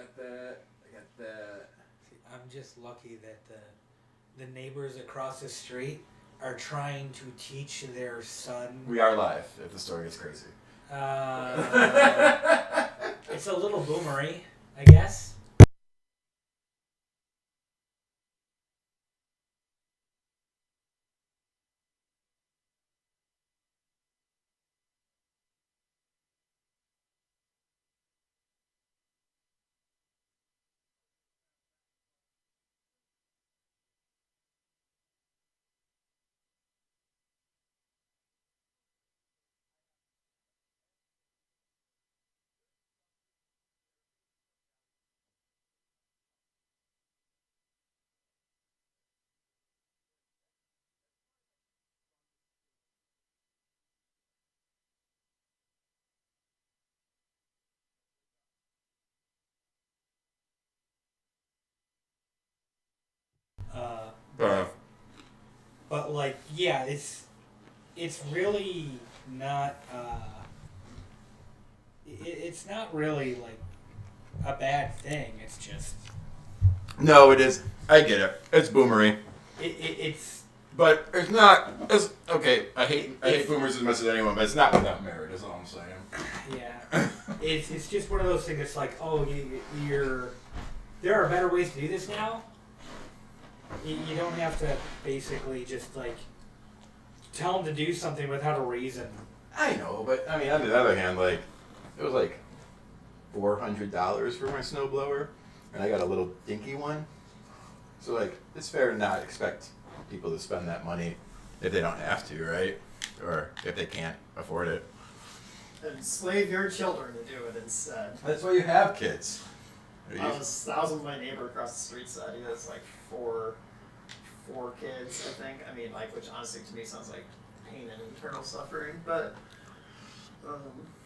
got the. See, I'm just lucky that the neighbors across the street are trying to teach their son. We are live. If the story gets crazy. It's a little boomery, I guess. But like, yeah, it's really not. It's not really like a bad thing. It's just. No, it is. I get it. It's boomery. It's. But it's not. It's okay. I hate boomers as much as anyone, but it's not without merit. Is all I'm saying. Yeah. it's just one of those things. It's like, oh, you're. There are better ways to do this now. You don't have to basically just like tell them to do something without a reason. I know, but I mean, on the other hand, like it was like $400 for my snowblower, and I got a little dinky one. So like, it's fair to not expect people to spend that money if they don't have to, right? Or if they can't afford it. Enslave your children to do it instead. That's why you have kids. I was with my neighbor across the street said he has like four kids, I think. I mean, like, which honestly to me sounds like pain and internal suffering. But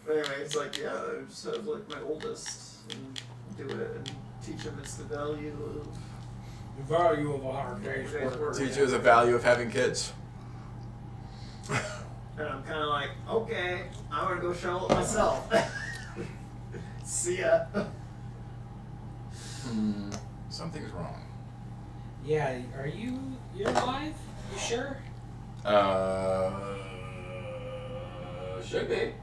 anyway, it's like, yeah, I just have like my oldest and do it and teach him it's the value of a hard day's work. Teach you the value of having kids. And I'm kind of like, okay, I'm gonna go show it myself. See ya. Something's wrong. Yeah, you're live? You sure? Should be.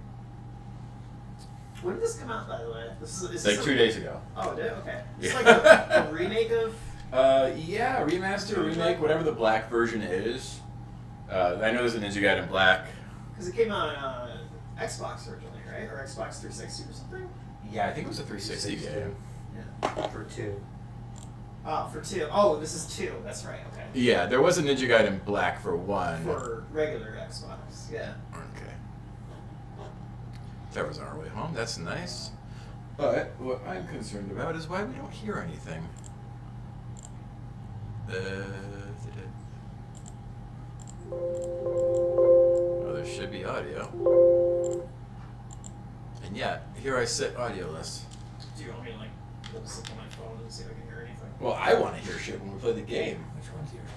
When did this come out, by the way? Is Like this 2 days ago. Oh, it did? Okay. It's Yeah. like a remake of... Yeah, remaster, remake, whatever the black version is. I know there's a Ninja Gaiden Black. Because it came out on Xbox originally, right? Or Xbox 360 or something? Yeah, I think it was a 360 game. Yeah. For 2. Oh, for 2. Oh, this is 2. That's right, okay. Yeah, there was a Ninja Gaiden Black for 1. For regular Xbox, yeah. Okay. That was on our way home. That's nice. But what I'm concerned about is why we don't hear anything. Oh, there should be audio. And yeah, here I sit audioless. Do you want me to, like, pull this up on my phone and see if I can hear anything? Well, I want to hear shit when we play the game. Which one's yours?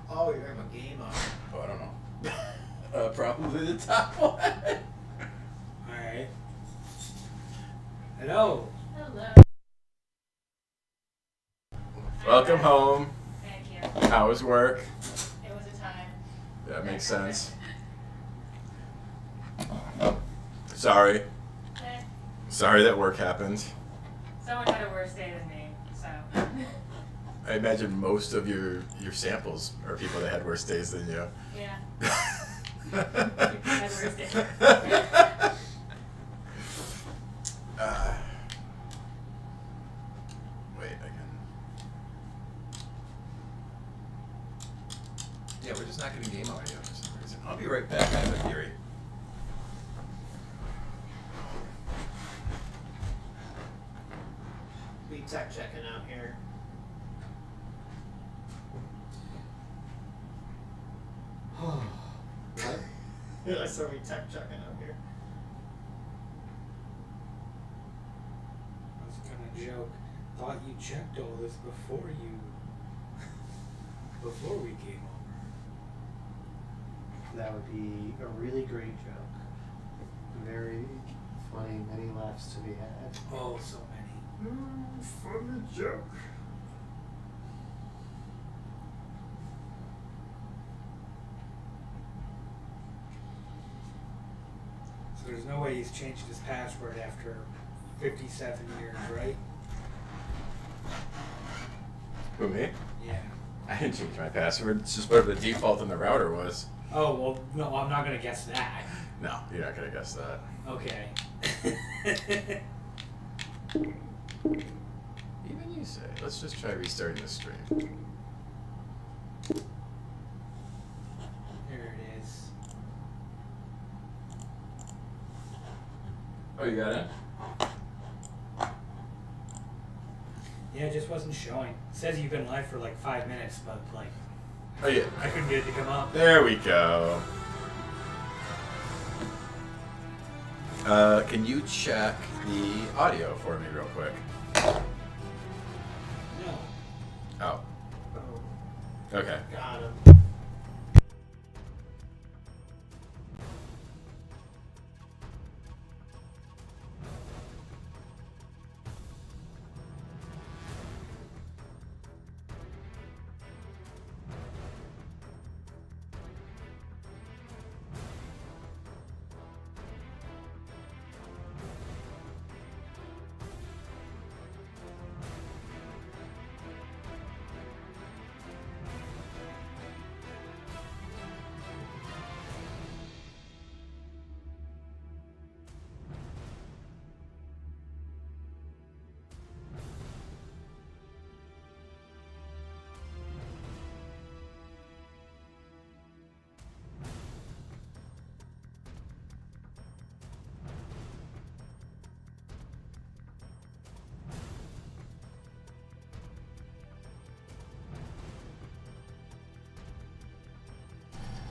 Oh, you're having a game on. Oh, I don't know. Probably the top one. Alright. Hello. Hello. Welcome home. Thank you. How was work? It was a time. That makes sense. Sorry. Eh, Sorry that work happened. Someone had a worse day than me, so. I imagine most of your samples are people that had worse days than you. Yeah. Had worse days. Wait, I can. Yeah, we're just not getting game audio for some reason. I'll be right back. I have a theory. We tech checking out here. What? I said we tech checking out here. I was gonna joke. Thought you checked all this before we came over. That would be a really great joke. Very funny, many laughs to be had. Oh, so many. funny joke. So there's no way he's changed his password after 57 years, right? Who, me? Yeah. I didn't change my password. It's just whatever the default in the router was. Oh, well, no, I'm not going to guess that. No, you're not gonna guess that. Okay. Even you say. Let's just try restarting the stream. There it is. Oh, you got it? Yeah, it just wasn't showing. It says you've been live for like 5 minutes, but like, Oh, yeah. I couldn't get it to come up. There we go. Can you check the audio for me real quick? No. Oh, Oh, okay. got him.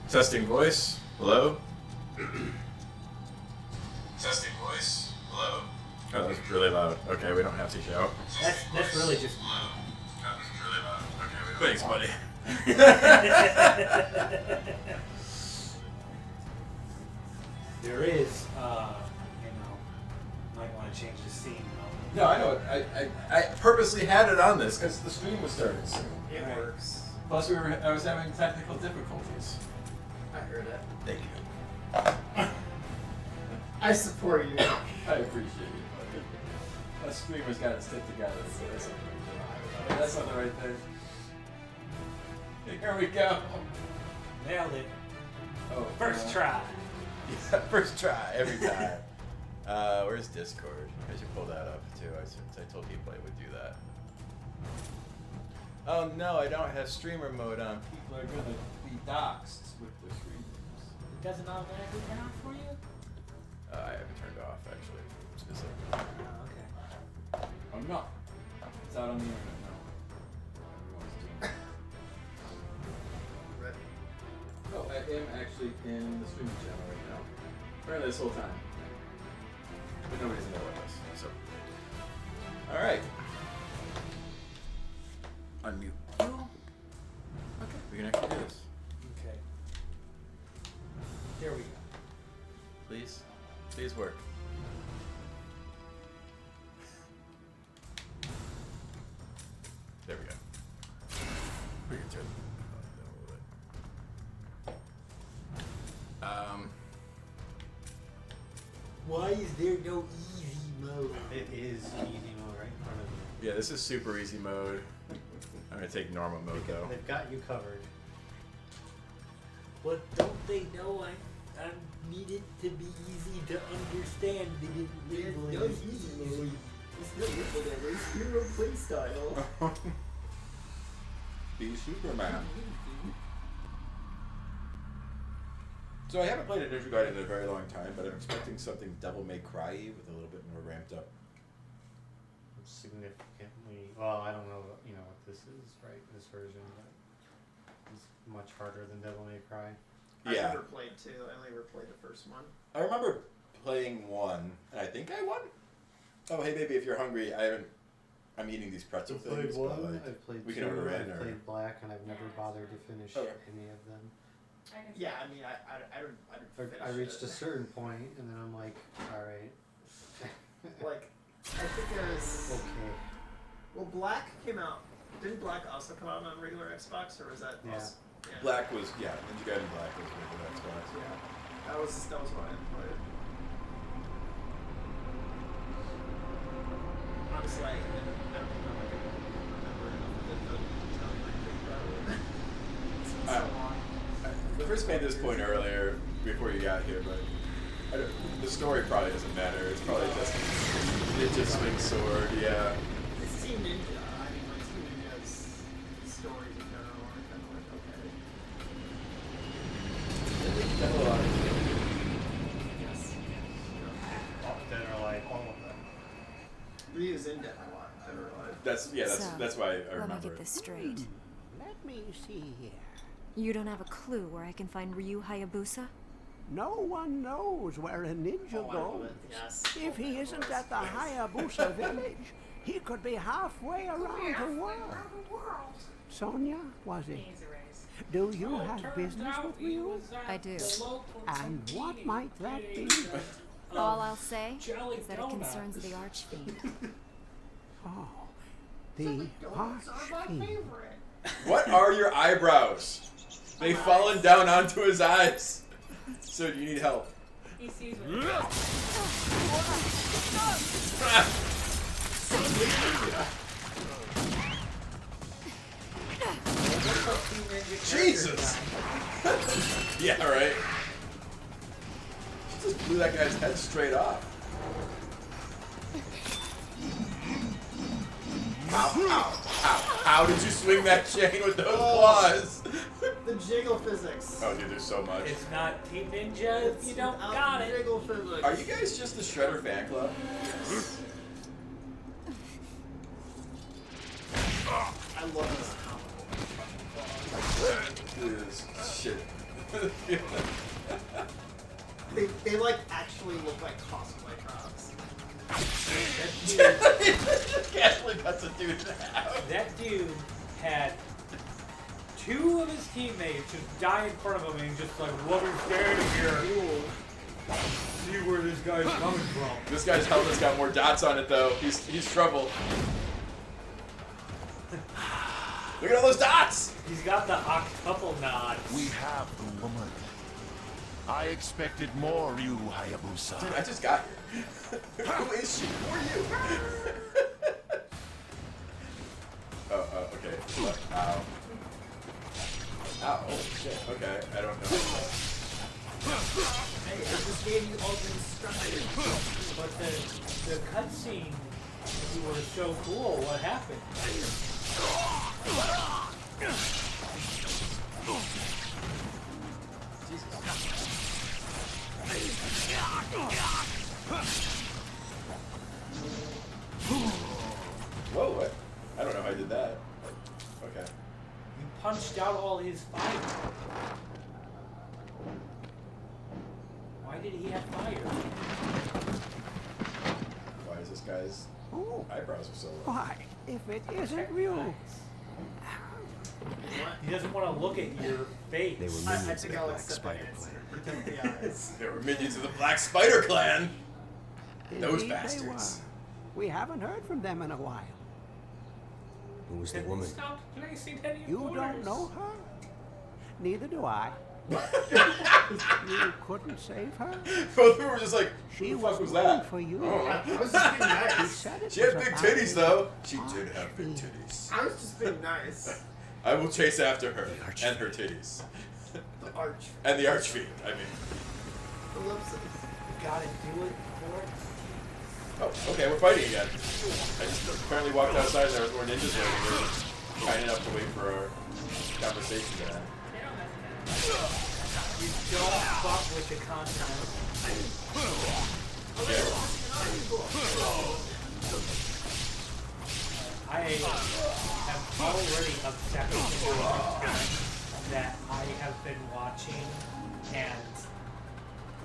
Testing voice. Hello? Testing voice. Hello? Oh, that's really loud. Okay, we don't have to shout. That's really just. Hello? That was really loud. Okay, thanks, buddy. There is, might want to change the scene though. No, I know. I purposely had it on this because the stream was starting soon. It Right. works. Plus, I was having technical difficulties. I heard it. Thank you. I support you. I appreciate it, buddy. Us streamers got to stick together. So that's not the right thing. Here we go. Nailed it. Oh, First try. Yeah, first try every time. Where's Discord? I should pull that up too. I told people I would do that. Oh no, I don't have streamer mode on. People are gonna be doxxed with their streamers. It doesn't automatically turn on for you? I have it turned off actually, specifically. Oh, okay. I'm not. It's out on the internet now. Everyone's doing it. Ready? Oh, I am actually in the streaming channel right now. Apparently this whole time. But nobody's in there with us, so. Alright. Unmute you. Okay, we can actually do this. Okay. There we go. Please. Please work. There we go. We can turn down a little bit. Why is there no easy mode? It is easy mode right in front of you. Yeah, this is super easy mode. I'm gonna take normal mode though. They've got you covered. But don't they know I need it to be easy to understand? They didn't label it as easy mode. It's no whatever. It's hero playstyle. Be Superman. So I haven't played a Ninja Gaiden in a very long time, but I'm expecting something Devil May Cry with a little bit more ramped up. Significantly, well, I don't know, what this is, right? This version, but it's much harder than Devil May Cry. I Yeah. never played two. I only ever played the first one. I remember playing one, and I think I won. Oh, hey baby, if you're hungry, I'm eating these pretzel I've played things. one, But like, I've played we two, can order in, I've or played Black, and I've never bothered to finish Okay. any of them. I can Yeah, I mean, I don't finish I reached it. a certain point, and then I'm like, alright. Like, I think there's. Okay. Black came out. Didn't Black also come out on regular Xbox, or was that? Yeah. Also, yeah. Black was Ninja Gaiden Black was regular Xbox. Yeah. That was what I played. Honestly, I don't know if I can remember enough of it to tell you anything about it. It's been so long. Chris made this point earlier before you got here, but the story probably doesn't matter. It's probably just Ninja swing sword. Yeah. It's Team Ninja. I mean, like Team Ninja's stories in general are kind of like okay. Done a lot. Yes. Dead or Alive, all of them. Ryu's in Dead or Alive. Dead or Alive. That's why I Let me remember. get this straight. Let me see here. You don't have a clue where I can find Ryu Hayabusa? No one knows where a ninja Oh, I love goes. it. Yes. If he isn't at the Hayabusa village, he could be halfway around the world. Sonia, was it? Needs a raise. Do you have business with Ryu? I do. And what might that be? All I'll say Jelly is that it donut. concerns the Archfiend. Oh, the Archfiend. What are your eyebrows? They've fallen down onto his eyes. So you need help. He sees what Jesus! Yeah, right. She just blew that guy's head straight off. Ow, ow, ow. How did you swing that chain with those claws? The jiggle physics. Oh, dude, there's so much. It's not Team Ninja if you don't got it. Jiggle physics. Are you guys just the Shredder fan club? I love this comic. This shit. They like actually look like cosplay props. Casually cuts a dude in half. That dude had two of his teammates just die in front of him and just like, what are standing here? See where this guy's coming from. This guy's helmet's got more dots on it though. He's trouble. Look at all those dots! He's got the octuple nod. We have the woman. I expected more, Ryu Hayabusa. Dude, I just got here. Who is she? Who are you? Okay. Ow. Ow, oh shit, okay, I don't know. Hey, I just gave you all the instructions. But the cutscene, you were so cool. What happened? Whoa, what? I don't know how I did that. Okay. You punched out all his fire. Why did he have fire? Why is this guy's Oh, eyebrows are so low? why? If it isn't Ryu. He doesn't want to look at your face. They were I minions think of I'll the Black accept my Spider answer. Clan. Protect the eyes. They were minions of the Black Spider Clan! Those Indeed they bastards. were. We haven't heard from them in a while. Who was the woman? Stop placing any You orders. don't know her? Neither do I. You couldn't save her? Both of them were just like, She who the fuck was was waiting that? for you. Oh. I was just being She nice. said it She had was big about titties the though. She did have big Archfiend. titties. I was just being nice. I will chase after her and her titties. The arch. And the Archfiend, I mean. Ellipsis. You gotta do it for it. Oh, okay, we're fighting again. I just apparently walked outside and there was more ninjas waiting. We were kind enough to wait for our conversation to end. They don't mess with that. You don't fuck with the continent. I am already upset with the that I have been watching, and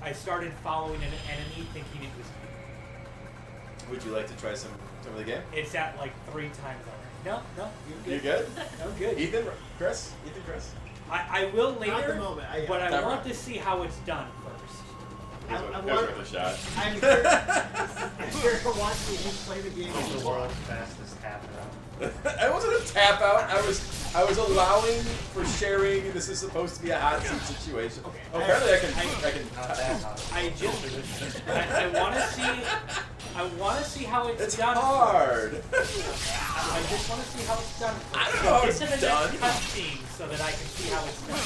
I started following an enemy thinking it was me. Would you like to try some of the game? It's at like 3 times already. No, you're You good. good? I'm good. Ethan, Chris? Ethan, Chris? I will Not later, at the moment. but I Not want right. to see how it's done first. It was I worth want- a shot. I'm here to watch you play the game. The world's fastest tap it out. I wasn't a tap out. I was allowing for sharing. This is supposed to be a hot seat situation. Okay. Oh, apparently I can. Not that hot. I want to see how it's It's done. hard. I just want to see how it's done. I don't know how Get it's to the done. next cutscene so that I can see how it's done.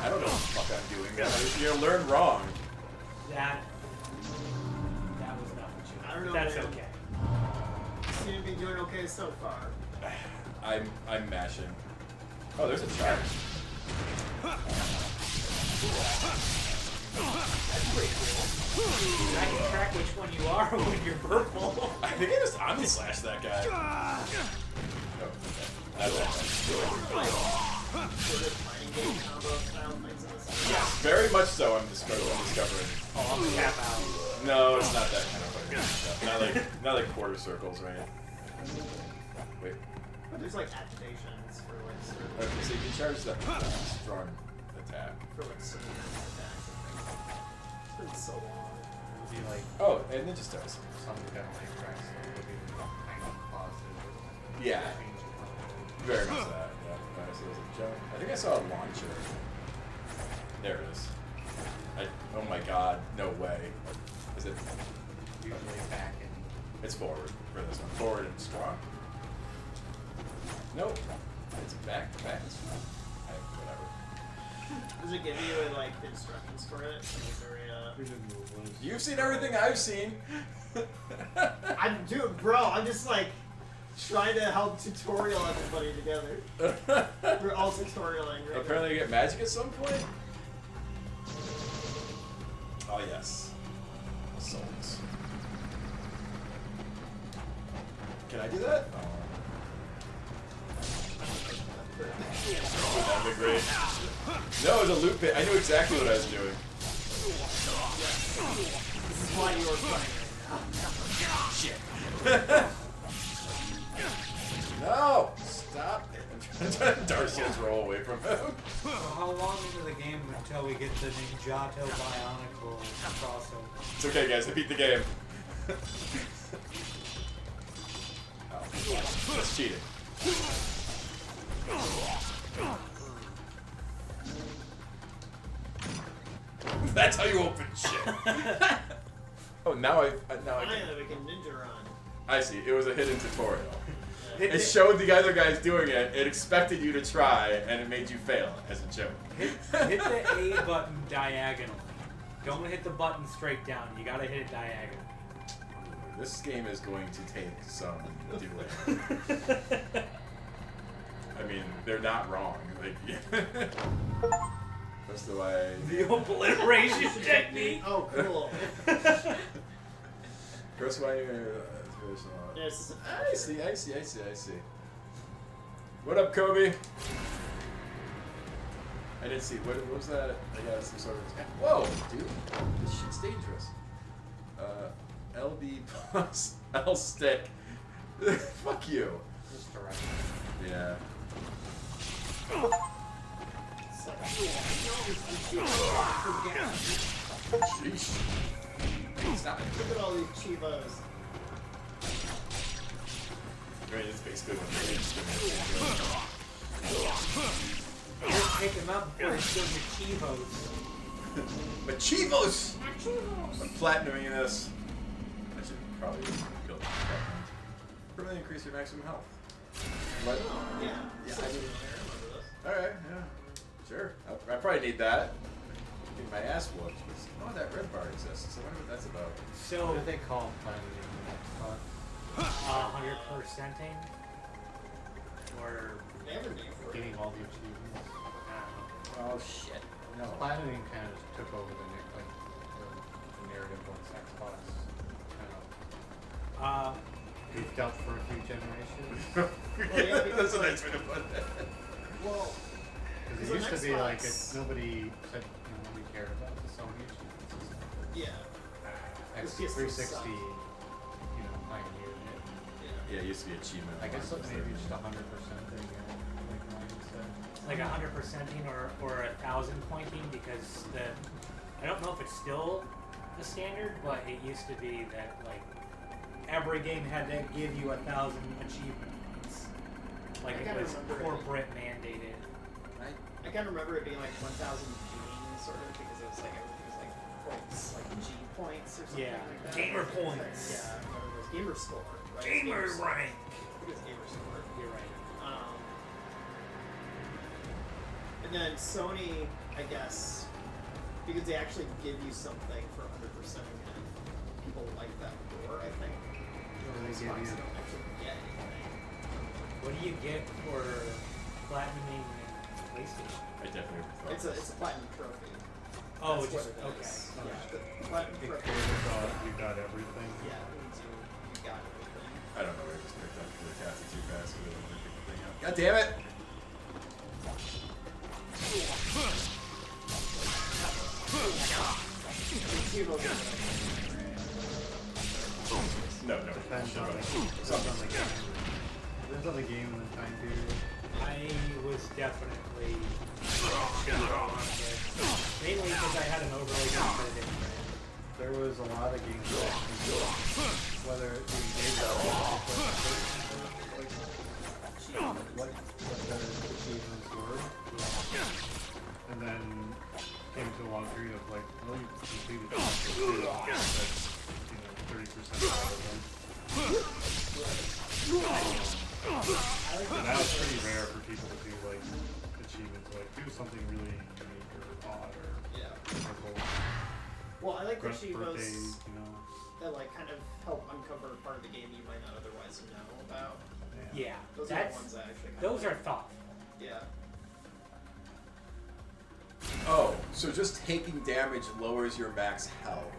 I don't know what the fuck I'm doing. You're gonna learn wrong. That was not what you. I don't know, That's man. okay. Seem to be doing okay so far. I'm mashing. Oh, there's a chart. That's pretty cool. I can track which one you are when you're purple. I think I just Omni slash that guy. Oh, okay. That's So there's fighting game combo style things in this. yes, very much so. I'm discovering. Oh, I'm a tap out. No, it's not that kind of fighting stuff. Not like quarter circles, right? Wait. But there's like activations for like certain, Okay, so you can charge that strong attack. for like certain attacks. It's been so long. It'll be like Oh, and Ninja Stars. some definitely tracks that will be kind of positive. Yeah, Change it. very much that. Yeah. So there's a jump. I think I saw a launcher. There it is. Oh my god, no way. Is it? Usually back in. It's forward for this one. Forward and strong. Nope. It's back and strong. Whatever. Does it give you like instructions for it? Is there You've seen everything I've seen. I'm dude, bro. I'm just like trying to help tutorial everybody together. We're all tutorialing. Right Apparently you get magic at some point? Oh yes. Souls. Can I do that? Oh. That'd be great. No, it was a loot pit. I knew exactly what I was doing. This is why you are playing right now. Shit. No! Stop it. I'm trying to Dark Souls roll away from him. So how long into the game until we get the Ninjato Bionicle crossover? It's okay, guys. I beat the game. Oh, that's cheating. That's how you open shit. Oh, now I can. Finally, we can ninja run. I see. It was a hidden tutorial. It showed the other guys doing it. It expected you to try, and it made you fail as a joke. Hit the A button diagonally. Don't hit the button straight down. You gotta hit it diagonally. This game is going to take some doing. I mean, they're not wrong. Like, that's the way. The obliteration technique. Oh, cool. Gross way. Yes. I see. What up, Kobe? I didn't see. What was that? I got some sort of. Whoa, dude! This shit's dangerous. LB plus L stick. Fuck you. Just direct. Yeah. Sheesh. Stop it. Look at all these chivos. Right, it's basically what Just pick him up before he steals your Chivos. Machivos! I'm platinuming this. I should probably build platinum. Permanently increase your maximum health. What? Yeah. Yeah, So, I I do. remember this. Alright, yeah. Sure. I probably need that. Get my ass whooped. Oh, that red bar exists. I wonder what that's about. So, What do they call planning in the next spot? 100%ing? Or, They have a name for it. Getting all the achievements. I don't know. Oh, shit. No. Platinum kind of just took over the narrative once Xbox kind of goofed out for a few generations. That's a nice way to put it. Well, Because it So used to be like Xbox- nobody said nobody cared about the Sony achievements and stuff. yeah. X360, sucked. pioneered it. Yeah, it used to be achievement. I guess maybe just 100% thing, like Ryan said. Like 100%ing or 1,000 pointing because I don't know if it's still the standard, but it used to be that like every game had to give you 1,000 achievements. Like I it was remember it. corporate mandated. I kind of remember it being like 1,000 G's, sort of, because it was like everything was like points, like G points or something Yeah. like that. Gamer Like, points. Yeah, whatever it was. Gamer score. Right? Gamer score. rank. I think it was gamer score. You're right. And then Sony, I guess, because they actually give you something for 100% again, people like that more, I think. They give Xbox you- don't actually get anything. What do you get for platinuming PlayStation? I definitely thought It's a platinum trophy. Oh, That's just what it okay. is. Alright. Yeah, the platinum It trophy. you got everything. Yeah, it means you got everything. I don't know where I just picked up the cast it too fast so I didn't want to pick the thing up. God damn it! No. Depends on the game. Depends on the game and the time period. I was definitely mainly because I had an overly competitive friend. There was a lot of games that whether it be games that what the achievements were. And then came to a long period of like, well, you completed that's 30% of them. Now it's pretty rare for people to do like achievements like do something really unique or odd or cool. Well, I like the Birthdays, achievements you know. that like kind of help uncover part of the game you might not otherwise know about. Yeah, Those are that's the ones I actually kind those of are like. thoughtful. Yeah. Oh, so just taking damage lowers your max health.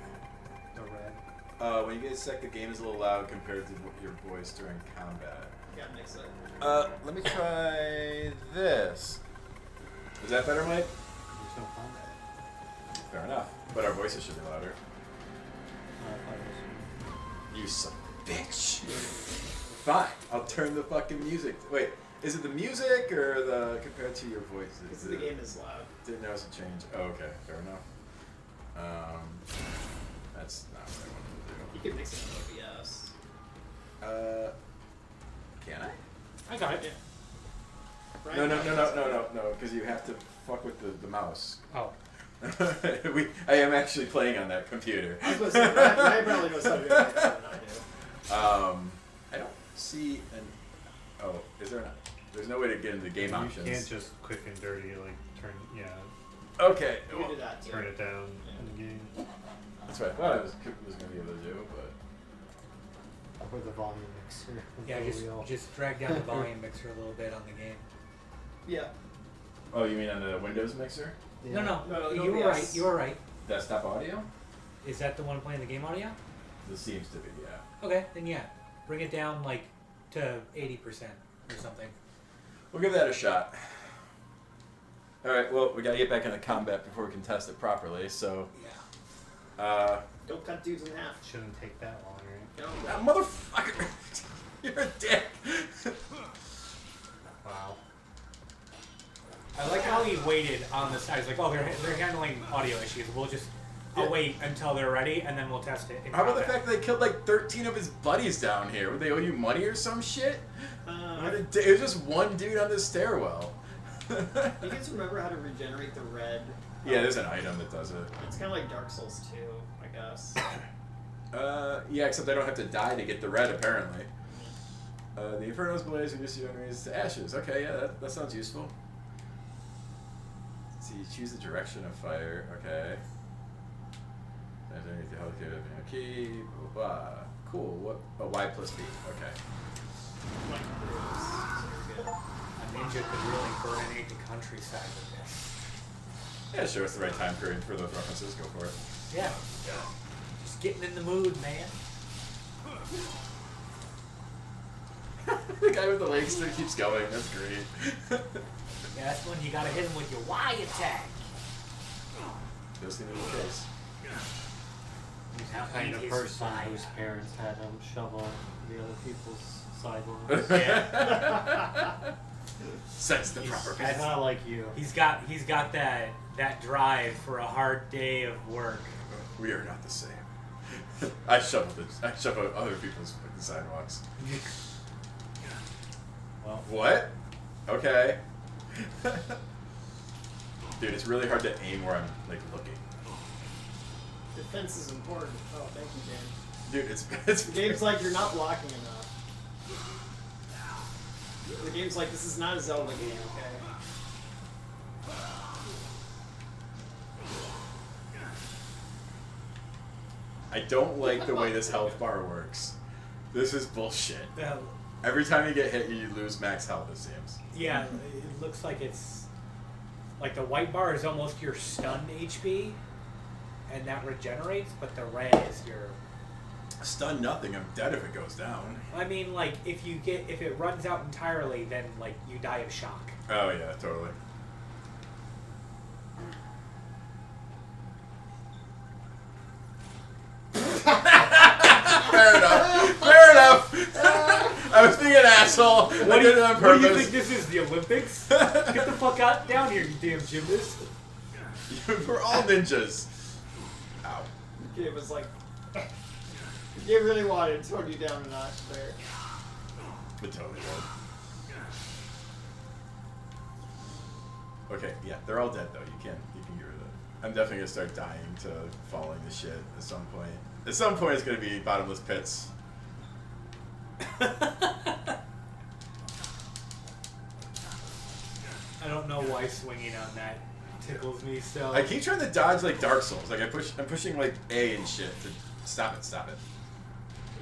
The red. When you get sick, the game is a little loud compared to your voice during combat. Gotta mix it. Let me try this. Is that better, Mike? There's no combat. Fair enough. But our voices should be louder. You son of a bitch. Fine, I'll turn the fucking music. Wait, is it the music or the compared to your voice? Because the game is loud. Didn't notice a change. Oh, okay, fair enough. That's not what I wanted to You can mix it with OBS. do. Can I? I got it. No, because you have to fuck with the mouse. Oh. I am actually playing on that computer. I was gonna say, Ryan probably knows how to do it better than I do. I don't see an. Oh, is there not? There's no way to get into game options. You can't just quick and dirty like turn. Yeah. Okay. You can do that too. Turn it down in the game. That's what I thought I was going to be able to do, but. Or the volume mixer. Yeah, just drag down the volume mixer a little bit on the game. Yeah. Oh, you mean on the Windows mixer? No, No, you were OBS. right. You were right. Desktop audio? Is that the one playing the game audio? This seems to be, yeah. Okay, then yeah, bring it down like to 80% or something. We'll give that a shot. Alright, well, we gotta get back into combat before we can test it properly, so. Yeah. Don't cut dudes in half. Shouldn't take that long, right? No. Motherfucker! You're a dick! Wow. I like how he waited on the side. He's like, oh, they're handling audio issues. I'll wait until they're ready, and then we'll test it. How about the fact that they killed like 13 of his buddies down here? Would they owe you money or some shit? It was just one dude on the stairwell. Do you guys remember how to regenerate the red? Yeah, there's an item that does it. It's kind of like Dark Souls 2, I guess. Yeah, except I don't have to die to get the red, apparently. The Inferno's blaze reduces your enemies to ashes. Okay, yeah, that sounds useful. Let's see, choose the direction of fire. Okay. Underneath the helicopter, key, blah, blah, blah. Cool, what? Oh, Y plus B. Okay. Like, so you're good. A ninja could really burninate the countryside with this. Yeah, sure, it's the right time period for those references. Go for it. Yeah. Just getting in the mood, man. The guy with the leg still keeps going. That's great. Yeah, that's when you gotta hit him with your Y attack. Those seem to be the case. He's Now the kind eat of his person fire. whose parents had him shovel the other people's sidewalks. Sets the proper It's pace. not like you. He's got that drive for a hard day of work. We are not the same. I shovel other people's fucking sidewalks. Well, What? Okay. Dude, it's really hard to aim where I'm like looking. Defense is important. Oh, thank you, Dan. Dude, it's The game's like, you're not blocking enough. The game's like, this is not a Zelda game, okay? I don't like the way this health bar works. This is bullshit. Um, Every time you get hit, you lose max health, it seems. yeah, it looks like it's like the white bar is almost your stunned HP, and that regenerates, but the red is your. Stun nothing, I'm dead if it goes down. I mean, like if it runs out entirely, then like you die of shock. Oh yeah, totally. Fair enough. Fair enough. I was being an asshole. I did it on What purpose. do you think this is, the Olympics? Get the fuck out down here, you damn gymnast. We're all ninjas. Ow. The game was like, the game really wanted to tone you down a notch there. It totally would. Okay, yeah, they're all dead though. You can get rid of it. I'm definitely gonna start dying to falling to shit at some point. At some point, it's gonna be bottomless pits. I don't know why swinging on that tickles me so. I keep trying to dodge like Dark Souls. Like I'm pushing like A and shit to stop it.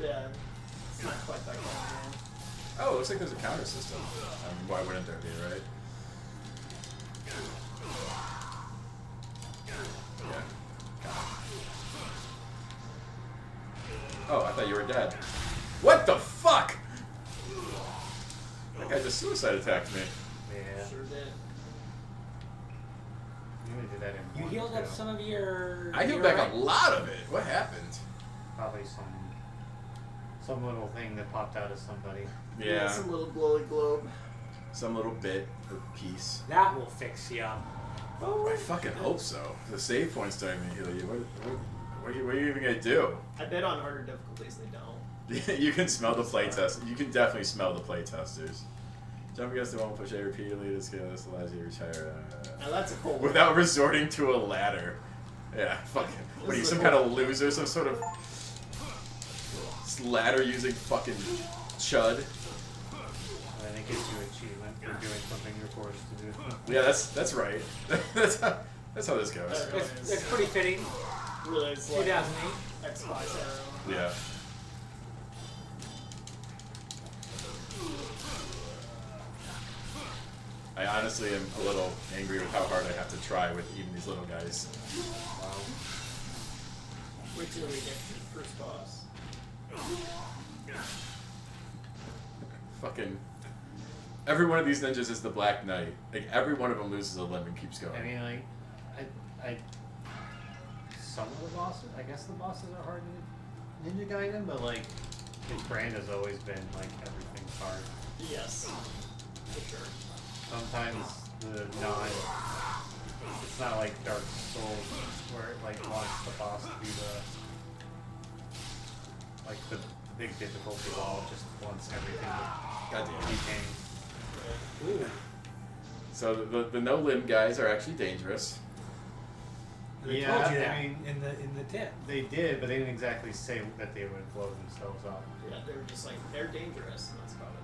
Yeah, it's not quite that kind of game. Oh, it looks like there's a counter system. Why wouldn't there be, right? Yeah. Oh, I thought you were dead. What the fuck? That guy just suicide attacked me. yeah. Sure did. You only did that in You one, healed up too. some of your. I healed back a lot of it. What happened? Probably some little thing that popped out of somebody. Yeah. Some little glowy globe. Some little bit or piece. That will fix you up. Oh, I fucking hope so. The save points don't even heal you. What are you even gonna do? I bet on harder difficulties they don't. You can smell the playtest. You can definitely smell the playtesters. Jump against the wall, push A repeatedly to scale. This allows you to retire Now that's a cool one. without resorting to a ladder. Yeah, fucking. What are you, some kind of loser? Some sort of ladder using fucking chud? And it gives you achievement for doing something you're forced to do. Yeah, that's right. that's how this goes. It's pretty fitting. Really, it's like 2008. Xbox era. Yeah. I honestly am a little angry with how hard I have to try with even these little guys. Wow. Wait till we get to the first boss. Fucking. Every one of these ninjas is the Black Knight. Like, every one of them loses a limb and keeps going. I mean, like, I some of the bosses, I guess the bosses are hard in Ninja Gaiden, but like, his brand has always been like everything's hard. Yes. For sure. Sometimes it's not like Dark Souls where it like wants the boss to be the big difficulty wall, just wants everything to Goddamn. be changed. Ooh. So the no limb guys are actually dangerous. They Yeah, told you I that mean- in the tip. They did, but they didn't exactly say that they would blow themselves up. Yeah, they were just like, they're dangerous, and that's about it.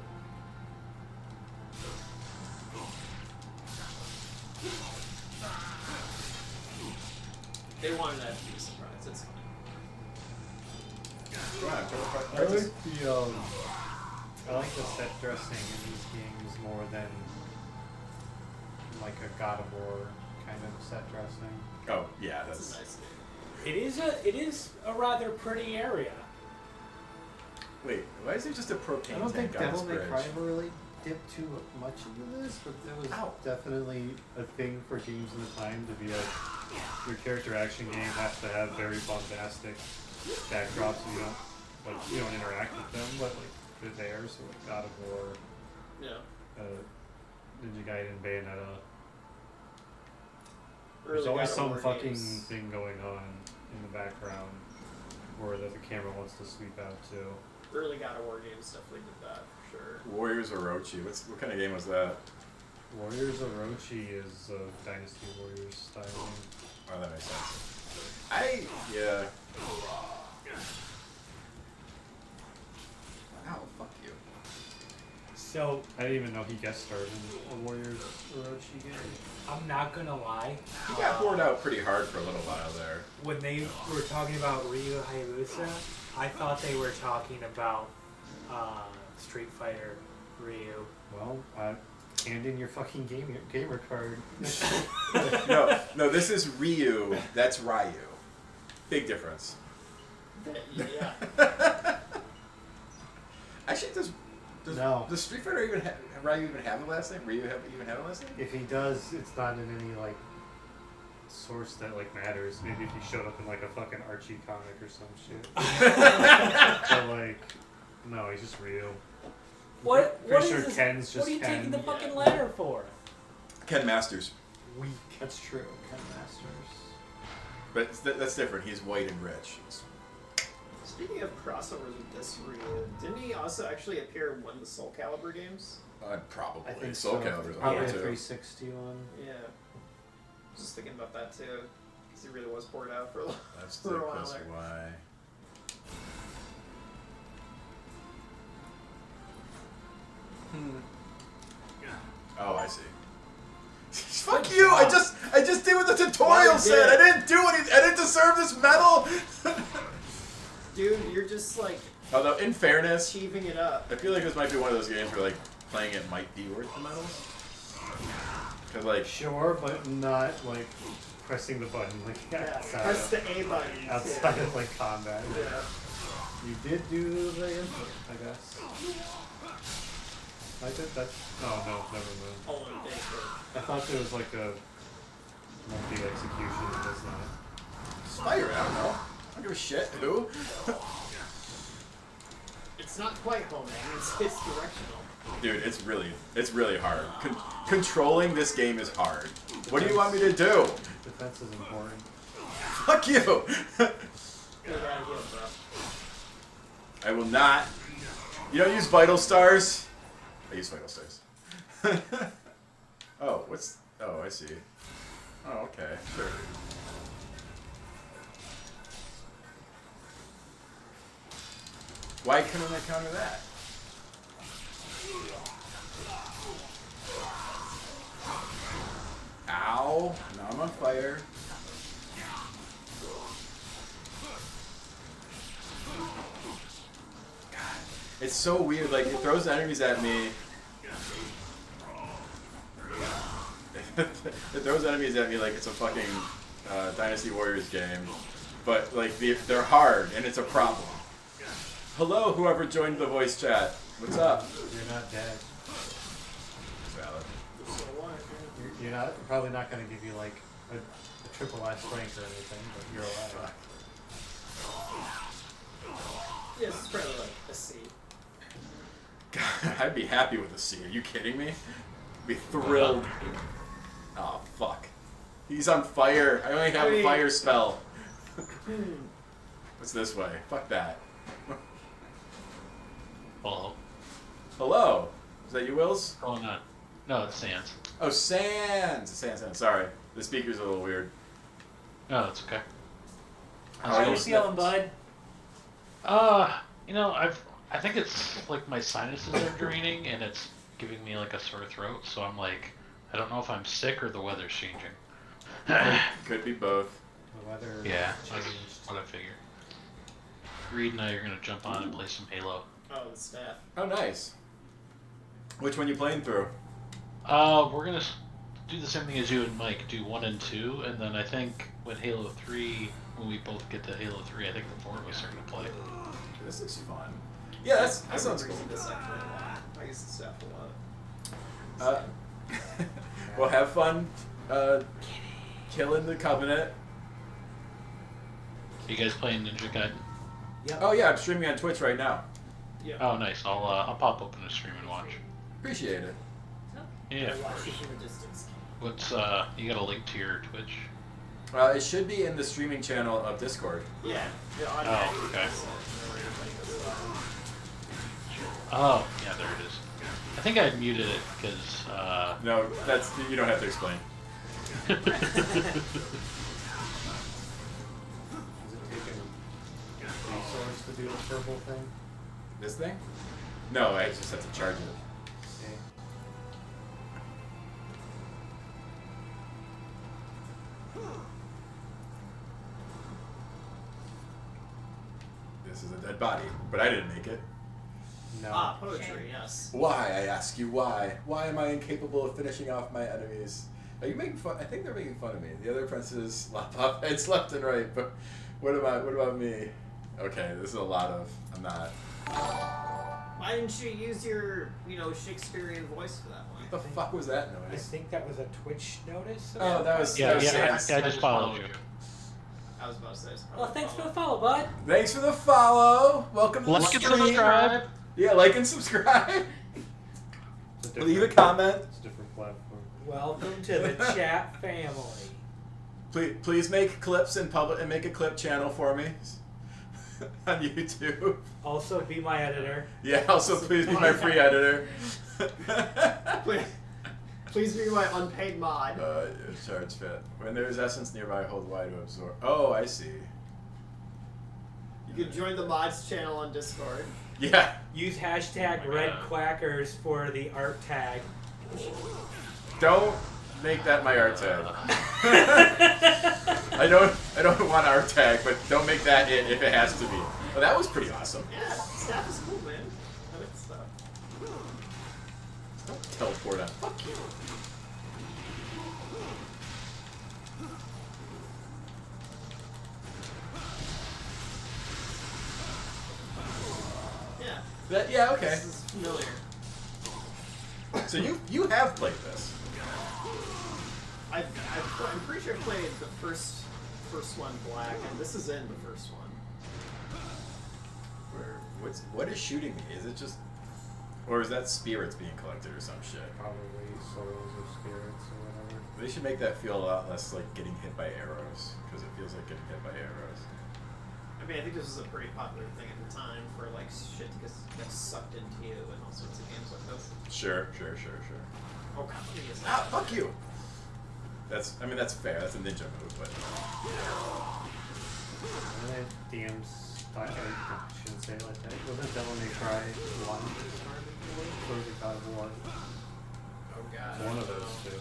They wanted that to be a surprise, it's fine. Come on, I like the set dressing in these games more than like a God of War kind of set dressing. Oh yeah, That's that's. a nice game. It is a rather pretty area. Wait, why is there just a propane I don't think tank on this Devil May bridge? Cry ever really dipped too much into this, but there was Ow. definitely a thing for games of the time to be like, your character action game has to have very bombastic backdrops, and you don't interact with them, but like they're there. So like God of War, Yeah. Ninja Gaiden, Bayonetta. Early There's always God of some War fucking games. thing going on in the background or that the camera wants to sweep out too. Early God of War games definitely did that for sure. Warriors Orochi. What kind of game was that? Warriors Orochi is a Dynasty Warriors style game. Oh, that makes sense. Yeah. Ow, fuck you. So I didn't even know he guest starred in a Warriors Orochi game. I'm not gonna lie. He got bored out pretty hard for a little while there. When they were talking about Ryu Hayabusa, I thought they were talking about Street Fighter Ryu. Well, hand in your fucking gamer card. No, this is Ryu. That's Ryu. Big difference. Yeah. Actually, does Street Fighter even Ryu even have a last name? Ryu even have a last name? If he does, it's not in any like source that like matters. Maybe if he showed up in like a fucking Archie comic or some shit. But like, no, he's just Ryu. What Pretty is sure this? Ken's just What are you Ken. taking the fucking ladder for? Ken Masters. Weak. That's true. Ken Masters. But that's different. He's white and rich. Speaking of crossovers with this Ryu, didn't he also actually appear in one of the Soul Calibur games? Probably. I think Soul so. Calibur's on Probably there a too. 360 one. Yeah. Just thinking about that too, because he really was poured out for a That's for a while plus there. Y. Oh, I see. Fuck you! I just did what the tutorial said. I didn't do anything. I didn't deserve this medal. Dude, you're just like Although, in fairness, achieving it up. I feel like this might be one of those games where like playing it might be worth the medals. Cause like Sure, but not like pressing the button like Yeah, outside press of, the A button. outside of like combat. Yeah. You did do the input, I guess. I did that. Oh no, never mind. All in day for I thought there was like a multi-execution. It was not. Spider, I don't know. I don't give a shit. Who? It's not quite homing. It's directional. Dude, it's really hard. Controlling this game is hard. What do you want me to do? Defense is important. Fuck you! Get out of here, bro. I will not. You don't use Vital Stars? I use Vital Stars. Oh, what's... Oh, I see. Oh, okay. Sure. Why couldn't I counter that? Ow. Now I'm on fire. God. It's so weird. Like, it throws enemies at me. It throws enemies at me like it's a fucking Dynasty Warriors game. But, like, they're hard, and it's a problem. Hello, whoever joined the voice chat. What's up? You're not dead. Valid. So what? You're not probably not going to give you like a triple S rank or anything, but you're alive. Yeah, it's probably like a C. God, I'd be happy with a C. Are you kidding me? I'd be thrilled. Oh, fuck. He's on fire. I only have a fire spell. What's this way? Fuck that. Hello. Hello. Is that you, Wills? Oh, no. No, it's Sans. Oh, Sans. Sans. Sorry. The speaker's a little weird. No, it's okay. How you feeling, bud? You know, I think it's like my sinuses are draining and it's giving me like a sore throat, so I'm like, I don't know if I'm sick or the weather's changing. Could be both. The weather Yeah, changed. that's what I figure. Reed and I are gonna jump on and play some Halo. Oh, the staff. Oh, nice. Which one you playing through? We're gonna do the same thing as you and Mike, do 1 and 2, and then I think when Halo 3, when we both get to Halo 3, I think the 4 of us are gonna play. This is fun. Yeah, that sounds cool. This actually a lot. I use the staff a lot. Well, have fun killing the Covenant. You guys playing Ninja Gaiden? Yep. Oh yeah, I'm streaming on Twitch right now. Yeah. Oh, nice. I'll pop open a stream and watch. Appreciate it. Yeah. I watch it from a distance. What's you got a link to your Twitch? It should be in the streaming channel of Discord. Yeah. Oh, okay. Oh, yeah, there it is. I think I muted it because. No, that's you don't have to explain. Is it taking resource to do the purple thing? This thing? No, I just have to charge it. Okay. This is a dead body, but I didn't make it. No. Poetry, yes. Why, I ask you, why? Why am I incapable of finishing off my enemies? Are you making fun? I think they're making fun of me. The other princes lop off heads left and right, but what about me? Okay, this is a lot of, I'm not. Why didn't you use your, Shakespearean voice for that one? What the fuck was that I noise? think that was a Twitch notice. Oh, that was Yeah, Sans. I just followed you. I was about to say. it's Well, probably thanks for the follow. follow, bud. Thanks for the follow. Welcome to the Like and stream. subscribe. Yeah, like and subscribe. It's a Leave a different- comment. It's a different platform. Welcome to the chat family. Please make clips and make a clip channel for me on YouTube. Also, be my editor. Yeah. Also, please be my free editor. Please be my unpaid mod. Charge fit. When there is essence nearby, hold Y to absorb. Oh, I see. You can join the mods channel on Discord. Yeah. Use hashtag #RedQuackers for the art tag. Don't make that my art tag. I don't want art tag, but don't make that it if it has to be. Well, that was pretty awesome. Yeah, staff is cool, man. I like the stuff. Don't teleport out. Fuck you. Yeah. Yeah. Okay. This is familiar. So you have played this. I'm pretty sure I played the first one black, and this is in the first one. What is shooting me? Is it just, or is that spirits being collected or some shit? Probably souls or spirits or whatever. They should make that feel a lot less like getting hit by arrows, because it feels like getting hit by arrows. I mean, I think this was a pretty popular thing at the time for like shit to get sucked into you and all sorts of games like this. Sure. Oh, company is Ah, fuck you. That's fair. That's a ninja move, but DM's, I shouldn't say it like that. Wasn't Devil May Cry 1 or was it God of War? Oh god. One of those two.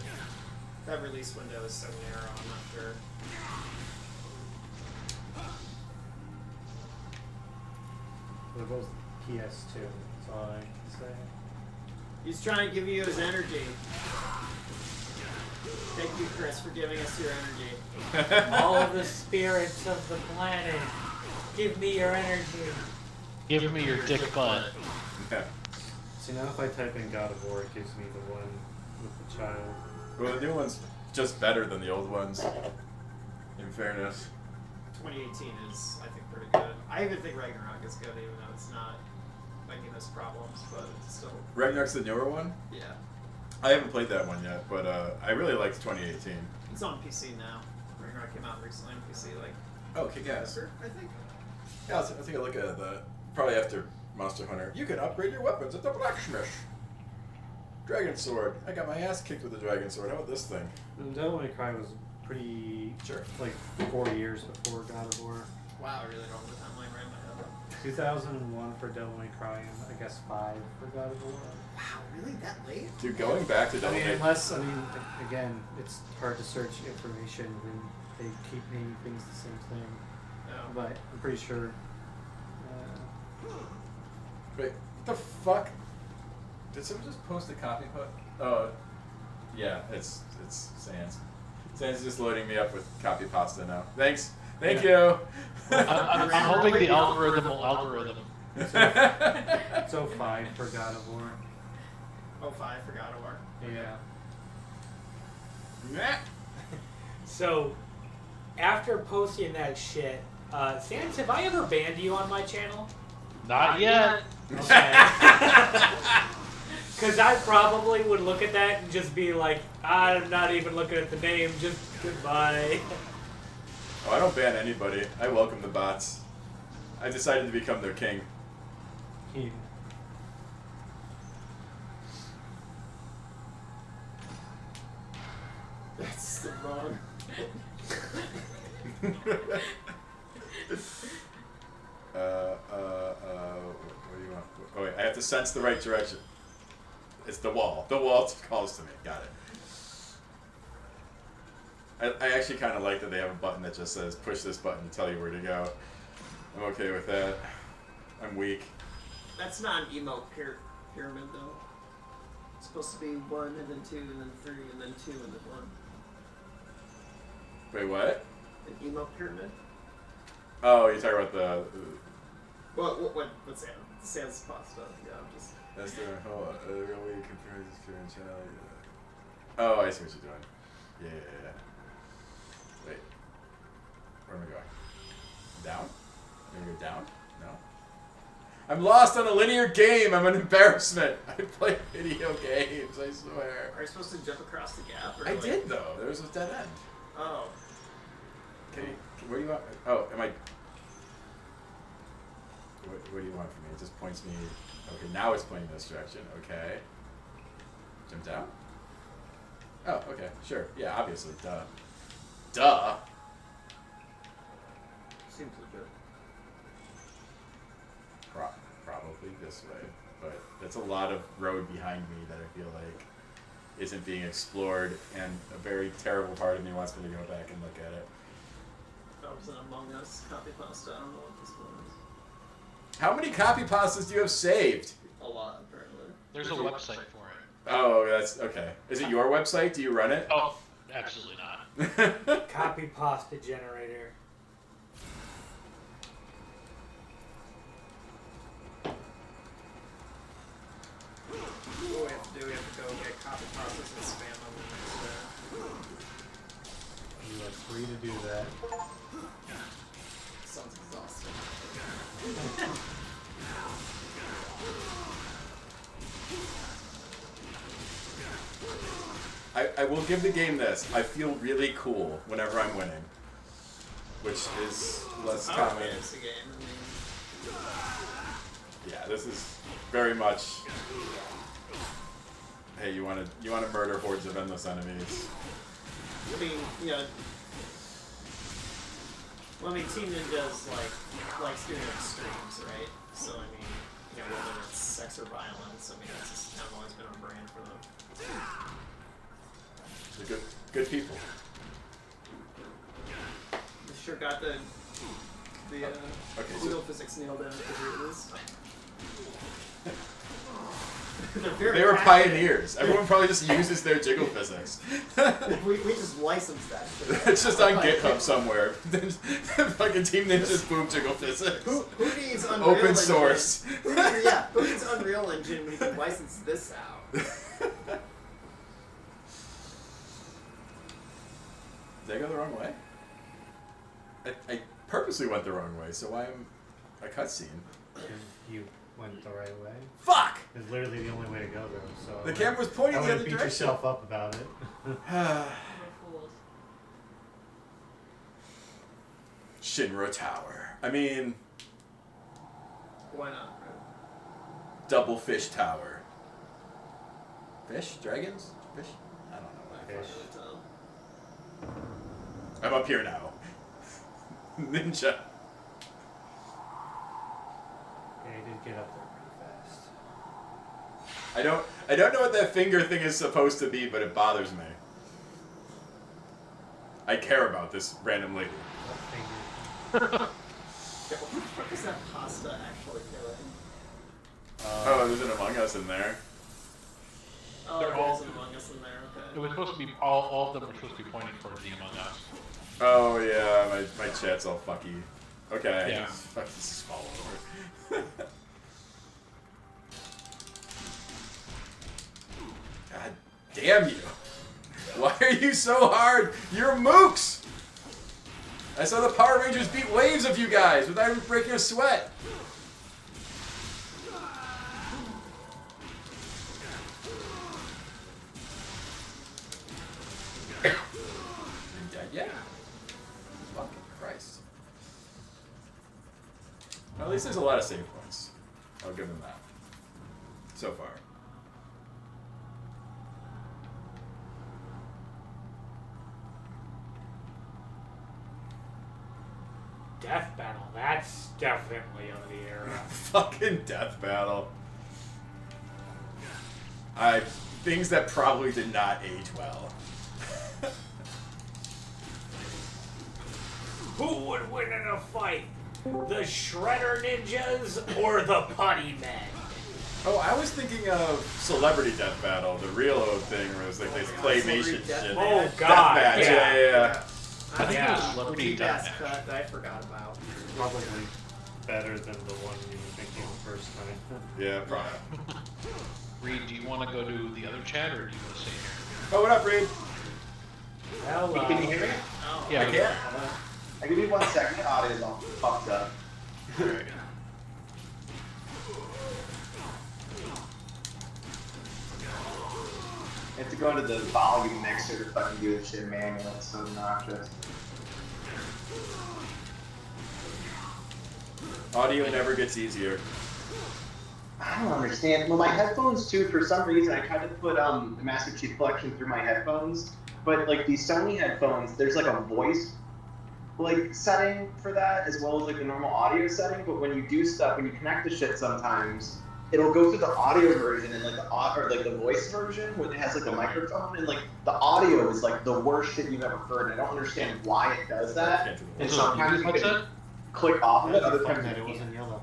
That release window is so narrow, I'm not sure. They're both PS2, that's all I can say. He's trying to give you his energy. Thank you, Chris, for giving us your energy. All of the spirits of the planet, give me your energy. Give me your dick butt. yeah. So now if I type in God of War, it gives me the one with the child. Well, the new one's just better than the old ones. In fairness. 2018 is, I think, pretty good. I even think Ragnarok is good, even though it's not making us problems, but it's still. Ragnarok's the newer one? Yeah. I haven't played that one yet, but I really liked 2018. It's on PC now. Ragnarok came out recently on PC, like. Oh, kick-ass. I think. Yeah, I'll take a look at that. Probably after Monster Hunter. You can upgrade your weapons at the blacksmith. Dragon sword. I got my ass kicked with the dragon sword. How about this thing? And Devil May Cry was pretty, Sure. like 4 years before God of War. Wow, I really don't have the timeline right in my head. 2001 for Devil May Cry, and I guess 5 for God of War. Wow, really? That late? Dude, going back to I Devil mean, May unless, again, it's hard to search information when they keep naming things the same thing. No. But I'm pretty sure. Wait, what the fuck? Did someone just post a copy put? Oh, yeah, it's Sans. Sans is just loading me up with copy pasta now. Thank you. I'm hoping the algorithm will algorithm. So 5 for God of War. Oh, 5 for God of War. Yeah. So, after posting that shit, Sans, have I ever banned you on my channel? Not yet. Okay. Because I probably would look at that and just be like, I'm not even looking at the name, just goodbye. Oh, I don't ban anybody. I welcome the bots. I decided to become their king. That's the wrong. What do you want? Oh wait, I have to sense the right direction. It's the wall. The wall calls to me. Got it. I actually kind of like that they have a button that just says push this button to tell you where to go. I'm okay with that. I'm weak. That's not an emote pyramid though. It's supposed to be 1 and then 2 and then 3 and then 2 and then 1. Wait, what? An emote pyramid? Oh, you're talking about the. What's that? Sans pasta. Yeah, I'm just. That's the whole real way you compare this current channel. Oh, I see what you're doing. Yeah. Wait. Where am I going? Down? I'm gonna go down? No. I'm lost on a linear game. I'm an embarrassment. I play video games. I swear. Are you supposed to jump across the gap? Or I did though. There was a dead end. Oh. Okay. Where do you want? Oh, am I? What do you want from me? It just points me. Okay, now it's pointing this direction. Okay. Jump down? Oh, okay. Sure. Yeah, obviously. Duh. Duh. Seems legit. Probably this way. But that's a lot of road behind me that I feel like isn't being explored, and a very terrible part of me wants me to go back and look at it. That was an Among Us copy pasta. I don't know what this was. How many copy pastas do you have saved? A lot, apparently. There's a website for it. Oh, that's okay. Is it your website? Do you run it? Oh, absolutely not. Copy pasta generator. What we have to do, we have to go get copy pastas and spam them instead. You are free to do that. Sounds exhausting. I will give the game this. I feel really cool whenever I'm winning, which is less common. It's a game. I mean, Yeah, this is very much. Hey, you want to murder hordes of endless enemies? I mean, you know. Well, I mean, Team Ninja's likes doing extremes, right? So I mean, you know, whether it's sex or violence, I mean, that's just kind of always been on brand for them. They're good people. They sure got the Okay, so legal physics nailed down at the very least. they were pioneers. Everyone probably just uses their jiggle physics. we just licensed that shit. It's just on GitHub somewhere. Fucking Team Ninja's boom jiggle physics. Who needs Unreal Open Engine? source. Who needs Unreal Engine when you can license this out? Did I go the wrong way? I purposely went the wrong way, so why am a cutscene? You went the right way. Fuck! It's literally the only way to go there. So The camera was pointing I the wouldn't other beat direction. yourself up about it. We're fools. Shinra Tower. I mean, Why not? Double Fish Tower. Fish? Dragons? Fish? I don't know. Fish. I'm up here now. Ninja. Yeah, he did get up there pretty fast. I don't know what that finger thing is supposed to be, but it bothers me. I care about this random lady. What finger? Yeah, what the fuck is that pasta actually doing? Oh, there's an Among Us in there. Oh, They're all- there's an Among Us in there, okay. It was supposed to be all of them were supposed to be pointing towards the Among Us. Oh yeah, my chat's all fucky. Okay, Yeah. fuck, this is fall over. God damn you! Why are you so hard? You're mooks! I saw the Power Rangers beat waves of you guys without even breaking a sweat. Yeah. Fucking least there's a lot of save points. I'll give them that. So far. Death Battle. That's definitely of the era. Fucking Death Battle. Things that probably did not age well. Who would win in a fight? The Shredder Ninjas or the Putty Men? Oh, I was thinking of Celebrity Death Battle. The real thing was like this claymation shit. Oh god, Death match. Yeah. I think it was Celebrity That's Deathmatch. cut that I forgot about. Probably better than the one you were thinking the first time. Yeah, probably. Reed, do you want to go to the other chat or do you want to stay here? Oh, what up, Reed? Hello. Can you hear me? Oh, Yeah, I can. I give me 1 second. My audio's all fucked up. Alright. I have to go into the volume mixer to fucking do this shit manually. It's so obnoxious. Audio never gets easier. I don't understand. Well, my headphones too. For some reason, I tried to put the Master Chief Collection through my headphones, but like these Sony headphones, there's like a voice like setting for that as well as like the normal audio setting. But when you do stuff, when you connect the shit, sometimes it'll go through the audio version and like the voice version where it has like a microphone, and like the audio is like the worst shit you've ever heard. And I don't understand why it does that. And Is it sometimes you what's can that? click off of it, other Fun times that you it can't. wasn't yellow.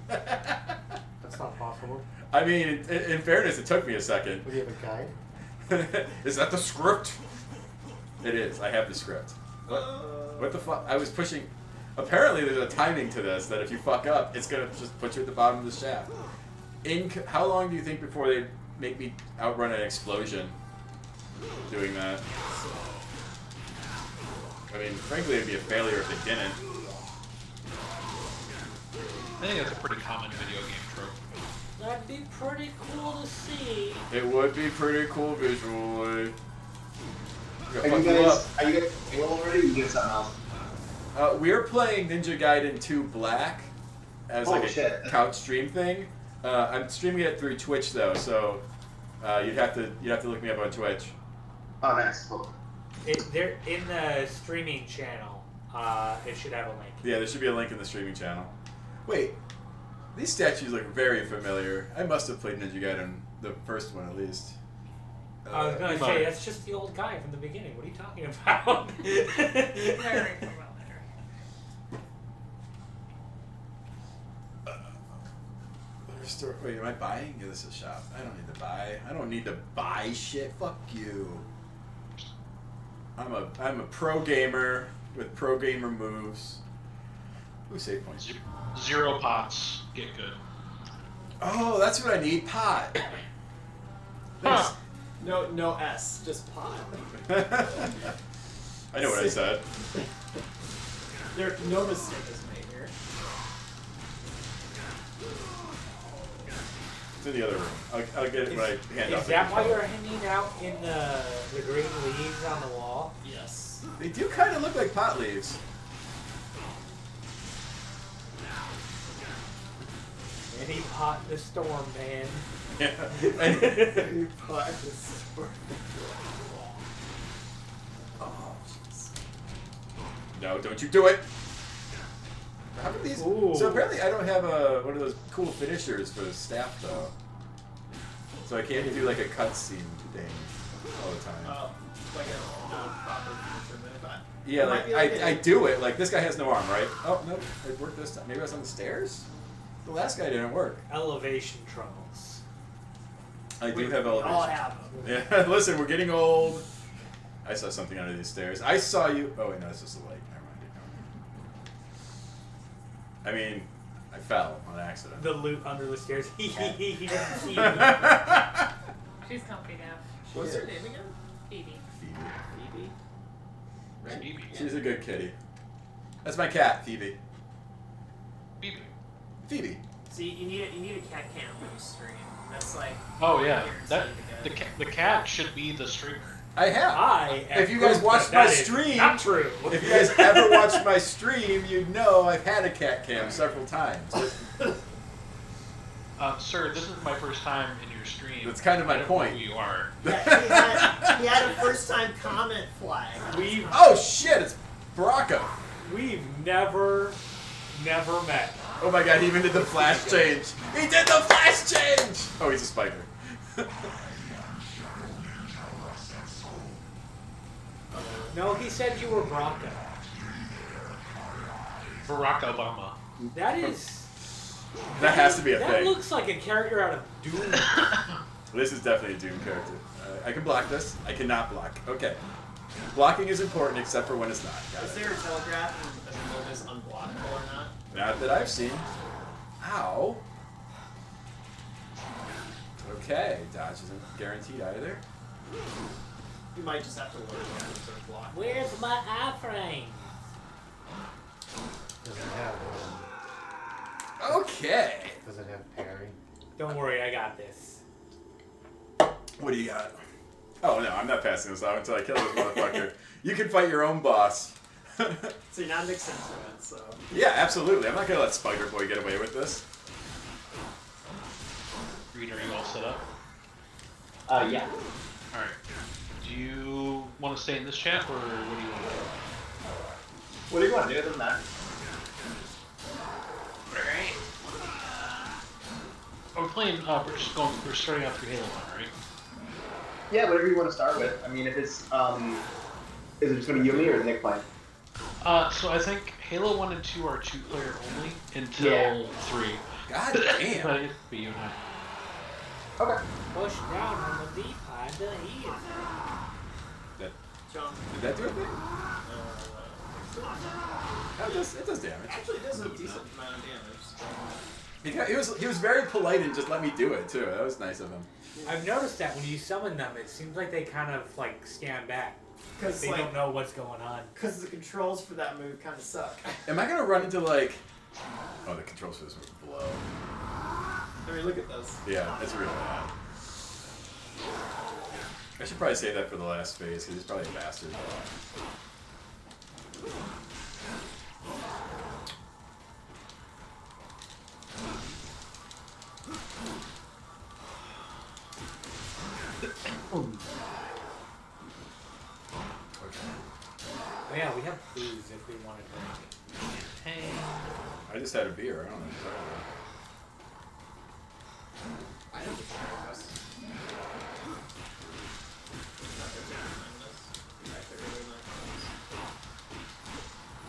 That's not possible. I mean, in fairness, it took me a second. What, do you have a guide? Is that the script? It is. I have the script. What the fuck? I was pushing. Apparently, there's a timing to this that if you fuck up, it's gonna just put you at the bottom of the shaft. How long do you think before they make me outrun an explosion doing that? I mean, frankly, it'd be a failure if they didn't. I think that's a pretty common video game trope. That'd be pretty cool to see. It would be pretty cool visually. Are you guys able already? Or you doing something else? We're playing Ninja Gaiden 2 Black as like a couch stream thing. I'm streaming it through Twitch though, so you'd have to look me up on Twitch. Oh, nice. Cool. They're in the streaming channel. It should have a link. Yeah, there should be a link in the streaming channel. Wait, these statues look very familiar. I must have played Ninja Gaiden, the first one at least. I was gonna say, that's just the old guy from the beginning. What are you talking about? Very familiar. Wait, am I buying? Yeah, this is a shop. I don't need to buy. I don't need to buy shit. Fuck you. I'm a pro gamer with pro gamer moves. Ooh, save points. 0 pots. Get good. Oh, that's what I need. Pot. Thanks. No S, just pot. I know what I said. There, no mistake is made here. It's in the other room. I'll get it when I hand off. Is that why you're hanging out in the green leaves on the wall? Yes. They do kind of look like pot leaves. Any pot in the storm, man. Yeah. You pot this store. Oh, jeez. No, don't you do it! How come these? Ooh. So apparently I don't have one of those cool finishers for the staff though. So I can't do like a cutscene thing all the time. Oh, like a proper finisher move. Yeah, It like might be okay. I do it. Like this guy has no arm, right? Oh no, it worked this time. Maybe I was on the stairs. The last guy didn't work. Elevation troubles. I do have elevation. all have them. Yeah, listen, we're getting old. I saw something under these stairs. I saw you. Oh wait, no, it's just a light. Never mind. I mean, I fell on accident. The loot under the stairs. He didn't see you. She's comfy now. What's her name again? Phoebe. Phoebe. Right? Phoebe. She's a good kitty. That's my cat, Phoebe. Phoebe. Phoebe. See, you need a cat cam when you stream. That's like. Oh yeah, guaranteed that to the get- the cat should be the streamer. I have. I. If you guys watched my stream, not true. If you guys ever watched my stream, you'd know I've had a cat cam several times. Sir, this is my first time in your stream. That's kind of my I don't point. know who you are. Yeah, he had a first-time comment flag. Oh shit! It's Baraka. We've never met. Oh my god! He even did the flash change. He did the flash change. Oh, he's a spiker. No, he said you were Bronco. Barack Obama. That is. That has to be a that thing. That looks like a character out of Doom. This is definitely a Doom character. I can block this. I cannot block. Okay. Blocking is important except for when it's not. Got Is it. there a telegraph and the move is unblockable or not? Not that I've seen. Ow. Okay. Dodge isn't guaranteed either. You might just have to learn how to sort of block. Where's my iframe? Does it have Okay. Does it have parry? Don't worry, I got this. What do you got? Oh no, I'm not passing this off until I kill this motherfucker. You can fight your own boss. So you're not mixing into it, so. Yeah, absolutely. I'm not gonna let Spider Boy get away with this. Reed, are you all set up? Yeah. Alright. Do you want to stay in this chat, or what do you want to do? What do you want to do? It doesn't matter. Alright. We're playing, we're starting out through Halo 1, right? Yeah, whatever you want to start with. I mean, if it's, is it just going to be you and me, or is Nick playing? So I think Halo 1 and 2 are 2-player only until 3. God But damn. it'd be you and I. Okay. Push down on the D-pad to heal. John. Did that do a thing? It does damage. Actually, it does a decent amount of damage. He was very polite and just let me do it too. That was nice of him. I've noticed that when you summon them, it seems like they kind of like stand back. Because they don't know what's going on. Because the controls for that move kind of suck. Am I gonna run into like? Oh, the controls for this move blow. I mean, look at those. Yeah, it's real bad. I should probably save that for the last phase because he's probably a bastard. Oh yeah, we have booze if we want to drink. Hey. I just had a beer. I don't know. I know the this.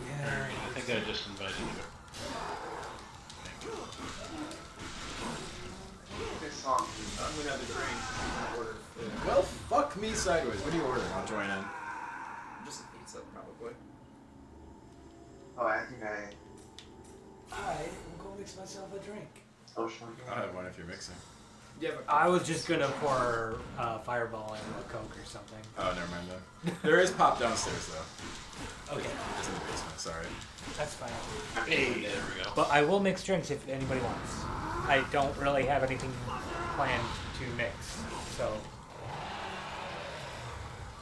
Yeah. I think I just invited you. This song. I'm gonna have a drink. I'm gonna order food. Well, fuck me sideways. What do you order? I'll join in. Just a pizza, probably. Oh, I think I'm going to mix myself a drink. Oh, sure. I'll have one if you're mixing. You have a I was just gonna pour Fireball in a Coke or something. Oh, never mind then. There is pop downstairs though. Okay, It's in the basement. Sorry. that's fine. Hey, there we go. But I will mix drinks if anybody wants. I don't really have anything planned to mix, so.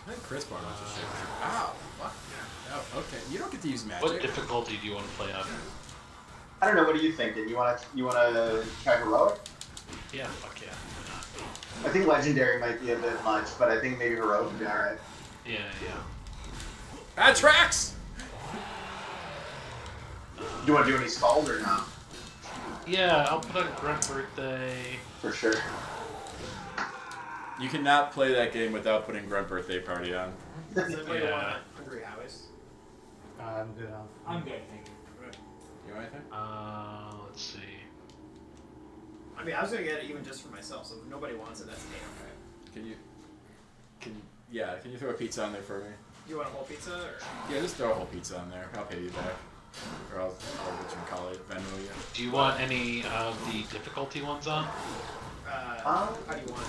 I think Chris bought a bunch of shit. Ow, fuck. Oh, okay. You don't get to use magic. What difficulty do you want to play on? I don't know. What are you thinking? You want to try heroic? Yeah, fuck yeah. I think legendary might be a bit much, but I think maybe heroic would be all right. Yeah, yeah. That tracks! Do you want to do any skulls or not? Yeah, I'll put on Grunt Birthday. For sure. You cannot play that game without putting Grunt Birthday Party on. Does anybody Yeah. want Hungry Howies? I'm good on. I'm good, thank you. You want anything? Let's see. I mean, I was gonna get it even just for myself, so if nobody wants it, that's okay. Can you throw a pizza on there for me? Do you want a whole pizza, or? Yeah, just throw a whole pizza on there. I'll pay you back. Or I'll what you call it, Venmo you. Do you want any of the difficulty ones on? How do you want?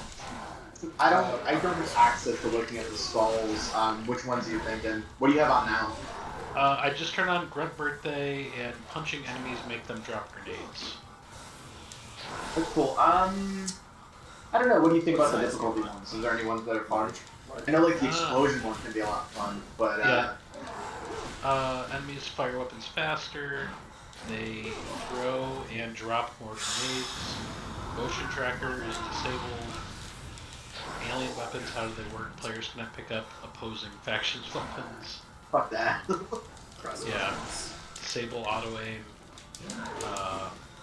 I don't have access to looking at the skulls. Which ones are you thinking? What do you have on now? I just turned on Grunt Birthday and punching enemies make them drop grenades. That's cool. I I don't know. What do you think about the difficulty ones? Is there any ones that are fun? I know like the explosion one can be a lot of fun, but enemies fire weapons faster. They throw and drop more grenades. Motion tracker is disabled. Alien weapons, how do they work? Players cannot pick up opposing factions' weapons. fuck that. Yeah. Disable auto aim.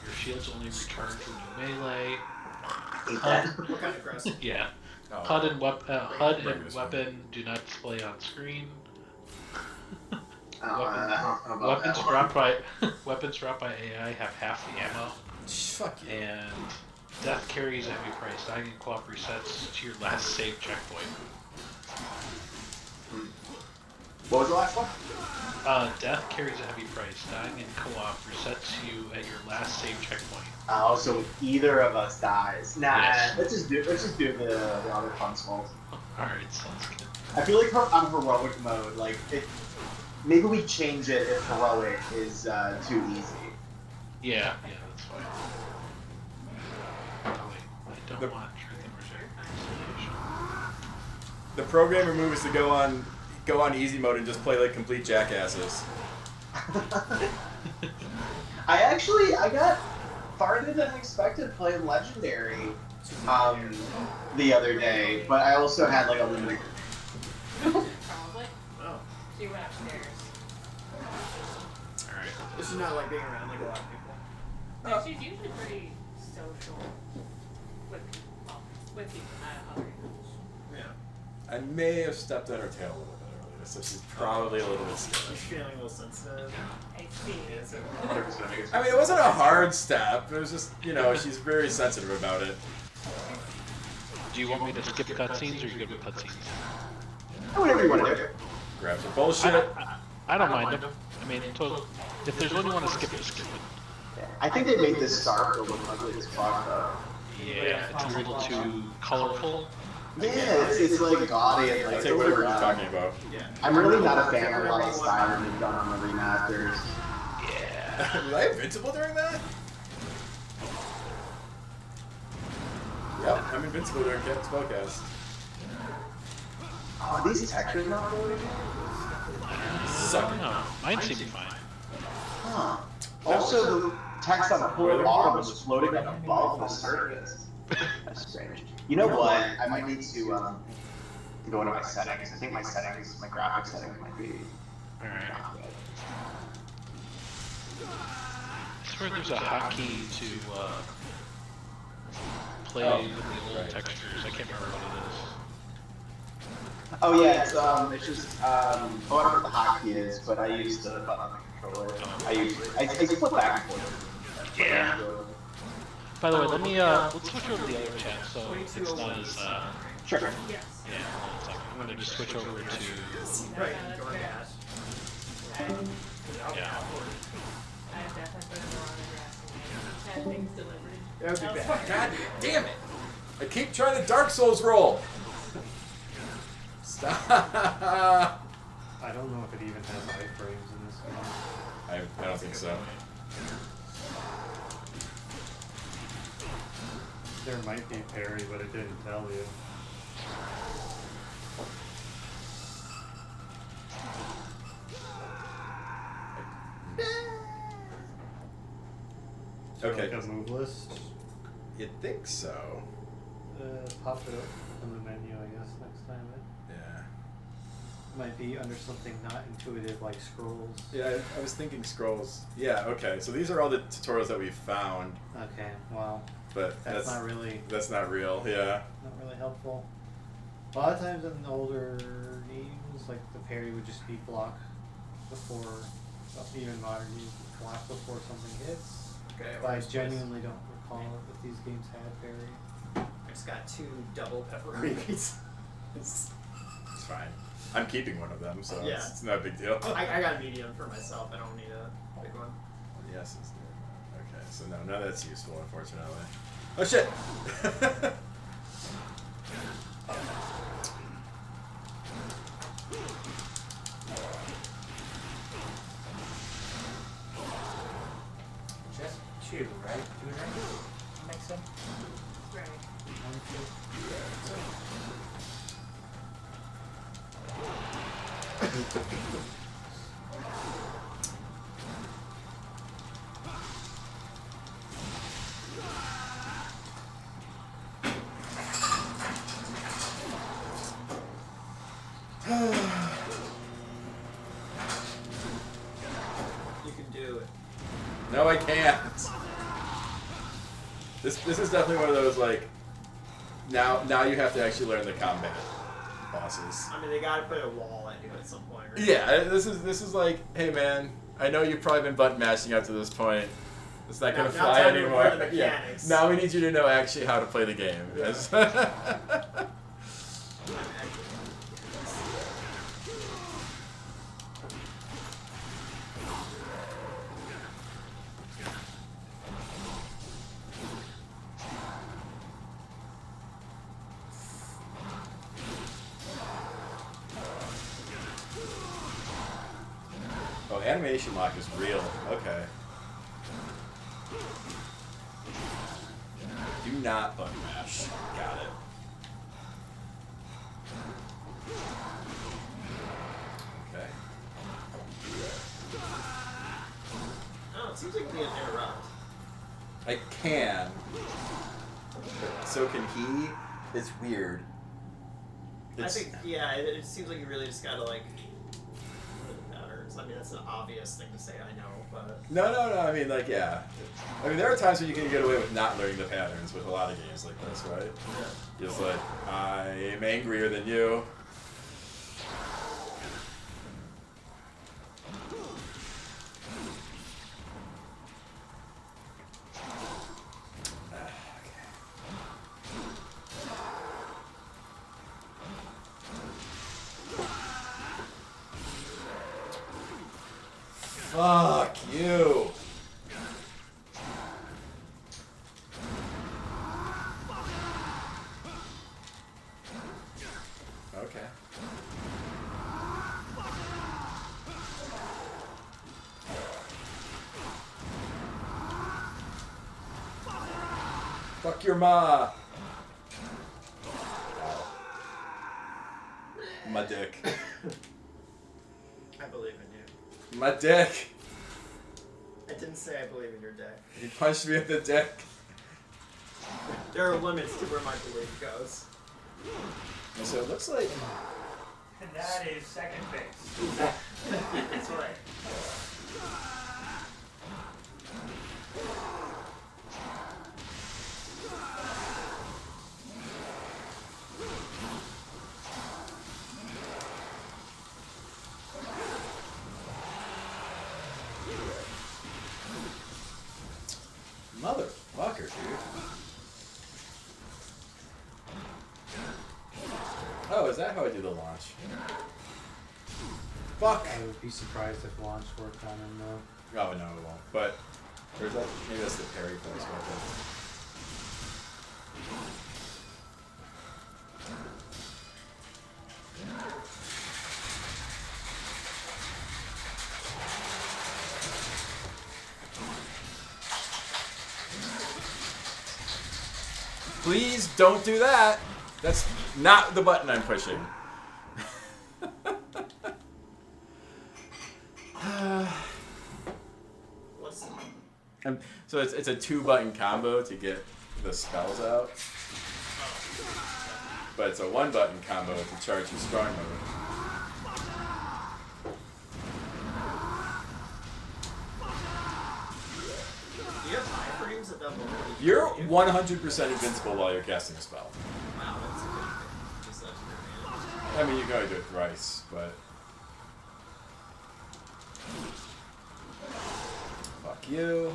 Your shields only return when you melee. What kind of grass? Yeah. Oh, HUD and bring this one. weapon do not display on screen. Weapons Weapons dropped by AI have half the ammo. Fuck you. And death carries a heavy price. Dying in co-op resets to your last save checkpoint. What was the last one? Death carries a heavy price. Dying in co-op resets you at your last save checkpoint. Oh, so if either of us dies. Nah, Yes. let's just do the other fun skulls. Alright, sounds good. I feel like on heroic mode, like maybe we change it if heroic is too easy. Yeah, that's fine. Oh wait, I don't want truth and reconciliation. The programmer move is to go on easy mode and just play like complete jackasses. I got farther than expected playing Legendary the other day, but I also had like a limited. Probably. Oh. She went upstairs. Alright. This is not like being around like a lot of people. No, she's usually pretty social with people, not other people. Yeah. I may have stepped on her tail a little bit earlier, so she's probably a little bit She's scared. feeling a little sensitive. I see. Yeah, so 100% I mean, it wasn't a hard step. It was just, she's very sensitive about it. Do you want me to skip cutscenes or are you good with cutscenes? Whatever you want to do. Grab some bullshit. I don't mind them. I mean, if there's one you want to skip, just skip it. I think they made this Star look ugly as fuck though. Yeah, it's a little too colorful. Yeah, it's like gaudy and like. I'll take whatever you're talking about. yeah. I'm really not a fan of a lot of styling they've done on the remasters. Yeah. Was I invincible during that? Yep, I'm invincible during Spellcast. Oh, are these textures not really? Suck. No, mine seemed fine. Huh. Also, the text on the whole arm was floating up above the surface. That's strange. You know what? I might need to go into my settings. I think my graphics settings might be. Alright. I swear there's a hotkey to play with the old textures. I can't remember what it is. Oh yeah, it's just I don't know what the hotkey is, but I use the button on the controller. I flip back and forth. Yeah. By the way, let me let's switch over to the other chat so it's not as Sure. Yes. yeah. Hold on a second. I'm gonna just switch over to Right, DoorDash. yeah. I've definitely put more on the grass and had things delivered. That would be No, bad. fuck God damn it! I keep trying to Dark Souls roll! Stop! I don't know if it even has iframes in this game. I don't think so. There might be parry, but it didn't tell you. Okay. Like a move list. You'd think so. Pop it up from the menu, I guess, next time. Yeah. Might be under something not intuitive like scrolls. Yeah, I was thinking scrolls. Yeah, okay. So these are all the tutorials that we found, Okay, well, but that's not really real. Yeah. not really helpful. A lot of times in older games, like the parry would just be block before, even modern games, block before something hits. Okay, But I where's this? genuinely don't recall if these games had parry. I just got 2 double pepperoni pizzas. It's fine. I'm keeping one of them, so Yeah. it's not a big deal. I got a medium for myself. I don't need a big one. Yes, it's there. Okay, so no, none of that's useful, unfortunately. Oh shit! Just 2, right? 2 drinks? Makes sense. Right. 1, You can do it. No, I can't. This is definitely one of those like. Now you have to actually learn the combat bosses. I mean, they gotta put a wall at you at some point, right? Yeah, this is like, hey man, I know you've probably been button mashing up to this point. It's not gonna Now fly time to anymore. learn the Yeah. mechanics. Now we need you to know actually how to play the game. Yeah. Yes. Oh, animation lock is real. Okay. Do not button mash. Got it. Okay. Oh, it seems like you can interrupt. I can. But so can he? It's weird. I think, yeah, it seems like you really just gotta, like, learn the patterns. I mean, that's an obvious thing to say, I know, but... No. I mean, like, yeah. I mean, there are times when you can get away with not learning the patterns with a lot of games like this, right? Yeah. Just like, I am angrier than you. Fuck you. Okay. Fuck your ma. My dick. I believe in you. My dick. I didn't say I believe in your dick. He punched me in the dick. There are limits to where my belief goes. And so it looks like... And that is second base. That's right. Motherfucker, dude. Oh, is that how I do the launch? Fuck! I would be surprised if launch worked on him though. Oh, no, it won't. But, there's that, maybe that's the parry place right there. Please don't do that. That's not the button I'm pushing. What's... So it's a 2-button combo to get the spells out. But it's a 1-button combo to charge your strong mode. Do you have iframes at that moment? You're 100% invincible while you're casting a spell. Wow, that's a good thing. Just that's your advantage. I mean, you can only do it thrice, but... Fuck you.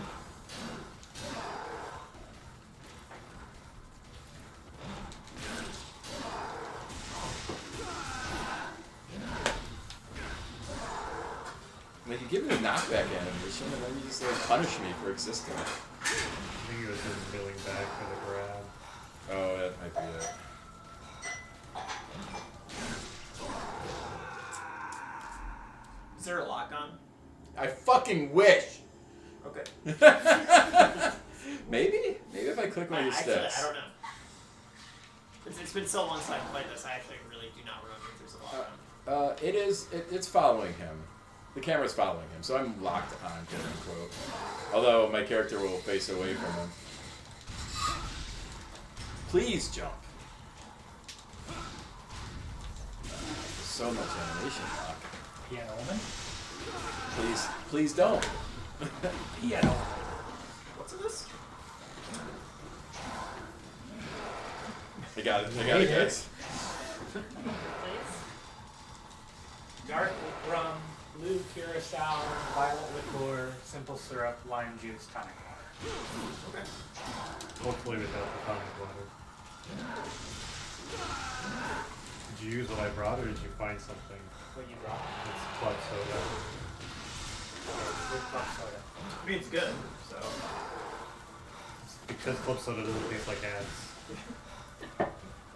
Like, you give me a knockback animation, and then you just, like, punish me for existing. I think it was just milling back for the grab. Oh, that might be it. Is there a lock on? I fucking wish! Okay. Maybe? Maybe if I click one of your Actually, steps. I don't know. It's been so long since I played this, I actually really do not remember if there's a lot of them. It's following him. The camera's following him, so I'm locked on, quote unquote. Although my character will face away from him. Please jump. So much animation lock. Piano woman? Please don't. Piano. What's in this? I got it, guys. Dark rum, blue curacao, violet liqueur, simple syrup, lime juice, tonic water. Okay. Hopefully without the tonic water. Did you use what I brought, or did you find something? What you brought? It's club soda. With club soda. I mean, it's good, so. Because club soda doesn't taste like ads.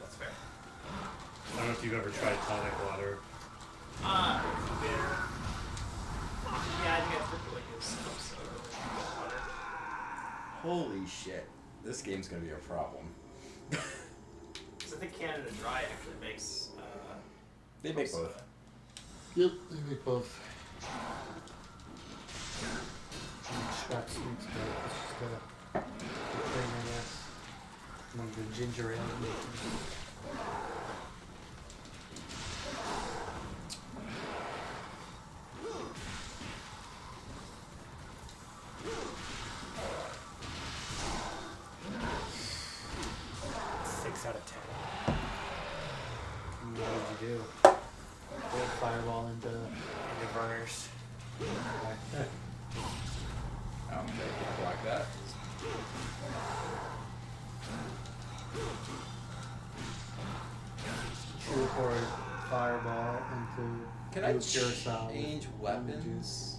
That's fair. I don't know if you've ever tried tonic water. Bitter. Yeah, I think I typically use some soda or water. Holy shit. This game's gonna be a problem. Because I think Canada Dry actually makes. They make both. Yep, they make both. Extract sweets, but it's just a thing, I guess. Among the ginger ale makers. Out of 10. What did you do? Pull fireball into burners. Okay, can't block that. True for fireball into Can I curacao. change weapons?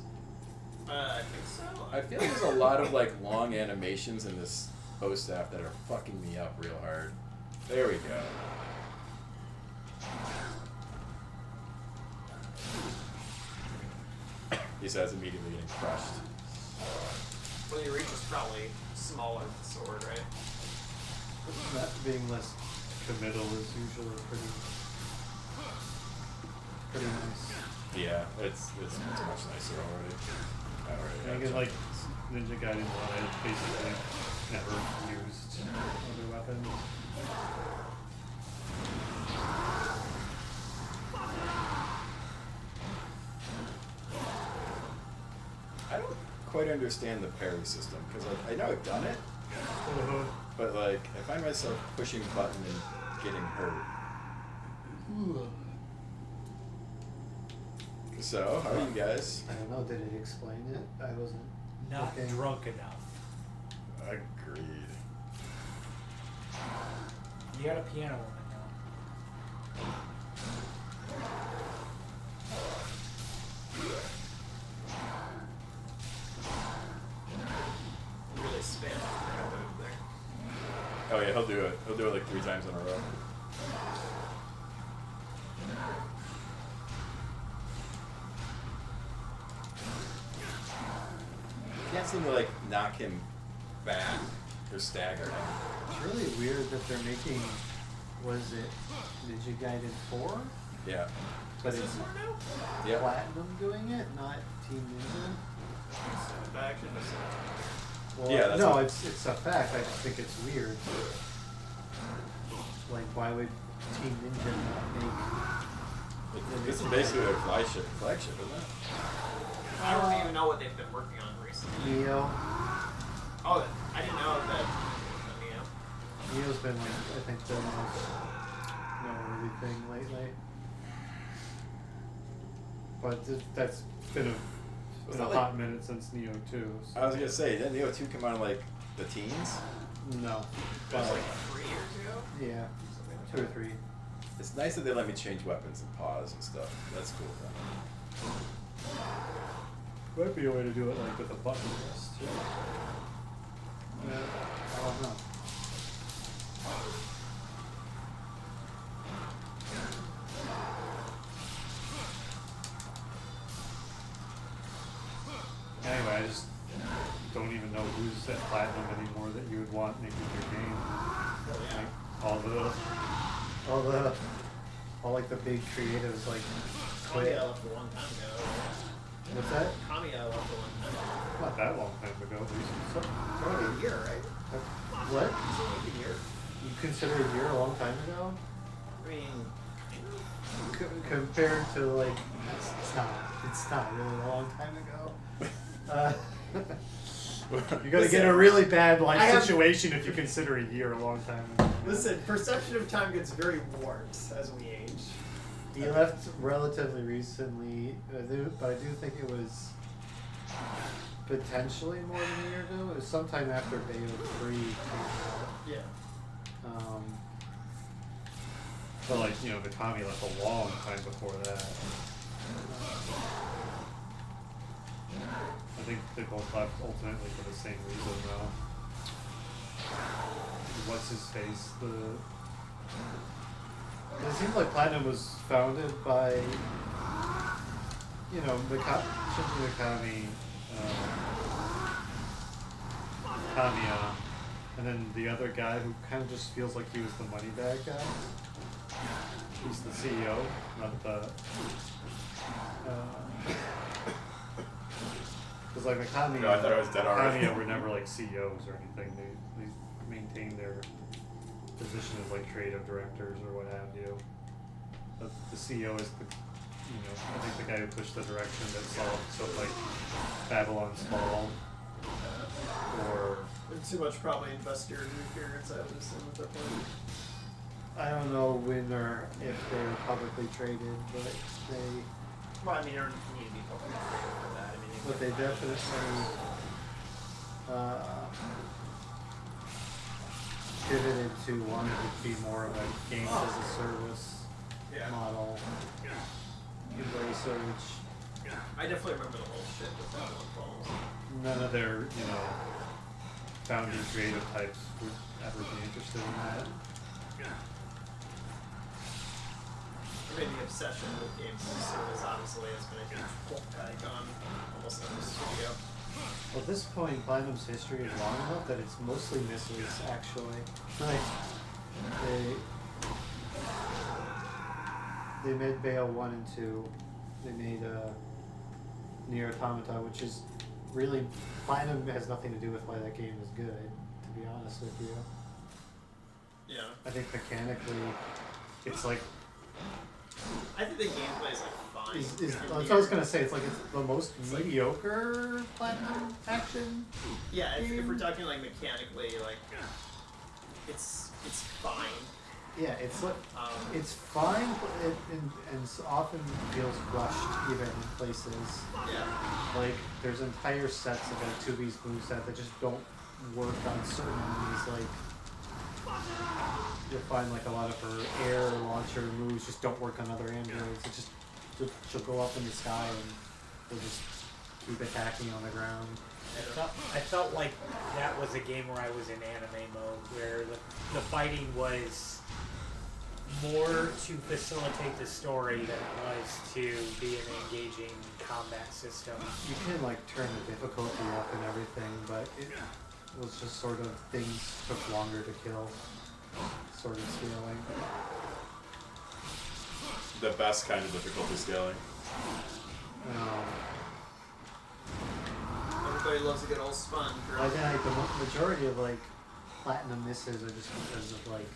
I think so. I feel like there's a lot of like long animations in this bow staff that are fucking me up real hard. There we go. He says immediately getting crushed. Well, your reach is probably smaller than the sword, right? That being less committal is usually pretty nice. Yeah, it's much nicer already. I guess like Ninja Gaiden 1, I basically never used other weapons. I don't quite understand the parry system because like I know I've done it, but like I find myself pushing button and getting hurt. So, how are you guys? I don't know, did it explain it? I wasn't Not looking. drunk enough. Agreed. You got a piano woman now. Really spam there. Oh yeah, he'll do it. He'll do it like 3 times in a row. Can't seem to like knock him back or stagger him. It's really weird that they're making, was it Ninja Gaiden 4? Yeah. But Is it's this one new? Yeah. Platinum doing it, not Team Ninja? Back in Well, Yeah, that's no, what- it's a fact. I just think it's weird. Like, why would Team Ninja not This is basically their flagship, isn't it? I don't even know what they've been working on recently. make Neo? Oh, I didn't know that. Neo. Neo's been like, I think, the most noteworthy thing lately. But that's been Was a that hot minute since Neo 2. So. I was gonna say, didn't Neo 2 come out in like the teens? No. It was like 3 years ago. Yeah, 2 or 3. It's nice that they let me change weapons and pause and stuff. That's cool then. Might be a way to do it like with a button press too. Yeah, I don't know. Anyway, I just don't even know who's at platinum anymore that you would want making your game. Like all the all like the big creatives like quit. Kamiya left a long time ago. What's that? Kamiya left a long time ago. Not that long time ago. It's only a year, right? What? It's only like a year. You consider a year a long time ago? I mean, Compared to like, it's not really a long time ago. You're gonna get a really bad life situation if you consider a year a long time ago. Listen, perception of time gets very warped as we age. He left relatively recently, but I do think it was potentially more than a year ago. It was sometime after Bayo 3 came out. Yeah. But like, you know, Mikami left a long time before that. I think they both left ultimately for the same reason though. What's his face? It seems like Platinum was founded by, you know, Shinji Mikami, Kamiya, and then the other guy who kind of just feels like he was the money bag guy. He's the CEO, not the. Because like Mikami, No, I thought it was dead already. Kamiya were never like CEOs or anything. They maintained their position as like creative directors or what have you. But the CEO is the, you know, I think the guy who pushed the direction that saw stuff like Babylon's Fall or. There's too much probably investor interference, I would assume, at that point. I don't know when or if they're publicly traded, but they. Well, I mean, there need to be public traded for that. I mean, But they definitely pivoted to wanting to be more of a games as a service model. Research. I definitely remember the whole shit with Babylon Falls. None of their, you know, founding creative types would ever be interested in that. I mean, the obsession with games as a service obviously has been a huge pullback on almost every studio. Well, at this point, Platinum's history is long enough that it's mostly misses, actually. Like, they made Bayo 1 and 2. They made Nier Automata, which is really, Platinum has nothing to do with why that game is good, to be honest with you. Yeah. I think mechanically, it's like... I think the gameplay is like fine. That's what I was gonna say. It's like it's the most mediocre Platinum action. Yeah, if we're talking like mechanically, like it's fine. Yeah, it's like it's fine, but and often feels rushed even in places. Yeah. Like there's entire sets of like 2B's moveset that just don't work on certain enemies. Like you'll find like a lot of her air launcher moves just don't work on other androids. It just she'll go up in the sky and they'll just keep attacking on the ground. I felt like that was a game where I was in anime mode, where the fighting was more to facilitate the story than it was to be an engaging combat system. You can like turn the difficulty up and everything, but it was just sort of things took longer to kill, sort of scaling. The best kind of difficulty scaling. Everybody loves a good old sponge, right? I think like, the majority of like Platinum misses are just because of like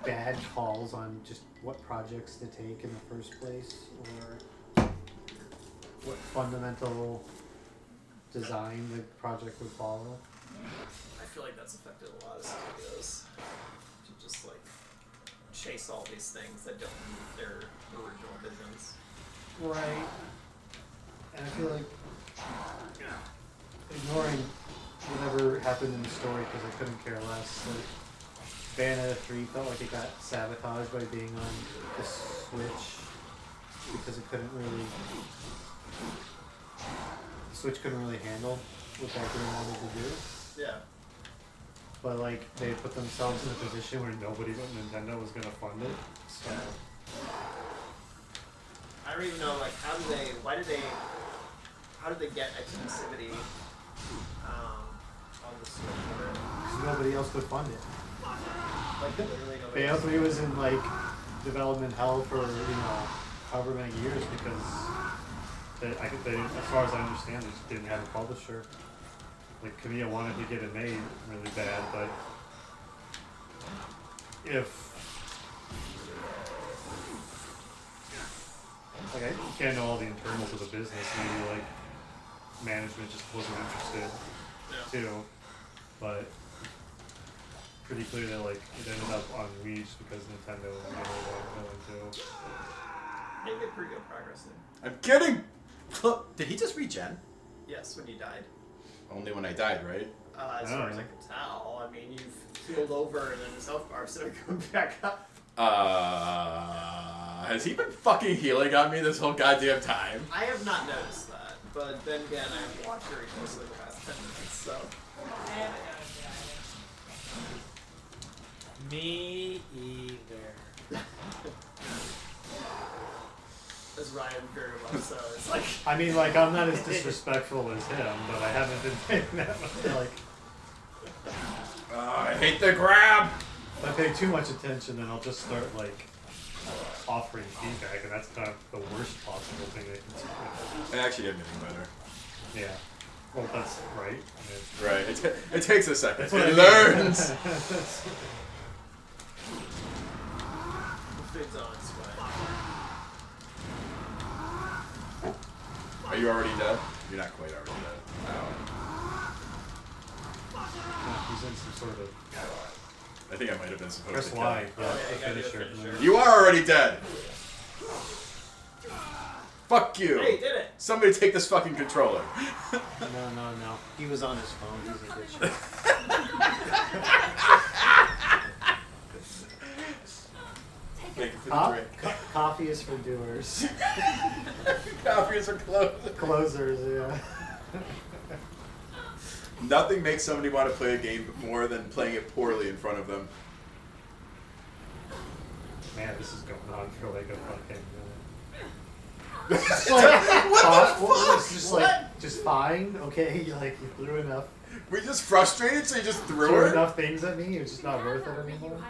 bad calls on just what projects to take in the first place, or what fundamental design the project would follow. I feel like that's affected a lot of studios to just like chase all these things that don't meet their original visions. Right. And I feel like ignoring whatever happened in the story because I couldn't care less. Like Bayonetta 3 felt like it got sabotaged by being on the Switch because it couldn't really. The Switch couldn't really handle what that game wanted to do. Yeah. But like they put themselves in a position where nobody but Nintendo was gonna fund it. So I don't even know like how did they get exclusivity on the Switch? because nobody else would fund it. Like literally nobody. Bayonetta 3 was in like development hell for however many years because I think they, as far as I understand, they just didn't have a publisher. Like Kamiya wanted to get it made really bad, but if like I can't know all the internals of the business, maybe like management just wasn't interested too, but pretty clear that like it ended up on Wii just because Nintendo was willing to. They made pretty good progress there. I'm kidding! Did he just regen? Yes, when you died. Only when I died, right? As far as I can tell, I mean, you've healed over and then his health bar started coming back up. Has he been fucking healing on me this whole goddamn time? I have not noticed that, but then again, I have watched very closely the past 10 minutes, so. I haven't noticed it either. Me either. As Ryan very much so. It's like. I mean, like, I'm not as disrespectful as him, but I haven't been paying that much, like. I hate the grab! If I pay too much attention, then I'll just start, like, offering feedback, and that's kind of the worst possible thing they can do. I actually am getting better. Yeah. Well, that's right. Right. It takes a second. It learns! Fades on its way. Are you already dead? You're not quite already dead. No. He's in some sort of. I think I might have been supposed Press to Y. kill. Yeah, the finisher. You are already dead! Fuck you! Hey, did it! Somebody take this fucking controller. No. He was on his phone. He's in good shape. Thank you for the drink. Coffee is for doers. Coffee is for closers. Closers, yeah. Nothing makes somebody want to play a game more than playing it poorly in front of them. Man, this is going on for like a fucking minute. What the fuck? It's just like, just fine, okay? Like, you threw enough. Were you just frustrated, so you just threw Threw her? enough things at me, it's just not worth it anymore.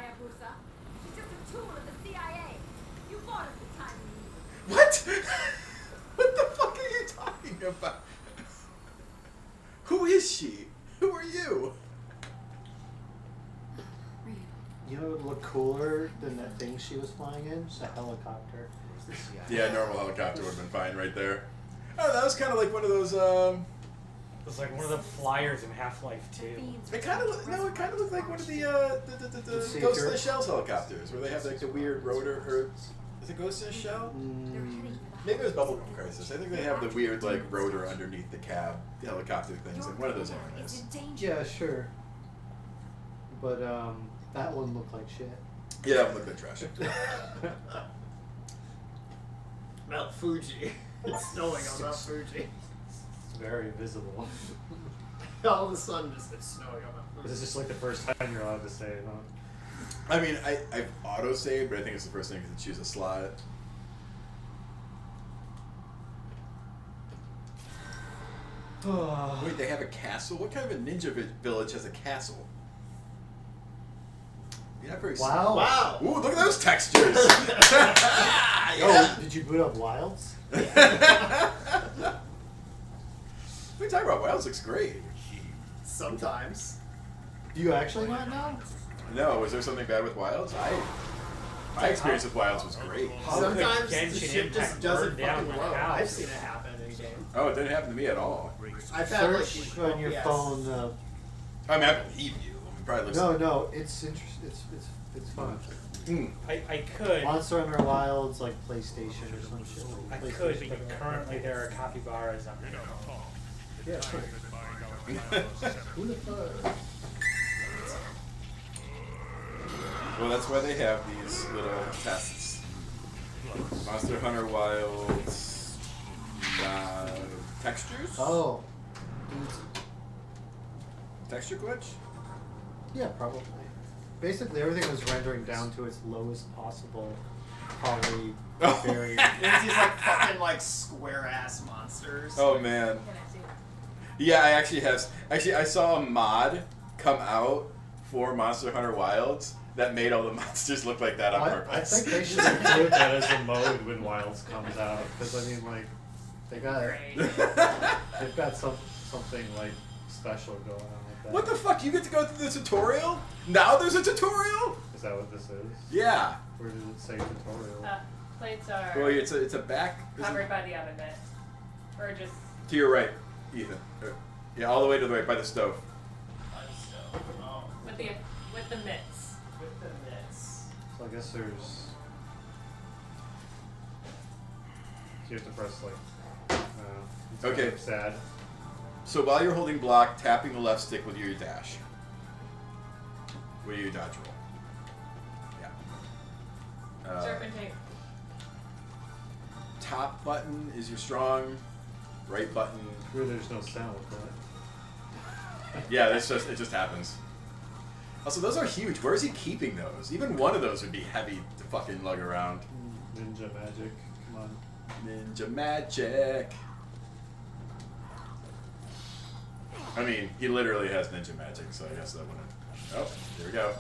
What? What the fuck are you talking about? Who is she? Who are you? You know what would look cooler than that thing she was flying in? A helicopter. Yeah, normal helicopter would have been fine right there. Oh, that was kind of like one of those. It's like one of the flyers in Half-Life 2. It kind of it kind of looked like one of the Ghost in the Shell's helicopters, where they have like the weird rotor. Or is it Ghost in the Shell? Maybe it was Bubblegum Crisis. I think they have the weird like rotor underneath the cab, the helicopter things, like one of those areas. Yeah, sure. But that one looked like shit. Yeah, that one looked like trash. Mount Fuji. It's snowing on Mount Fuji. It's very visible. All of a sudden, it's snowing on Mount Fuji. This is just like the first time you're allowed to say it, huh? I mean, I've auto-saved, but I think it's the first thing to choose a slot. Wait, they have a castle? What kind of a ninja village has a castle? You're not very Wow. Wow. Ooh, look at those textures! Oh, did you boot up Wilds? What are you talking about? Wilds looks great. Sometimes. Do you actually not know? No, was there something bad with Wilds? My experience with Wilds was great. Sometimes the Genshin ship just Impact doesn't burned down fucking my load. house. I've seen it happen in a game. Oh, it didn't happen to me at all. I've had like Search on your yes. phone. I mean, I believe you. It probably looks No, it's interesting. It's fun. I could. Monster Hunter Wilds, like PlayStation or some shit. I Like could, PlayStation. but currently there are capybaras on my phone. Yeah, sure. Who the fuck? Well, that's why they have these little tests. Monster Hunter Wilds textures? Oh. Texture glitch? Yeah, probably. Basically, everything was rendering down to its lowest possible poly variant. There's these like fucking like square ass monsters. Oh man. Yeah, I actually have. Actually, I saw a mod come out for Monster Hunter Wilds that made all the monsters look like that on I purpose. think they should include that as a mode when Wilds comes out, because I mean, like, they got they've got something like special going on with that. What the fuck? You get to go through the tutorial? Now there's a tutorial? Is that what this is? Yeah. Where did it say tutorial? Plates are Well, it's a back. covered by the oven mitt. Or just... To your right, Ethan. Yeah, all the way to the right by the stove. With the mitts. With the mitts. So I guess there's... You have to press, like... it's Okay. kind of sad. So while you're holding block, tapping the left stick with your dash. With your dodge roll. Yeah. Serpentine. Top button is your strong. Right button. Sure, there's no sound with that. Yeah, it just happens. Also, those are huge. Where is he keeping those? Even one of those would be heavy to fucking lug around. Ninja magic. Come on. Ninja magic. I mean, he literally has ninja magic, so I guess that wouldn't. Oh, here we go.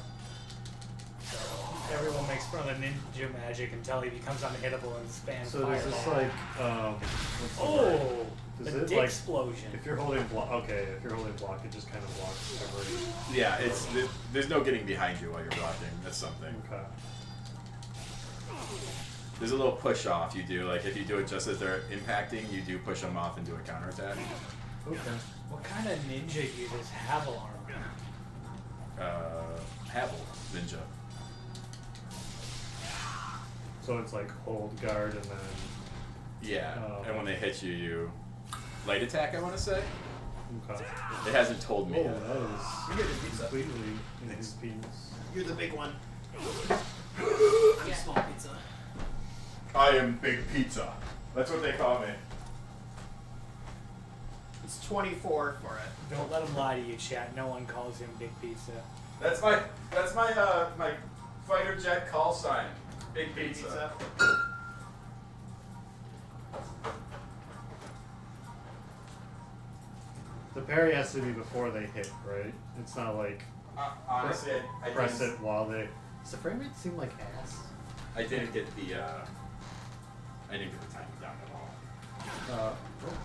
Everyone makes fun of the ninja magic until he becomes unhittable and spams So does this fireball. like what's the Oh, word? the Does it dick like explosion. if you're holding block? Okay, if you're holding block, it just kind of blocks every. Yeah, there's no getting behind you while you're blocking. That's something. Okay. There's a little push off you do. Like if you do it just as they're impacting, you do push them off and do a counterattack. Okay. What kind of ninja uses Havel armor? Havel ninja. So it's like hold guard and then. Yeah, and when they hit you, you light attack. I want to say. Okay. It hasn't told me. Oh, Yet. that You get is the pizza. completely in his penis. You're the big one. I'm Yeah. small pizza. I am Big Pizza. That's what they call me. It's 24 for it. Don't let him lie to you, chat. No one calls him Big Pizza. That's my my fighter jet call sign. Big Pizza. The parry has to be before they hit, right? It's not like Honestly, I press didn't, it while they. Does the frame rate seem like ass? I didn't get the I didn't get the timing down at all. Oh,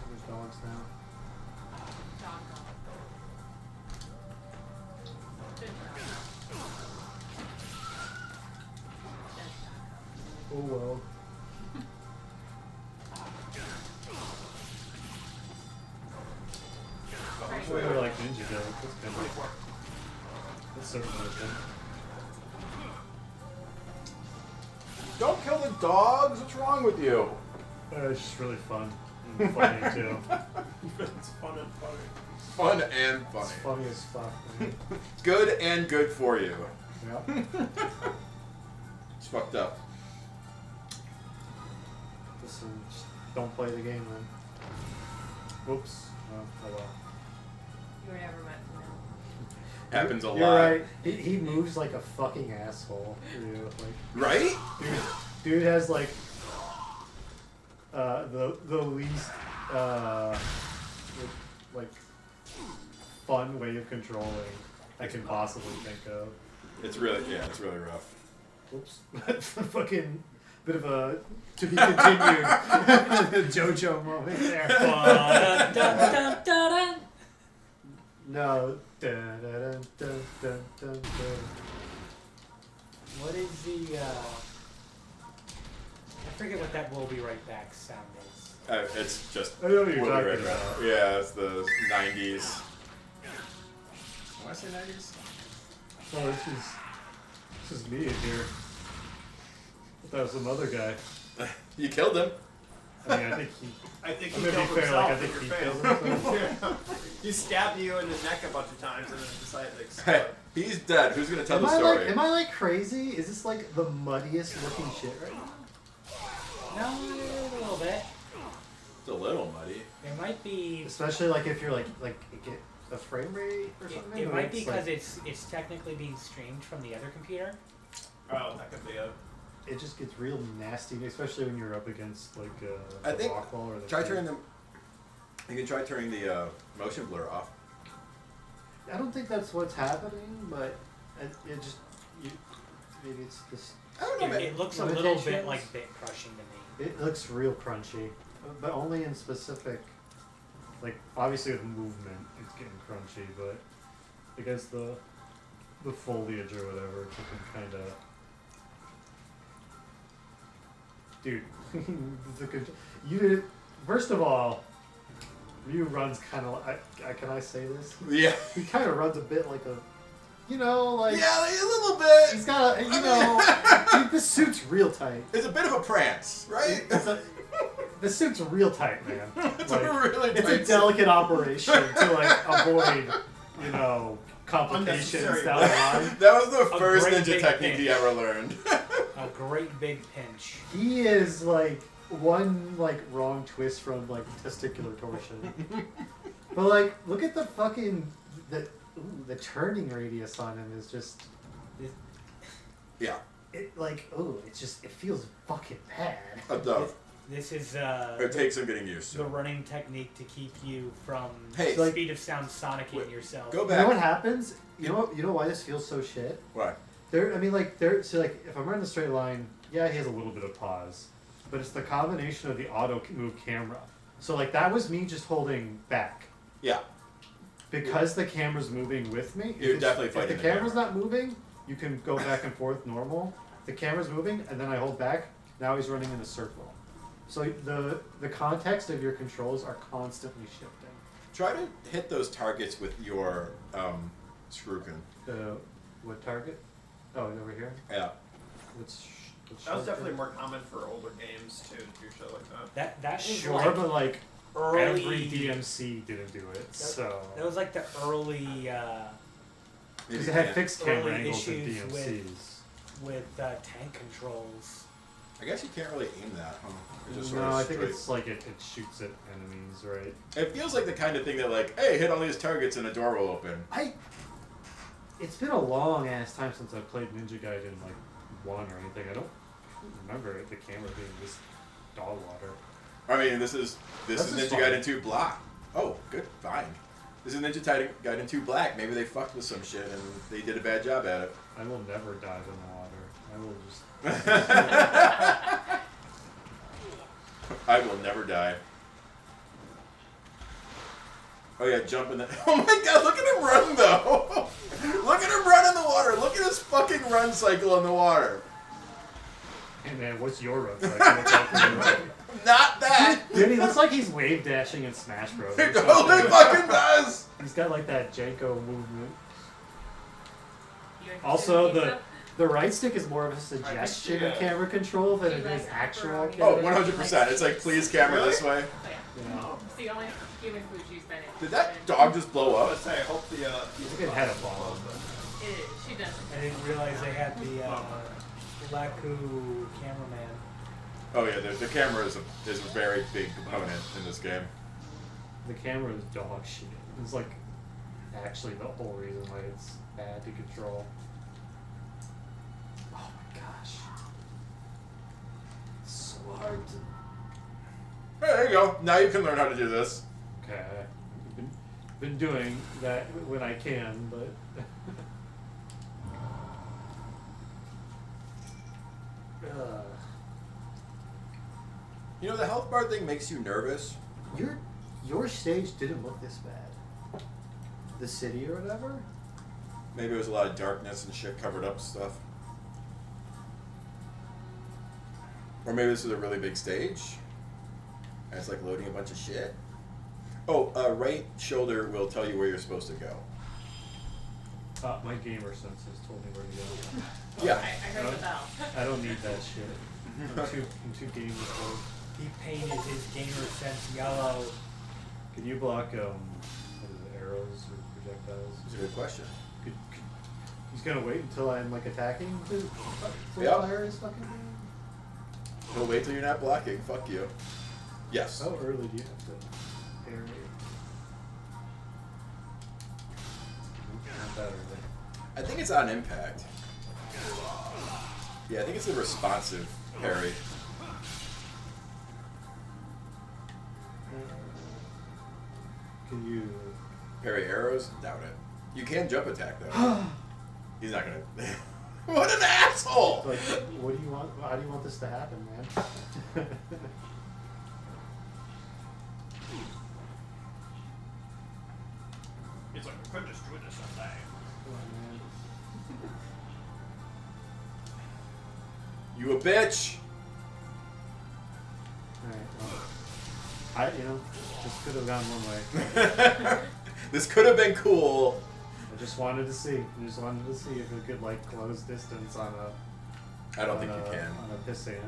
there's dogs now. Oh well. They're like ninja guys. That's kind of. That's certainly a thing. Don't kill the dogs. What's wrong with you? It's just really fun and funny too. It's fun and funny. Fun and funny. It's funny as fuck. Man. It's good and good for you. Yeah. It's fucked up. Listen, just don't play the game then. Whoops. Oh well. You were never meant to know. Happens a You're lot. right. He moves like a fucking asshole. Like, Right? dude has like the least like fun way of controlling I can possibly think of. It's really rough. Whoops. Fucking bit of a to be continued JoJo moment there. No. Dun, dun, dun, dun, dun, dun, dun. What is the I forget what that "We'll Be Right Back" sound is. It's just. I know what you're We'll Be talking Right Back. about. Yeah, it's the 90s. Did I say 90s? Oh, this is me in here. I thought it was some other guy. You killed him. I mean, I think he to be killed fair, himself like, I in think your he face. killed himself. He stabbed you in the neck a bunch of times and then decided to explode. Hey, he's dead. Who's gonna tell Am the I story? like, am I like crazy? Is this like the muddiest looking shit right now? No, a little bit. It's a little muddy. It might be. Especially like if you're like get a frame rate or something. It or might be it's because like, it's technically being streamed from the other computer. Oh, that could be it. it just gets real nasty, Especially when you're up against like I the think Rockwall or the try turning them. You can try turning the motion blur off. I don't think that's what's happening, but it just maybe it's this. I don't know, man. It looks a little bit like bit crushing to me. It looks real crunchy, but only in specific. Like obviously with movement, it's getting crunchy, but because the foliage or whatever, it can kind of. Dude, you did. First of all, Ryu runs kind of. Can I say this? Yeah. He kind of runs a bit like a. You know, like Yeah, like a little bit. he's got a. You know, dude, this suit's real tight. It's a bit of a prance, right? The suit's real tight, man. It's Like, a really it's tight a delicate operation to like avoid, you know, complications Unnecessary down the line. That was the A first great ninja big technique pinch. he ever learned. A great big pinch. He is like one like wrong twist from like testicular torsion. But like, look at the fucking the turning radius on him is just Yeah. it like it feels fucking bad. A dove. This is It takes some getting used the to. running technique to keep you from Hey, like- speed of sound sonicking yourself. Go You back. know what happens? You know why this feels so shit? Why? So like if I'm running a straight line, yeah, he has a little bit of pause, but it's the combination of the auto move camera. So like that was me just holding back Yeah. because the camera's moving with me. You're If definitely If fighting the the camera's not moving, you can go back and forth normal. If the camera's moving and then I hold back. Now he's running in a circle. So the context of your controls are constantly shifting. Try to hit those targets with your shuriken. What target? Oh, over here. Yeah. Which That was definitely more common for older games too, to do shit like that. That Sure, like but like early every DMC didn't do it, so That was like the early because it had fixed camera early angles in issues DMCs. with tank controls. I guess you can't really aim that, huh? It's just sort No, of I think straight. it's like it shoots at enemies, right? It feels like the kind of thing that like, hey, hit all these targets and a door will open. It's been a long ass time since I played Ninja Gaiden like 1 or anything. I don't remember the camera being this dog water. I mean, this is This is Ninja fun. Gaiden 2 Black. Oh, good, fine. This is Ninja Gaiden 2 Black. Maybe they fucked with some shit and they did a bad job at it. I will never dive in the water. I will just. I will never die. Oh yeah, jump in the. Oh my god, look at him run though! Look at him run in the water! Look at his fucking run cycle in the water! Hey man, what's your run cycle? Not that! Dude, he looks like he's wave dashing in Smash Bros. He totally fucking does! He's got like that Janko movement. You interested Also, in pizza? the right stick is more of a suggestion of camera control than it is actual camera. Oh, 100%. It's like, please camera this way. Oh, yeah. Yeah. It's the only human food she's been in. Did that dog just blow I up? would say I hope the It had a fall. It is. She doesn't. I didn't realize they had the Laku cameraman. Oh yeah, the camera is a very big component in this game. The camera is dog shit. It's like actually the whole reason why it's bad to control. Oh my gosh. It's so hard to. Hey, there you go. Now you can learn how to do this. Okay. I've been doing that when I can, but. You know, the health bar thing makes you nervous. Your stage didn't look this bad. The city or whatever? Maybe it was a lot of darkness and shit covered up stuff. Or maybe this is a really big stage. And it's like loading a bunch of shit. Oh, right shoulder will tell you where you're supposed to go. My gamer senses told me where to go. Yeah. I heard the bell. I don't need that shit. I'm too gamer mode. He painted his gamer sense yellow. Can you block what is it, arrows or projectiles? That's a good question. He's gonna wait until I'm like attacking to Yep. fire his fucking thing? He'll wait till you're not blocking. Fuck you. Yes. How early do you have to parry? Not that early. I think it's on impact. Yeah, I think it's a responsive parry. Can you Parry arrows? Doubt it. You can jump attack though. He's not gonna. What an asshole! Like, what do you want? How do you want this to happen, man? He's like, we could just do this someday. Come on, man. You a bitch! Alright, well. This could have gone one way. This could have been cool. I just wanted to see. I just wanted to see if we could, like, close distance on a... I don't think you can. On a pissant.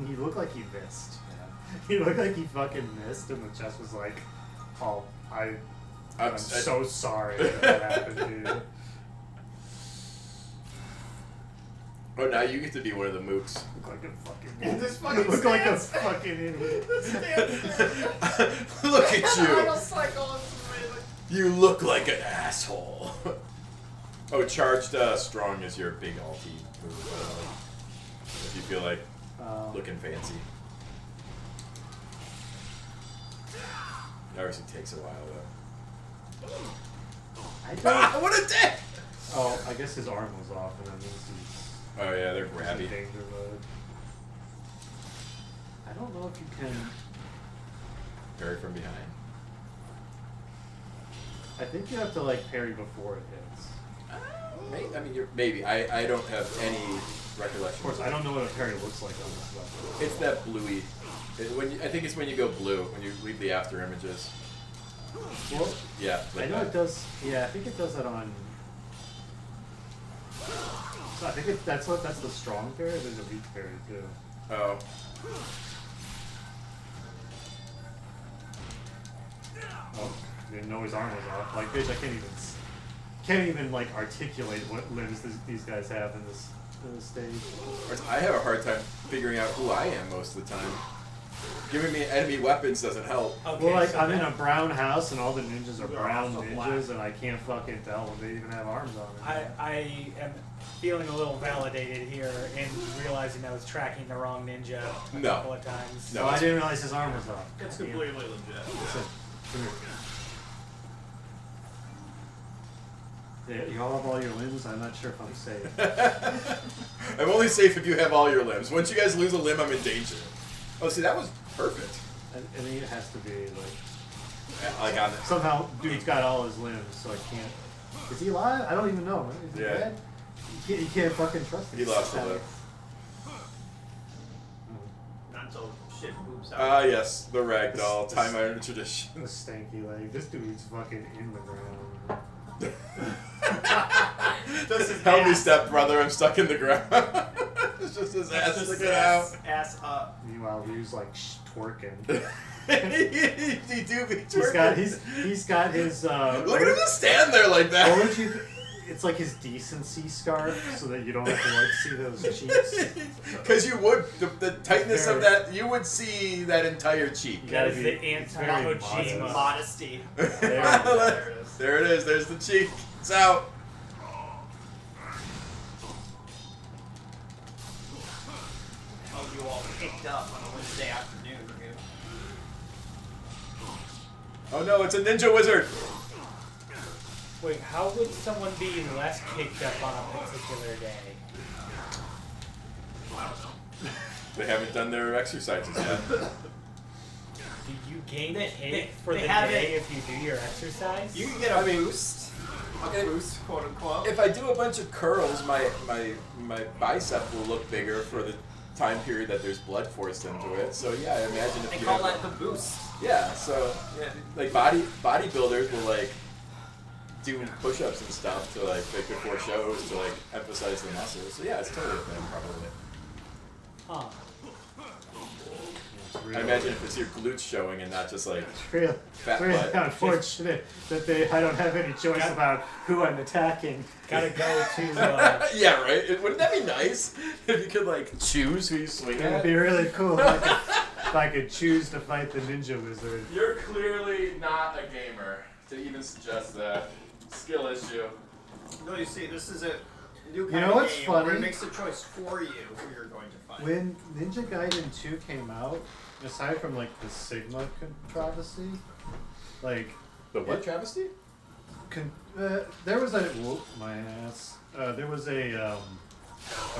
He looked like he missed. He looked like he fucking missed, and the chest was like, "Oh, I'm so sorry that happened to you." Oh, now you get to be one of the mooks. Look like a fucking. This fucking look like a stance. fucking idiot. Look at you. Cycle is amazing. You look like an asshole. Oh, charged strong is your big ulti move. If you feel like looking fancy. Obviously takes a while though. What a dick! Oh, I guess his arm was off, and that means he's. Oh yeah, they're in grabby. danger mode. I don't know if you can. Parry from behind. I think you have to like parry before it hits. Maybe, I mean, maybe. I don't have any recollection. Of course, I don't know what a parry looks like on this level. It's that bluey. I think it's when you go blue, when you leave the after images. Well, yeah. I know it does. Yeah, I think it does that on. So I think that's the strong parry. There's a weak parry too. Oh. Oh, I didn't know his arm was off. Like, bitch, I can't even like articulate what limbs these guys have in this stage. I have a hard time figuring out who I am most of the time. Giving me enemy weapons doesn't help. Okay, Well, like, so I'm in a brown house and all the ninjas are They're brown also ninjas, black. and I can't fucking tell when they even have arms on them. I am feeling a little validated here in realizing I was tracking the wrong ninja a couple of times. No, I didn't realize his arm was off. It's God damn. completely legit. Listen, come here. Yeah, you all have all your limbs. I'm not sure if I'm safe. I'm only safe if you have all your limbs. Once you guys lose a limb, I'm in danger. Oh, see, that was perfect. I think it has to be like. Yeah, like on Somehow, dude's got all his limbs, so I can't. Is he alive? I don't even know. Is he dead? You can't fucking trust him. He lost a limb. Not until shit moves out. Ah, yes, the ragdoll, time-honored tradition. The stanky leg. This dude's fucking in the ground. Help me, stepbrother, I'm stuck in the ground. It's just his ass sticking out. Ass up. Meanwhile, he's like twerking. He do be twerking. He's got his. Look at him just stand there like that. What would you? It's like his decency scarf, so that you don't have to like see those cheeks. Because you would the tightness of that, you would see that entire cheek. That is the anti-Kojima. Modesty. There it is. There's the cheek. It's out. Oh, you all picked up on a Wednesday afternoon. Oh no, it's a ninja wizard. Wait, how would someone be less kicked up on a particular day? I don't know. They haven't done their exercises yet. Do you gain a hit for they the have day it- if you do your exercise? You can get a boost. I'll get a boost, quote unquote. If I do a bunch of curls, my bicep will look bigger for the time period that there's blood forced into it. So yeah, I imagine if They you call have, that the boost. yeah, so like bodybuilders will like do push-ups and stuff to like before shows to like emphasize the muscles. So yeah, it's totally a thing probably. Huh. I imagine if it's your glutes showing and not just like It's really, fat really butt. unfortunate that I don't have any choice about who I'm attacking. Gotta go to. Yeah, right. Wouldn't that be nice if you could like choose who you swing It'd at? be really cool if I could choose to fight the ninja wizard. You're clearly not a gamer to even suggest that. Skill issue. No, you see, this is a new kind You know of what's game where funny? it makes a choice for you who you're going to fight. When Ninja Gaiden 2 came out, aside from like the Sigma controversy, like The what travesty? there was a whoop my ass. There was a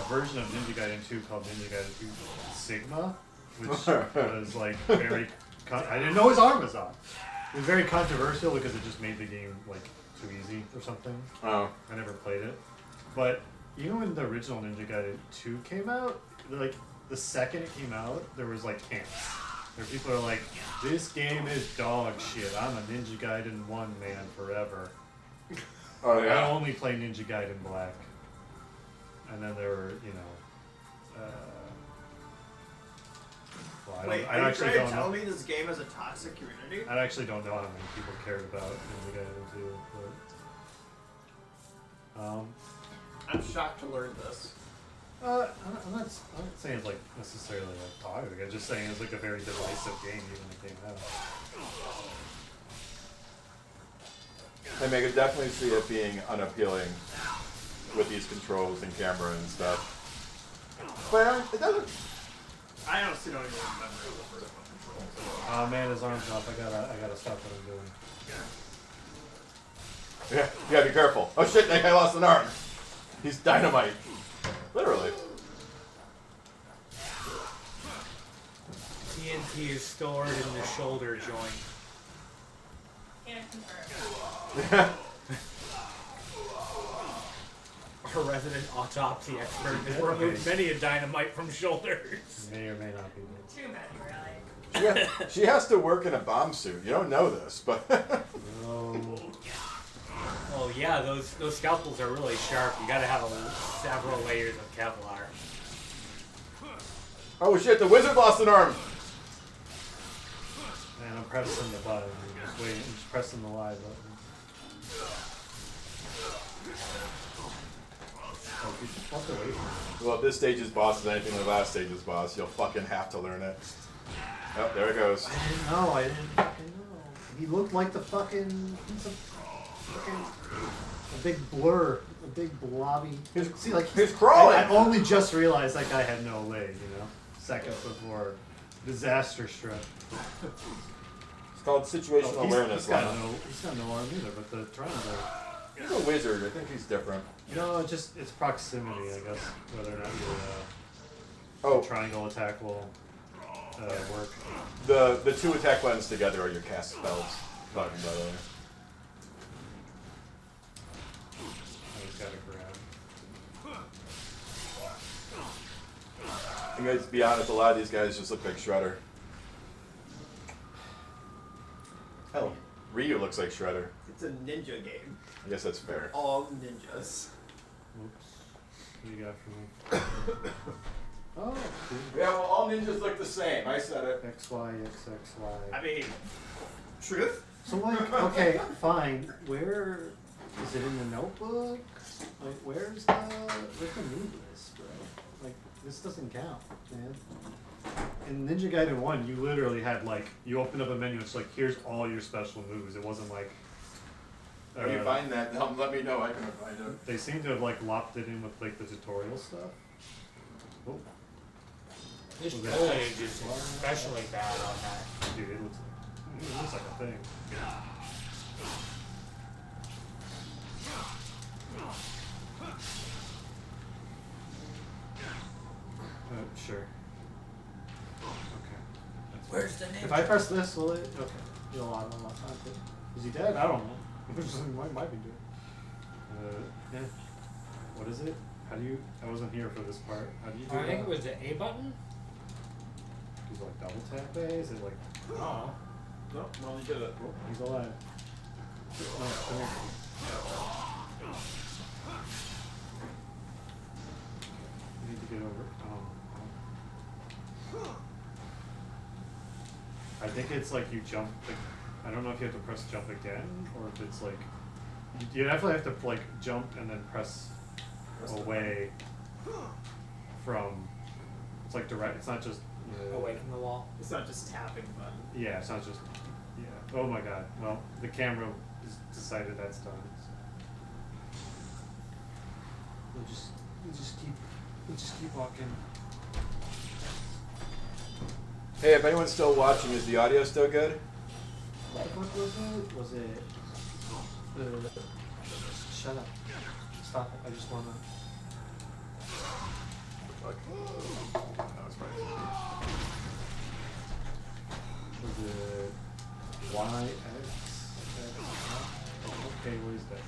version of Ninja Gaiden 2 called Ninja Gaiden 2 Sigma, which was like very. I didn't know his arm was off. It was very controversial because it just made the game like too easy or something. Oh. I never played it, but even when the original Ninja Gaiden 2 came out, like the second it came out, there was like camps. Where people are like, this game is dog shit. I'm a Ninja Gaiden 1 man forever. Oh yeah. I only play Ninja Gaiden Black. And then there were, you know, well, Wait, I are you actually trying to don't tell know. me this game has a toxic community? I actually don't know how many people cared about Ninja Gaiden 2, but I'm shocked to learn this. I'm not saying it's like necessarily like toxic. I'm just saying it's like a very divisive game even when it came out. I mean, I could definitely see it being unappealing with these controls and camera and stuff. But it doesn't. I honestly don't even remember the first one control. Oh man, his arm's off. I gotta stop what I'm doing. Yeah, you gotta be careful. Oh shit, that guy lost an arm. He's dynamite. Literally. TNT is stored in the shoulder joint. Can't confirm. Our resident autopsy expert has removed many a dynamite from shoulders. May or may not be. Too many, really. She has to work in a bomb suit. You don't know this, but. Oh yeah, those scalpels are really sharp. You gotta have several layers of Kevlar. Oh shit, the wizard lost an arm! Man, I'm pressing the button. I'm just waiting. I'm just pressing the Y button. Oh, get the fuck away from me. Well, if this stage's boss is anything like last stage's boss, you'll fucking have to learn it. Oh, there it goes. I didn't know. I didn't fucking know. He looked like the fucking. He's a big blur. A big blobby. See, like he's crawling! I only just realized that guy had no leg, you know? Seconds before. Disaster struck. It's called situational awareness. He's got no arm either, but the triangle. He's a wizard. I think he's different. No, it's proximity, I guess. Whether or not your triangle attack will work. The two attack buttons together are your cast spells button, by the way. I just gotta grab. And guys, to be honest, a lot of these guys just look like Shredder. Hell, Ryu looks like Shredder. It's a ninja game. I guess that's fair. All ninjas. Oops. What do you got for me? Oh, Yeah, well, all ninjas look the same. I said it. XY, XXY. I mean, truth? So, like, okay, fine. Where is it in the notebook? Like, where's the move list, bro? Like, this doesn't count, man. In Ninja Gaiden 1, you literally had, like, you opened up a menu, it's like, here's all your special moves. It wasn't like... When you find that, let me know. I can find it. They seem to have, like, lopped it in with, like, the tutorial stuff. Oh. This foliage is especially bad on that. Dude, it looks like a thing. Sure. Okay. Where's the ninja? If I press this, will it? Okay. You'll allow him last time. Is he dead? I don't know. might be dead. Yeah. What is it? How do you? I wasn't here for this part. How do you do I think that? it was the A button. Is it like double tap A? Is it like? Oh. No, well, you did it. Oh, he's alive. Oh, come here. I need to get over. I think it's like you jump. Like, I don't know if you have to press jump again or if it's like you definitely have to like jump and then press away from. It's like direct. It's not just Away from the wall. It's not just tapping the button. Yeah, it's not just. Yeah. Oh my God. Well, the camera has decided that's done. So. We'll just keep walking. Hey, if anyone's still watching, is the audio still good? What was it? Was it Shut up. Stop it. I just wanna. Fuck. That was funny. Was it YX? Oh, okay, what is that?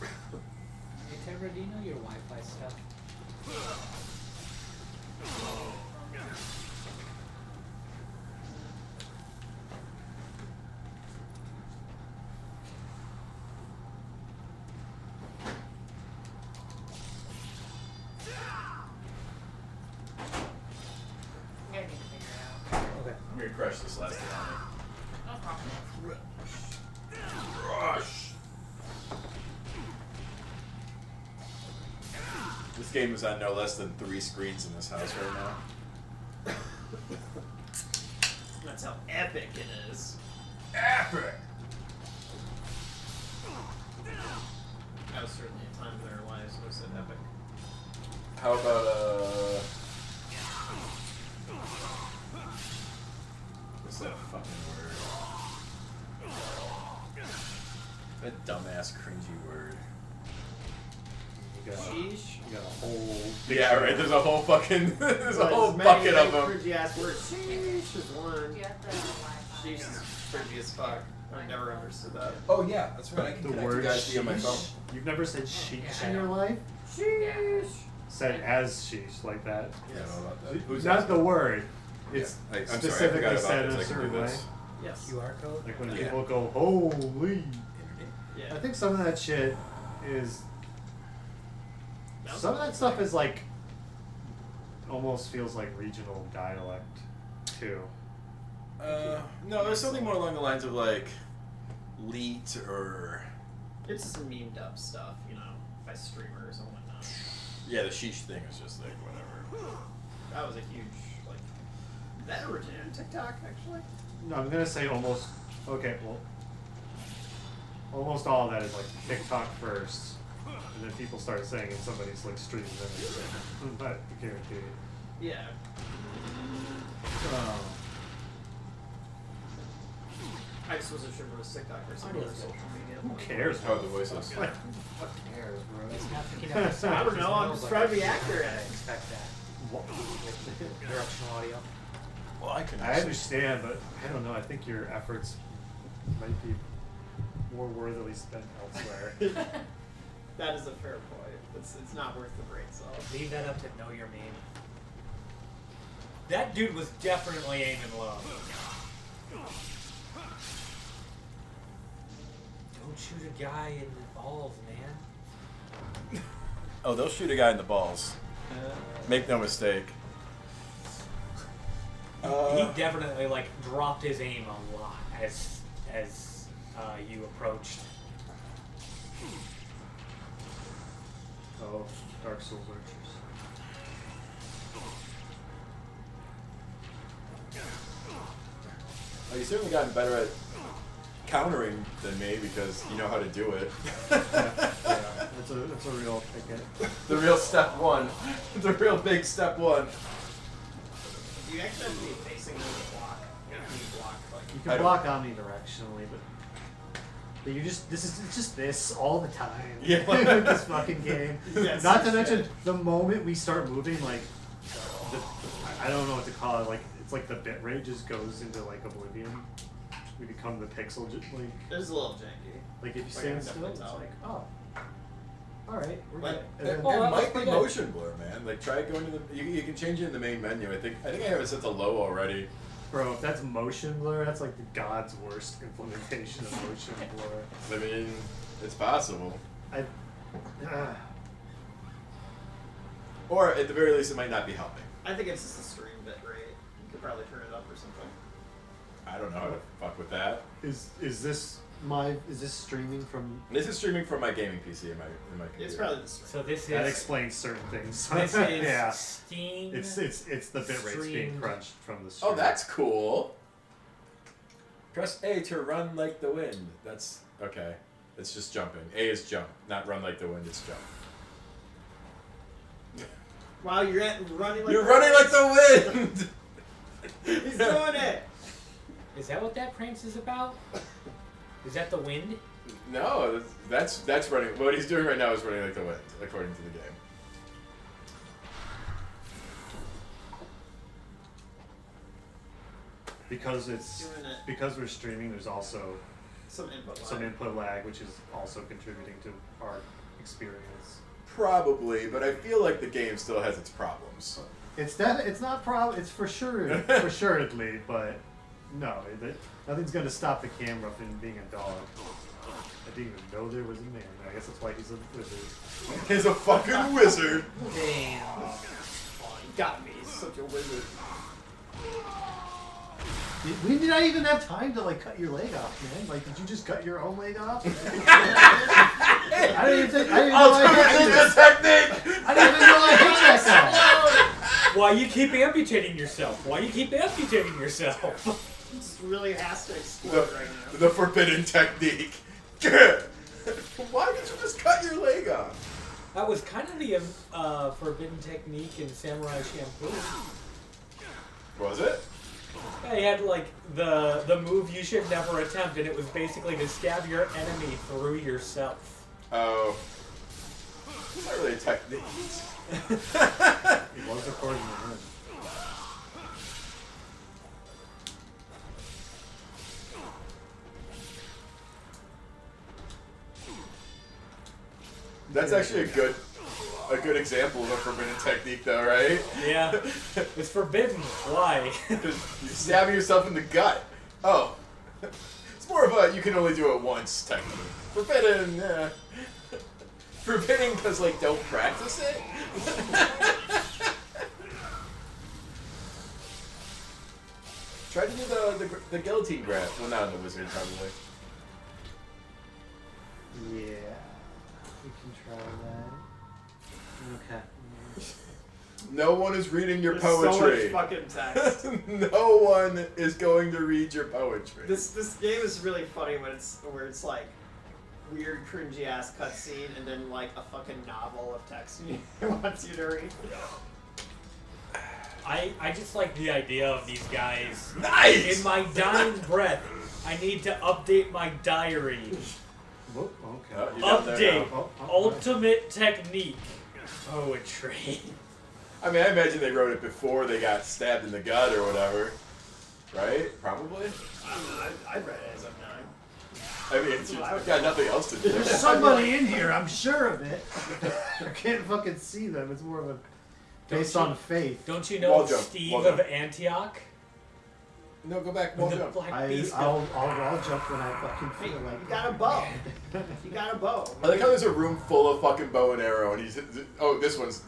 Hey, Tevra, do you know your Wi-Fi stuff? I'm gonna need to figure it out. Okay. I'm gonna crush this last one. No problem. Rush. This game is on no less than 3 screens in this house right now. That's how epic it is. Epic! That was certainly a time in our lives when we said epic. How about what's that fucking word? That dumbass cringy word. You got, Sheesh. you got a whole. Yeah, right. There's a whole fucking there's a But whole as many, bucket like, of them. cringy ass words. Sheesh is one. You have the Wi-Fi. Sheesh is cringy as fuck. I've never understood that. Oh yeah, that's right. I can The connect word you guys via my phone. sheesh. You've never said sheesh Yeah. in your life? Sheesh. Said as sheesh, like that. Yeah, I don't know about that. Who's Not asking? the word. It's Yeah, I'm sorry, I specifically forgot about said in this. a I can do certain way. this. Yes. QR code? Like when Yeah. people go, holy. Yeah. I think some of that shit is. Some of that stuff is like. Almost feels like regional dialect, too. No, there's something more along the lines of like leet or It's just memed up stuff, you know, by streamers and whatnot. yeah, the sheesh thing is just like whatever. That was a huge, like, that originated on TikTok, actually. No, I'm gonna say almost. Okay, well. Almost all of that is like TikTok first, and then people start saying in somebody's like stream, then they say, but I guarantee you. Yeah. I just wasn't sure if it was TikTok or some other social media. Who cares How the voices. What cares, bro? It's not picking up the sound. I don't know, I'm just trying to be accurate. I expect that. With directional audio. Well, I can. I understand, but I don't know. I think your efforts might be more worthily spent elsewhere. That is a fair point. It's not worth the brain cells. Leave that up to know your meme. That dude was definitely aiming low. Don't shoot a guy in the balls, man. Oh, they'll shoot a guy in the balls. Make no mistake. He definitely like dropped his aim a lot as you approached. Oh, Dark Souls archers. Well, you've certainly gotten better at countering than me because you know how to do it. Yeah, it's a real ticket. The real step one. The real big step one. Do you actually have to be facing the block? You have to be blocked, like, You can block omnidirectionally, but you just it's just this all the time. Yeah. With this fucking game. Yeah, Not to so mention shit. the moment we start moving, like I don't know what to call it. Like it's like the bit rate just goes into like oblivion. We become the pixel like. it is a little janky. Like if you Like, I stand can still, definitely it's tell. like oh, all right, we're Like, good. And It, then- it that was might be pretty good. motion blur, man. Like try going to the. You can change it in the main menu. I think I have it set to low already. Bro, if that's motion blur, that's like the God's worst implementation of motion blur. I mean, it's possible. Or at the very least, it might not be helping. I think it's just a stream bit rate. You could probably turn it up or something. I don't know how to fuck with that. Is this streaming from? This is streaming from my gaming PC in my computer. It's probably the stream. So this That is explains certain things. this is yeah. Steam. It's the bit rates being streamed. crunched from the stream. Oh, that's cool. Press A to run like the wind. That's okay. It's just jumping. A is jump, not run like the wind. It's jump. Wow, you're running like You're running like the wind. He's doing it. Is that what that prance is about? Is that the wind? No, that's running. What he's doing right now is running like the wind, according to the game. Because it's Doing it. because we're streaming. There's also Some input lag. some input lag, which is also contributing to our experience. Probably, but I feel like the game still has its problems. It's not It's for sure, for assuredly, but no, nothing's gonna stop the camera from being a dog. I didn't even know there was a man. I guess that's why he's a wizard. He's a fucking wizard. Damn. Oh, you got me. He's such a wizard. We did not even have time to like cut your leg off, man. Like, did you just cut your own leg off? I didn't even know I hit this technique. I didn't even know I hit that guy. Why you keep amputating yourself? Why you keep amputating yourself? This really has to explode right now. The forbidden technique. Why did you just cut your leg off? That was kind of the forbidden technique in Samurai Shampoo. Was it? Yeah, he had like the move you should never attempt, and it was basically to stab your enemy through yourself. Oh. It's not really a technique. It was according to him. That's actually a good example of a forbidden technique, though, right? Yeah, it's forbidden. Why? Because you're stabbing yourself in the gut. Oh, it's more of a you can only do it once technique. Forbidden. Forbidden because like don't practice it. Try to do the guillotine grab. Well, not in the wizard, probably. Yeah, we can try that. Okay. No one is reading your There's poetry. so much fucking text. No one is going to read your poetry. This game is really funny when it's like weird cringy ass cutscene and then like a fucking novel of text it wants you to read. I just like the idea of these guys. Nice! In my dying breath, I need to update my diary. Whoop, okay. Oh, you're down there Update. now. Ultimate technique. Poetry. I mean, I imagine they wrote it before they got stabbed in the gut or whatever. Right? Probably? I don't know, I read it as of 9. I mean, you've got nothing else to do. There's somebody in here, I'm sure of it. I can't fucking see them. It's more of a based on faith. Don't you know Wall jump, Steve wall of jump. Antioch? No, go back. With Wall the jump. black I'll beast. jump when I fucking Hey, feel like you got a bow. You got a bow. I like how there's a room full of fucking bow and arrow, and he's oh, this isn't.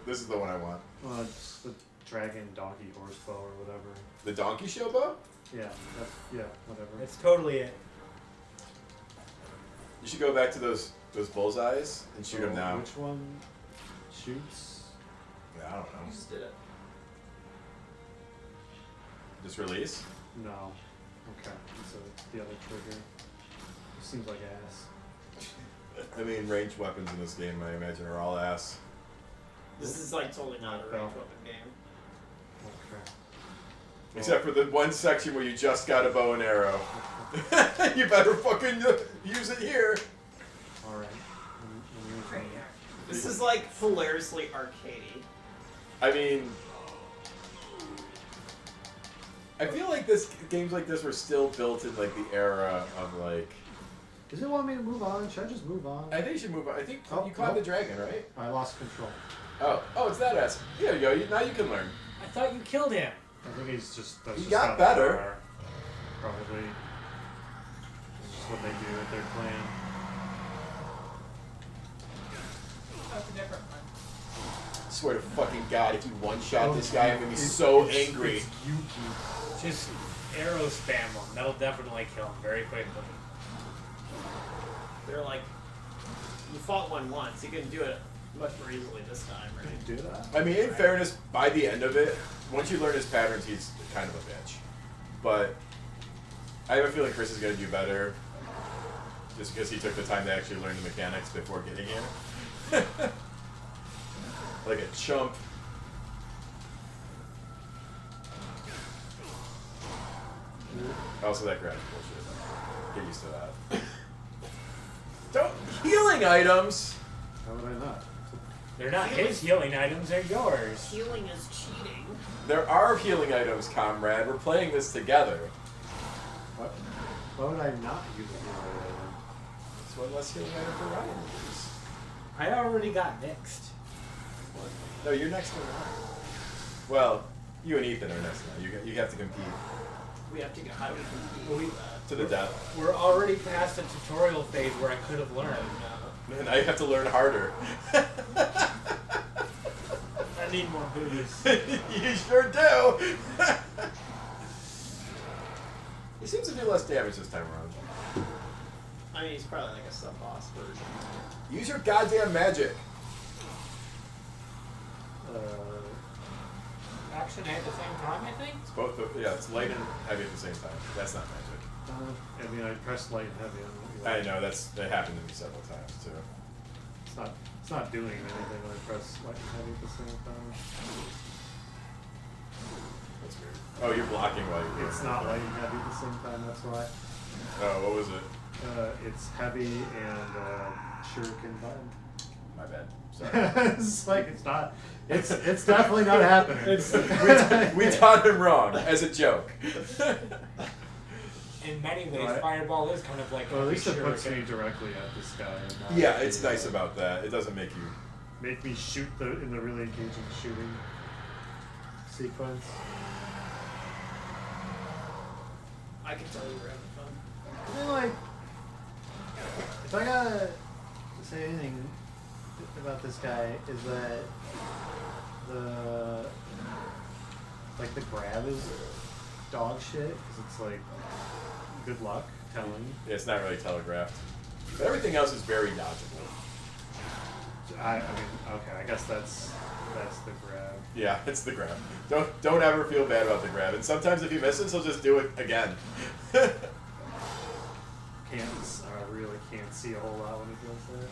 This is the one I want. it's the dragon, donkey, horse bow, or whatever. The donkey show bow. Yeah, whatever. That's totally it. You should go back to those bullseyes and shoot them So now. Which one shoots? Yeah, I don't know. You just did it. Just release. No. Okay, so the other trigger. It seems like ass. I mean, ranged weapons in this game, I imagine, are all ass. This is like totally not a ranged weapon game. Okay. Except for the one section where you just got a bow and arrow. You better fucking use it here. Alright. This is like hilariously arcadey. I mean, I feel like games like this were still built in like the era of like. Does it want me to move on? Should I just move on? I think you should move on. I think Oh, you caught oh. the dragon, right? I lost control. Oh, it's that ass. Here you go. Now you can learn. I thought you killed him. I think he's just. That's He just got how better. They are, probably. It's just what they do if they're playing. That's a different one. I swear to fucking God, if you one-shot this guy, I'm gonna be so angry. It's Yuki. Just arrow spam him. That'll definitely kill him very quickly. They're like, you fought one once. You can do it much more easily this time, right? Do that? I mean, in fairness, by the end of it, once you learn his patterns, he's kind of a bitch. But I have a feeling Chris is gonna do better, just because he took the time to actually learn the mechanics before getting here. Like a chump. Also, that grab's bullshit. Get used to that. Don't healing items. How would I not? They're not his healing items, they're yours. Healing is cheating. There are healing items, comrade. We're playing this together. What? Why would I not use a healing item? It's one less healing item for Ryan to use. I already got next. No, you're next to Ryan. Well, you and Ethan are next now. You have to compete. We have to go. How do we compete? To the death. We're already past the tutorial phase where I could have learned. And now you have to learn harder. I need more booze. You sure do. He seems to do less damage this time around. I mean, he's probably like a sub-boss version. Use your goddamn magic. Action at the same time, I think? It's both. Yeah, it's light and heavy at the same time. That's not magic. I mean, I pressed light and heavy on what you I like. know that happened to me several times too. It's not doing anything when I press light and heavy at the same time. That's weird. Oh, you're blocking while you're doing It's it. not light and heavy at the same time. That's why. Oh, what was it? It's heavy and shuriken button. My bad. Sorry. It's like it's not. It's definitely not happening. we taught him wrong as a joke. In many ways, Right. Fireball is kind of like Well, at a least it puts shuriken. me directly at this guy. And not Yeah, it's nice about that. It doesn't make you. Make me shoot in the really engaging shooting sequence. I can tell you were having fun. I mean, like, if I gotta say anything about this guy, is that the grab is dog shit, because it's like, good luck telling. Yeah, it's not really telegraphed. But everything else is very dodgeable. I mean, okay, I guess that's the grab. Yeah, it's the grab. Don't ever feel bad about the grab. And sometimes if he misses, he'll just do it again. I really can't see a whole lot when he does that.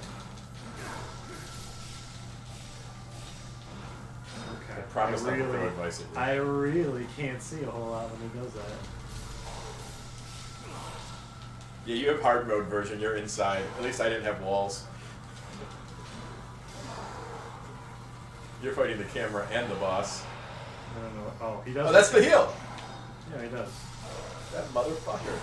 Okay. I promise not to throw really, advice at you. I really can't see a whole lot when he does that. Yeah, you have hard mode version. You're inside. At least I didn't have walls. You're fighting the camera and the boss. I don't know. Oh, he does. Oh, that's the heal. Yeah, he does. That motherfucker.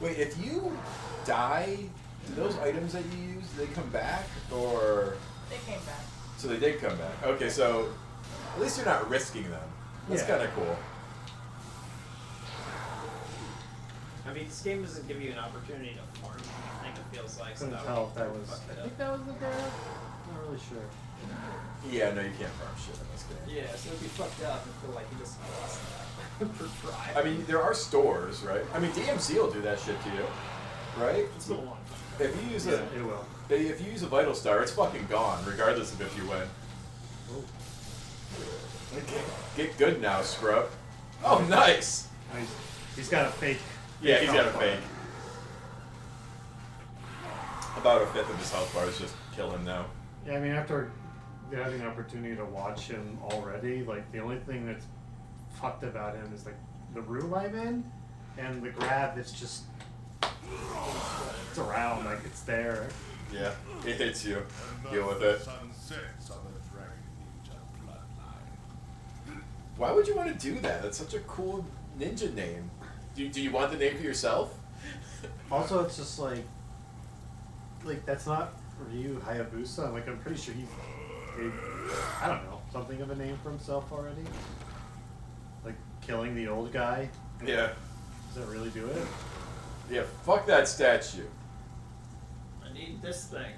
Wait, if you die, do those items that you use, do they come back? Or... They came back. So they did come back. Okay, so at least you're not risking them. That's Yeah. kind of cool. I mean, this game doesn't give you an opportunity to farm anything, it feels like. So Couldn't that tell would if that be was. fucked I up. think that was the grab. Not really sure. Yeah, no, you can't farm shit in this game. Yeah, so it'd be fucked up and feel like you just lost that for try. I mean, there are stores, right? I mean, DMC will do that shit to you, right? It's the one. If you use Yeah, it will. if you use a vital star, it's fucking gone, regardless of if you win. Oh. Get good now, scrub. Oh, nice. He's got a fake. Yeah, he's got a health fake. About a fifth of his health bars, just kill him now. Yeah, I mean, after having an opportunity to watch him already, like, the only thing that's fucked about him is, like, the room I'm in, and the grab that's just... It's around, like, it's there. Yeah, it hits you. Deal with it. Why would you want to do that? That's such a cool ninja name. Do you want the name for yourself? Also, it's just, like, that's not Ryu Hayabusa. Like, I'm pretty sure he gave, I don't know, something of a name for himself already. Like, killing the old guy. Yeah. Does that really do it? Yeah, fuck that statue. I need this thing.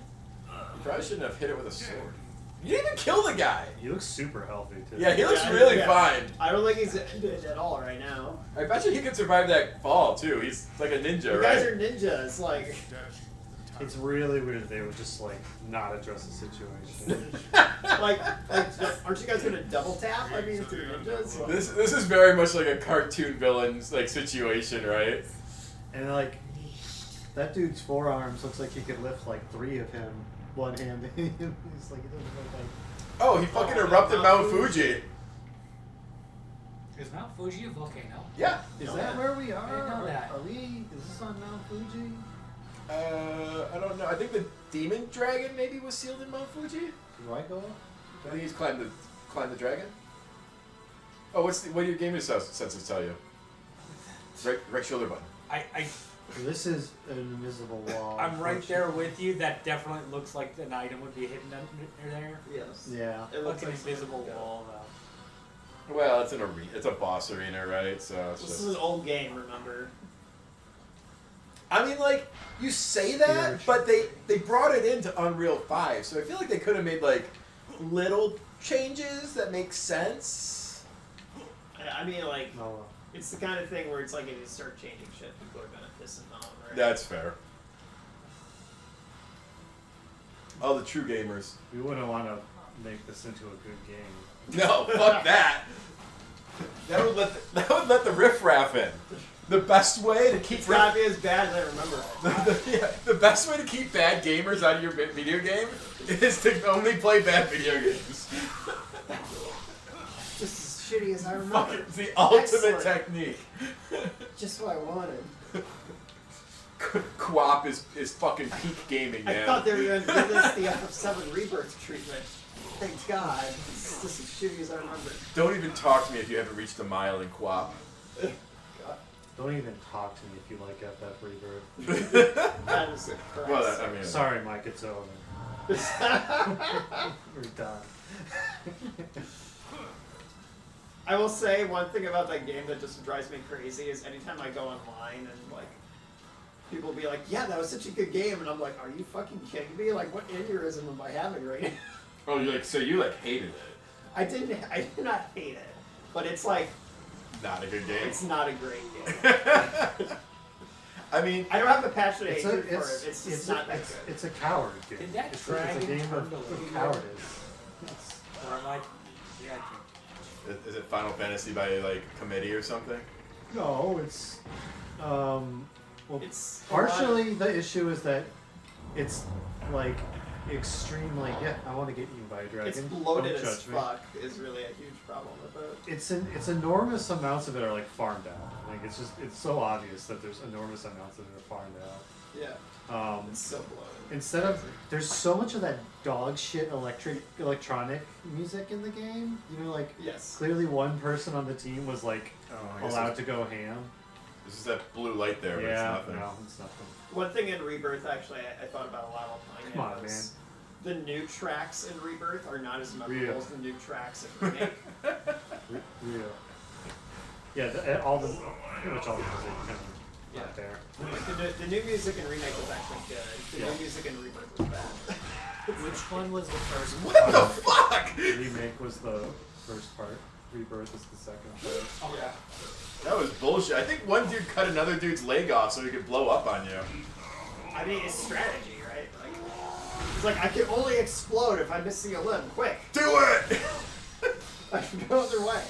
You probably shouldn't have hit it with a sword. You didn't even kill the guy! He looks super healthy, too. Yeah, he looks really fine. I don't think he's ended at all right now. I bet you he could survive that fall, too. He's like a ninja, You right? guys are ninjas, like... It's really weird that they would just like not address the situation. like, aren't you guys gonna double tap? I mean, to the ninjas. Like, This is very much like a cartoon villain's like situation, right? And like that dude's forearms looks like he could lift like 3 of him one-handed. He's like he doesn't look like. Oh, he fucking erupted Mount Fuji. Is Mount Fuji a volcano? Yeah. Is that where we are? I didn't know that. Are we? Is this on Mount Fuji? I don't know. I think the demon dragon maybe was sealed in Mount Fuji. Do I go? I think he's climbed the dragon. Oh, what do your gamer senses tell you? Right shoulder button. This is an invisible wall. I'm right there with you. That definitely looks like an item would be hidden under there. yes. Yeah. It looks Like an like invisible something, yeah. wall, though. Well, it's an arena. It's a boss arena, right? So it's This just... is an old game, remember? I mean, like, you say that, but they brought it into Unreal 5, so I feel like they could have made, like, little changes that make sense. I mean, like, Oh, it's the kind of thing where it's like if you start changing shit, people are gonna piss them off, right? That's fair. All the true gamers. we wouldn't want to make this into a good game. No, fuck that. That would let the riffraff in. The best way to keep It's gotta be as bad as I remember. the best way to keep bad gamers out of your video game is to only play bad video games. Just as shitty as I remember. Fucking it's the ultimate Excellent. technique. Just what I wanted. Co-op is fucking peak gaming, man. I thought they were gonna give this the FF7 Rebirth treatment. Thank God. It's just as shitty as I remember. Don't even talk to me if you haven't reached a mile in co-op. Don't even talk to me if you like FF Rebirth. That is correct. Well, I mean, Sorry, Mike, it's over. We're done. I will say one thing about that game that just drives me crazy is anytime I go online and like people be like, "Yeah, that was such a good game," and I'm like, "Are you fucking kidding me? Like, what aneurysm am I having right now?" oh, you hated it. I did not hate it, but it's like Not a good game. it's not a great game. I mean, I don't have a passionate It's hatred a, for it. It's just not that good. It's a coward game. Did that it's dragon a game turn of to Leo? cowardice. Or am I? Yeah, I think. is it Final Fantasy by like committee or something? No, it's well, It's partially the issue is that it's like extremely. Yeah, I want to get eaten by a dragon. It's bloated Don't as judge me. fuck is really a huge problem with it. It's enormous amounts of it are like farmed out. Like it's so obvious that there's enormous amounts of it are farmed out. Yeah. It's so bloated. Instead of there's so much of that dog shit electronic music in the game. You know, like Yes. clearly one person on the team was like allowed to go ham. This is that blue light there, but it's Yeah, nothing. no, it's nothing. One thing in Rebirth, actually, I thought about a lot while playing Come it on, was the new tracks in Rebirth are not as memorable Real. as the new tracks in Remake. Real. Yeah, all the pretty much all the music kind of out there. Like the new music in Remake was actually good. The Yeah. new music in Rebirth was bad. Which one was the first? What the fuck? Remake was the first part. Rebirth is the second part. Oh yeah. That was bullshit. I think one dude cut another dude's leg off so he could blow up on you. I mean, it's strategy, right? Like, it's like, I can only explode if I'm missing a limb. Quick! Do it! I should go other way.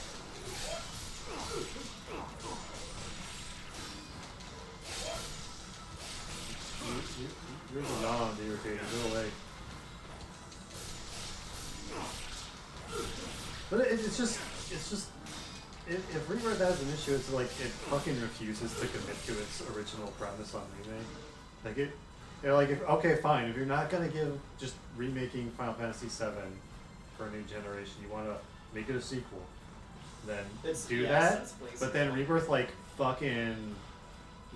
You're beyond irritating. Go away. But it's just if Rebirth has an issue, it's like it fucking refuses to commit to its original premise on remake. Like like okay, fine. If you're not gonna give just remaking Final Fantasy VII for a new generation, you want to make it a sequel, then do that. that's pleasing. But then Rebirth like fucking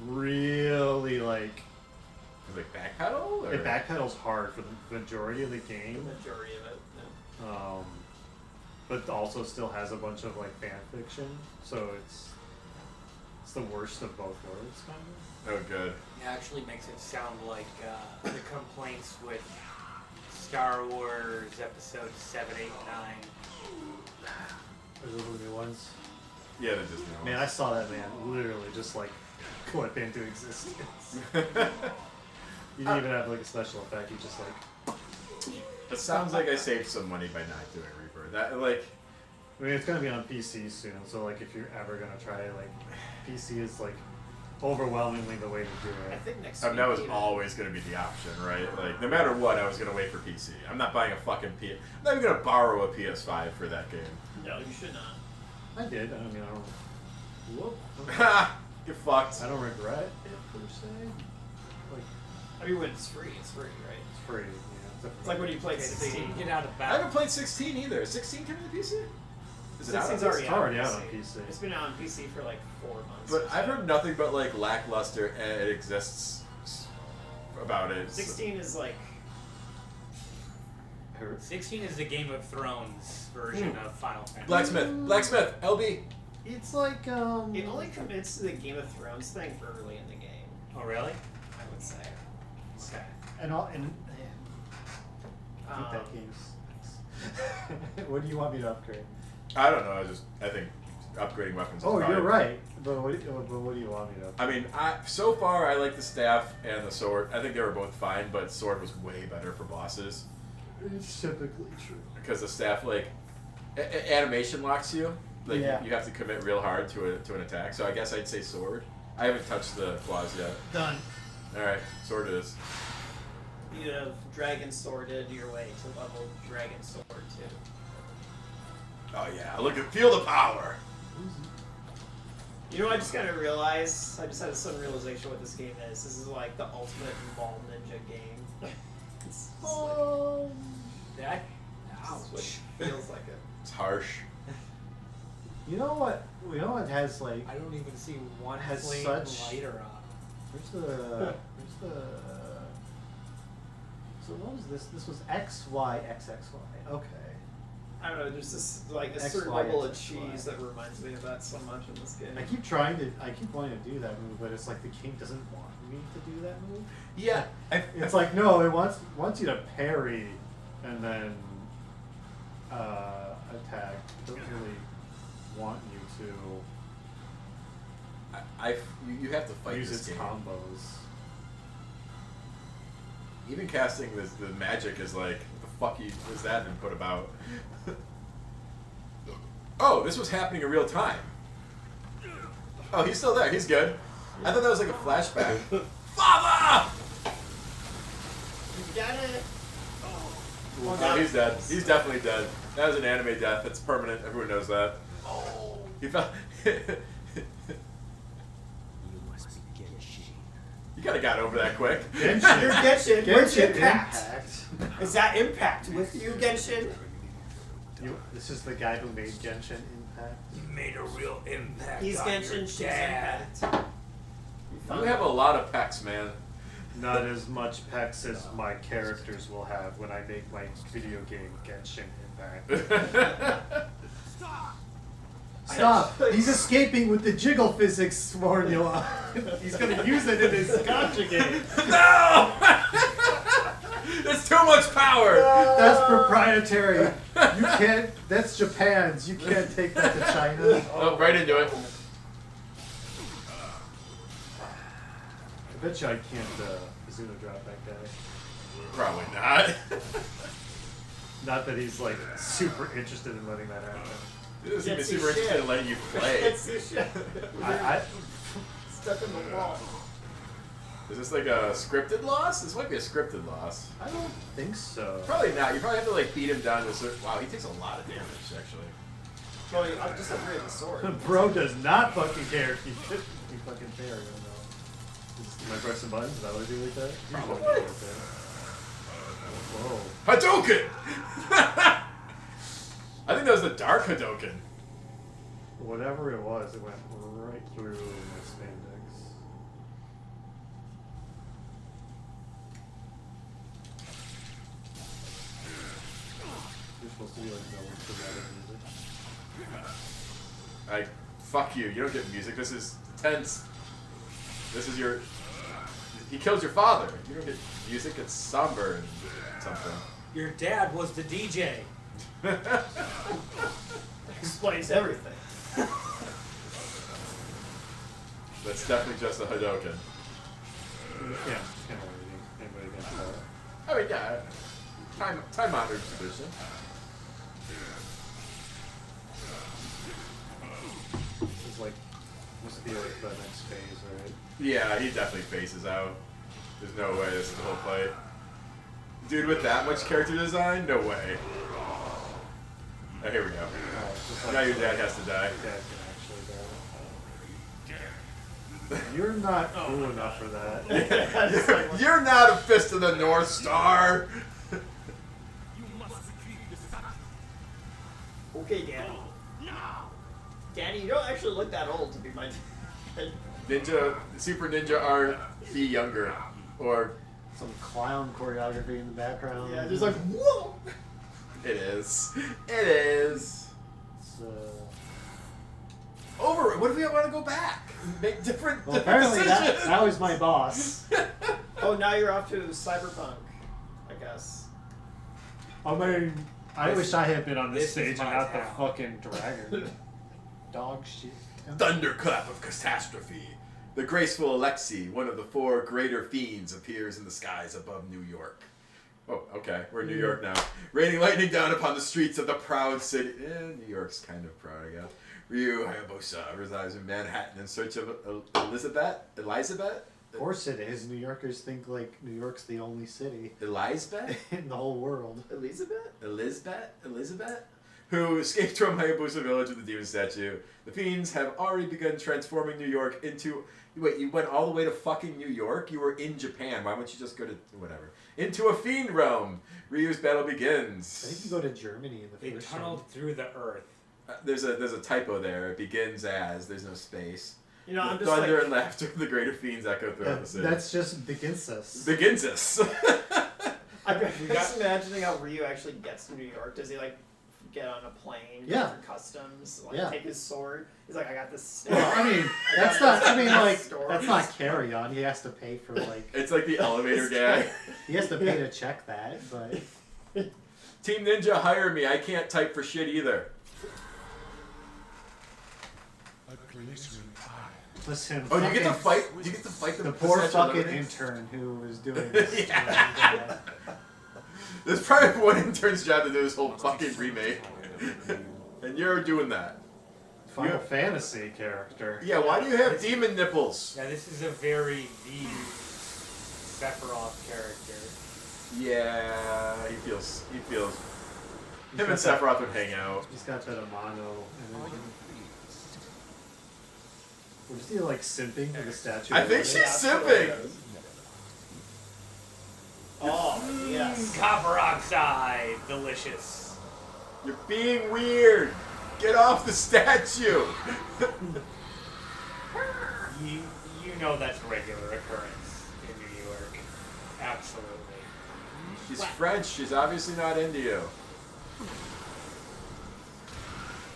really like. Like backpedal? Or? It backpedals hard for the majority of the game. The majority of it. Yeah. But also still has a bunch of like fan fiction, so it's the worst of both worlds, kind of. Oh, good. It actually makes it sound like the complaints with Star Wars Episode 7, 8, 9. Are those the new ones? Yeah, they're just new ones. Man, I saw that man literally just like clip into existence. You didn't even have like a special effect. You just like. It sounds like I saved some money by not doing Reaper. That like. I mean, it's gonna be on PC soon, so like if you're ever gonna try it, like PC is like overwhelmingly the way to do I it. think next I mean, week. that was even- always going to be the option, right? Like, no matter what, I was going to wait for PC. I'm not buying a fucking PS. I'm not even going to borrow a PS5 for that game. No, you should not. I did. I mean, I don't. Whoop. Get fucked. I don't regret it per se. Like, I mean, when it's free, right? it's free. Yeah. It's like when you played Okay, so 16. you get out of I battle. haven't played 16 either. Is 16 coming to PC? Is it out? 16's on already PC? out. already out on PC. It's been out on PC for like 4 months. But I've heard nothing but like lackluster, and it exists about it. 16 is like 16 is the Game of Thrones version of Final Fantasy. Blacksmith, LB. It's like it only commits to the Game of Thrones thing early in the game. Oh, really? I would say. Okay. and I hate that game. What do you want me to upgrade? I don't know. I think upgrading weapons. Is Oh, probably- you're right. But what do you want me to upgrade? I mean, so far I like the staff and the sword. I think they were both fine, but sword was way better for bosses It's typically true. because the staff like animation locks you. Like Yeah. you have to commit real hard to an attack. So I guess I'd say sword. I haven't touched the claws yet. Done. All right, sword it is. You have Dragon Sworded your way to level Dragon Sword 2. Oh yeah, feel the power. You know what I just gotta realize? I just had a sudden realization what this game is. This is like the ultimate mall ninja game. It's just That. like, this is what feels like it. It's harsh. You know what? You know what has like. I don't even see one Has flame such- lighter on. Where's the? So what was this? This was XYXXY. Okay. I don't know, there's this like a X, certain Y, level of X, Y. cheese that reminds me of that so much in this game. I keep wanting to do that move, but it's like the game doesn't want me to do that move. Yeah, It's like no, it wants you to parry and then attack. It doesn't really want you you have to to fight use this its game. combos. Even casting the magic is like, what the fuck is that been put about? Oh, this was happening in real time. Oh, he's still there. He's good. I thought that was like a flashback. Father! You got it! Oh, he's dead. He's definitely dead. That was an anime death. It's permanent. Everyone knows that. Oh. He fell. You could have got over that quick. Genshin. You're Genshin. Where's Genshin Impact? Impact. Is that Impact with you, Genshin? This is the guy who made Genshin Impact. You made a real impact. He's on Genshin, your she's dad. Impact. You have a lot of pecs, man. Not as much pecs as my characters will have when I make my video game Genshin Impact. Stop! He's escaping with the jiggle physics formula. He's gonna use it in his gotcha game. No! There's too much power! That's proprietary. You can't. That's Japan's. You can't take that to China. Oh, right into it. I bet you I can't Izuna drop that guy. Probably not. Not that he's like super interested in letting that happen. He doesn't seem That's super his interested shit. in letting you play. That's the shit. I Stuck in the wall. Is this like a scripted loss? This might be a scripted loss. don't think so. Probably not. You probably have to like beat him down to a certain. Wow, he takes a lot of damage actually. Well, I just upgraded the sword. Bro does not fucking care if you fucking fair. I don't know. Am I pressing buttons? Is that what I do like that? Probably. Whoa. Hadouken! I think that was the Dark Hadouken. Whatever it was, it went right through my spandex. You're supposed to be like no one's dramatic music. Fuck you. You don't get music. This is tense. This is your. He kills your father. You don't get music. It's somber and something. Your dad was the DJ. Explains everything. That's definitely just a Hadouken. Yeah, it's kind of everything. mean, yeah, time honored tradition. This is like must be like the next phase, right? Yeah, he definitely faces out. There's no way this is the whole fight. Dude with that much character design? No way. Oh, here we go. Just like Now your dad has to die. Dad can actually die. You're not cool enough for that. You're not a Fist of the North Star. Okay, Danny. Danny, you don't actually look that old to be my dad. Ninja, Super Ninja are be younger, or Some clown choreography in the background. Yeah, just like, whoa! it is. It is. It's, Over it. What if we want to go back? Make different, well, different apparently decisions. that was my boss. Oh, now you're off to Cyberpunk, I guess. I mean, I wish I had been on this This is stage and my not the town. fucking dragon. Dog shit. Thunderclap of catastrophe. The graceful Alexei, one of the 4 greater fiends, appears in the skies above New York. Oh, okay. We're in New York now. Raining lightning down upon the streets of the proud city. New York's kind of proud, I guess. Ryu Hayabusa resides in Manhattan in search of Elizabeth? Of course it is. New Yorkers think like New York's the only city Elizabeth? in the whole world. Elizabeth? Who escaped from Hayabusa village with the demon statue. The fiends have already begun transforming New York into... Wait, you went all the way to fucking New York? You were in Japan. Why wouldn't you just go to... Whatever. Into a fiend realm. Ryu's battle begins. I think you go to Germany in the They first tunneled one. through the earth. There's a typo there. It begins as... There's no space. You know, I'm The just thunder like, and laughter of the greater fiends echo throughout the city. That's just begins us. Begins us. I'm just imagining how Ryu actually gets to New York. Does he like get on a plane, Yeah. go through customs, like Yeah. take his sword? He's like, I got this. Well, I mean, I that's got not. I this mean, like store. that's not carry on. He has to pay for like. It's like the elevator guy. He has to pay to check that, but. Team Ninja, hire me. I can't type for shit either. Listen. Oh, you get to fucking- fight? You get to fight The poor Statue of fucking Liberty? intern who was doing this. Yeah. There's probably one intern's job to do this whole fucking remake. And you're doing that. Final Fantasy character. Yeah, why do you have demon nipples? Yeah, this is a very V Sephiroth character. Yeah, he feels. Him and got that- Sephiroth would hang out. He's got that Amano energy. Was he like simping for the statue? I think she's simping. Oh, yes. Copper oxide, delicious. You're being weird. Get off the statue. You know that's a regular occurrence in New York. Absolutely. She's French. She's obviously not into you.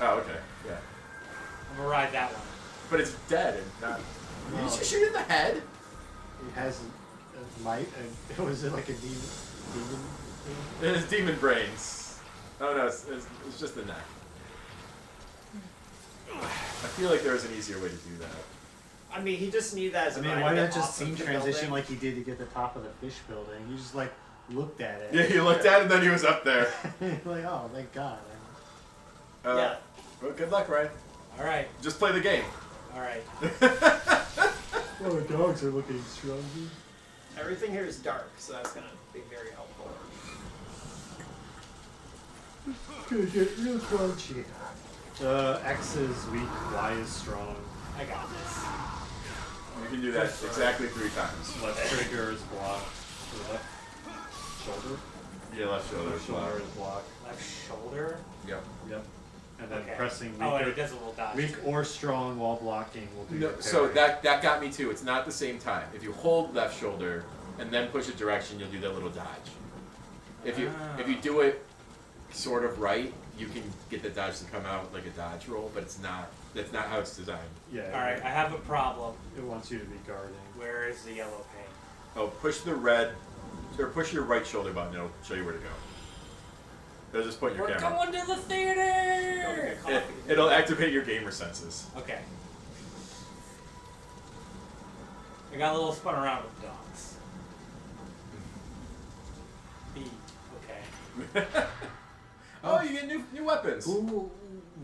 Oh, okay. Yeah. I'm gonna ride that one. But it's dead and not. No. Did you shoot it in the head? It has a light, and was it like a demon? It has demon brains. Oh no, it's just the neck. I feel like there was an easier way to do that. I mean, he just needed that as I a mean, ride why to not get just off of scene the transition building. like he did to get the top of the fish building? He just like looked at it. Yeah, he looked at it and then he was up there. Like, oh, thank God. Yeah. Well, good luck, Ryan. All right. Just play the game. All right. Oh, the dogs are looking stronger. Everything here is dark, so that's gonna be very helpful. It's gonna get real crunchy. X is weak, Y is strong. I got this. You can do that exactly 3 times. Left trigger is blocked. Left shoulder? Yeah, left shoulder. Left shoulder is blocked. Left shoulder. Yep. Yep. And then Okay. pressing weak, Oh, and it does a little dodge. weak or strong while blocking will do No, your so parry. that got me too. It's not the same time. If you hold left shoulder and then push a direction, you'll do that little dodge. If you do it sort of right, you can get the dodge to come out like a dodge roll, but it's not. That's not how it's designed. Yeah. All right, I have a problem. It wants you to be guarding. Where is the yellow paint? Oh, push the red, or push your right shoulder button. It'll show you where to go. It'll just point your We're camera. going to the theater. It'll activate your gamer senses. Okay. I got a little spun around with dogs. B. Okay. Oh, you get new weapons. Ooh,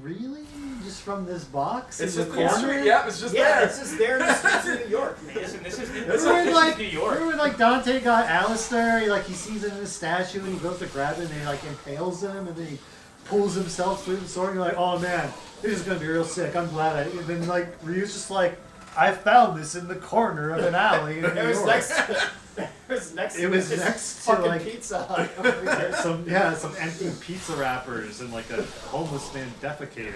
really? Just from this box? It's in just the corner? yeah, it's just Yeah, there. it's just there in the streets of New York, man. Listen, this is Remember, like, New York. remember when, like, Dante got Alistair, he sees him in a statue and he goes to grab it and he, like, impales him and then he pulls himself through the sword and you're like, oh man, this is gonna be real sick, I'm glad I... And then, like, Ryu's just like, I found this in the corner of an alley in New It was York. next It was his next to, fucking like, Pizza Hut over here. some empty pizza wrappers and, like, a homeless man defecating.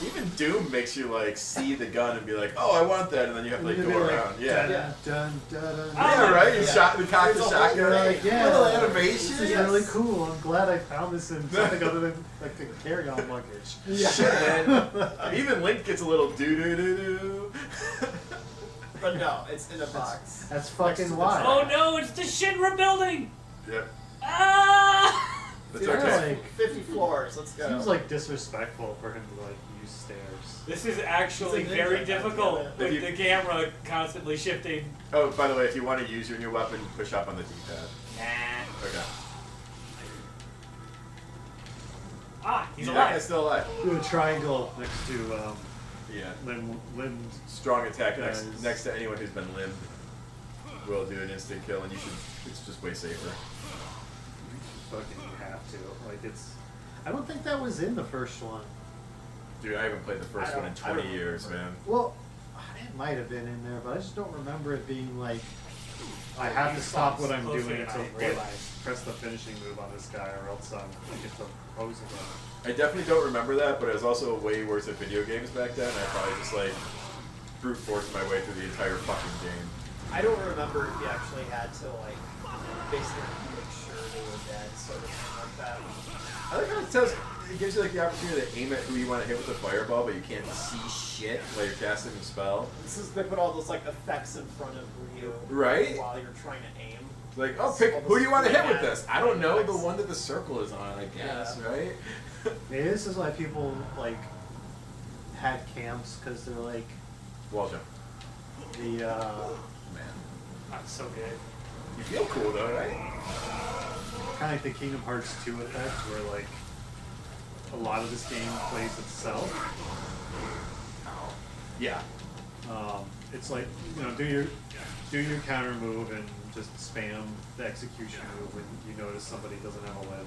Even Doom makes you like see the gun and be like, oh, I want that, and then you have to like And go you'd be like, around. Yeah. Yeah. Dun, dun, dun, dun. Yeah, right. You Yeah. shot the cock the There's a shotgun. whole Like, yeah, little animation. This is really cool. I'm glad I found this in something other than like the carry-on luggage. Yeah. Even Link gets a little doo doo doo doo. But no, it's in a box. That's Next to fucking the why. Oh no, it's the Shinra building! Yep. Ah! That's Dude, okay. there's Like, 50 floors. Let's go. seems like disrespectful for him to like use stairs. This is actually It's a ninja, very goddammit. difficult If with you- the camera constantly shifting. Oh, by the way, if you want to use your new weapon, push up on the D-pad. Nah. Okay. Ah, he's Yeah, alive. it's still alive. Do a triangle next to Yeah. limbed. Strong attack Guys. next to anyone who's been limbed will do an instant kill, and you should. It's just way safer. Fucking have to. Like it's. I don't think that was in the first one. Dude, I haven't played the first one in 20 years, man. Well, it might have been in there, but I just don't remember it being like. I have to stop what I'm Closer doing than to I like, realized. press the finishing move on this guy, or else I get the pose again. I definitely don't remember that, but it was also way worse at video games back then. I probably just like brute forced my way through the entire fucking game. I don't remember if you actually had to like basically make sure they were dead, sort of thing like that. I like how it says it gives you like the opportunity to aim at who you want to hit with the fireball, but you can't see shit while you're casting a spell. This is they put all those like effects in front of Ryu Right? while you're trying to aim. It's like, oh, pick who do you want to hit with this? I don't know, the effects. one that the circle is on, I guess, right? Maybe this is why people like had camps because they're like Wall jump. the Man. That's so good. You feel cool though, right? kind of like the Kingdom Hearts 2 effect, where like a lot of this game plays itself. Yeah. It's like, you know, do your counter move and just spam the execution move when you notice somebody doesn't have a limb.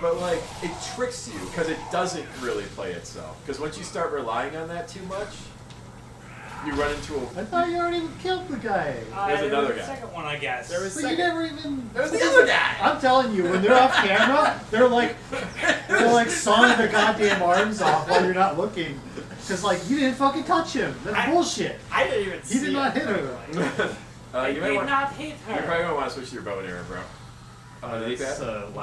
But like, it tricks you because it doesn't really play itself. Because once you start relying on that too much, you run into a. I thought you already killed the guy. There's another the guy. second one, I guess. There was But you second. never even. There's the other guy. I'm telling you, when they're off camera, they're like sawing their goddamn arms off while you're not looking. Because like you didn't fucking touch him. That's bullshit. I didn't even see He did not hit her. I You might did want. not hit You're her. probably gonna want to switch to your bow and arrow, bro. On the It's D-pad?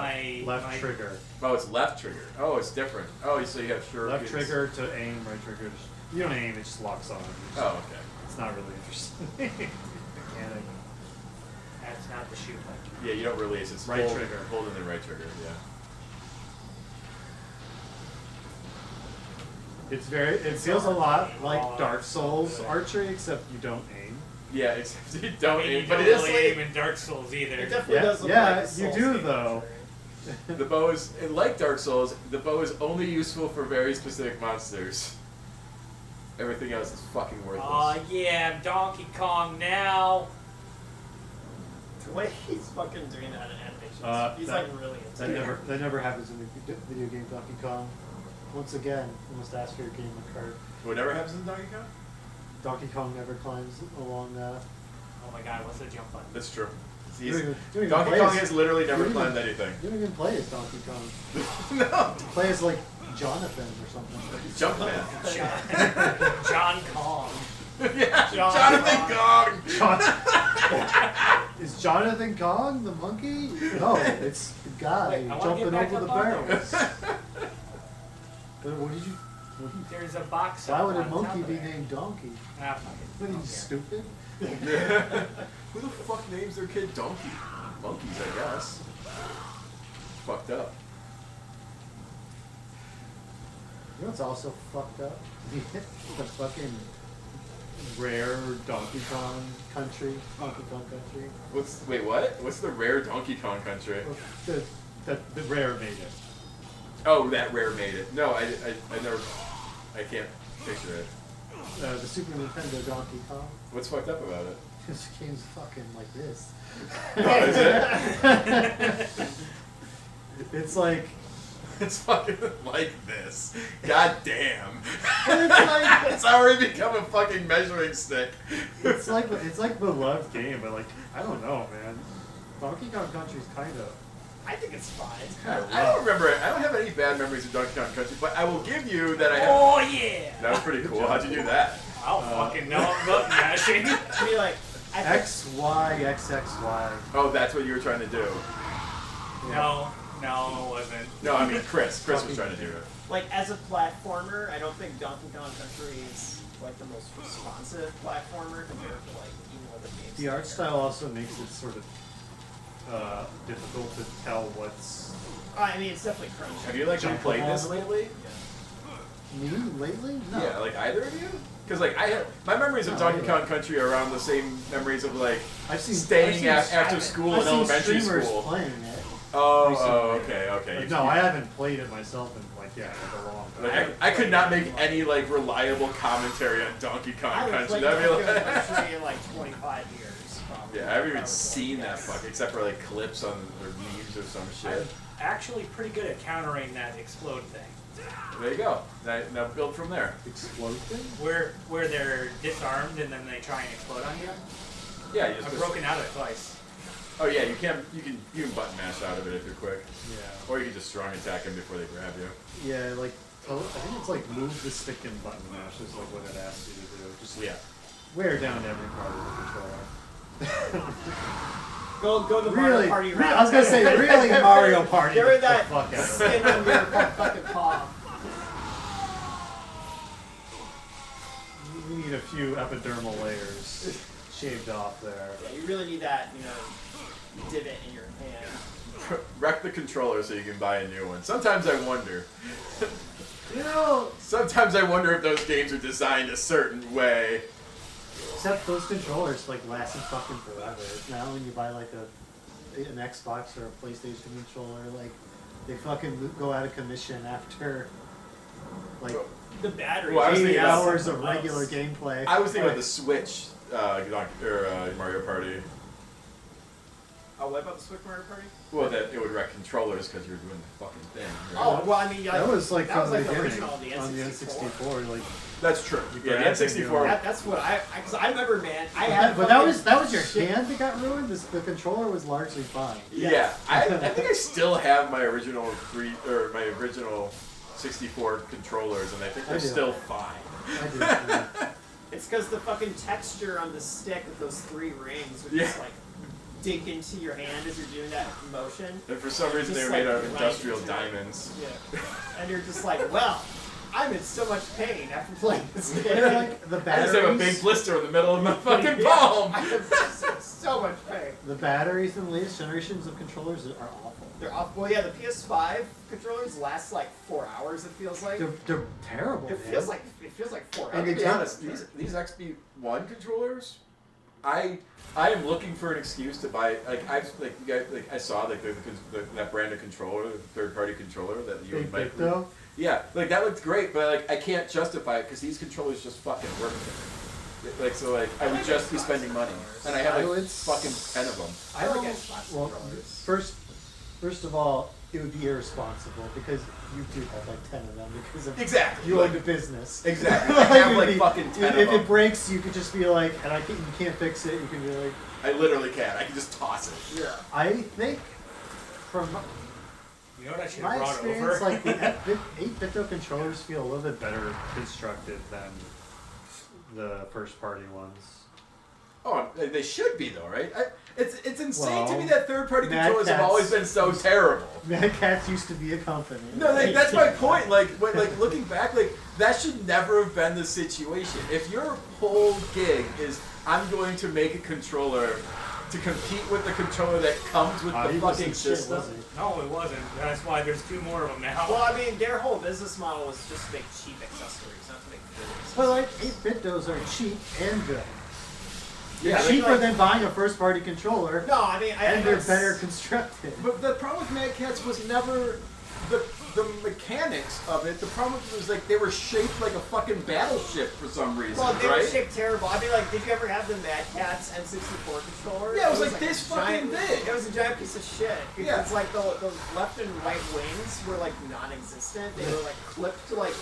left trigger. Oh, it's left trigger. Oh, it's different. Oh, so you have sure. Left trigger to aim, right trigger. You don't aim, it just locks on. Oh, okay. It's not really interesting. Mechanic. That's not the shoot button. Yeah, you don't release. It's Right hold, trigger. Hold and then right trigger. Yeah. It's very. It feels a lot like Dark Souls archery, except you don't aim. Yeah, except you don't I mean, aim, you but don't it is really like aim in Dark Souls either. It definitely Yeah, does look yeah, like a you Souls do game, though. the bow is like Dark Souls. The bow is only useful for very specific monsters. Everything else is fucking worthless. Aw, yeah, Donkey Kong now. The way he's fucking doing that in animations, he's that- like really That into never happens in the video game Donkey Kong. Once again, you must ask for your game card. What never happens in Donkey Kong? Donkey Kong never climbs along. Oh my god, what's the jump button? That's true. You don't even Donkey play Kong as- has literally you never don't even- climbed anything. You don't even play as Donkey Kong. No. You play as like Jonathan or something. Jumpman. John Kong. Yeah, Jonathan Kong. Is Jonathan Kong the monkey? No, it's the guy Wait, I wanna jumping get back over the up on barrels. What did you? There's a box. Why would a on top monkey of be there. named Donkey? Ah, fuck it. What are I you don't care. stupid? Who the fuck names their kid Donkey? Monkeys, I guess. Fucked up. You know what's also fucked up? The fucking rare Donkey Kong Country. Wait, what? What's the rare Donkey Kong Country? The Rare made it. Oh, that Rare made it. No, I never. I can't picture it. The Super Nintendo Donkey Kong. What's fucked up about it? This game's fucking like this. Oh, is it? It's like. It's fucking like this. God damn. It's like it's already become a fucking measuring stick. It's like the loved game, but like I don't know, man. Donkey Kong Country's kind of. I think it's fine. It's I don't remember it. I don't have any bad memories of Donkey Kong Country, but I will give you that I have. Oh yeah. That was pretty cool. How'd you do that? I don't fucking know. I'm button mashing. I mean, like XY. Oh, that's what you were trying to do. No, it wasn't. No, I mean Chris was trying to do it. Like as a platformer, I don't think Donkey Kong Country is like the most responsive platformer compared to like even other games. The art style also makes it sort of difficult to tell what's. I mean, it's definitely crunchy. Have you like replayed this lately? Me lately? No. Yeah, like either of you? Because like I have my memories of Donkey Kong Country are around the same memories of like staying after school in elementary school. Playing it. Oh, okay. Like, no, I haven't played it myself in like a long time. Like, I could not make any like reliable commentary on Donkey Kong I haven't Country. played That'd be Donkey Kong like, Country in like 25 years. Probably. yeah, I haven't even seen that fuck except for like clips on or memes or some shit. I'm actually pretty good at countering that explode thing. There you go. Now build from there. Explode thing? Where they're disarmed and then they try and explode on you. Yeah, you just I've broken out of it twice. Oh yeah, you can button mash out of it if you're quick. Yeah. Or you can just strong attack them before they grab you. Yeah, like I think it's like move the stick and button mash is like what it asks you to do. Just wear down every part of the controller. Go the Mario Party route. I was gonna say really Mario Party. Get rid of that fuck out of skin on your fucking palm. We need a few epidermal layers shaved off there. Yeah, you really need that, divot in your hand. Wreck the controller so you can buy a new one. Sometimes I wonder. Sometimes I wonder if those games are designed a certain way. Except those controllers like lasted fucking forever. Now when you buy like an Xbox or a PlayStation controller, like they fucking go out of commission after like the battery. 8 hours of regular gameplay. I was thinking about the Switch Mario Party. Oh, what about the Switch Mario Party? Well, that it would wreck controllers because you're doing the fucking thing. Right? Oh, well, I mean, that was like that was from like the the beginning original, the on the N64. Like that's true. Yeah, the N64. That's what because I remember, man. But that was your hand that got ruined. The controller was largely fine. Yeah, I think I still have my original 64 controllers, and I think they're still fine. I do. Yeah. It's because the fucking texture on the stick with those 3 rings would just like dig into your hand as you're doing that motion. And for some reason they were made out of industrial diamonds. Yeah. And you're just like, well, I'm in so much pain after playing this game. Like the batteries. I just have a big blister in the middle of my fucking palm. I have so much pain. The batteries in the latest generations of controllers are awful. They're awful. Well, yeah, the PS5 controllers last like 4 hours. It feels like they're terrible. It feels like 4 hours. And to be honest, these XB1 controllers, I am looking for an excuse to buy. I saw that brand of controller, the third-party controller that you and Mike. Yeah, like that looked great, but like I can't justify it because these controllers just fucking work. Like so, like I would just be spending money, and I have like fucking 10 of them. I like Xbox controllers. First of all, it would be irresponsible because you do have like 10 of them because of exactly you own the business. Exactly, I have like fucking 10 of them. If it breaks, you could just be like, and you can't fix it. You can be like, I literally can't. I can just toss it. Yeah. I think from you know what I should my have brought experience, over? like the 8-bit controllers feel a little bit better constructed than the first-party ones. Oh, they should be though, right? It's insane to me that third-party controllers have Catz always been so terrible. Mad Catz used to be a company. No, that's my point. Like looking back, like that should never have been the situation. If your whole gig is I'm going to make a controller to compete with the controller that comes with the He fucking wasn't shit, system. was he? No, it wasn't. That's why there's 2 more of them now. Well, I mean, their whole business model was just to make cheap accessories, not to make good accessories. But like 8-bit those are cheap and good. Yeah, They're cheaper than buying a first-party controller. No, I mean, and they're better constructed. But the problem with Mad Catz was never the mechanics of it. The problem was like they were shaped like a fucking battleship for some reason, Well, they right? were shaped terrible. I mean, like, did you ever have the Mad Catz N64 controller? Yeah, it was like this a giant, fucking big. It was a giant piece of shit. Because Yeah. like the left and right wings were like non-existent. They were like clipped to like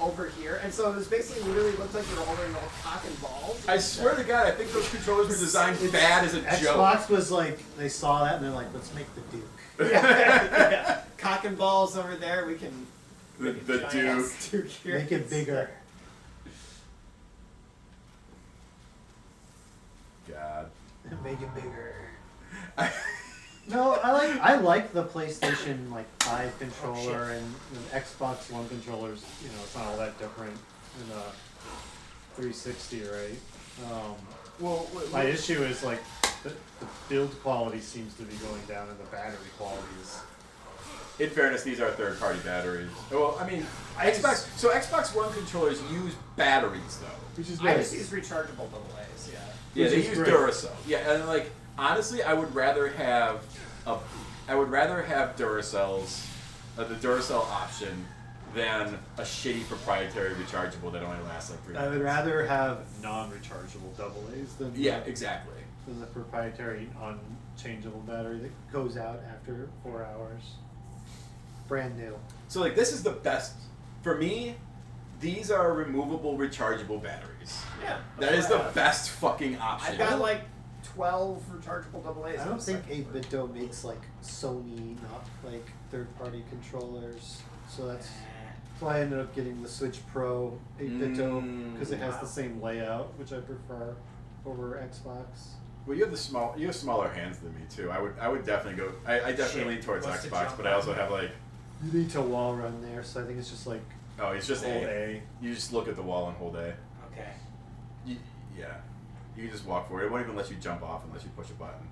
over here, and so it was basically literally looked like you were holding a cock and balls. I swear to God, I think those controllers were designed bad as a joke. Xbox was like, they saw that and they're like, let's make the Duke. Yeah. Cock and balls over there. We can. The Duke here. Make it bigger. God. Make it bigger. No, I like the PlayStation like 5 controller and the Xbox One controllers. You know, it's not all that different in the 360, right? My issue is like the build quality seems to be going down, and the battery quality is. In fairness, these are third-party batteries. Well, I mean, Xbox One controllers use batteries though, which is I nice. just use rechargeable AA's. Yeah. Yeah, Which they is use great. Duracell. Yeah, and like honestly, I would rather have Duracells, the Duracell option, than a shitty proprietary rechargeable that only lasts like 3 I minutes. would rather have non-rechargeable AA's than Exactly. than the proprietary unchangeable battery that goes out after 4 hours. Brand new. So like this is the best for me. These are removable rechargeable batteries. Yeah. That is the best fucking option. I've got like 12 rechargeable AA's. I don't think 8BitDo makes like Sony, not like third-party controllers. So that's why I ended up getting the Switch Pro 8BitDo because it has the same layout, which I prefer over Xbox. Well, you have smaller hands than me too. I would definitely go. I definitely lean towards What's the Xbox, jump but I also have like. You need to wall run there, so I think it's just like Oh, it's just hold A. You just look at the wall and hold A. Okay. Yeah. You can just walk forward. It won't even let you jump off unless you push a button.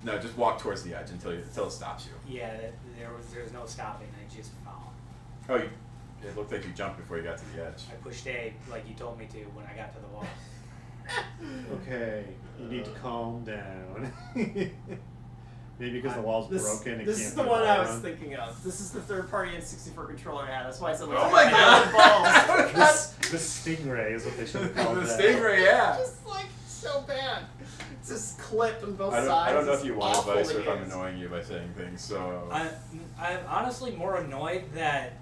No, just walk towards the edge until it stops you. Yeah, there was no stopping. I just followed. Oh, it looked like you jumped before you got to the edge. I pushed A like you told me to when I got to the wall. okay, you need to calm down. Maybe because the wall's broken. This is the one I was thinking of. This is the third-party N64 controller I had. That's why I said. Oh my God! The Stingray is what they should have called The that. Stingray, yeah. Just like so bad. It's just clipped on both sides. I don't know if you It's want awful advice to or if I'm use. annoying you by saying things. So I'm honestly more annoyed that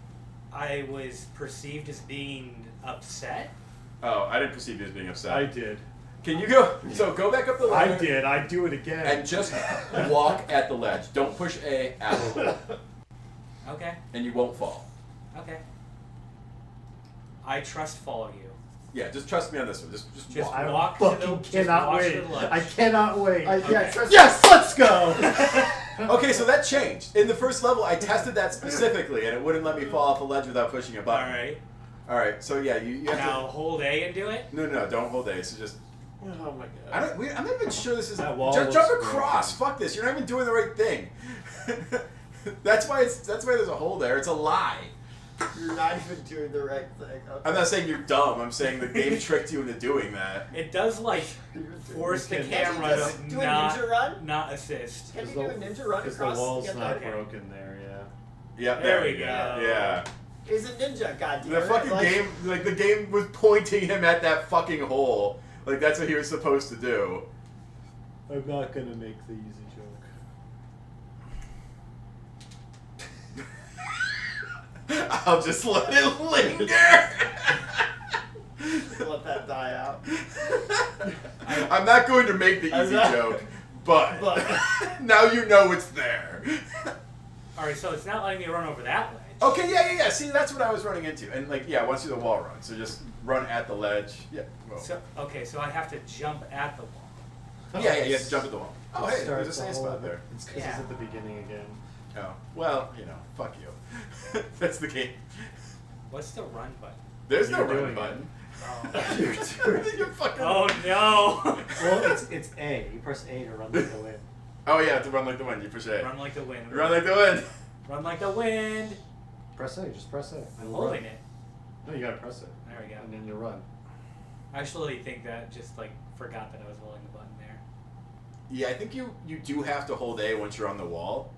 I was perceived as being upset. Oh, I didn't perceive you as being upset. I did. Can you go? So go back up the ladder. I did. I'd do it again. And just walk at the ledge. Don't push A at all. Okay. And you won't fall. Okay. I trust follow you. Yeah, just trust me on this one. Just walk. I walk fucking just cannot walk to wait. the ledge. I cannot wait. Yeah, Yes, let's go. Okay, so that changed. In the first level, I tested that specifically, and it wouldn't let me fall off a ledge without pushing a button. Alright. Alright, so yeah, you have Now hold A and do it? No, don't hold A. So just. Oh my God. I'm not even sure this is. That wall Jump looks across. Fuck this. You're not even doing the right thing. That's why there's a hole there. It's a lie. You're not even doing the right thing. Okay. I'm not saying you're dumb. I'm saying the game tricked you into doing that. It does like force the Can you camera just to do a ninja run? not assist. Can you do a ninja run Because across? the wall's to get not that? broken there, yeah. Yep, There we you go. Yeah. He's a ninja, goddamn. The fucking game, like the game was pointing him at that fucking hole. Like that's what he was supposed to do. I'm not gonna make the easy joke. I'll just let it linger. Let that die out. I'm not going to make the easy joke, but now you know it's there. Alright, so it's not letting me run over that ledge. Okay, yeah. See, that's what I was running into. And like, yeah, once you're the wall run, so just run at the ledge. Yeah. Well. So I have to jump at the wall. Yeah, you have to jump at the wall. Oh, hey, there's a Starts safe the whole- spot there. It's because Yeah. it's at the beginning again. Oh, well, fuck you. That's the game. What's the run button? There's no You're run doing button. You're fucking. Oh no! Well, it's A. You press A to run like the wind. Oh yeah, to run like the wind. You push A. Run like the wind. Run like the wind. Run like the wind. Press A. Just press A. I'm You'll holding run. it. No, you gotta press it. There we go. And then you run. I actually think that just like forgot that I was holding the button there. Yeah, I think you do have to hold A once you're on the wall.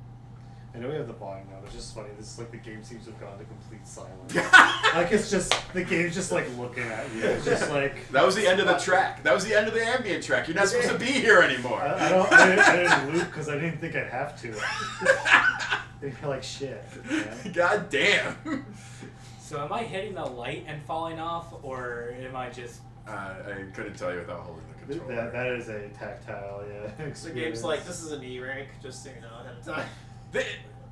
I know we have the volume now, but it's just funny. This is like the game seems to have gone to complete silence. Like it's just the game's just like looking at you. It's just like that was the end of the track. That was the end of the ambient track. You're not supposed to be here anymore. I didn't loop because I didn't think I'd have to. You're like shit. Man. God damn. So am I hitting the light and falling off, or am I just? I couldn't tell you without holding the controller. That is a tactile, yeah. The game's like, this is an E rank, just so you know ahead of time.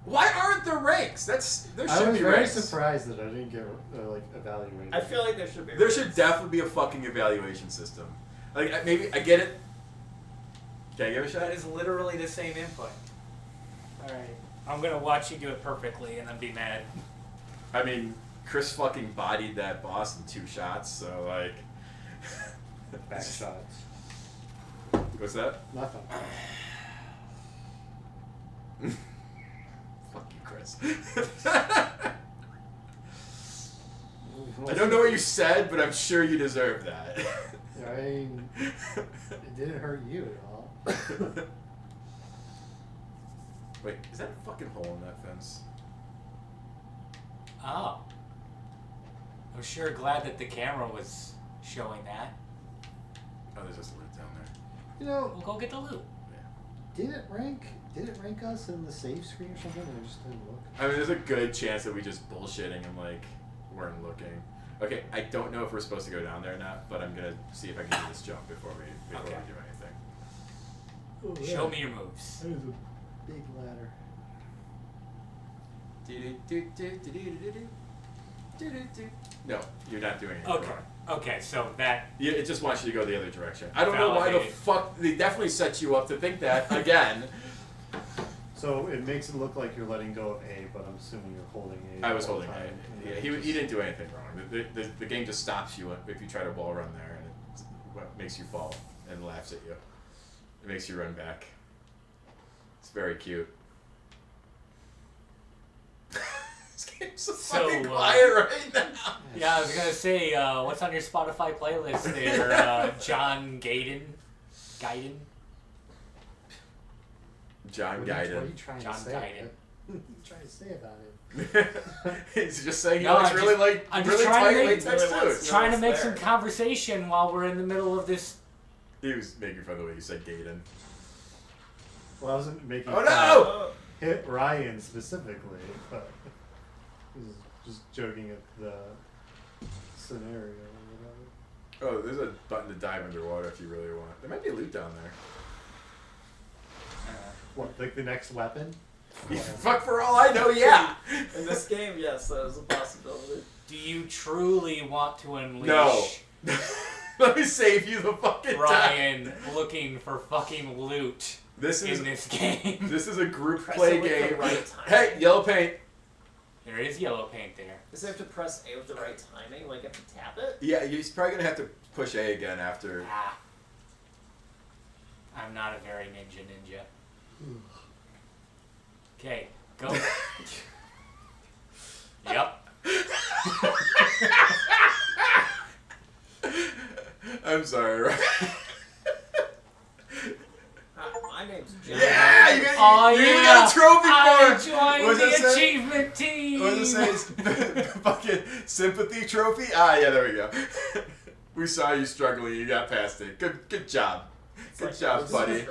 Why aren't there ranks? There should be ranks. I was very surprised that I didn't get like evaluated. I feel like there should be. There should definitely be a fucking evaluation system. Like maybe I get it. Can I give it a shot? That is literally the same input. All right, I'm gonna watch you do it perfectly, and then be mad. I mean, Chris fucking bodied that boss in 2 shots, so like. Back shots. What's that? Nothing. Fuck you, Chris. I don't know what you said, but I'm sure you deserve that. I mean, it didn't hurt you at all. Wait, is that a fucking hole in that fence? Oh. I'm sure glad that the camera was showing that. Oh, there's just a loot down there. You know, We'll go get the loot. did it rank us in the save screen or something? I just didn't look. I mean, there's a good chance that we just bullshitting and like weren't looking. Okay, I don't know if we're supposed to go down there or not, but I'm gonna see if I can do this jump before we do anything. Oh, Show me your moves. That is a big ladder. No, you're not doing it. Okay. Okay, so that. Yeah, it just wants you to go the other direction. I don't know why the fuck they definitely set you up to think that again. So it makes it look like you're letting go of A, but I'm assuming you're holding A. I was the whole holding time, A. Yeah, he didn't do anything wrong. The game just stops you if you try to wall run there, and it makes you fall and laughs at you. It makes you run back. It's very cute. This game's so fucking quiet right now. Yeah, I was gonna say, what's on your Spotify playlist there, John Gaiden? Gaiden? John What are you Gaiden. trying John to say? Gaiden. What are you trying to say about it? He's just saying he No, likes I'm really just- like I'm just really trying to tight make- latex really wants suits. Trying to make there. some conversation while we're in the middle of this. He was making fun of the way you said Gaiden. Well, I wasn't making Oh fun no! of hit Ryan specifically, but I was just joking at the scenario or whatever. Oh, there's a button to dive underwater if you really want. There might be loot down there. What, like the next weapon? Fuck, for all I know, yeah. In this game, yes, that is a possibility. Do you truly want to unleash No. Let me save you the fucking time. Ryan looking for fucking loot This is in this game? this is a group Press play it with the game. right time. Hey, yellow paint. There is yellow paint there. Does it have to press A with the right timing? Like, you have to tap it? Yeah, he's probably gonna have to push A again after. Ah. I'm not a very ninja. Okay, go. Yep. I'm sorry, right? My name's John. Yeah, you got, Oh you yeah! got a trophy I for it. joined What does it the say? achievement team. What does it say? Fucking sympathy trophy? Ah, yeah, there we go. We saw you struggling. You got past it. Good job. Good job, buddy.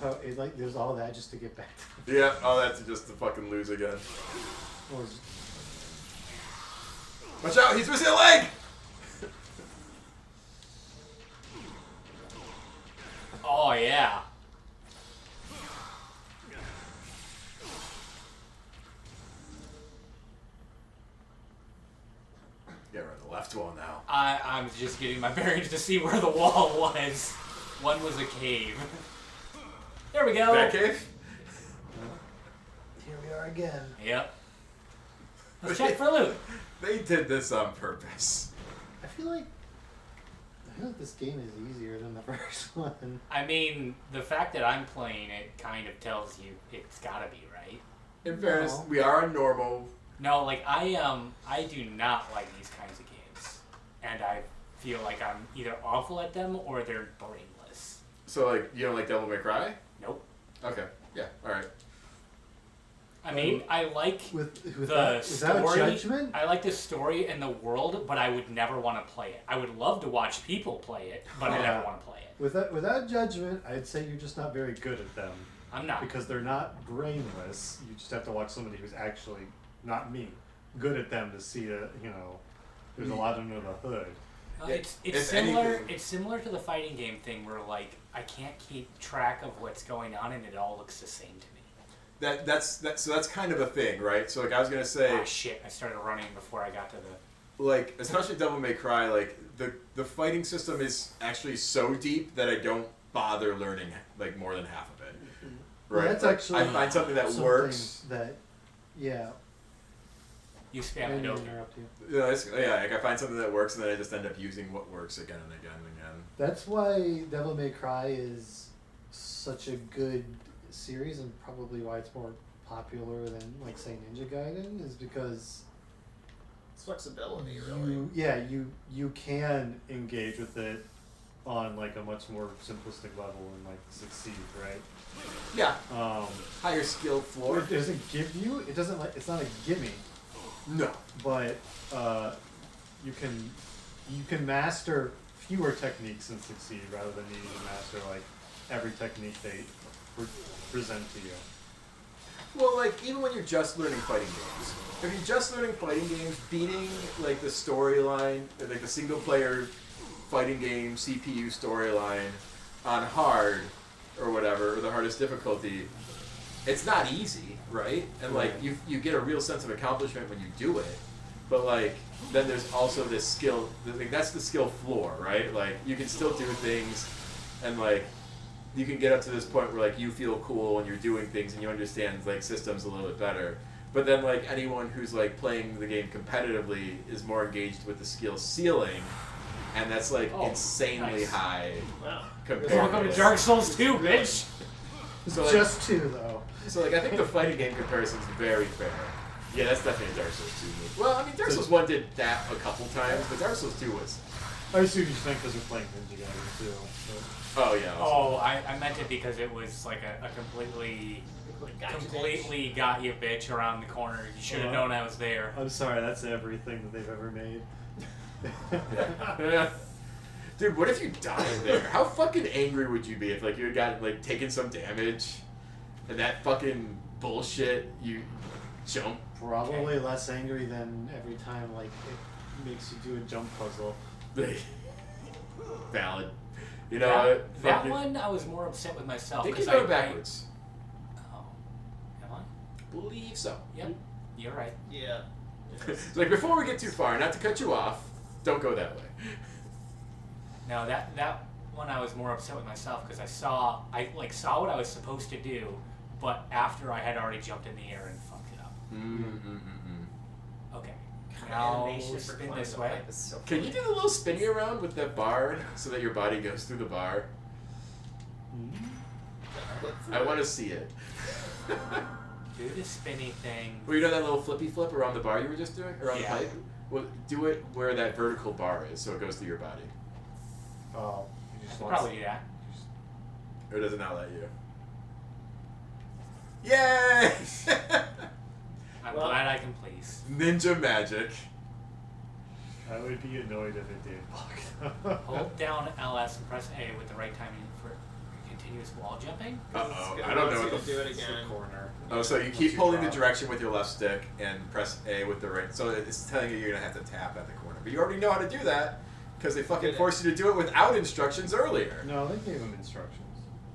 Oh, it, like there's all that just to get back to Yeah, all that's just to fucking lose again. Well, it's- Watch out, he's missing a leg! Oh yeah. Yeah, we're on the left wall now. I'm just getting my bearings to see where the wall was. One was a cave. There we go. That cave? Here we are again. Yep. Let's check for loot. They did this on purpose. I feel like I feel like this game is easier than the first one. I mean, the fact that I'm playing it kind of tells you it's gotta be, right? In fairness, we are on normal. No, like I do not like these kinds of games, and I feel like I'm either awful at them or they're brainless. So like, you don't like Devil May Cry? Nope. Okay. Yeah. All right. I mean, I like with the that, story. without judgment? I like the story and the world, but I would never want to play it. I would love to watch people play it, but I never want to play it. Without judgment, I'd say you're just not very good at them. I'm not. Because they're not brainless. You just have to watch somebody who's actually, not me, good at them to see that, you know, there's a lot under the hood. It's similar. It's similar to the fighting game thing where like I can't keep track of what's going on and it all looks the same to me. So that's kind of a thing, right? So like I was gonna say. Oh shit! I started running before I got to the. Like especially Devil May Cry, like the fighting system is actually so deep that I don't bother learning like more than half of it. Right. Well, that's like, actually I find something that works. That, yeah. You spam it over. Yeah, like I find something that works, and then I just end up using what works again and again and again. That's why Devil May Cry is such a good series, and probably why it's more popular than, like, say, Ninja Gaiden, is because it's flexibility, really. You can engage with it on like a much more simplistic level and like succeed, right? Yeah. Higher skill floor. It doesn't give you. It doesn't like. It's not a gimme. No. But you can master fewer techniques and succeed rather than needing to master like every technique they present to you. Well, like even when you're just learning fighting games, if you're just learning fighting games, beating like the storyline, like the single player fighting game CPU storyline on hard or whatever, or the hardest difficulty, it's not easy, right? And like you get a real sense of accomplishment when you do it, but like then there's also this skill. Like that's the skill floor, right? Like you can still do things, and like you can get up to this point where like you feel cool when you're doing things and you understand like systems a little bit better. But then like anyone who's like playing the game competitively is more engaged with the skill ceiling, and that's like insanely high. Wow. Welcome to Dark Souls 2, bitch. So, like, just 2 though. So like I think the fighting game comparison is very fair. Yeah, that's definitely a Dark Souls 2 move. Well, I mean Dark Souls 1 did that a couple times, but Dark Souls 2 was. I assume you think because you're playing Ninja Gaiden too. But. Oh yeah. Oh, I meant it because it was like a completely got you bitch around the corner. You should have known I was there. I'm sorry, that's everything that they've ever made. Yeah. Dude, what if you died there? How fucking angry would you be if like you had gotten like taken some damage and that fucking bullshit you jump? Probably less angry than every time like it makes you do a jump puzzle. Valid. You know that one I was more upset with myself. They keep going backwards. Oh, am I? Believe so. Yep, you're right. Yeah. Like before we get too far, not to cut you off, don't go that way. No, that one I was more upset with myself because I saw what I was supposed to do, but after I had already jumped in the air and fucked it up. Okay. Now spin this way. Can you do the little spinny around with that bar so that your body goes through the bar? I want to see it. Do the spinny thing. Well, you know that little flippy flip around the bar you were just doing? Around the pipe? Well, do it where that vertical bar is so it goes through your body. Oh, you just probably do that. Or does it not let you? Yay! I'm glad I can please. Ninja magic. I would be annoyed if it did. Hold down LS and press A with the right timing for continuous wall jumping. Uh-oh, I don't know what the do it again. Corner. Oh, so you keep holding the direction with your left stick and press A with the right. So it's telling you you're gonna have to tap at the corner, but you already know how to do that because they fucking forced you to do it without instructions earlier. No, they gave them instructions.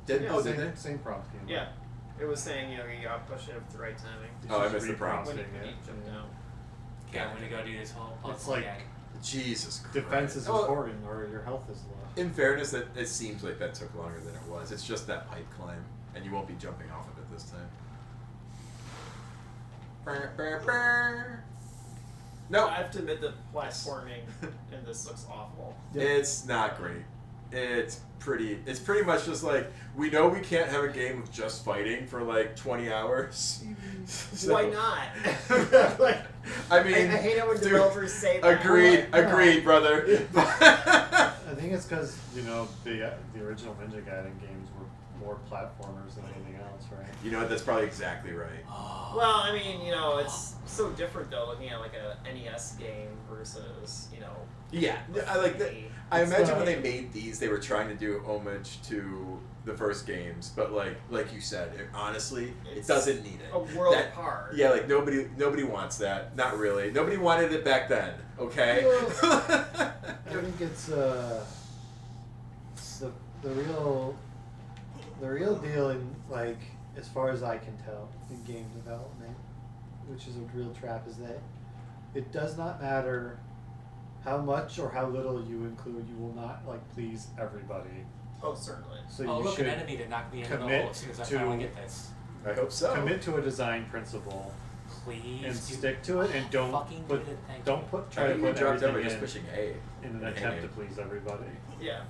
Did Yeah, did they? Same prompt came up. Yeah. It was saying, you gotta push it up at the right timing. Oh, I missed the prompt. When you jump down. Okay, I'm gonna go do this whole puzzle It's like again. Jesus Christ. defense is important or your health is low. In fairness, it seems like that took longer than it was. It's just that pipe climb, and you won't be jumping off of it this time. Burr, burr, burr. No. I have to admit the platforming in this looks awful. It's not great. It's pretty much just like, we know we can't have a game of just fighting for like 20 hours. So, Why not? like, I mean, I hate it when developers say that. Agreed, brother. I think it's because, you know, the original Ninja Gaiden games were more platformers than anything else, right? You know what? That's probably exactly right. Well, I mean, you know, it's so different though, looking at like a NES game versus, you know. Yeah, I imagine when they made these, they were trying to do homage to the first games, but like you said, honestly, it doesn't need it. A world apart. Yeah, like nobody wants that. Not really. Nobody wanted it back then. Okay. I think it's the real deal in, like, as far as I can tell, in game development, which is a real trap, is that it does not matter how much or how little you include, you will not like please everybody. Oh, certainly. So oh, you look, should an enemy to knock me in the hole commit as soon as I to- finally get this. I hope so. Commit to a design principle Please. and do- stick to it, and don't Fucking put do it, thank don't you. put try I to think we put dropped out by everything just in, pushing A. in an Hang attempt it. to please everybody. Yeah.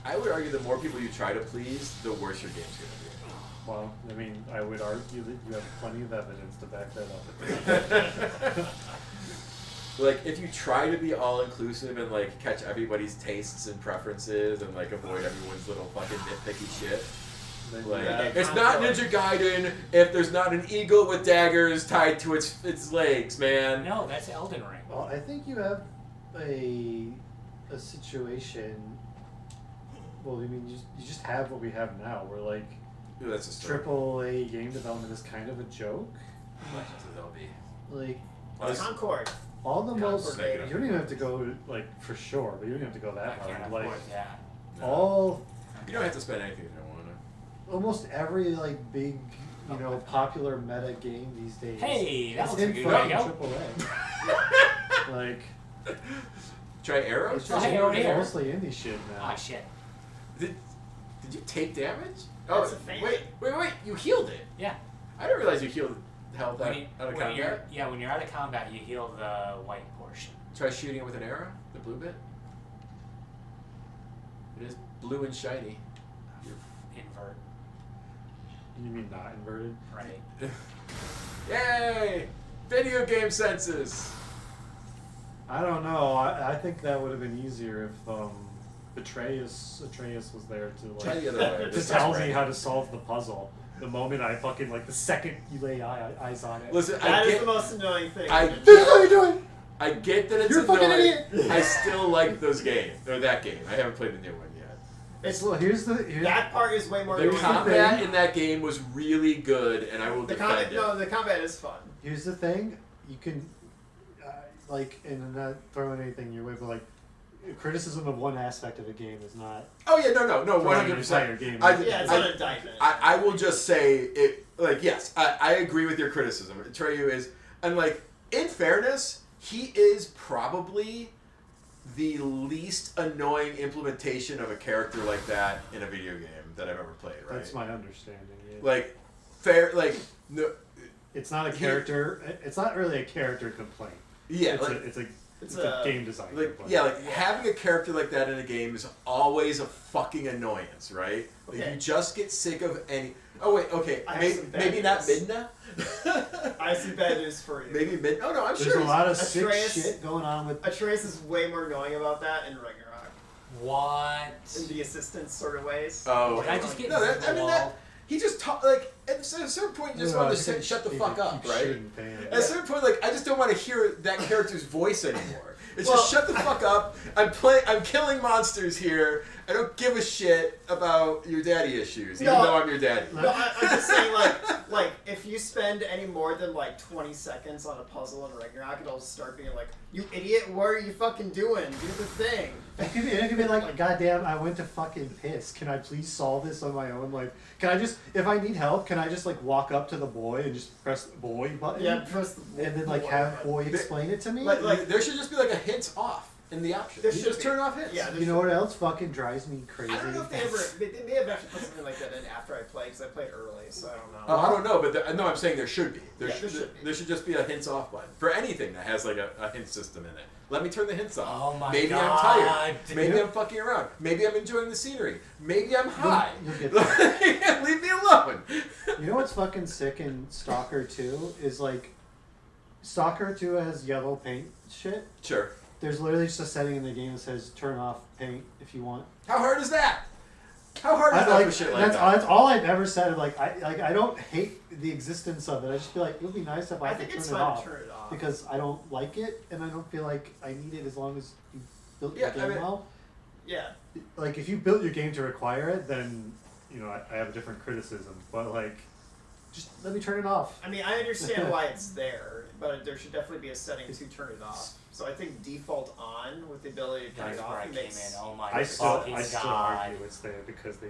I would argue the more people you try to please, the worse your game's gonna be. Well, I mean, I would argue that you have plenty of evidence to back that up. Like, if you try to be all-inclusive and, like, catch everybody's tastes and preferences and, like, avoid everyone's little fucking nitpicky shit. Like, it's not Ninja Gaiden if there's not an eagle with daggers tied to its legs, man. No, that's Elden Ring. Well, I think you have a situation. Well, I mean, you just have what we have now, where like Ooh, that's a story. AAA game development is kind of a joke. Legends of Zelda. Like, Concord. all the most. baby. You don't even have to go like for sure, but you don't even have to go that I can't hard. Like afford that. all, You don't have to spend anything if you don't want to. almost every like big, you know, popular meta game these days. Hey, that is looks in a good fucking way to AAA. Like, Try arrows? it's just hey, over here. mostly indie shit now. Ah, shit. Did you take damage? That's a fan. wait, you healed it. Yeah. I didn't realize you healed health out of When you're, combat. yeah, when you're out of combat, you heal the white portion. Try shooting it with an arrow, the blue bit. It is blue and shiny. Invert. You mean not inverted? Right. Yay! Video game senses! I don't know. I think that would have been easier if Atreus was there to Try like the other way. to This tell is me right. how to solve the puzzle. The moment I fucking like the second you lay eyes on it. Listen, That I is get, the most annoying thing. I- This is what you're doing. I get that it's You're a fucking annoying. idiot. I still like those games, or that game. I haven't played the new one yet. It's, Well, here's that part is way more The annoying. combat in that game was really good, and I will The defend combat, it. no, the combat is fun. Here's the thing. You can like, and I'm not throwing anything your way, but like, criticism of one aspect of a game is not. Oh yeah, no, throwing an 100%. entire game. Yeah, it's not an indictment. I will just say it. Like, yes, I agree with your criticism. Atreyu is, and like, in fairness, he is probably the least annoying implementation of a character like that in a video game that I've ever played. Right? That's my understanding. Yeah. Like, fair. Like, no. It's not a character. It's not really a character complaint. Yeah, it's a game design. Like, complaint. yeah, like having a character like that in a game is always a fucking annoyance, right? Like, Okay. you just get sick of any. Oh wait, okay, I have maybe, some bad maybe not news. Midna. I have some bad news for you. Maybe Mid. Oh no, I'm There's sure. a lot of Atreus- sick shit going on with. Atreus is way more annoying about that in Ragnarok. What? In the assistance sort of ways. Oh, Did I just get no, that, I mean that. wall? He just talk like at a certain point you just want to say, shut the fuck up, right? At a certain point, like I just don't want to hear that character's voice anymore. It's just shut the fuck up. I'm killing monsters here. I don't give a shit about your daddy issues, even though I'm your daddy. No, I'm just saying, like if you spend any more than like 20 seconds on a puzzle in Ragnarok, it'll start being like, "You idiot! What are you fucking doing? Do the thing." It could be like, goddamn, I went to fucking piss. Can I please solve this on my own? Like, can I just, if I need help, can I just like walk up to the boy and just press the boy button? Yeah, press the and then like boy have button. boy explain it to me. Like there should just be like a hints off. in the option. There You should just be. turn off hits. Yeah, there You know should what else fucking drives me crazy? I don't know if they may have actually put something like that in after I played, because I played early, so I don't know. Oh, I don't know, but no, I'm saying there should be. Yeah, there should be. There should just be a hints off button for anything that has like a hint system in it. Let me turn the hints off. Oh my Maybe God, I'm tired. dude. Maybe I'm fucking around. Maybe I'm enjoying the scenery. Maybe I'm high. You'll get that. Leave me alone. You know what's fucking sick in Stalker 2 is like Stalker 2 has yellow paint shit. Sure. There's literally just a setting in the game that says turn off paint if you want. How hard is that? How hard is that like, for shit like that's, that? that's all I've ever said. I don't hate the existence of it. I just feel like it would be nice if I could think turn it's it fun off. to turn it off. Because I don't like it, and I don't feel like I need it as long as you built Yeah, your game I mean- well. Yeah. Like if you built your game to require it, then you know I have a different criticism. But like, just let me turn it off. I mean, I understand why it's there, but there should definitely be a setting to turn it off. So I think default on with the ability to turn That's it where off I came makes. in. Oh my I still fucking still God. argue it's there because they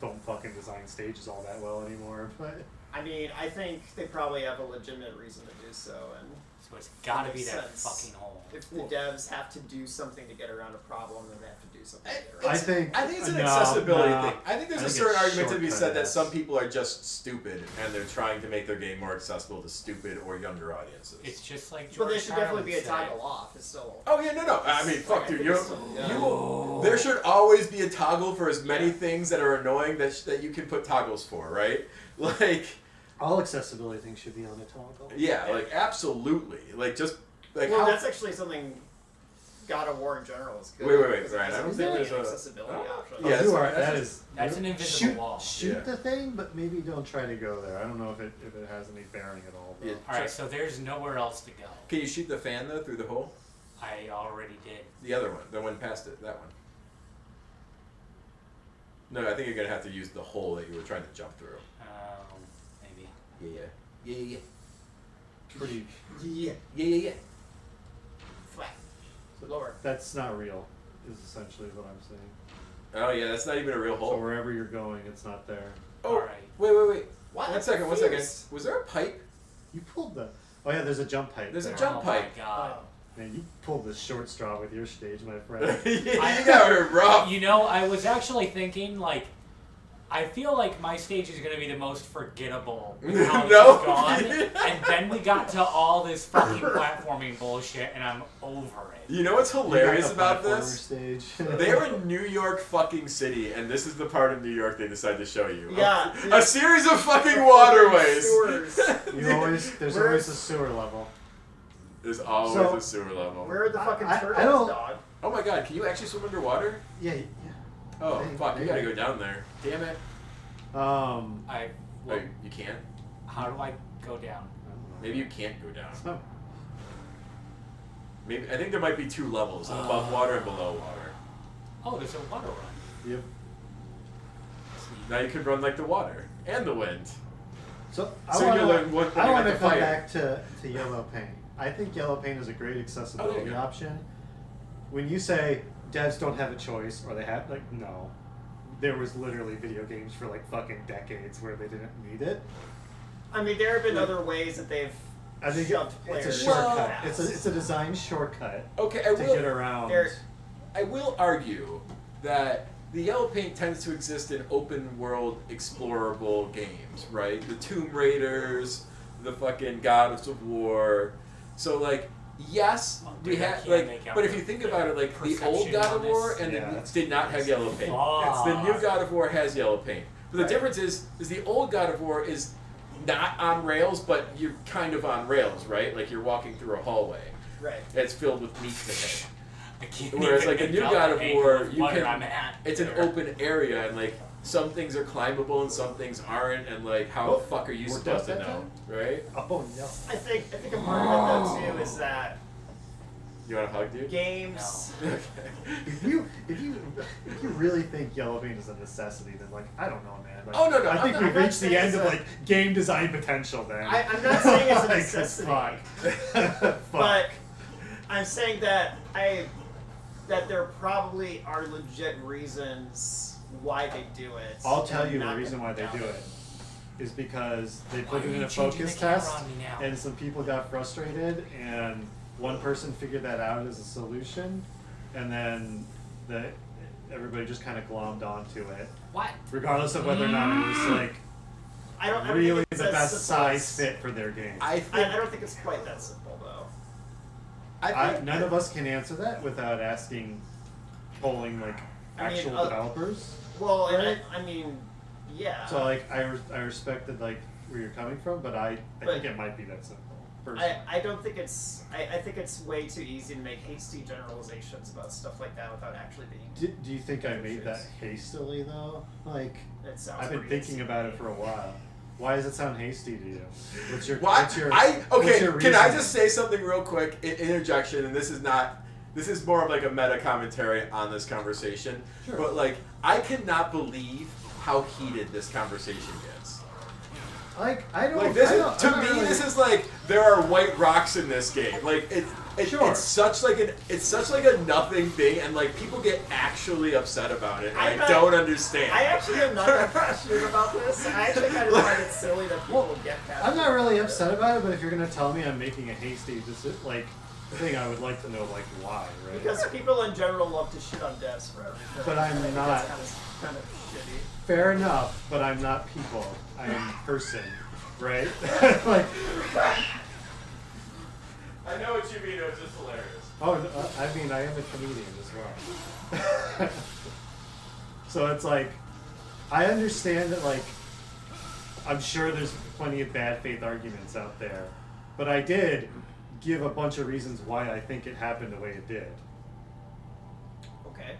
don't fucking design stages all that well anymore. But I mean, I think they probably have a legitimate reason to do so, and So it's gotta it be makes that sense. fucking hole. If the devs have to do something to get around a problem, then they have to do something. To get I around it. think it's an no, accessibility no. thing. I think there's I a think certain it's argument to be shortcut said that ass. some people are just stupid and they're trying to make their game more accessible to stupid or younger audiences. It's just like But George there should definitely be a Carlin said. toggle off. It's still. Oh yeah, no. I mean, fuck, I dude. think You it's still- yeah. will. There should always be a toggle for as many things that are annoying that you can put toggles for, right? Like, all accessibility things should be on a toggle. yeah, like absolutely, like just like Well, how. that's actually something God of War in general is good. Wait, because it right? I has don't a think million there's a accessibility options. Yeah, that's you are. right. That is. That's an invisible shoot, wall. Shoot Yeah. the thing, but maybe don't try to go there. I don't know if it has any bearing at all. Though. Yeah. Alright, so there's nowhere else to go. Can you shoot the fan though through the hole? I already did. The other one, the one past it, that one. No, I think you're gonna have to use the hole that you were trying to jump through. Maybe. Yeah. Pretty. Yeah. Flat. Lower. That's not real. Is essentially what I'm saying. Oh yeah, that's not even a real So hole. wherever you're going, it's not there. Oh, Alright. wait. What? One second. Confused. Was there a pipe? You pulled the. Oh yeah, there's a jump pipe. There's a there. jump Oh pipe. my God. Man, you pulled the short straw with your stage, my friend. You got her rough. You know, I was actually thinking, like, I feel like my stage is going to be the most forgettable with how this No. has gone. And then we got to all this fucking platforming bullshit, and I'm over it. You know what's hilarious You got the about platformer this? Stage. They're in New York fucking city, and this is the part of New York they decide to show you. Yeah. A series of fucking waterways. Sewers. You always there's Where's- always a sewer level. There's always So- a sewer level. Where are the fucking I turtles, don't- dog? Oh my god, can you actually swim underwater? Yeah. Oh, Maybe, fuck, you gotta maybe. go down there. Damn it. Well, Oh, you can't? How do I go down? Maybe you can't go down. Maybe I think there might be two levels, above water and below water. Oh, there's a water run. Yep. Now you can run like the water and the wind. So So I you're want like, what- to like the come fire. back to yellow paint. I think yellow paint is a great accessibility go. option. When you say devs don't have a choice or they have no, there was literally video games for like fucking decades where they didn't need it. I mean, there have been other ways that they've I think shoved it's players. a shortcut. It's a design shortcut Okay, to get around. There- I will argue that the yellow paint tends to exist in open world explorable games, right? The Tomb Raiders, the fucking Gods of War. So like, yes, Oh, we dude, I have can't like, make out but if the- you think the about it, like the old perception God of on War this. and Yeah, the that's- did not have yellow paint. Fuck. The new God of War has yellow paint. But the Right. difference is the old God of War is not on rails, but you're kind of on rails, right? Like you're walking through a hallway. Right. It's filled with meat to hit. I can't Whereas even like a make new out God the of angle War, of you where can. I'm at It's an there. open area, and like some things are climbable and some things aren't, and like how the fuck are you Worked supposed out to that know, time? right? Oh no. I think a part of it though too is that You want a hug, dude? games. Okay. If you really think yellow paint is a necessity, then like I don't know, man. Like, Oh, no, I I'm think not- we've I'm not reached the saying end it's of a- like game design potential. Then I'm not saying it's a Like, necessity. fuck. But I'm saying that there probably are legit reasons why they do it. I'll tell and you the not reason why they gonna do it is because they Why put are it in you a changing focus the camera test, on me now? and some people got frustrated, and one person figured that out as a solution, and then everybody just kind of glommed onto it. What? Regardless of whether or not it was like I don't really think it's the as best simple size as- fit for their game. I don't think it's quite that simple though. None of us can answer that without asking, polling like actual developers. Well, right? I mean, yeah. So like I respected like where you're coming from, but I think it might be that simple. I don't think it's. I think it's way too easy to make hasty generalizations about stuff like that without actually being. Do you think I made that hastily though? Like, It sounds I've been pretty thinking about it for a while. Why does it sound hasty to you? What's your Why? what's your Okay, what's your can I reasoning? just say something real quick? Interjection, and this is more of like a meta commentary on this conversation. Sure. But like, I cannot believe how heated this conversation gets. Like I don't. Like this I is don't, to I'm not me, really- this is like there are white rocks in this game. Like Sure. it's such like a nothing thing, and like people get actually upset about it. And I don't understand. I actually am not that passionate about this. I actually kind of find it silly that people would get passionate. I'm not really upset about it, but if you're gonna tell me I'm making a hasty thing, I would like to know like why, right? Because people in general love to shit on devs for everything. But I'm I think not. that's kind of shitty. Fair enough, but I'm not people. I am person, right? Like. I know what you mean. It was just hilarious. Oh, I mean, I am a comedian as well. So it's like, I understand that, like, I'm sure there's plenty of bad faith arguments out there, but I did give a bunch of reasons why I think it happened the way it did. Okay.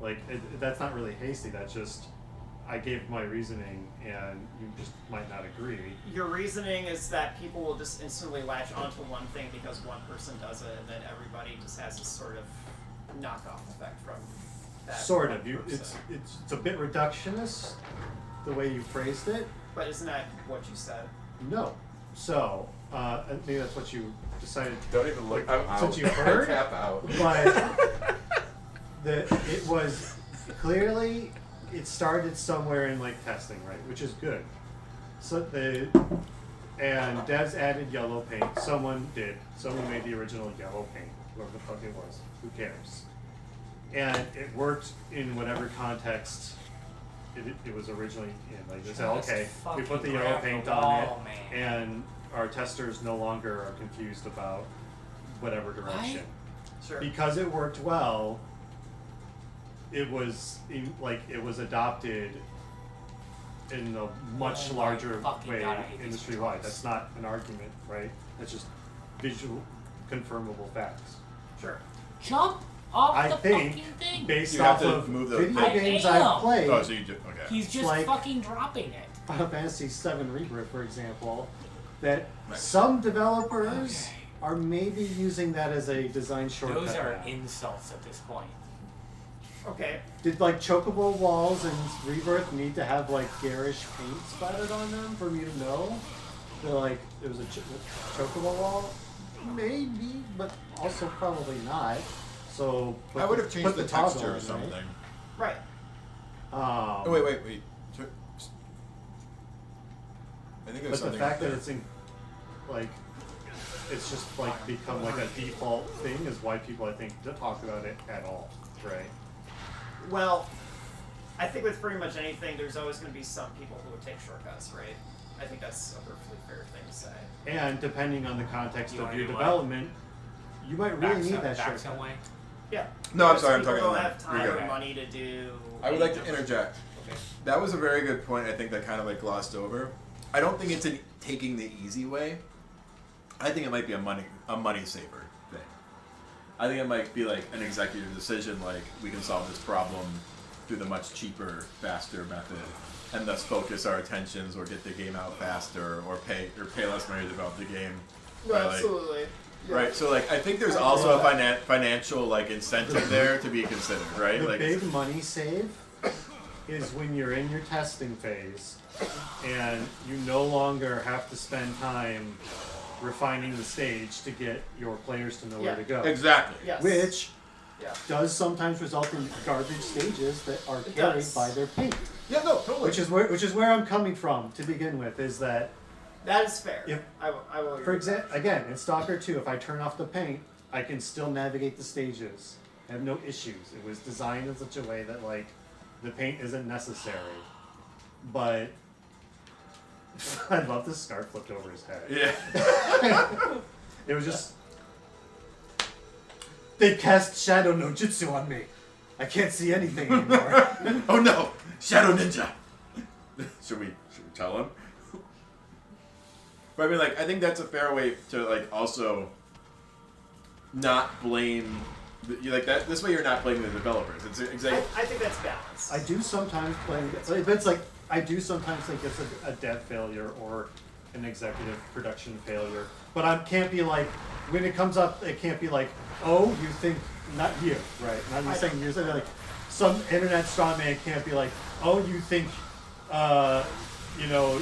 Like, that's not really hasty, that's just, I gave my reasoning and you just might not agree. Your reasoning is that people will just instantly latch onto one thing because one person does it, and then everybody just has this sort of knockoff effect from that. Sort one of. person. It's a bit reductionist, the way you phrased it. But isn't that what you said? No. So, maybe that's what you decided. Don't even look. I'm out. Since you heard, Tap out. but it was clearly it started somewhere in like testing, right? Which is good. So and devs added yellow paint. Someone did. Someone made the original yellow paint. Whoever the fuck it was. Who cares? And it worked in whatever context it was originally in. Like they said, okay, we put the yellow paint on it, and our testers no longer are confused about whatever direction. Sure. Because it worked well, it was adopted in a much larger way industry-wide. That's not an argument, right? That's just visual, confirmable facts. Sure. Jump off I the think, fucking thing. based You off have to of move the- video I games am. I've played, Oh, so you do. Okay. He's just like- fucking dropping it. Final Fantasy VII Rebirth, for example, that some developers are maybe using that as a design shortcut. Those are now. insults at this point. Okay. Did like chocobo walls and Rebirth need to have like garish paint splattered on them for me to know that like it was a chocobo wall? Maybe, but also probably not. So I would have changed put the toggle texture or in, something. Right. Right? Oh, wait. I think there's But the something fact up that there. it's in, like, it's just like become like a default thing is why people I think don't talk about it at all, right? Well, I think with pretty much anything, there's always going to be some people who would take shortcuts, right? I think that's a perfectly fair thing to say. And depending on the context You of wanna your do what? development, you might really need that back shortcut. some way. Yeah. No, I'm Most sorry, I'm people talking don't about have time Rigo. or money to do. I would like to any number. interject. Okay. That was a very good point. I think that kind of like glossed over. I don't think it's taking the easy way. I think it might be a money saver thing. I think it might be like an executive decision, like we can solve this problem through the much cheaper, faster method, and thus focus our attentions or get the game out faster or pay less money to develop the game. No, by, like, absolutely. Yeah. Right. So like I think there's also a financial like incentive there to be considered, right? The Like big money save is when you're in your testing phase and you no longer have to spend time refining the stage to get your players to know where to go. Exactly. Yes. Which Yeah. does sometimes result in garbage stages that are It carried does. by their paint. Yeah, no, totally. Which is where I'm coming from to begin with, is that That is fair. If- I will agree For with that. example, again, in Stalker 2, if I turn off the paint, I can still navigate the stages. I have no issues. It was designed in such a way that, like, the paint isn't necessary. But I love this scarf flipped over his head. Yeah. It was just... They cast Shadow no Jutsu on me. I can't see anything anymore. Oh no! Shadow Ninja! Should we tell him? But I mean, like, I think that's a fair way to, like, also not blame... Like, that. This way you're not blaming the developers. It's exactly... I think that's balanced. I do sometimes blame... It's like, I do sometimes think it's a dev failure or an executive production failure. But I can't be like... When it comes up, it can't be like, oh, you think... Not you, right? Not you saying you're saying, like, some internet strongman can't be like, oh, you think, you know,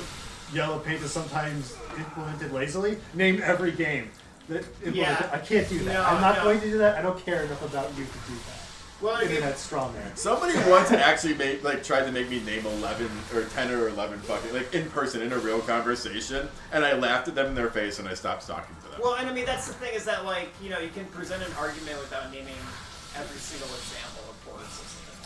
yellow paint is sometimes implemented lazily? Name every game that implemented. I can't do that. I'm not going to do that. I don't care enough about you to do that. Well, I mean, internet strongman. Somebody once actually tried to make me name 11 or 10 or 11 fucking, like, in person in a real conversation, and I laughed at them in their face and I stopped talking to them. Well, and I mean, that's the thing is that, like, you know, you can present an argument without naming every single example of course.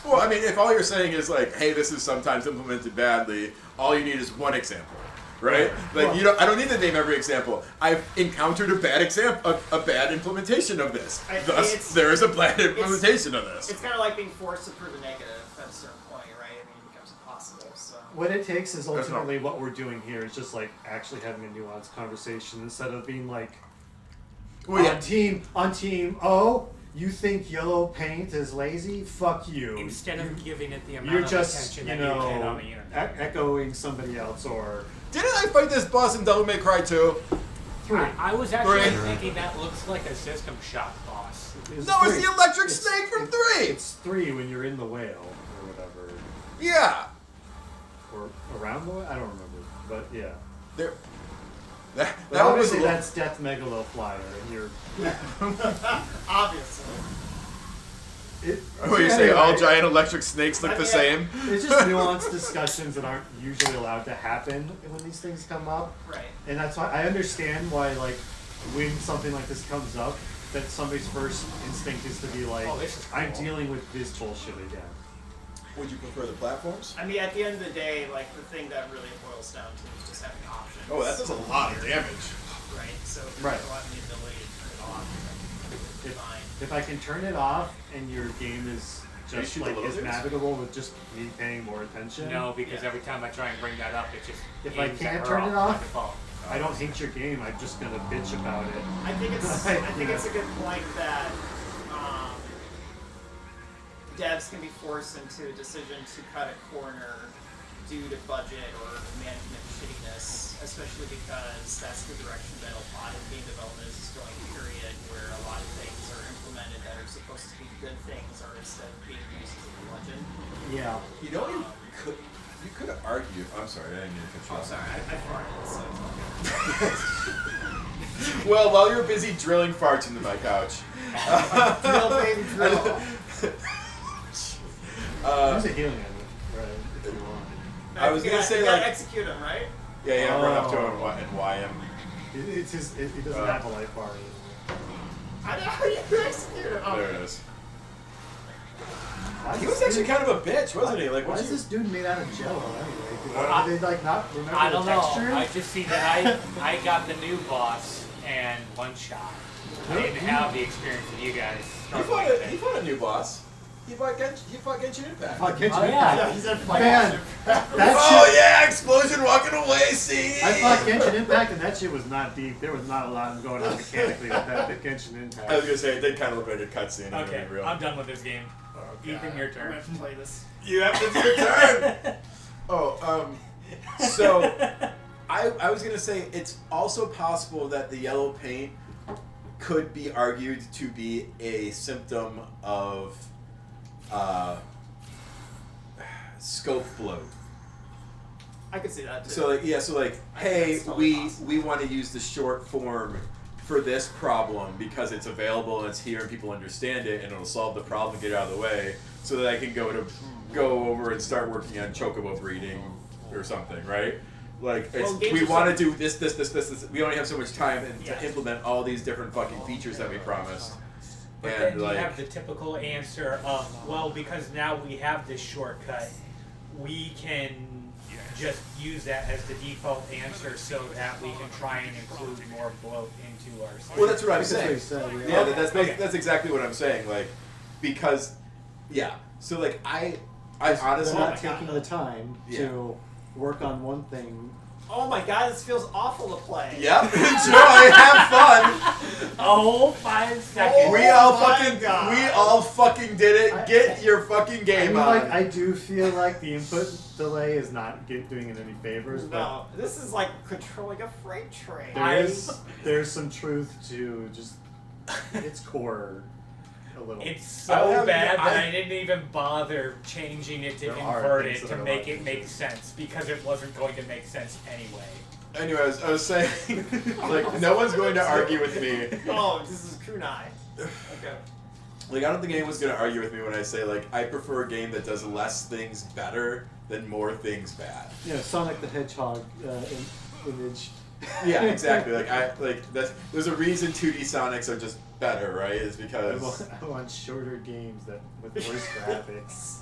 Well, I mean, if all you're saying is, like, hey, this is sometimes implemented badly, all you need is one example. Right? Like, I don't need to name every example. I've encountered a bad example, a bad implementation of this. Thus, there is a bad implementation of this. It's kind of like being forced to prove a negative at a certain point, right? I mean, it becomes impossible, so... What it takes is ultimately what we're doing here is just, like, actually having a nuanced conversation instead of being like, on team, oh, you think yellow paint is lazy? Fuck you. Instead of giving it the amount you're of just, attention you that you can know, on the internet. echoing somebody else or... Didn't I fight this boss in Devil May Cry 2? 3. I was actually 3. thinking that looks like a System Shock boss. No, it's the electric snake from 3! It's 3 when you're in the whale or whatever. Yeah! Or around the whale? I don't remember. But yeah. There. But That obviously was that's Death Megalo Flyer and you're... Obviously. you say all giant electric snakes look the same? It's just nuanced discussions that aren't usually allowed to happen when these things come up. Right. And that's why I understand why, like, when something like this comes up, that somebody's first instinct is to be like, oh, this is cool. I'm dealing with this bullshit again. Would you prefer the platforms? I mean, at the end of the day, like, the thing that really boils down to is just having options. Oh, that does a lot of damage. Right, so if Right. you have the ability to turn it off, then fine. If I can turn it off and your game is just shoot the like little is dudes? navigable with just me paying more attention. No, because every time I try and bring that up, it just If I aims can't at turn her it by off, default. I don't hate your game. I'm just gonna bitch about it. I think it's a good point that devs can be forced into a decision to cut a corner due to budget or management shittiness, especially because that's the direction that a lot of game development is going, period, where a lot of things are implemented that are supposed to be good things are instead being used as a bludgeon. Yeah. You know, you could argue. I'm sorry, I didn't mean to cut you off. Sorry, I farted, so... Well, while you're busy drilling farts into my couch. Drill, baby, drill. Use a healing element, right? If you want. I was gonna say, you gotta like, execute him, right? Yeah, run up to him and Y him. It's his. He doesn't have a life bar. I know how you execute him. Oh. There it is. He was actually kind of a bitch, wasn't he? Like, why is this dude made out of jello anyway? Did they like not remember I don't the texture? know. I just see that I got the new boss and one shot. I didn't have the experience that you guys. He fought a new boss. He fought Genshin Impact. Oh, Genshin yeah. Impact. He said Man, oh yeah, explosion walking away, see? I thought Genshin Impact and that shit was not deep. There was not a lot going on mechanically with that Genshin Impact. I was gonna say, it did kind of look like a cutscene. Okay, I'm done with this game. Ethan, your turn. I'm gonna have to play this. You have to do your turn! So, I was gonna say, it's also possible that the yellow paint could be argued to be a symptom of scope bloat. I could see that too. So like, hey, we want to use the short form for this problem because it's available and it's here and people understand it and it'll solve the problem and get it out of the way, so that I can go over and start working on chocobo breeding or something, right? Like, Well, it's, games we are want to so- do this. We only have so much time and Yeah. to implement all these different fucking features that we promised. But And, then you like- have the typical answer of, well, because now we have this shortcut, we can just use that as the default answer so that we can try and include more bloat into our system. Well, that's what I'm That's what saying. he said, Yeah, Okay. that's exactly what I'm saying. Like, because, yeah. So like I honestly They're not taking the time Yeah. to work on one thing. Oh my god, this feels awful to play. Yep. Enjoy. Have fun. A whole 5 seconds. We all my fucking God. we all fucking did it. Get your fucking I game mean, on. like, I do feel like the input delay is not doing it any favors, but No, this is like controlling a freight train. there's some truth to just its core a little. It's so I have- bad that I- I didn't even bother changing it to There are invert things it that to are make like it make this. sense because it wasn't going to make sense anyway. Anyways, I was saying, like, no one's going to argue with me. Oh, this is kunai. Okay. Like, I don't think anyone's going to argue with me when I say, like, I prefer a game that does less things better than more things bad. You know, Sonic the Hedgehog image. Yeah, exactly. There's a reason 2D Sonics are just better, right? Is I because want shorter games that with worse graphics.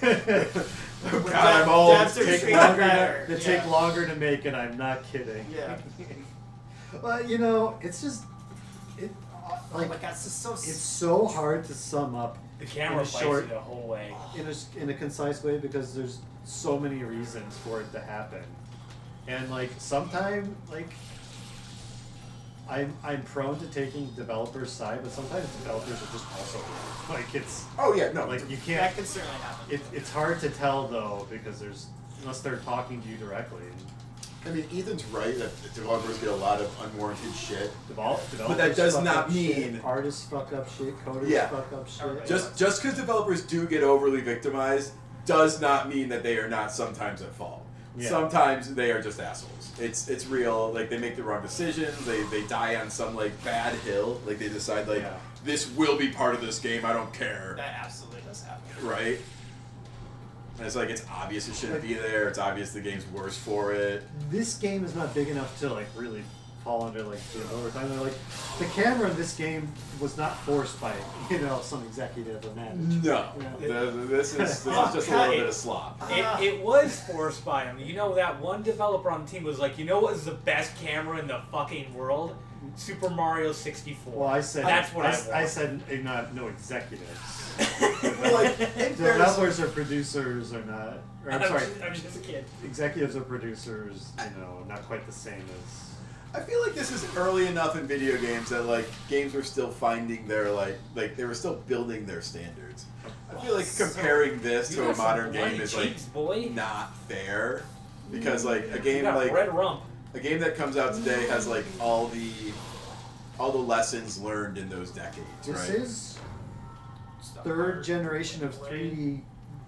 God, I'm old. Devs are Take treated longer better. to take longer to make, and I'm not kidding. Yeah. Well, you know, it's just Oh my god, this is so. it's so hard to sum up The camera in a plays short, it the whole way. in a concise way because there's so many reasons for it to happen, and like sometimes like I'm prone to taking developers' side, but sometimes developers are just also like it's oh yeah, no, like you That can't. can certainly happen. It's hard to tell though because there's unless they're talking to you directly. I mean, Ethan's right that developers get a lot of unwarranted shit. Developers But that does fuck not up shit, mean- artists fuck up shit, coders Yeah. fuck up shit. Just because developers do get overly victimized does not mean that they are not sometimes at fault. Yeah. Sometimes they are just assholes. It's real. Like, they make the wrong decisions. They die on some like bad hill. Like, they decide like Yeah. this will be part of this game. I don't care. That absolutely does happen. Right? And it's like it's obvious it shouldn't be there. It's obvious the game's worse for it. This game is not big enough to like really fall under like the overtime. They're like the camera in this game was not forced by some executive or manager. No, Yeah. this is just a little bit of slop. It was forced by him. You know, that one developer on the team was like, you know what is the best camera in the fucking world? Super Mario 64. Well, I said that's what I I want. said no executives. Like, in fairness- Developers or producers are not. Or, I'm sorry, I'm just a kid. executives or producers, not quite the same as. I feel like this is early enough in video games that like games were still finding their like they were still building their standards. I feel like comparing this You to a got some modern bloody game is like cheeks, boy. not fair because like a You game got like red rump. a game that comes out today has like all the lessons learned in those decades, This right? is third generation of 3D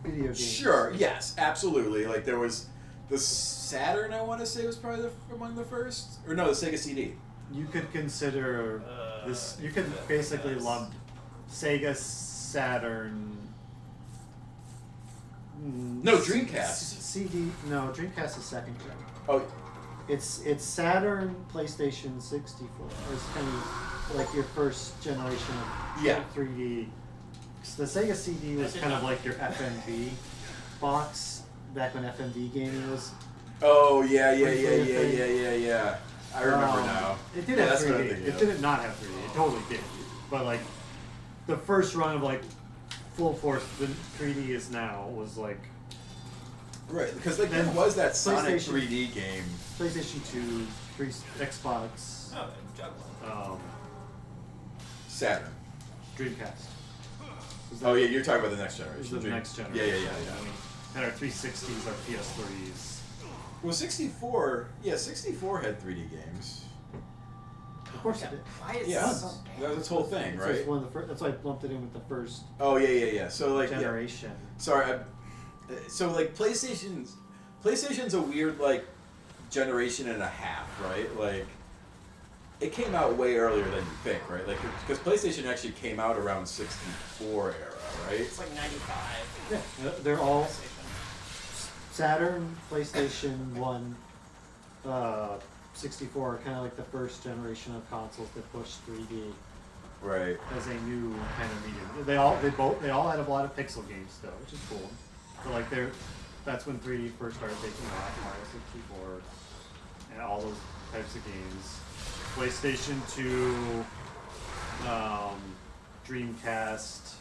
video games. Sure, yes, absolutely. Like there was the Saturn, I want to say, was probably among the first, or no, the Sega CD. You could consider this. You could basically lump Sega, Saturn. No, Dreamcast. CD. No, Dreamcast is second gen. Oh, It's Saturn, PlayStation 64. It's kind of like your first generation of Yeah. 3D. The Sega CD was kind of like your FMV box back when FMV gaming was. oh yeah. I remember now. It did Yeah, have that's what I'm 3D. thinking It of. didn't not have 3D. It totally did. But like the first run of like full force the 3D is now was like Right, because like Then there was that Sonic PlayStation- 3D game. PlayStation 2, Xbox, Oh, juggling. Saturn. Dreamcast. Was Oh that- yeah, you're talking about the next was generation. the Dream- next Yeah, generation. yeah. I mean, and our 360s, our PS3s. Well, 64. Yeah, 64 had 3D games. Of course it did. Why is Yeah, this so that was its whole thing, So right? it's one of the first, that's why I lumped it in with the first Oh yeah. So like, yeah. generation. Sorry, so like PlayStation's a weird like generation and a half, right? Like it came out way earlier than you think, right? Like because PlayStation actually came out around 64 era, right? It's like 95. Yeah, they're all Saturn, PlayStation 1, 64 are kind of like the first generation of consoles that pushed 3D Right. as a new kind of medium. They all had a lot of pixel games still, which is cool. But like that's when 3D first started taking off. Mario 64 and all those types of games. PlayStation 2, Dreamcast,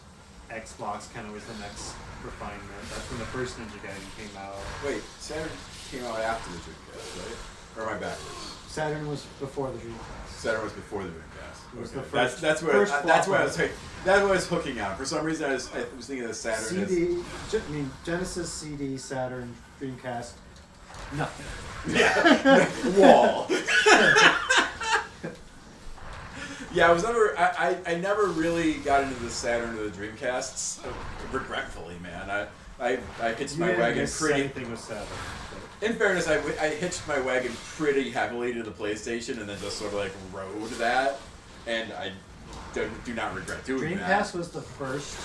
Xbox kind of was the next refinement. That's when the first Ninja Gaiden came out. Wait, Saturn came out after the Dreamcast, right? Or am I backwards? Saturn was before the Dreamcast. Saturn was before the Dreamcast. It was Okay. the first. That's where first that's where I flop was that's what I was hooking on. For some reason, I was thinking of Saturn as CD, Genesis, CD, Saturn, Dreamcast, nothing. yeah wall. Yeah, I never really got into the Saturn or the Dreamcasts. Regretfully, man. I hitched my wagon pretty. Anything with Saturn. In fairness, I hitched my wagon pretty heavily to the PlayStation and then just sort of like rode that, and I do not regret doing that. Dreamcast was the first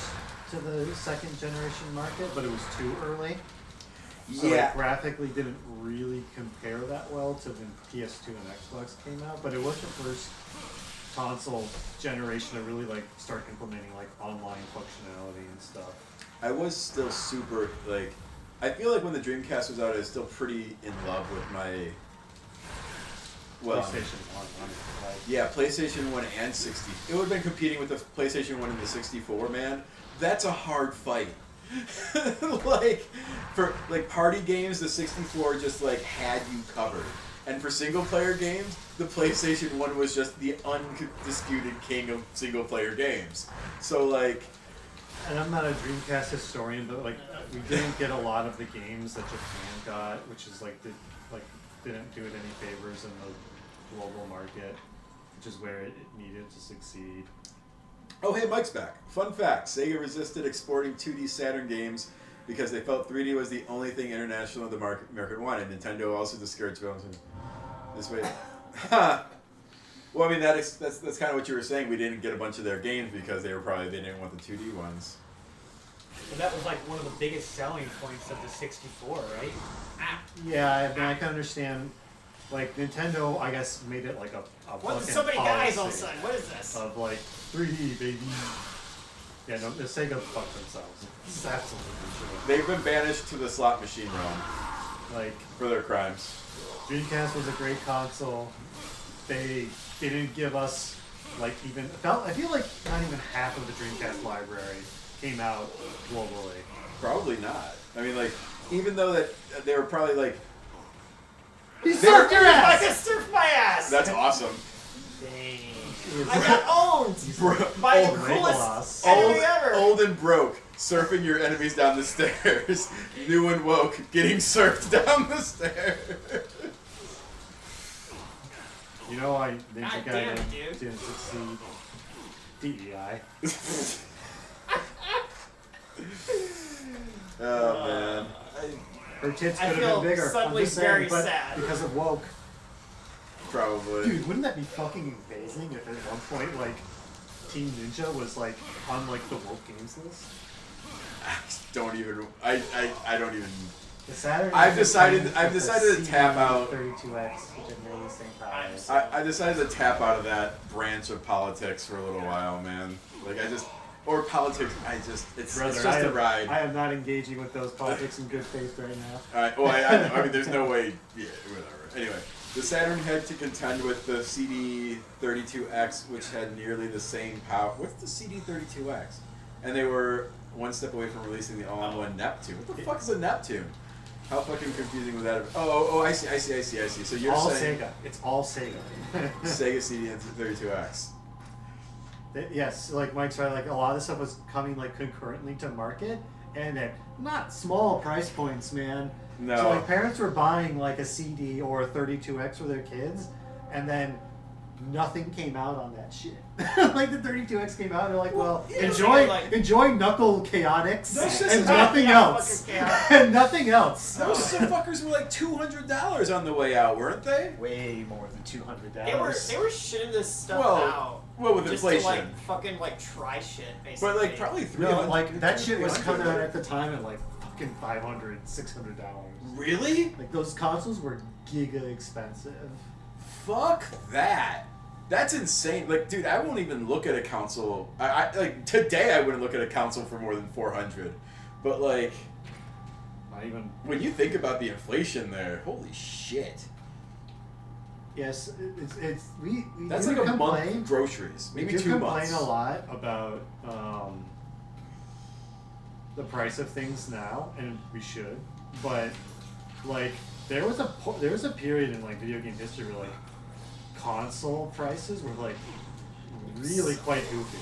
to the second generation market, but it was too early. So Yeah. it graphically didn't really compare that well to when PS2 and Xbox came out, but it was the first console generation to really like start implementing like online functionality and stuff. I was still super like. I feel like when the Dreamcast was out, I was still pretty in love with my. Well, PlayStation 1, honestly. yeah, PlayStation 1 and 60. It would have been competing with the PlayStation 1 and the 64, man. That's a hard fight. Like, for like party games, the 64 just like had you covered. And for single player games, the PlayStation 1 was just the undisputed king of single player games. So like. And I'm not a Dreamcast historian, but like we didn't get a lot of the games that Japan got, which is like didn't do it any favors in the global market, which is where it needed to succeed. Oh, hey, Mike's back. Fun fact: Sega resisted exporting 2D Saturn games because they felt 3D was the only thing international the market wanted. Nintendo also discouraged this way. Well, I mean that's kind of what you were saying. We didn't get a bunch of their games because they didn't want the 2D ones. But that was like one of the biggest selling points of the 64, right? Yeah, I mean, I can understand. Like Nintendo, I guess made it like a What? fucking So many guys all of a policy sudden. What is this? of like 3D, baby. Yeah, no, the Sega fucked themselves. It's absolutely true. They've been banished to the slot machine realm, Like for their crimes. Dreamcast was a great console. They didn't give us like even I feel like not even half of the Dreamcast library came out globally. Probably not. I mean, like, even though that they were probably like. He surfed your ass! I just surfed my ass! That's awesome. Dang. I got owned by the coolest enemy ever! Old and broke, surfing your enemies down the stairs. New and woke, getting surfed down the stairs. You know why God Ninja damn it, Gaiden dude. didn't succeed? DEI. Oh man. Her tits I could have feel been bigger. suddenly I'm just saying, very but sad. because of woke. Probably. Dude, wouldn't that be fucking amazing if at one point like Team Ninja was like on like the woke games list? Don't even. I don't even. The Saturn. I've decided to tap out. 32X, which are nearly the same price. I decided to tap out of that branch of politics for a little while, man. Like or politics. It's Brother, just a ride. I am not engaging with those politics in good faith right now. Well, I mean, there's no way. Yeah, whatever. Anyway, the Saturn had to contend with the CD32X, which had nearly the same power. What's the CD32X? And they were one step away from releasing the all-in-one Neptune. What the fuck is a Neptune? How fucking confusing would that have been? Oh, I see. So you're all saying Sega. It's all Sega. Sega CD32X. Yes, like Mike's right. Like a lot of this stuff was coming like concurrently to market, and at not small price points, man. No. So like parents were buying like a CD or a 32X for their kids, and then nothing came out on that shit. Like the 32X came out, and they're like, well, enjoy Knuckle Chaotix and nothing else. And nothing else. Those fuckers were like $200 on the way out, weren't they? Way more than $200. They were shitting this stuff out. Well, with just inflation. To, like, fucking like try shit, basically. But like probably $300. No, like that shit was coming out at the time at like fucking fucking $500, $600. Really? Like those consoles were giga expensive. Fuck that. That's insane. Like, dude, I won't even look at a console. I like today. I wouldn't look at a console for more than $400. But like, not even when you think about the inflation there, holy shit. Yes, it's we That's do like a complain, month of groceries, maybe we do 2 complain months. a lot about the price of things now, and we should. But like, there was a period in like video game history where like console prices were like really quite goofy.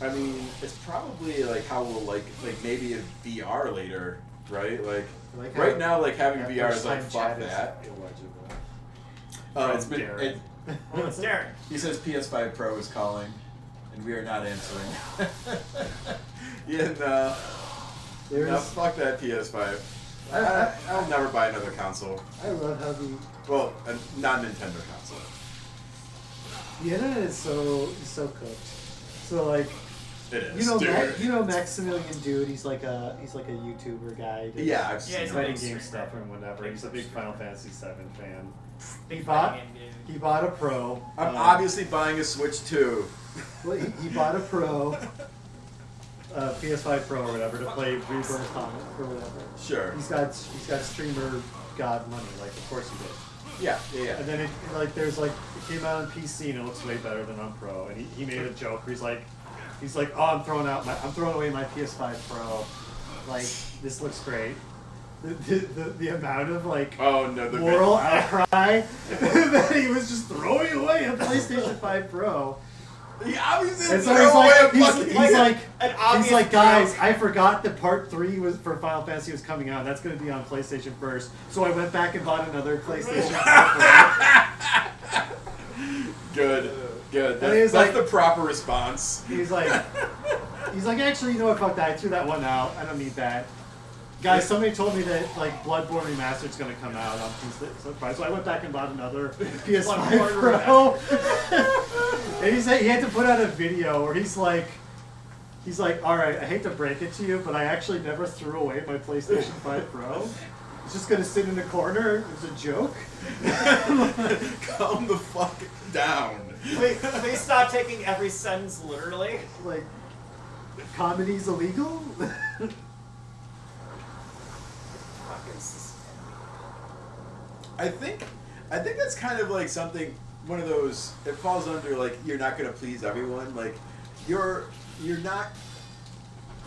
I mean, it's probably like how we'll like maybe a VR later, right? Like right now, like having VR is like fuck that. It's been. It's Darren. He says PS5 Pro is calling, and we are not answering. Yeah, no. No, fuck that PS5. I'll never buy another console. I love how Well, a non-Nintendo console. the internet is so cooked. So like, It is. you know, dude. Maximilian Dude. He's like a YouTuber guy. Yeah, I've seen he's him. writing game stuff and whatever. He's a big Final Fantasy VII fan. Big He bought fan, dude. He bought a Pro. I'm obviously buying a Switch too. Well, he bought a Pro, PS5 Pro or whatever, to play Rebirth on it or whatever. Sure. He's got streamer god money, like of course he did. Yeah. And then it came out on PC and it looks way better than on Pro. And he made a joke where he's like, oh, I'm throwing away my PS5 Pro. Like, this looks great. The amount of like moral outcry that he was just throwing away a PlayStation 5 Pro. He obviously And so he's like, guys, I forgot that Part 3 was for Final Fantasy was coming out. That's going to be on PlayStation first. So I went back and bought another PlayStation 5 Pro. Good. That's the proper response. He's like, actually, you know what? Fuck that. I threw that one out. I don't need that. Guys, somebody told me that like Bloodborne Remastered's going to come out on PS5, so I went back and bought another PS5 Pro. And he had to put out a video where he's like, all right, I hate to break it to you, but I actually never threw away my PlayStation 5 Pro. It's just going to sit in the corner. It's a joke. Calm the fuck down. Please stop taking every sentence literally. Like, comedy's illegal? I think that's kind of like something, one of those, it falls under like, you're not going to please everyone. Like, you're not,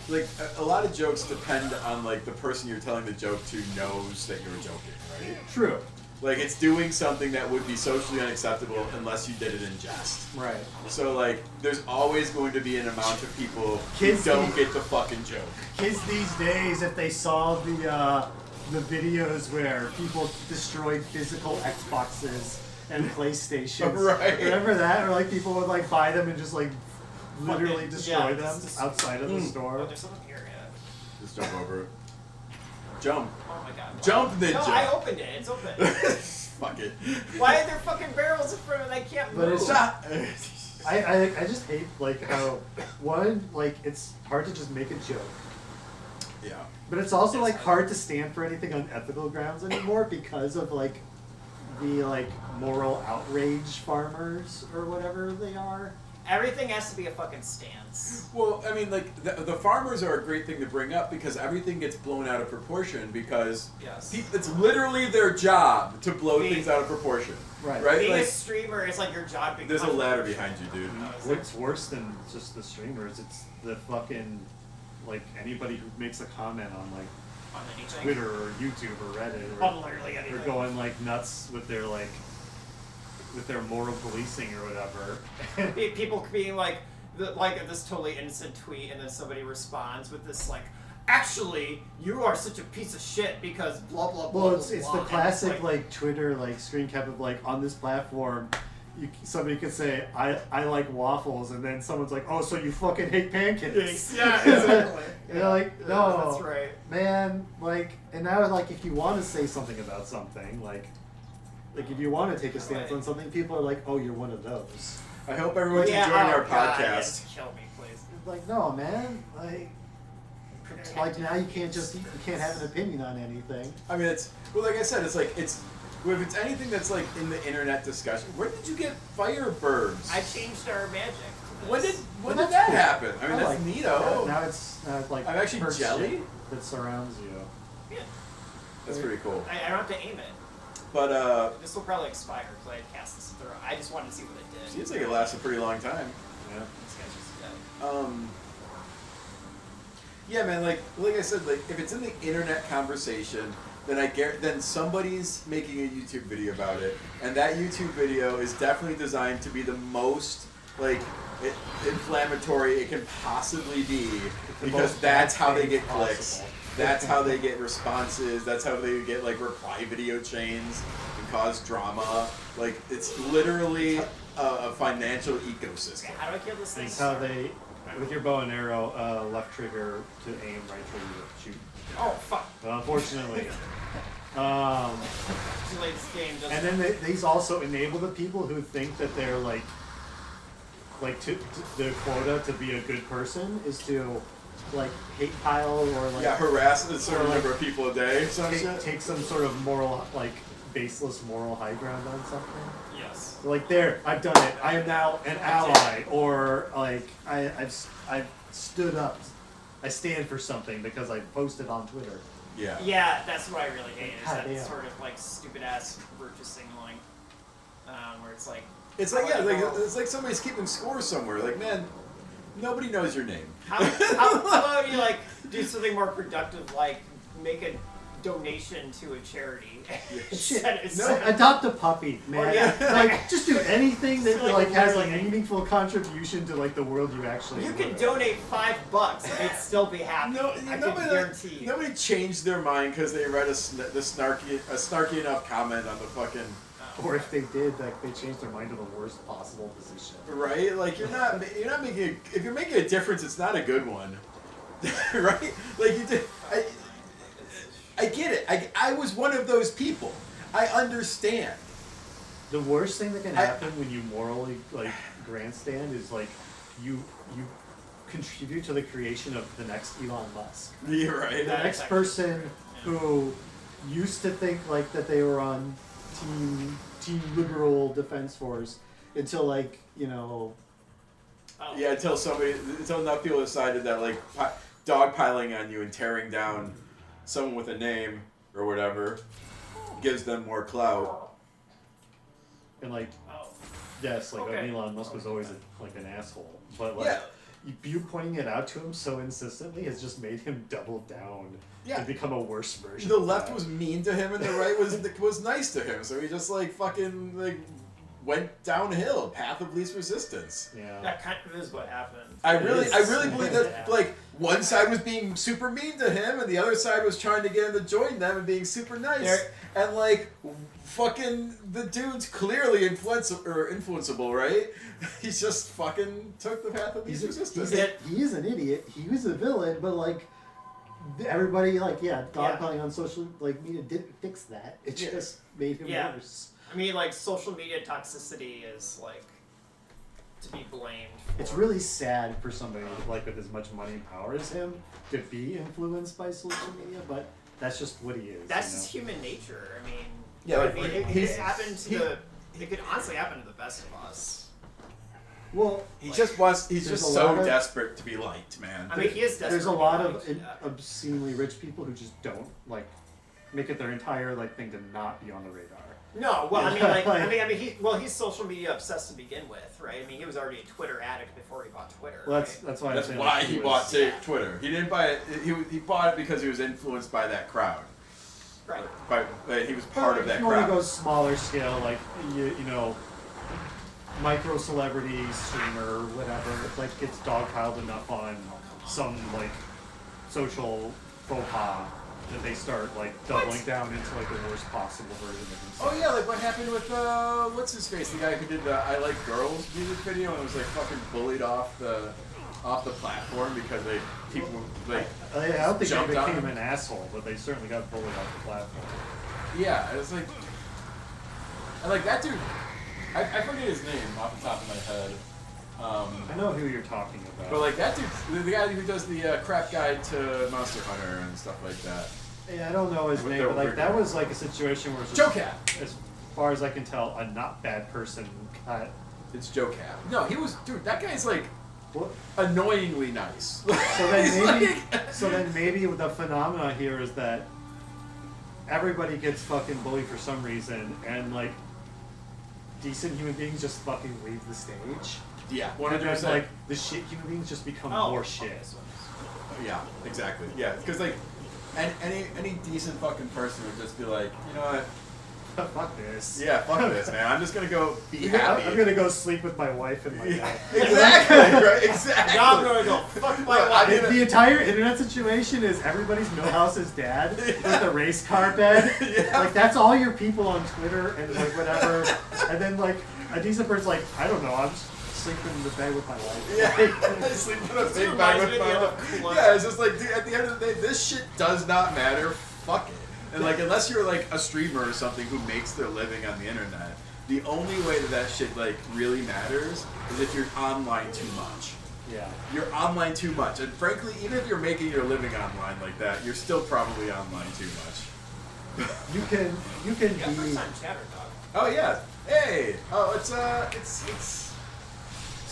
like, a lot of jokes depend on like the person you're telling the joke to knows that you're joking, right? True. Like, it's doing something that would be socially unacceptable unless you did it in jest. Right. So like, there's always going to be an amount of people Kids who don't get the fucking joke. Kids these days, if they saw the videos where people destroyed physical Xboxes and PlayStations. Right. Remember that? Or like people would like buy them and just like literally destroy them just outside of the Oh, store. there's someone here, yeah. Just jump over it. Jump. Oh my god. Jump, ninja. No, I opened it. It's open. Fuck it. Why are there fucking barrels in front of it? I can't move. But it's not. I just hate like how one, like, it's hard to just make a joke. Yeah. But it's also like hard to stand for anything on ethical grounds anymore because of like the like moral outrage farmers or whatever they are. Everything has to be a fucking stance. Well, I mean, like, the farmers are a great thing to bring up because everything gets blown out of proportion because it's literally their job to blow things out of proportion. Right. Right? Being Like, a streamer is like your job. there's a ladder behind you, dude. What's worse than just the streamers? It's the fucking, like, anybody who makes a comment on like on anything. Twitter or YouTube or Reddit or, On literally anything. or going like nuts with their like with their moral policing or whatever. People being like this totally innocent tweet, and then somebody responds with this like, actually, you are such a piece of shit because blah blah blah. Well, it's blah, the blah. classic like Twitter like screen cap of like on this platform. Somebody could say I like waffles, and then someone's like, oh, so you fucking hate pancakes? Yeah, exactly. You're like, no, that's right, man. Like, and now like if you want to say something about something, like if you want to take a stance on something, people are like, oh, you're one of those. I hope everyone's enjoying our podcast. Kill me, please. Like, no, man. Like, like now you can't have an opinion on anything. I mean, it's well, like I said, it's like if it's anything that's like in the internet discussion. Where did you get Firebirds? I changed our magic. When did that happen? I mean, I that's like- neato. Now it's like I'm actually bird jelly? shit that surrounds you. Yeah. That's pretty cool. I don't have to aim it. But This will probably expire because I had cast this through. I just wanted to see what it did. seems like it lasts a pretty long time. Yeah. This guy's just dead. Yeah, man. Like I said, like if it's in the internet conversation, then somebody's making a YouTube video about it, and that YouTube video is definitely designed to be the most like inflammatory it can possibly be, because that's how they get clicks. That's how they get responses. That's how they get like reply video chains and cause drama. Like it's literally a financial ecosystem. Okay, how do I kill this thing? It's how they, with your bow and arrow, left trigger to aim, right trigger to shoot. Oh fuck! But unfortunately, Too late. This game doesn't. and then these also enable the people who think that they're the quota to be a good person is to like hate pile or like harass a certain number of people a day. Take some sort of moral baseless moral high ground on something. Yes. Like there, I've done it. I am now an ally, or like I've stood up. I stand for something because I posted on Twitter. Yeah. Yeah, that's what I really hate. Is God that damn. sort of like stupid ass virtue signaling, where it's like. It's like it's like somebody's keeping score somewhere. Like man, nobody knows your name. How about you like do something more productive, like make a donation to a charity? Adopt a puppy, man. Or, yeah. Like just do anything that Like, like has like a really- meaningful contribution to like the world you actually You live can in. donate $5 and they'd still be happy. I can guarantee. Nobody changed their mind because they read a snarky enough comment on the fucking. Or if they did, like they changed their mind to the worst possible position. Right? Like you're not making if you're making a difference, it's not a good one. Right? Like you did. I get it. I was one of those people. I understand. The worst thing that can happen when you morally like grandstand is like you contribute to the creation of the next Elon Musk. Yeah, right. The next person who used to think like that they were on team liberal defense force until like Yeah, until enough people decided that like dogpiling on you and tearing down someone with a name or whatever gives them more clout. And like, yes, like Elon Musk was always like an asshole, but like you pointing it out to him so insistently has just made him double down and become a worse version. The of left that. was mean to him and the right was nice to him, so he just like fucking like went downhill, path of least resistance. Yeah. That kind of is what happened. I really believe that like one side was being super mean to him and the other side was trying to get him to join them and being super nice. And like fucking the dude's clearly influenceable, right? He's just fucking took the path of least resistance. He is an idiot. He was a villain, but like everybody dogpiling on social media didn't fix that. It just made him worse. I mean, like social media toxicity is like to be blamed. It's really sad for somebody like with as much money and power as him to be influenced by social media, but that's just what he is. That's just human nature. I mean, Yeah, it could honestly happen to the best of us. Well, he's just so desperate to be liked, man. I mean, he is desperate. There's a lot of obscenely rich people who just don't like make it their entire thing to not be on the radar. No, well, I mean, he's social media obsessed to begin with, right? I mean, he was already a Twitter addict before he bought Twitter. Well, right? that's why. That's why he bought Twitter. He didn't buy it. He bought it because he was influenced by that crowd. Right. He was part of that If you want crowd. to go smaller scale, like you know, micro celebrity streamer, whatever, gets dogpiled enough on some social faux pas that they start doubling down into the worst possible version of themselves. Oh yeah, like what happened with what's his face, the guy who did the I Like Girls music video and was fucking bullied off the platform because people I don't think jumped they on became him. an asshole, but they certainly got bullied off the platform. Yeah, it was and that dude, I forget his name off the top of my head. I know who you're talking about. But like that dude, the guy who does the crap guide to Monster Hunter and stuff like that. Yeah, I don't know his With name, the but like weird- that was like a situation where it's Joe just, Cat. as far as I can tell, a not bad person got. It's Joe Cat. No, he was, dude. That guy's like What? annoyingly nice. So then He's maybe, like- so then maybe the phenomena here is that everybody gets fucking bullied for some reason, and like decent human beings just fucking leave the stage. Yeah, And then 100%. like the shit human beings just become more shit. Yeah, exactly. Yeah, because like any decent fucking person would just be like, you know what? Fuck this. Yeah, fuck this, man. I'm just gonna go be I'm happy. gonna go sleep with my wife and my dad. Exactly, right? Exactly. Now I'm gonna go fuck my Look, wife. The entire internet situation is everybody's Millhouse's dad with a race car bed. Yeah. Like that's all your people on Twitter and like whatever. And then like a decent person's like, I don't know, I'm just sleeping in the bed with my wife. Yeah, I sleep in a big bag with my wife. Yeah, it's just like, dude, at the end of the day, this shit does not matter. Fuck it. And like, unless you're like a streamer or something who makes their living on the internet, the only way that shit like really matters is if you're online too much. Yeah. You're online too much, and frankly, even if you're making your living online like that, you're still probably online too much. You can Yeah, be. first time chatter, dog. Oh yeah. Hey. Oh, it's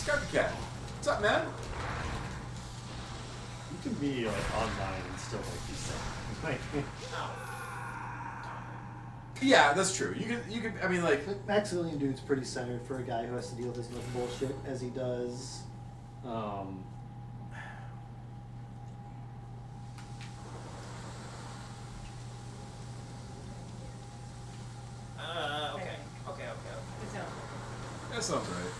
Copycat. What's up, man? You can be like online and still like be sick. Like, Yeah, that's true. You can. I mean, like. Maximilian Dude's pretty centered for a guy who has to deal with as much bullshit as he does. Okay. That sounds right.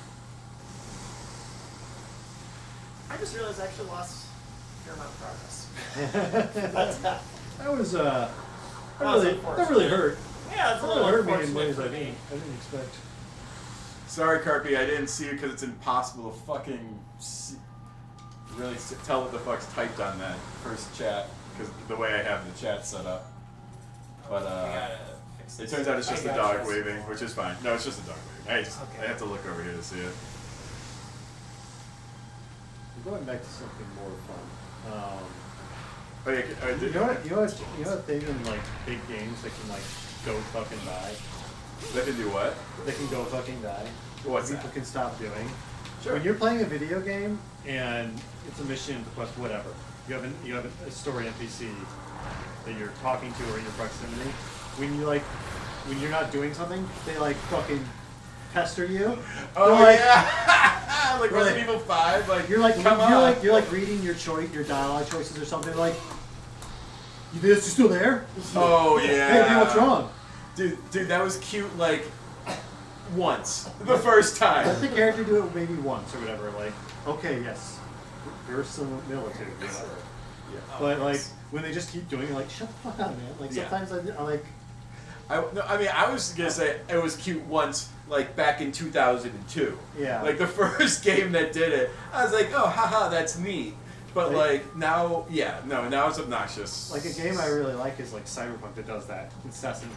I just realized I actually lost a fair amount of progress. That's that. That was That was that really hurt. Yeah, it's a That little hurt me in unfortunate ways for I me. didn't expect. Sorry, Carpy, I didn't see you because it's impossible to fucking really tell what the fuck's typed on that first chat because the way I have the chat set up. But We gotta fix it this. turns out it's just I a got dog you. waving, which is fine. No, it's just a dog waving. Okay. I have to look over here to see it. We're going back to something more fun. Oh yeah, You know what thing in like big games that can like go fucking die? They can do what? They can go fucking die. What's People that? can stop doing. Sure. When you're playing a video game and it's a mission, quest, whatever, you have a story NPC that you're talking to or in your proximity. When you're not doing something, they like fucking pester you. Oh They're like, yeah, like they're Resident like- Evil 5. Like You're on. like reading your dialogue choices or something like. You still there? Oh Hey, yeah. man, what's wrong? Dude, that was cute. Like once, the first time. Let the character do it maybe once or whatever. Like, okay, yes, verisimilitude, whatever. Yeah. But like when they just keep doing it, like shut the fuck up, man. Like Yeah. sometimes I like. I was gonna say it was cute once, like back in 2002. Yeah. Like the first game that did it, I was like, oh, haha, that's neat. But like now, yeah, no, now it's obnoxious. Like a game I really like is like Cyberpunk that does that incessantly.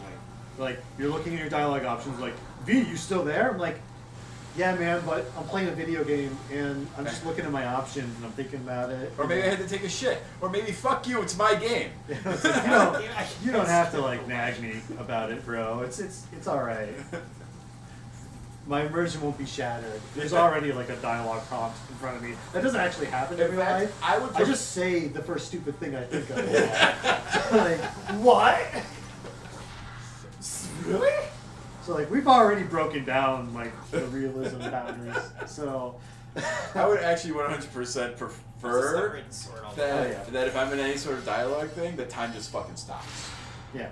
Like you're looking at your dialogue options, like V, you still there? I'm like, yeah, man, but I'm playing a video game and I'm just looking at my options and I'm thinking about it. Or maybe I had to take a shit. Or maybe fuck you, it's my game. It's like, you don't have to like nag me about it, bro. It's all right. My immersion won't be shattered. There's already like a dialogue prompt in front of me. That doesn't actually happen in In real fact, life. I just say the first stupid thing I think of. Like, what? Really? So like we've already broken down like the realism boundaries. So I would actually 100% prefer that, Oh, that if I'm in any sort of dialogue thing, the time just fucking stops. Yeah.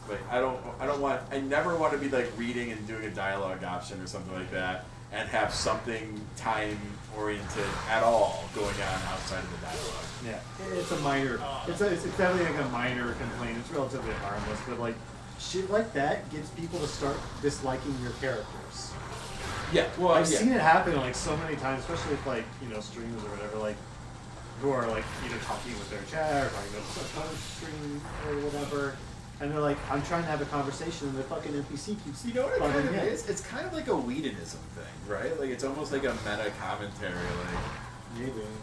Like I never want to be like reading and doing a dialogue option or something like that and have something time oriented at all going on outside of the dialogue. Yeah, it's a minor. It's definitely like a minor complaint. It's relatively harmless, but like shit like that gets people to start disliking your characters. Yeah, well, I've yeah. seen it happen like so many times, especially with like streamers or whatever, like who are like either talking with their chat or talking about a stream or whatever, And they're like, I'm trying to have a conversation, and the fucking NPC keeps. You know what it kind of in. is? It's kind of like a Whedonism thing, right? Like it's almost like a meta commentary,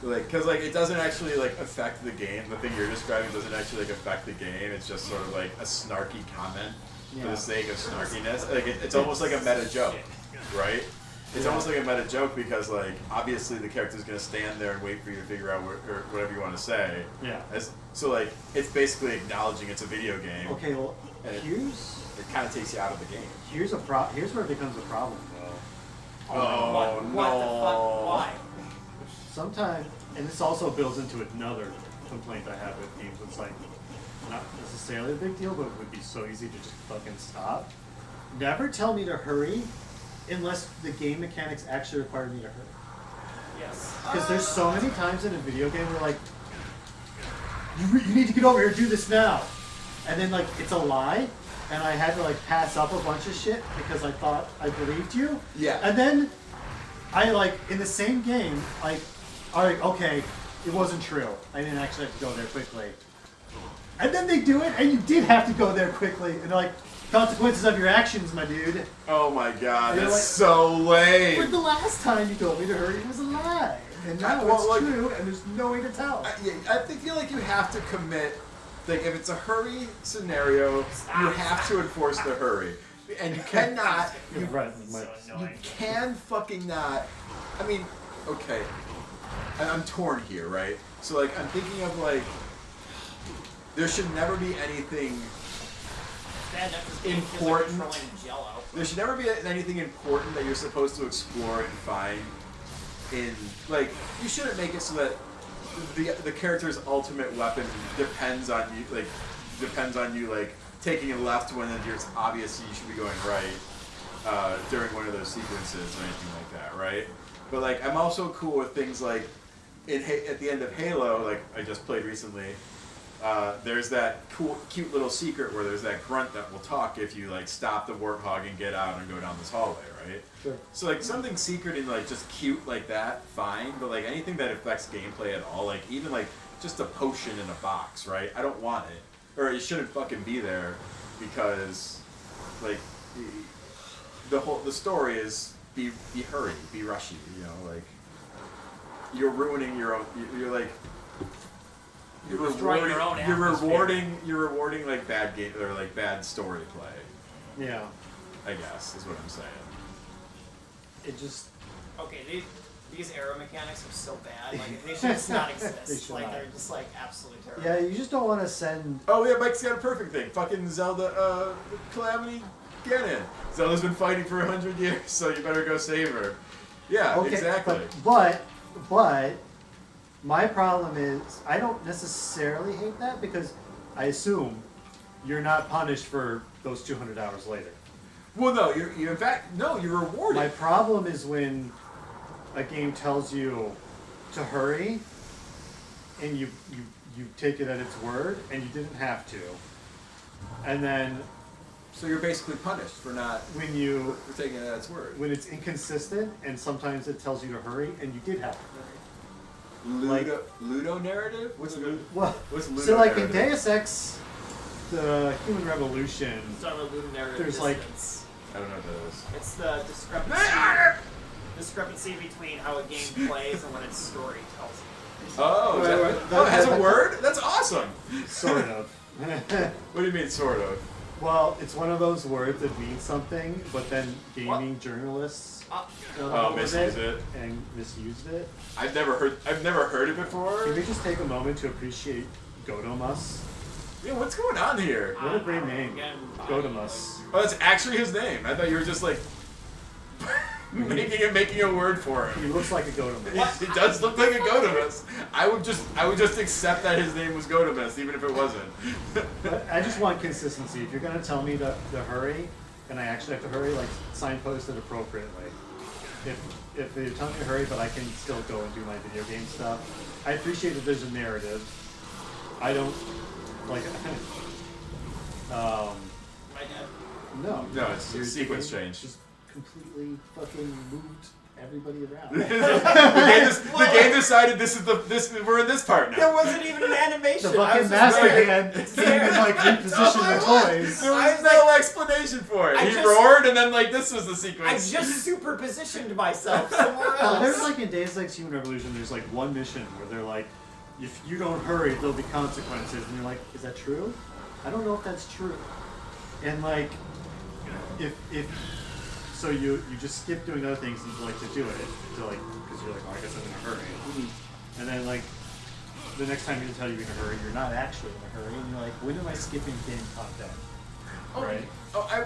because it doesn't actually like affect the game. The thing you're describing doesn't actually like affect the game. It's just sort of like a snarky comment for the sake of snarkiness. Like it's almost like a meta joke, right? It's almost like a meta joke because like obviously the character's gonna stand there and wait for you to figure out or whatever you want to say. Yeah. So like it's basically acknowledging it's a video game. Okay, well, and it kind of takes you out of the game. Here's where it becomes a problem, though. Oh, no. What the fuck? Why? Sometimes, and this also builds into another complaint I have with games. It's like not necessarily a big deal, but it would be so easy to just fucking stop. Never tell me to hurry unless the game mechanics actually require me to hurry. Yes. Because there's so many times in a video game where like, you need to get over here, do this now. And then like, it's a lie, and I had to like pass up a bunch of shit because I thought I believed you. Yeah. And then I like, in the same game, like, alright, okay, it wasn't true. I didn't actually have to go there quickly. And then they do it, and you did have to go there quickly. And they're like, consequences of your actions, my dude. Oh my god, You're that's like, so lame. But the last time you told me to hurry, it was a lie. And now it's true, and there's no way to tell. I feel like you have to commit. Like if it's a hurry scenario, you have to enforce the hurry, and you cannot. You can fucking not. I mean, okay. I'm torn here, right? So like I'm thinking of like there should never be anything important. There should never be anything important that you're supposed to explore and find in like you shouldn't make it so that the character's ultimate weapon depends on you like taking a left when it's obvious you should be going right during one of those sequences or anything like that, right? But like I'm also cool with things like at the end of Halo, like I just played recently. There's that cute little secret where there's that grunt that will talk if you like stop the warthog and get out and go down this hallway, right? Sure. So like something secret and like just cute like that, fine. But like anything that affects gameplay at all, like even like just a potion in a box, right? I don't want it, or it shouldn't fucking be there, because like the story is be hurried, be rushy, you know, like you're ruining your own. You're like. You're rewarding like bad game or like bad story play. Yeah. I guess is what I'm saying. It just okay. These arrow mechanics are so bad. Like they should just not exist. They're just like absolutely terrible. Yeah, you just don't want to send. Oh yeah, Mike's got a perfect thing. Fucking Zelda, Calamity Ganon. Zelda's been fighting for 100 years, so you better go save her. Yeah, okay, exactly. But my problem is, I don't necessarily hate that because I assume you're not punished for those 200 hours later. Well, no, you're in fact, no, you're rewarded. My problem is when a game tells you to hurry and you take it at its word and you didn't have to. And then... So you're basically punished for not... For taking it at its word. When it's inconsistent and sometimes it tells you to hurry and you did have to hurry. Ludo narrative? What's Ludo so like narrative? in Deus Ex, the Human Revolution, there's like I don't know what that is. It's the discrepancy between how a game plays and what its story tells you. Oh, it has a word? That's awesome. Sort of. What do you mean, sort of? Well, it's one of those words that means something, but then gaming journalists misused it and misused it. I've never heard it before. Can we just take a moment to appreciate Godomus? Yeah, what's going on here? What a great name, Godomus. Oh, that's actually his name. I thought you were just like making a word for him. He looks like a Godomus. He does look like a Godomus. I would just accept that his name was Godomus, even if it wasn't. But I just want consistency. If you're gonna tell me to hurry, and I actually have to hurry, like signpost it appropriately. If you're telling me to hurry, but I can still go and do my video game stuff. I appreciate that there's a narrative. I don't like. My dad. No, it's sequence change. Just completely fucking moved everybody around. the game decided we're in this part now. There wasn't even an animation. The fucking master hand came and like repositioned the toys. There was no explanation for it. He roared, and then like this was the I sequence. just superpositioned myself somewhere else. There's like in Days Like Human Revolution, there's like one mission where they're like, if you don't hurry, there'll be consequences, and you're like, is that true? I don't know if that's true. And like, if so you just skip doing other things and you like to do it to like because you're like, oh, I guess I'm in a hurry. And then like the next time you tell you're in a hurry, you're not actually in a hurry, and you're like, when am I skipping game content? Right?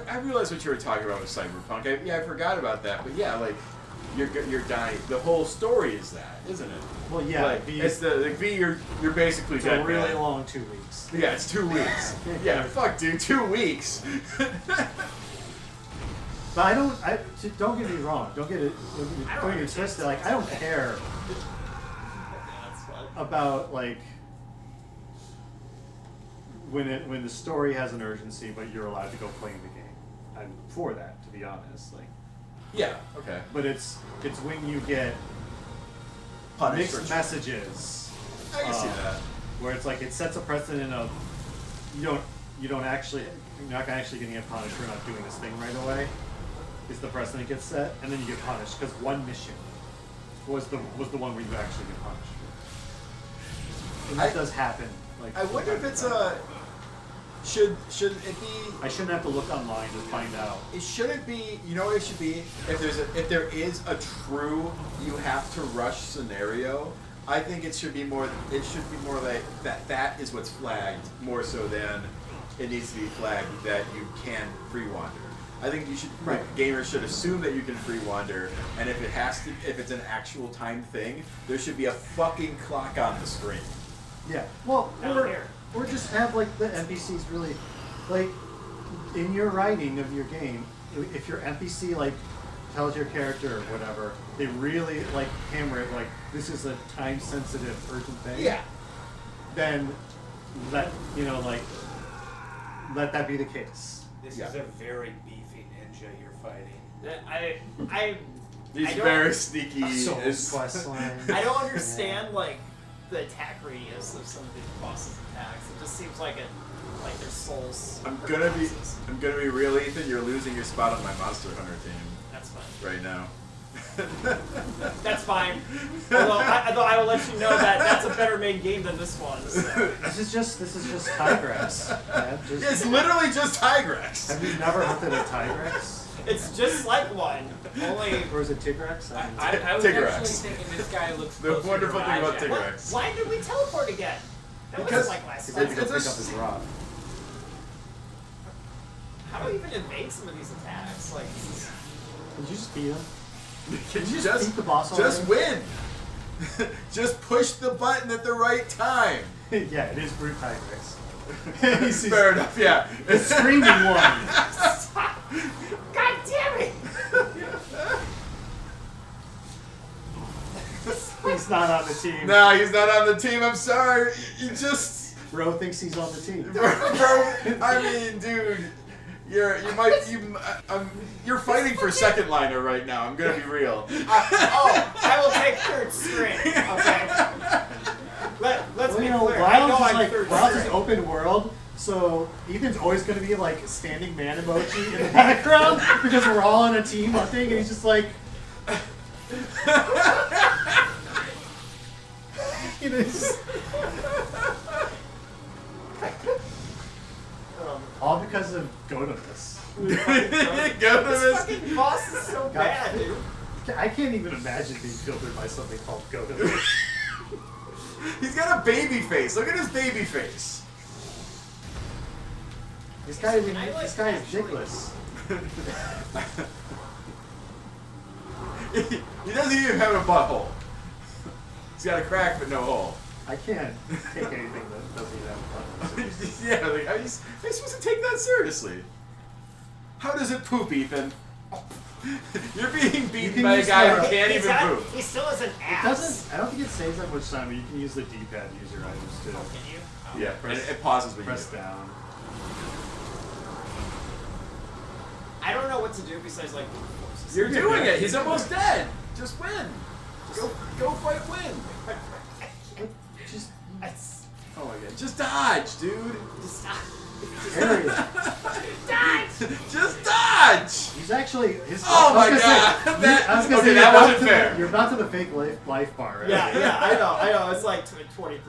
I realized what you were talking about with Cyberpunk. I forgot about that, but yeah, like you're dying. The whole story is that, isn't it? Well, yeah. Like, it's the V. You're basically it's dead. a really man. long 2 weeks. Yeah, it's 2 weeks. Yeah, fuck, dude, 2 weeks. But don't get me wrong. Don't get it twisted. Like, I don't care about like when the story has an urgency, but you're allowed to go play the game. I'm for that, to be honest. Like, yeah, okay. But it's when you get punished mixed messages. I can see that. Where it's like it sets a precedent of you're not actually getting get punished for not doing this thing right away. Is the precedent gets set, and then you get punished because one mission was the one where you actually get punished for. And that does happen. Like, I wonder if it's a. Should it be? I shouldn't have to look online to find out. It shouldn't be. You know what it should be? If there is a true you have to rush scenario, I think it should be more. It should be more like that. That is what's flagged more so than it needs to be flagged that you can free wander. I think you should. Right. Like, gamers should assume that you can free wander, and if it's an actual time thing, there should be a fucking clock on the screen. Yeah. Well, or just have like the NPCs really, like, in your writing of your game, if your NPC like tells your character or whatever, they really like hammer it like this is a time sensitive urgent thing. Yeah. Then let that be the case. This is a very beefy ninja you're fighting. He's very sneaky. Quest line. I don't understand like the attack radius of some of these bosses' attacks. It just seems like their souls. I'm gonna be real, Ethan. You're losing your spot on my Monster Hunter team. That's fine. Right now. That's fine. Although I will let you know that that's a better made game than this one. So. This is just Tigrex. It's literally just Tigrex. Have you never hunted a Tigrex? It's just like one. Only. Or is it Tigrex? I was actually thinking this guy looks the closer wonderful to thing about Raja. Tigrex. Why did we teleport again? That Because wasn't like last He time. went to go pick up his rock. How do I even evade some of these attacks? Like, Did you just beat him? Can you just beat the boss already? Just win. Just push the button at the right time. Yeah, it is Brute Tigrex. Fair enough. Yeah. It's screaming one. God damn it! He's not on the team. No, he's not on the team. I'm sorry. You just. Bro thinks he's on the team. Bro, I mean, dude, you're fighting for second liner right now. I'm gonna be real. I will take third string. Okay. Let's be clear. I know I'm third Wilds is string. open world, so Ethan's always gonna be like standing man emoji in the background because we're all on a team hunting, and he's just like. You know, all because of Godamus. This fucking boss is so bad, dude. I can't even imagine being filtered by something called Godamus. He's got a baby face. Look at his baby face. This guy is dickless. He doesn't even have a butthole. He's got a crack but no hole. I can't take anything that doesn't even have a butthole. Yeah, like, how are you supposed to take that seriously? How does it poop, Ethan? You're being beaten by a guy who can't even poop. He still has an It ass. doesn't. I don't think it saves that much time, but you can use the D-pad to use your items too. Can you? Yeah, Press- and it pauses when you Press do it. down. I don't know what to do besides like. You're doing it. He's almost dead. Just win. Go fight, win. Just. Oh my god. Just dodge, dude. Just stop. Dodge! Just dodge. He's actually. Oh my god. That wasn't fair. You're about to the fake life bar, right? Yeah, I know. It's like 20%.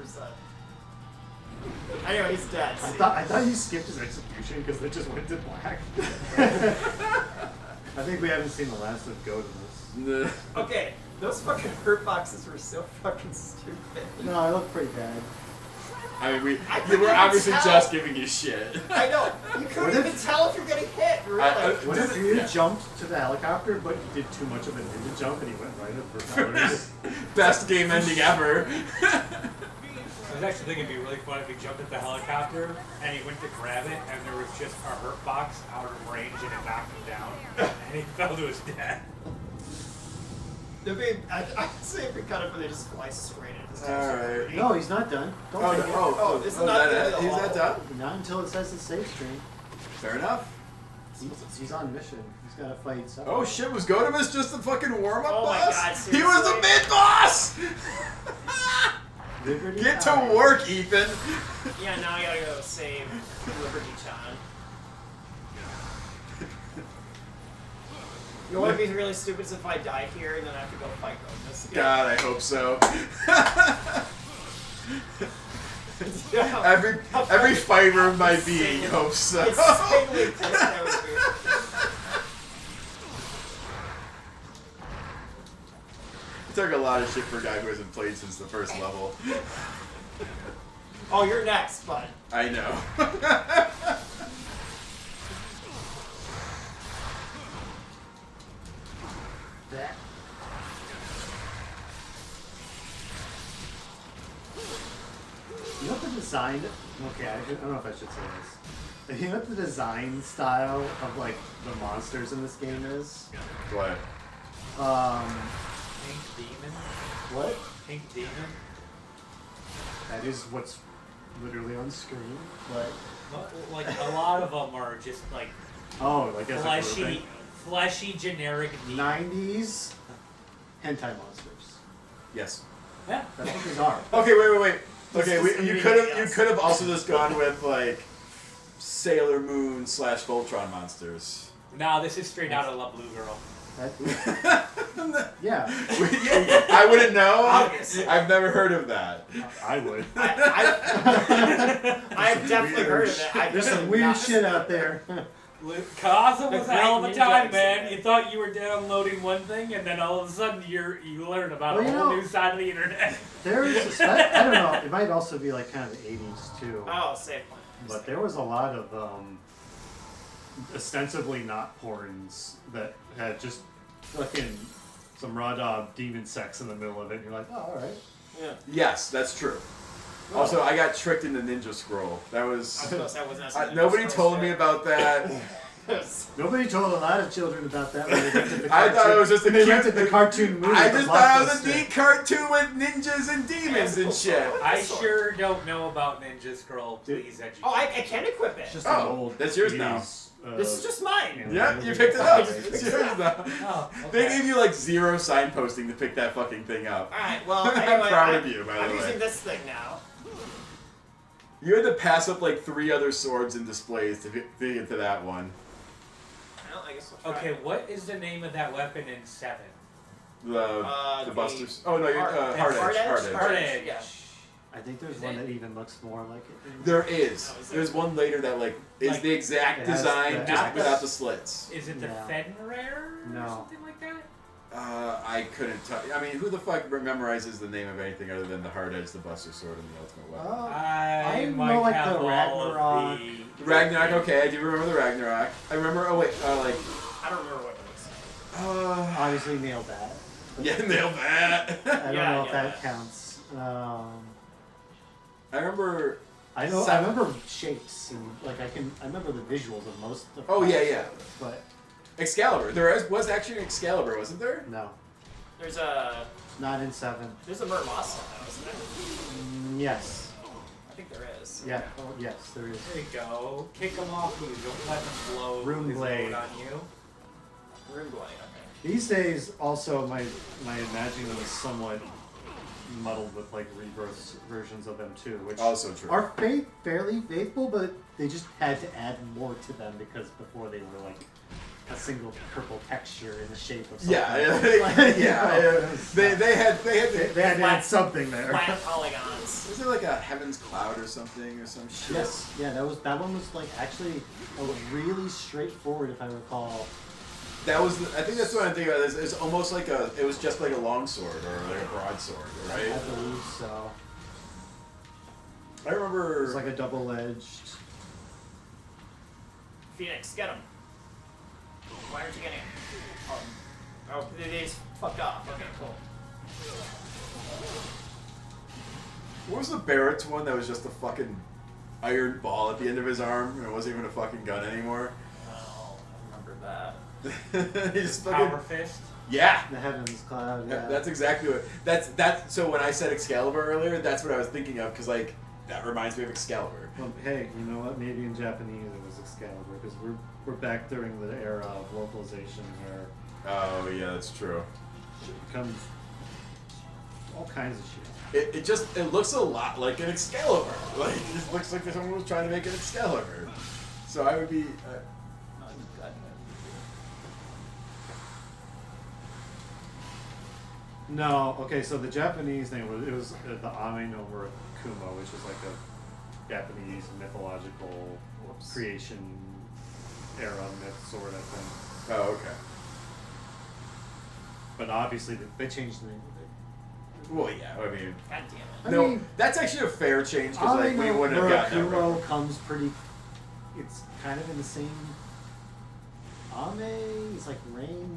I know he's dead. I thought you skipped his execution because it just went to black. I think we haven't seen the last of Gaiden. Okay, those fucking hurt boxes were so fucking stupid. No, I look pretty bad. I mean, couldn't we're even obviously tell. just giving you shit. I know. You couldn't even tell if you're getting hit. Really. What if you jumped to the helicopter, but you did too much of a ninja jump and he went right over propellers? Best game ending ever. I was actually thinking it'd be really fun if he jumped at the helicopter and he went to grab it and there was just a hurt box out of range and it knocked him down and he fell to his death. I'd say it'd be kind of fun. They just fly straight into this. Alright. No, he's not done. Don't take it. Oh, this is not that the it? He's not done? Not until it says the save stream. Fair enough. He's on mission. He's got to fight something. Oh shit, was Godemus just the fucking warm-up Oh my boss? god, He was the mid-boss! Liberty Get to work, Ethan! Yeah, now I gotta go save Liberty Chan. You know what would be really stupid is if I die here and then I have to go fight Godemus again. God, I hope so. Yeah, every fiber of my being hopes so. Insanely pissed I was here. I took a lot of shit for a guy who hasn't played since the first level. Oh, you're next, bud. I know. That. You know what the design? Okay, I don't know if I should say this. You know what the design style of like the monsters in this game is? What? Pink Demon? What? Pink Demon? That is what's literally on screen. But Like, a lot of them are just like like as a grouping. fleshy, generic demons. 90s hentai monsters. Yes. Yeah. That's what these are. Okay, wait. Okay, This is you gonna be could have also just gone with like Sailor Moon / Voltron monsters. No, this is straight out of La Blue Girl. Yeah. I wouldn't know. Obviously. I've never heard of that. I would. I've definitely heard of it. There's some weird shit out there. Kaza was a hell of a Great time, ninja man. You thought you were downloading one thing, and then all of a sudden you learn about Well, a you whole know, new side of the internet. There's, I don't know, it might also be like kind of the 80s too. Oh, safe one. But there was a lot of ostensibly not porns that had just fucking some raw dog demon sex in the middle of it, and you're like, oh, alright. Yeah. Yes, that's true. Also, I got tricked into Ninja Scroll. That was. Nobody told me about that. Nobody told a lot of children about that when they rented the cartoon. I thought it was just a they cute. rented the cartoon movie. I the just thought it was a Blockbuster. neat cartoon with ninjas and demons and shit. I sure don't know about Ninja Scroll. Please educate. Oh, I can equip it. It's just an Oh, old that's yours now. 80s, This is just mine. Yep, you picked it up. Just It's picked it yours up. now. Oh, They okay. gave you like 0 signposting to pick that fucking thing up. Alright, well, I'm anyway, proud of you, by I'm the way. using this thing now. You had to pass up like 3 other swords and displays to get to that one. Well, I guess we'll try. Okay, what is the name of that weapon in 7? The Busters. Oh no, you're Hard Edge. Hard Edge. Hard Edge. Yeah. I think there's one that even looks more like it. There is. Oh, is there? There's one later that like is Like, the exact it has design the- just Not the- without the slits. Is it the No. Fenrir or No. something like that? I couldn't tell. I mean, who the fuck memorizes the name of anything other than the Hard Edge, the Buster Sword, and the Ultimate Weapon? I know might like have the all Ragnarok. of the... Ragnarok. Okay, I do remember the Ragnarok. I remember. Oh wait, like. I don't remember what it was. Obviously nailed that. Yeah, nailed that. I don't Yeah, know if yeah. that counts. I remember. I know. I remember shapes and like I remember the visuals of most. Of Oh yeah. But Excalibur. There was actually an Excalibur, wasn't there? no, There's a not in 7. Murmasa though, isn't there? Yes. I think there is. Yeah. Oh, yes, there is. There you go. Kick them off, please. Don't let them blow Rune his Blade. load on you. Rune Blade. Okay. These days, also, my imagining them is somewhat muddled with like rebirth versions of them too, which Also true. are fairly faithful, but they just had to add more to them because before they were like a single purple texture in the shape of something. Yeah. They had to add something there. Flat polygons. Was it like a Heaven's Cloud or something or some shit? Yes, yeah, that one was like actually really straightforward, if I recall. That was, I think that's what I'm thinking about. It's almost like it was just like a longsword or like a broadsword, right? I believe so. I remember. It was like a double-edged. Phoenix, get him. Why aren't you getting him? Oh, they just fucked off. Okay, cool. What was the Barrett's one that was just a fucking iron ball at the end of his arm and it wasn't even a fucking gun anymore? Oh, I remember that. He just fucking, Power Fist? Yeah. The Heaven's Cloud, yeah. That's exactly what. That's so when I said Excalibur earlier, that's what I was thinking of because like that reminds me of Excalibur. Well, hey, you know what? Maybe in Japanese it was Excalibur because we're back during the era of localization where. Oh yeah, that's true. Shit becomes all kinds of shit. It looks a lot like an Excalibur. Like it looks like someone was trying to make an Excalibur. So I would be. No, okay, so the Japanese name was the Ame no Murakumo, which was like a Japanese mythological creation era myth sort of thing. Oh, okay. But obviously they changed the name of it. Well, yeah, I mean, God damn it. no, I mean, that's actually a fair change because like we wouldn't have gotten that Murakumo right. comes pretty. It's kind of in the same. Ame is like rain.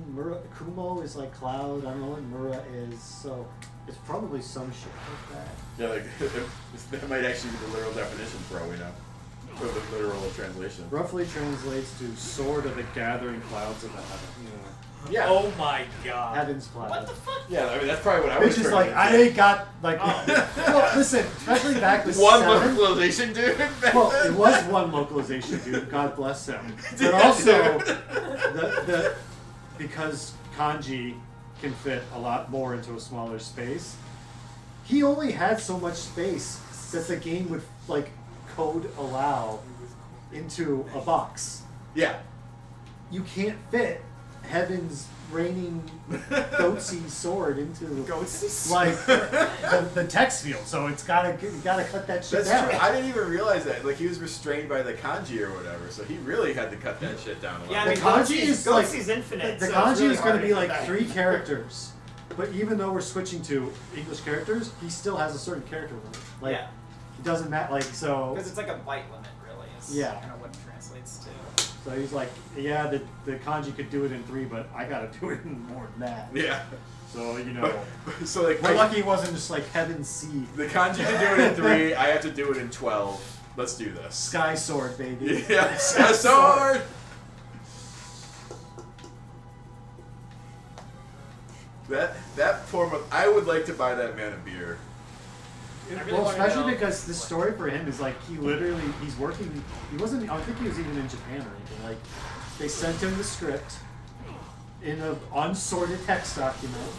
Kumo is like cloud. I don't know what Mura is, so it's probably some shit like that. Yeah, like that might actually be the literal definition for all we know, or the literal translation. Roughly translates to sword of the gathering clouds of the heaven. You know. Yeah. Oh my god. Heaven's cloud. What the fuck? Yeah, I mean that's probably what I was. It's just turning like into. I got like. Well, listen, especially back with one 7. localization, dude. Well, it was one localization, dude. God bless him. But also, because kanji can fit a lot more into a smaller space, he only had so much space that the game would like code allow into a box. Yeah. You can't fit Heaven's raining goatsy sword into like the text field, so it's gotta cut that shit That's down. true. I didn't even realize that. Like he was restrained by the kanji or whatever, so he really had to cut that shit down a lot. Yeah, I mean, The kanji is like Goatsy's infinite. the so kanji it's really is going hard to be fit like that. 3 characters, but even though we're switching to English characters, he still has a certain character limit. Like Yeah. it doesn't matter. Like so. Because it's like a byte limit, really. Is Yeah. kind of what it translates to. So he's like, yeah, the kanji could do it in 3, but I gotta do it in more than that. Yeah. So you know. So like, we're lucky it wasn't just like Heaven Seed. The kanji can do it in 3. I have to do it in 12. Let's do this. Sky Sword, baby. Yeah, Sky Sword. That form of I would like to buy that man a beer. Well, especially because this story for him is like he's working. He wasn't. I don't think he was even in Japan or anything. Like they sent him the script in an unsorted text document.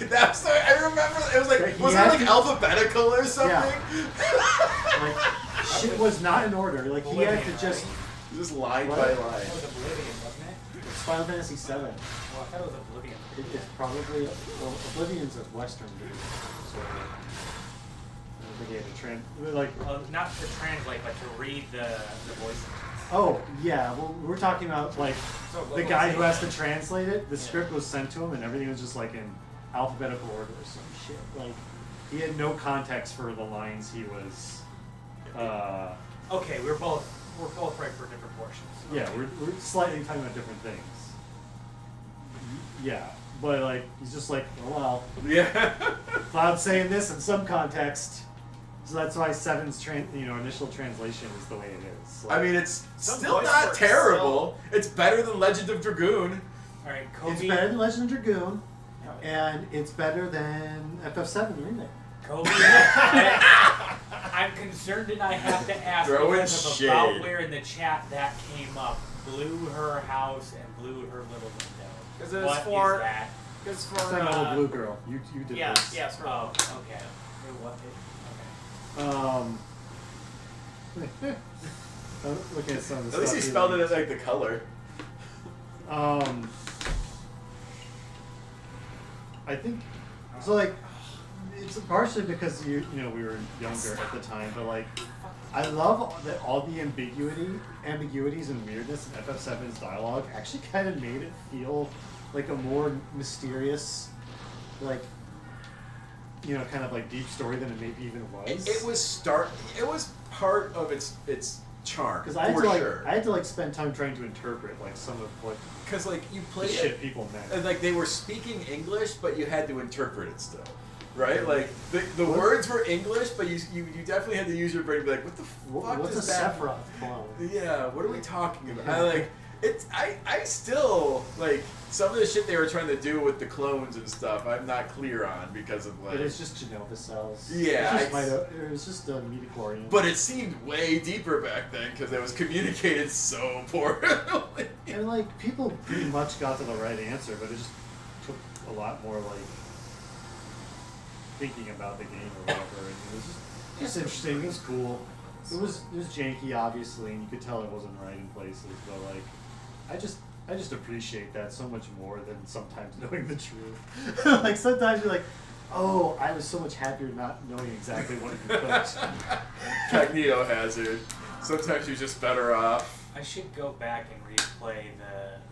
That's I remember. It was like wasn't it like alphabetical or something? Yeah. Like shit was not in order. Like he had to just line what? by line. That was Oblivion, wasn't it? It's Final Fantasy VII. Well, I thought it was Oblivion. It's probably Oblivion's a Western dude. So, I think he had to like. Not to translate, but to read the voice. Oh yeah, well we're talking about like So the guy who has to translate it. The script was sent to him, and everything was just like in alphabetical order or some shit. Like he had no context for the lines he was. Okay, we're both right for different portions. Yeah, we're slightly talking about different things. Yeah, but like he's just like, oh well. Yeah. Cloud's saying this in some context. So that's why 7's initial translation is the way it is. Like, I mean, it's Some still voice not work terrible. It's better than Legend of Dragoon. All right, it's Kobe. better than Legend of Dragoon, and it's better than FF7 remake. Kobe. I'm concerned, and I have to ask Throwing because of shade. about where in the chat that came up. Blew her house and blew her little window. Because it was What for. is that? Because for. It's that little blue girl. You did Yeah, this. yeah, it's for. Oh, okay. What? Okay. I'm looking at some of the At least stuff he spelled it leaked. as like the color. I think so. Like, it's partially because we were younger at the time, but like, I love that all the ambiguities and weirdness in FF7's dialogue actually kind of made it feel like a more mysterious, like, kind of like deep story than it maybe even was. It was part of its charm. Because I had to spend time trying to interpret like some of what. Because like you the played shit people meant. and like they were speaking English, but you had to interpret it still, right? Like the words were English, but you definitely had to use your brain to be like, what the fuck What's is a that? Sephiroth clone? Yeah, what are we talking about? I still like some of the shit they were trying to do with the clones and stuff. I'm not clear on because of like. But it's just Genova cells. Yeah, it was just a midichlorian. But it seemed way deeper back then because it was communicated so poorly. And like people pretty much got to the right answer, but it just took a lot more like thinking about the game or whatever. And it was just interesting. It was cool. It was janky, obviously, and you could tell it wasn't right in places. But like, I just appreciate that so much more than sometimes knowing the truth. Like sometimes you're like, oh, I was so much happier not knowing exactly what you cooked. Magneto hazard. Sometimes you're just better off. I should go back and replay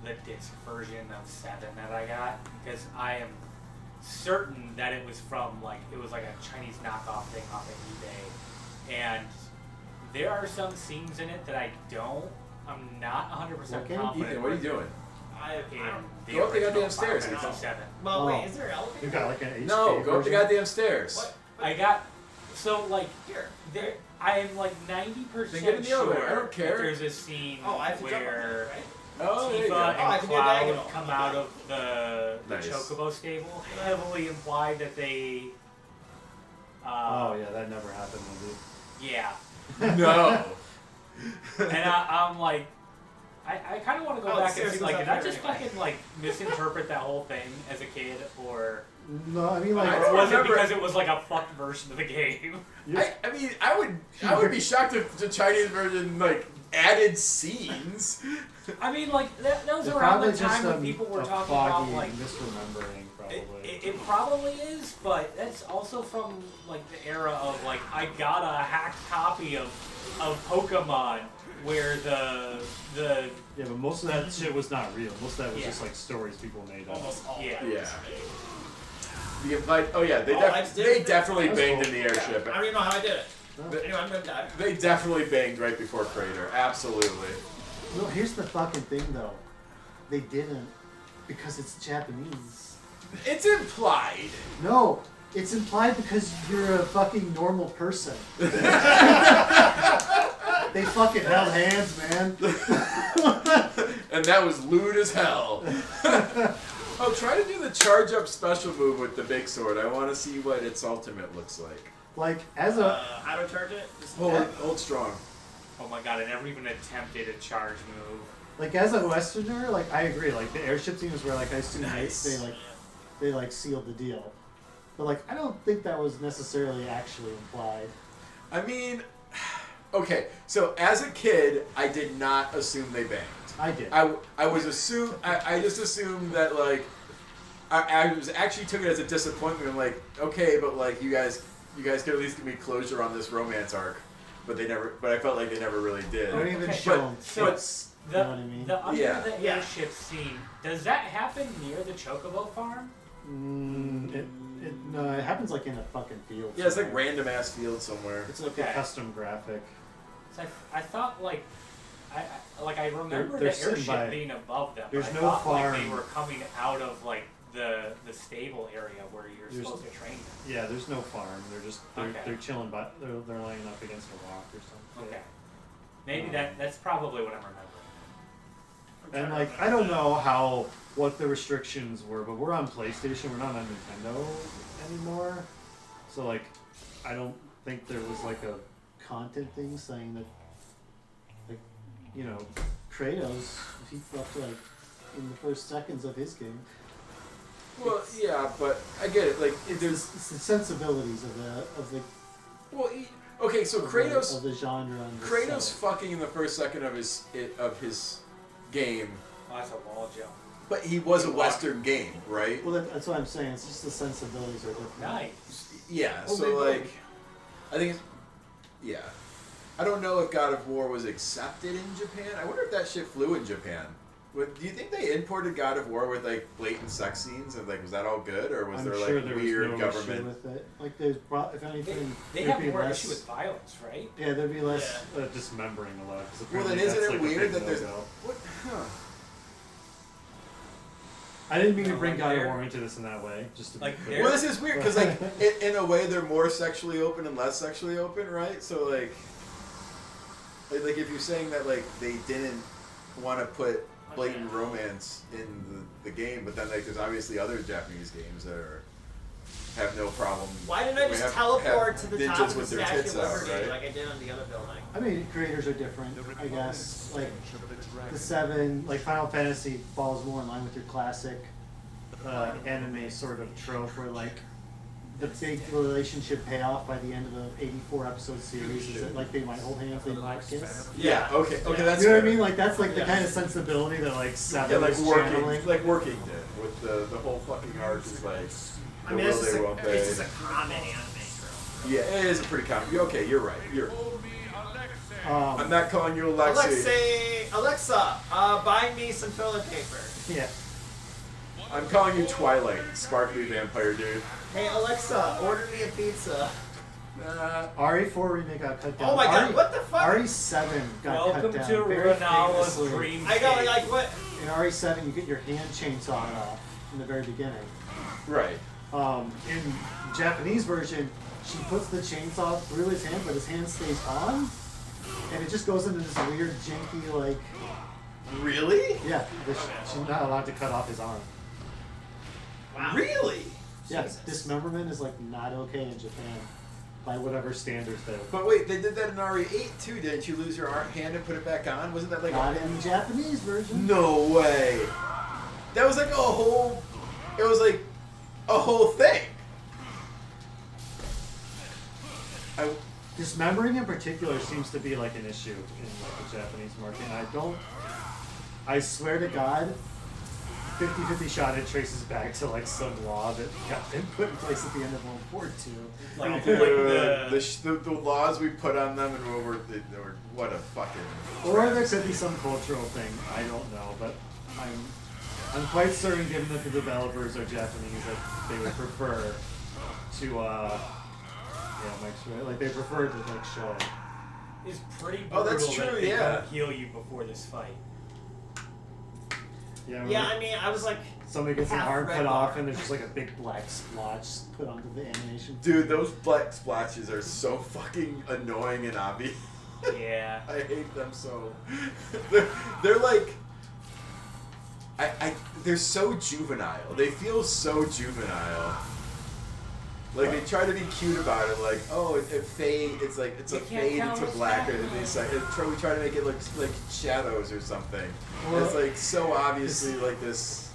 the disc version of 7 that I got because I am certain that it was like a Chinese knockoff thing off of eBay, and there are some scenes in it that I'm not 100% confident. Ethan, what are you doing? Go up the goddamn stairs, Ethan. 7. Well, wait, is there an elevator? You got like an HD No, go up the version? goddamn stairs. What? I got Here. there. I am like 90% Then get in the sure elevator. I don't care. that there's a scene I have to jump on where it, right? Oh, there you Tifa go. I and can do Cloud diagonal. come out of the Nice. Chocobo stable. Heavily implied that they. Oh yeah, that never happened, maybe. Yeah, No. and I'm like, I kind of want to go Oh, back and seriously, see, like, did it's I up just there anyway. fucking like misinterpret that whole thing as a kid, or No, I mean like. was it remember- because it was like a fucked version of the game? I mean, I would be shocked if the Chinese version like added scenes. I mean, like that was It's around probably the time just when people were a talking about foggy like. misremembering, probably. It probably is, but that's also from like the era of like I got a hacked copy of Pokemon where the Yeah, but most of that shit was not real. Most of that was Yeah. just like stories people made up. Almost all. Yeah. Yeah. The implied. Oh yeah, they I just did it. definitely That's banged cool. in the airship. I don't even know how I did it. No. Anyway, I'm gonna die. They definitely banged right before Crater. Absolutely. No, here's the fucking thing though. They didn't because it's Japanese. It's implied. No, it's implied because you're a fucking normal person. They fucking held hands, man. And that was lewd as hell. Oh, try to do the charge up special move with the big sword. I want to see what its ultimate looks like. Like as a How to charge it? Just Hold strong. oh my god, I never even attempted a charge move. as a Westerner, like I agree. Like the airship scenes where like I assume Nice. they sealed the deal. But like I don't think that was necessarily actually implied. I mean, okay. So as a kid, I did not assume they banged. I did. I just assumed that like I was actually took it as a disappointment. I'm like, okay, but like you guys could at least give me closure on this romance arc, but I felt like they never really did. They don't even Okay, show but- tits. The, You know what I mean? the under Yeah. the Yeah. airship scene, does that happen near the Chocobo farm? No, it happens like in a fucking field. Yeah, it's like somewhere. random ass field somewhere. It's like Okay. a custom graphic. 'Cause I thought like I remember they're the sitting airship by- being above them. there's but I no thought like they farm. were coming out of like the stable area where you're There's- supposed to train them. Yeah, there's no farm. They're Okay. they're chilling by they're laying up against a rock or something. Okay. Maybe that's probably what I'm remembering. And like I don't know what the restrictions were, but we're on PlayStation. We're not on Nintendo anymore. So like I don't think there was like a content thing saying that like Kratos if he up to like in the first seconds of his game. Well, yeah, but I get it. Like, It's there's the sensibilities of the well, okay. So Kratos, of the genre. And the Kratos setting. fucking in the first second of his game, Oh, that's a wall jump. but he was a Western game, right? Well, that's what I'm saying. It's just the sensibilities are different. Nice. Yeah. Well, So they like, I think it's yeah. I don't know if God of War was accepted in Japan. I wonder if that shit flew in Japan. Do you think they imported God of War with like blatant sex scenes and like was that all good or was I'm there sure like there weird was no government? issue with it. Like there's, if anything, They there'd have be more less, issue with violence, right? Yeah, there'd be less. Dismembering a lot. 'Cause Well, then apparently isn't that's, it like, a weird big that there's no-go. what? Huh. I didn't mean to No, bring like God of they're- War into this in that way. Just to like be clear. Well, this is weird because like in a way they're more sexually open and less sexually open, right? So like if you're saying that like they didn't want to put blatant romance in the game, but then like there's obviously other Japanese games that have no problem. Why didn't I We just have teleport to the ninjas top of the with their Statue tits of out, Liberty right? like I did on the other building? I mean, creators are different, I guess. Like the 7, like Final Fantasy falls more in line with your classic anime sort of trope, where like the big relationship payoff by the end of an 84 episode series is that like they might hold hands, they might kiss. Yeah. Okay. That's you know what I fair. mean? Like that's like the kind of sensibility that like 7 Yeah, like is working, channeling. like working did with the whole fucking arc is like. I mean, it's just, won't it's pay. just a common anime trope. Yeah, it is a pretty common. Okay, you're right. I'm not calling you Alexei. Alexa, buy me some toilet paper. Yeah. I'm calling you Twilight, sparkly vampire dude. Hey Alexa, order me a pizza. RE4 remake got cut down. Oh my god, what the fuck? RE7 got Welcome cut down. to very Ronala's famously. dream. I know, like what? In RE7, you get your hand chainsawed off in the very beginning. Right. In the Japanese version, she puts the chainsaw through his hand, but his hand stays on, and it just goes into this weird, janky, like. Really? Yeah, she's not allowed to cut off his arm. Wow. Really? Yeah, dismemberment is like not okay in Japan, by whatever standards they. But wait, they did that in RE8 too, didn't you? Lose your hand and put it back on? Wasn't that like Not in the Japanese version. No way. That was like a whole. It was like a whole thing. Dismembering in particular seems to be like an issue in like the Japanese market. And I swear to God, 50-50 shot it traces back to like some law that got put in place at the end of World War II. Like The laws we put on them and they were what a fucking. Or there could be some cultural thing. I don't know, but I'm quite certain, given that the developers are Japanese, that they would prefer to Mike's right. Like they prefer to like show it. It's pretty Oh, brutal that's true, that they yeah. don't heal you before this fight. Yeah, I mean, I was like. Somebody gets an half arm red cut bar. off and there's just like a big black splotch put onto the animation. Dude, those black splashes are so fucking annoying and obvious. Yeah. I hate them so. They're like. They're so juvenile. They feel so juvenile. Like they try to be cute about it, like it fade. It's like it's a fade into black, and we try to make it look like shadows or something. Well, it's like so obviously like this.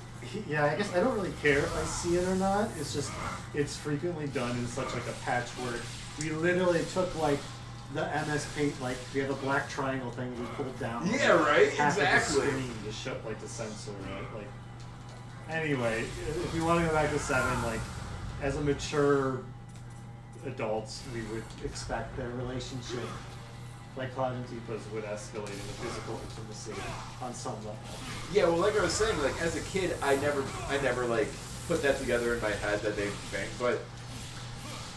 Yeah, I guess I don't really care if I see it or not. It's just it's frequently done in such like a patchwork. We literally took like the MS Paint, like we have a black triangle thing we pulled down. Yeah, right. Half Exactly. Of the screen to show like the sensor, right? Like anyway, if we want to go back to 7, like. As a mature adults, we would expect their relationship, like Cloud and Tifa's, would escalate into physical intimacy on some level. Yeah, well, like I was saying, like as a kid, I never like put that together in my head that they banged. But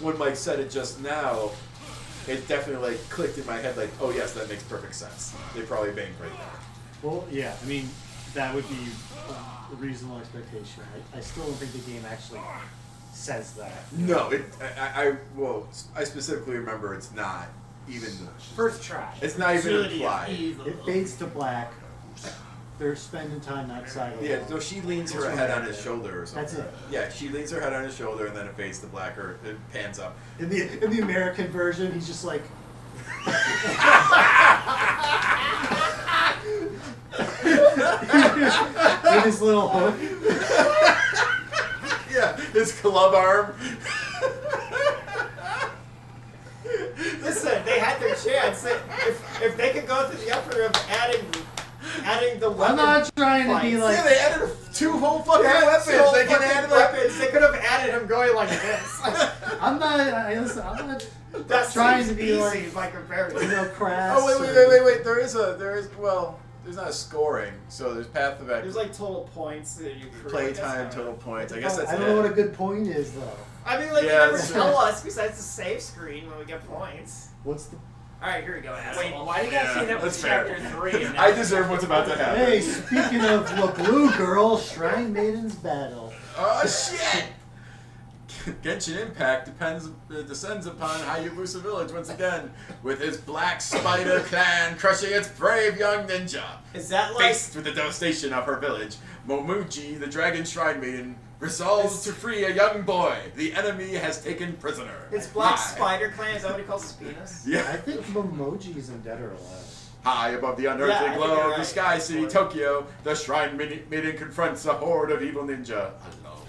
when Mike said it just now, it definitely like clicked in my head. Like, oh yes, that makes perfect sense. They probably banged right there. Well, yeah, I mean, that would be a reasonable expectation. I still don't think the game actually says that. No, I specifically remember it's not even first try. It's not even implied. It fades to black. They're spending time outside. Yeah, so she leans her head on his shoulder or something. That's it. Yeah, she leans her head on his shoulder and then it fades to black or it pans up. In the American version, he's just like. with his little hook. Yeah, his club arm. Listen, they had their chance. If they could go through the effort of adding the weapon. I'm not trying to be like. Yeah, they added 2 whole fucking weapons. Two whole They can fucking add like. weapons. They could have added him going like this. I'm not That's trying to be easy like, by comparison. crass. Oh wait. There is well, there's not a scoring. So there's path of There's like total points that you play time, total points. I guess that's I don't know what a good point is though. I mean, like, Yeah, you never that's tell us besides the save screen when we get points. What's the? Alright, here we go, asshole. Wait, why do you guys say that was that's fair. chapter 3? And I deserve what's about to happen. Hey, speaking of the blue girl, Shrine Maiden's battle. Oh shit! Genshin Impact descends upon Hayabusa Village once again with his Black Spider clan crushing its brave young ninja. Is that like... Faced with the devastation of her village, Momuji, the Dragon Shrine Maiden, resolves to free a young boy the enemy has taken prisoner. His Black Spider clan, is that what he calls his penis? Yeah. I think Momoji's in Dead or Alive. High above the unearthly Yeah, I think glow you're of the right. Sky City, Tokyo, the Shrine Maiden confronts a horde of evil ninja alone.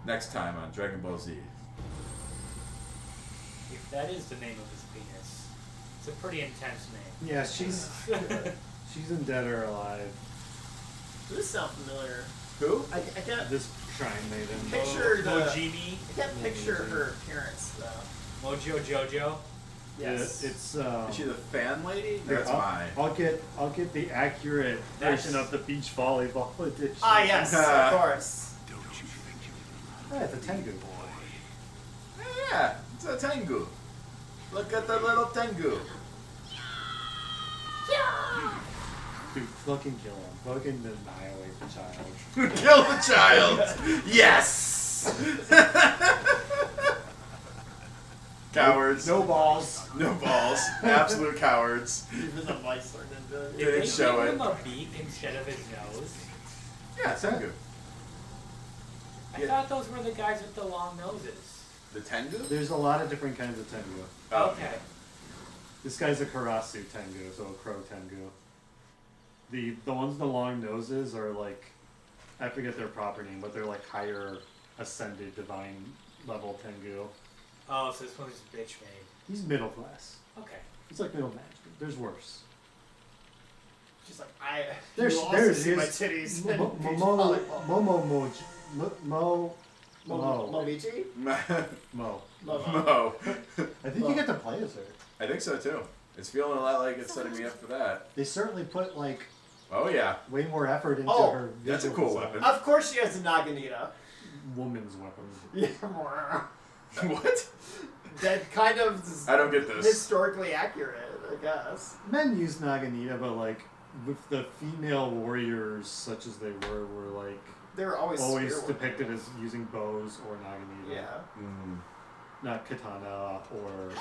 Next time on Dragon Ball Z. If that is the name of his penis, it's a pretty intense name. Yeah, she's in Dead or Alive. Does this sound familiar? Who? I can't This Shrine Maiden. picture the... Mojimi? I can't picture her appearance, though. Mojo Jojo? Yes. Yeah, it's Is she the fan lady? here, That's mine. I'll get the accurate version of the beach volleyball edition. Ah, yes, of course. Yeah, it's a Tengu. Yeah, it's a Tengu. Look at the little Tengu. Dude, fucking kill him. Fucking annihilate the child. Kill the child! Yes! Cowards. No balls. No balls. Absolute cowards. Even the mice are ninja. They didn't show give it. him a beak instead of his nose? Yeah, Tengu. I thought those were the guys with the long noses. The Tengu? There's a lot of different kinds of Tengu. Oh. Okay. This guy's a Karasu Tengu, so a crow Tengu. The ones with the long noses are like, I forget their proper name, but they're like higher ascended divine level Tengu. Oh, so this one's bitch made. He's middle class. Okay. He's like middle management. There's worse. She's like, There's you also there's see my his titties. Momichi? Mo. Mo. I think you get to play as her. I think so too. It's feeling a lot like it's setting me up for that. They certainly put like Oh yeah. way more effort into Oh, her. That's a visual cool design. weapon. Of course she has a Naginata. Woman's weapon. Yeah. What? That kind of I don't get this. historically accurate, I guess. Men use Naginata, but like with the female warriors, such as they were like They were always spear depicted as using bows or Naginata. Yeah. Not katana or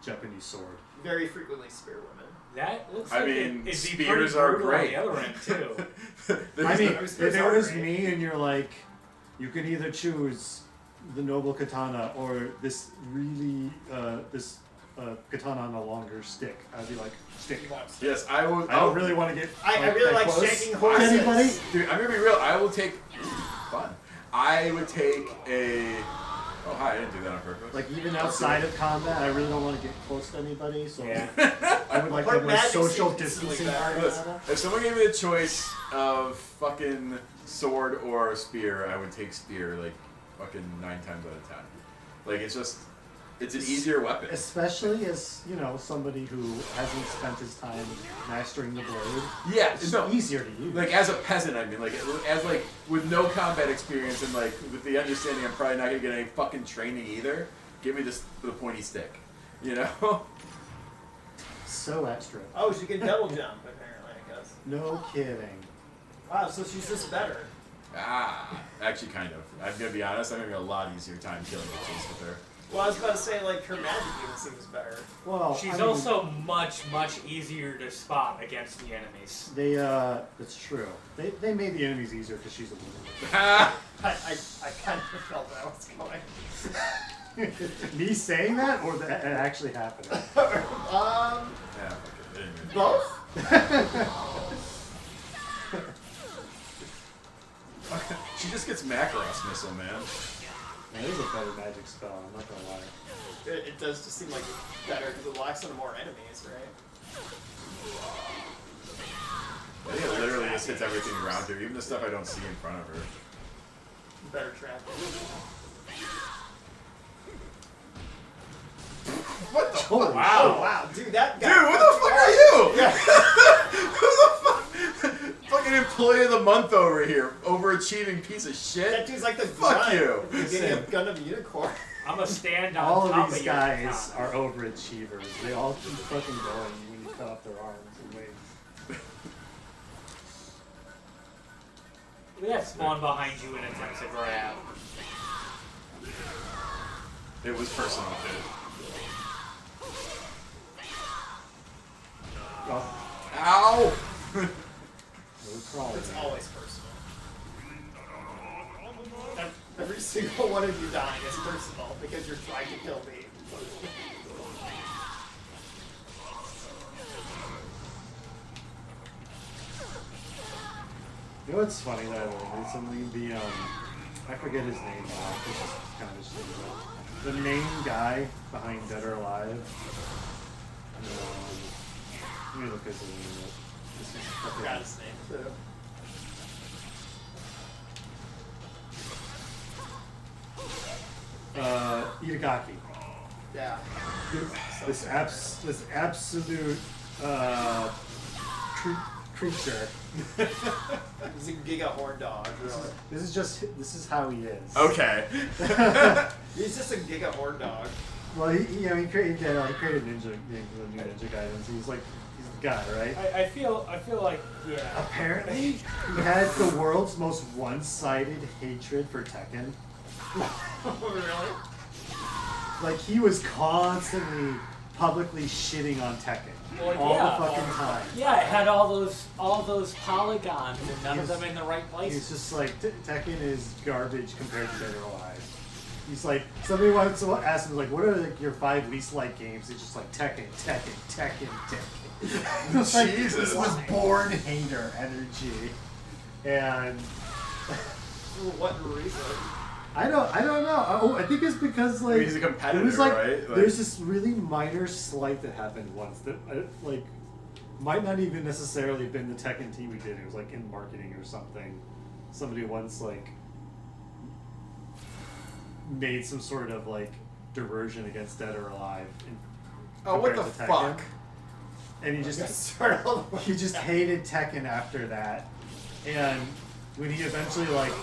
Japanese sword. Very frequently spear women. That looks I like mean, it'd be spears pretty are brutal great. on the other end, too. I mean, Those if spears it are was great. me and you're like, you can either choose the noble katana or this really katana on a longer stick. I'd be like, stick. Yes, I will. I don't really want to get. I really like close shaking to horses. anybody. Dude, I'm gonna be real. I will take. Fun. I would take a. Oh hi, I didn't do that on purpose. Like even outside of combat, I really don't want to get close to anybody. So Yeah. I would like Or have a magic social seems distancing. like that. Listen, if someone gave me the choice of fucking sword or spear, I would take spear like fucking 9 times out of 10. Like it's just, it's an easier weapon. Especially as, somebody who hasn't spent his time mastering the blade. Yeah, It's no, easier to use. like as a peasant, I mean, like as like with no combat experience and like with the understanding I'm probably not gonna get any fucking training either. Give me just the pointy stick, you know? So extra. Oh, she can double jump, apparently, I guess. No kidding. Wow, so she's just better. Actually, kind of. I'm gonna be honest. I'm having a lot easier time killing bitches with her. Well, I was about to say, like, her magic even seems better. Well, She's I mean, also much, much easier to spot against the enemies. They that's true. They made the enemies easier because she's a woman. I kind of felt that was going. Me saying that, or that it actually happened? Yeah, fuck it. Anyway. Both? Blast Missile, man. That is a better magic spell, I'm not gonna lie. It does just seem like it's better because it locks on more enemies, right? I think it literally just hits everything around her, even the stuff I don't see in front of her. Better tracking. What the fuck? Wow. Oh, wow. Dude, that guy. Dude, who the fuck are you? Yeah. Who the fuck? Fucking employee of the month over here. Overachieving piece of shit. That dude's like the fuck you. You're getting a gun of a unicorn. I'm a stand on All top of these of your guys top. are overachievers. They all keep fucking going when you cut off their arms and legs. Look at that spawn behind you and attempts to grab. It was personal, dude. Oh. Ow! It's always personal. Every single one of you dying is personal because you're trying to kill me. You know what's funny that I learned recently? The I forget his name now, which is kind of stupid. The main guy behind Dead or Alive. Let me look at his name. I forgot his name too. Itagaki. Yeah. This absolute creature. He's a giga horn dog, really. This is how he is. Okay. He's just a giga horn dog. Well, he created Ninja, the new Ninja Gaiden. So he's the guy, right? I feel like, yeah. Apparently, he had the world's most one-sided hatred for Tekken. Really? Like, he was constantly publicly shitting on Tekken all the fucking time. Yeah, it had all those polygons and none of them in the right places. He's just like, Tekken is garbage compared to Dead or Alive. He's like, somebody wants to ask him, like, what are your 5 least liked games? He's just like, Tekken. Like, Jesus. This was born hater energy. And For what reason? I don't know. Oh, I think it's because like he's a competitor, it was like, right? There's this really minor slight that happened once that like might not even necessarily have been the Tekken team we did. It was like in marketing or something. Somebody once like made some sort of like diversion against Dead or Alive. What the fuck? And he just hated Tekken after that. And when he eventually like,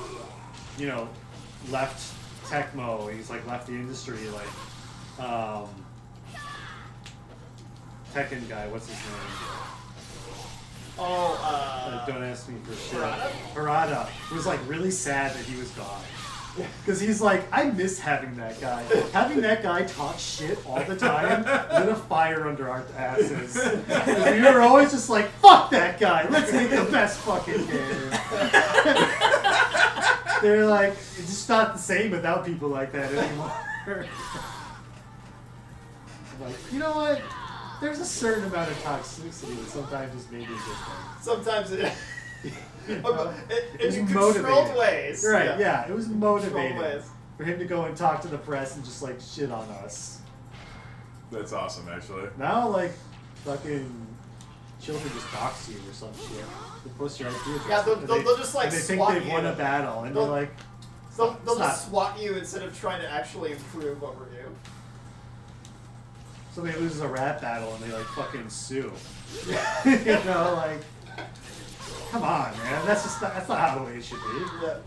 left Tecmo, he's like left the industry, like Tekken guy, what's his name? Don't ask me for shit. Harada was like really sad that he was gone. Because he's like, I miss having that guy. Having that guy talk shit all the time lit a fire under our asses. We were always just like, fuck that guy, let's make the best fucking game. They're like, it's just not the same without people like that anymore. I'm like, you know what? There's a certain amount of toxicity that sometimes just made me different. Sometimes it... It in controlled ways. Right, yeah, it was motivating ways. for him to go and talk to the press and just like shit on us. That's awesome, actually. Now, like, fucking children just dox you or some shit. They post your IP address. Yeah, they'll just like and they think swat they've you. won a battle, and they're like, They'll it's not. just swat you instead of trying to actually improve over you. Somebody loses a rap battle and they like fucking sue. You know, like, come on, man. That's not how it should be. Yeah.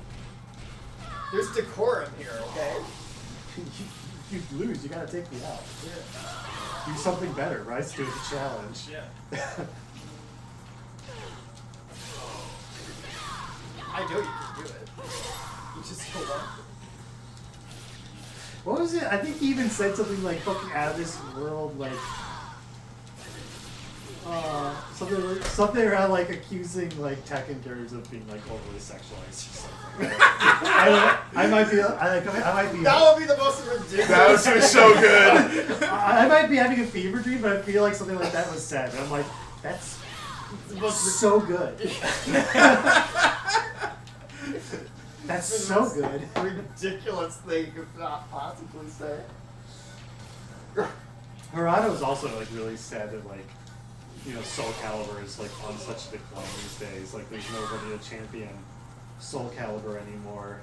There's decorum here, okay? If you lose, you gotta take me out. Yeah. Do something better, rise to the challenge. Yeah. I know you can do it. You just don't want to. What was it? I think he even said something like fucking out of this world, like something around like accusing like Tekken characters of being like overly sexualized or something. I might be. That would be the most ridiculous. That was so good. I might be having a fever dream, but I feel like something like that was said. And I'm like, that's so good. That's It's the so most good. Ridiculous thing you could not possibly say. Harada was also like really sad that like, you know, Soul Calibur is like on such a decline these days. Like there's nobody to champion Soul Calibur anymore.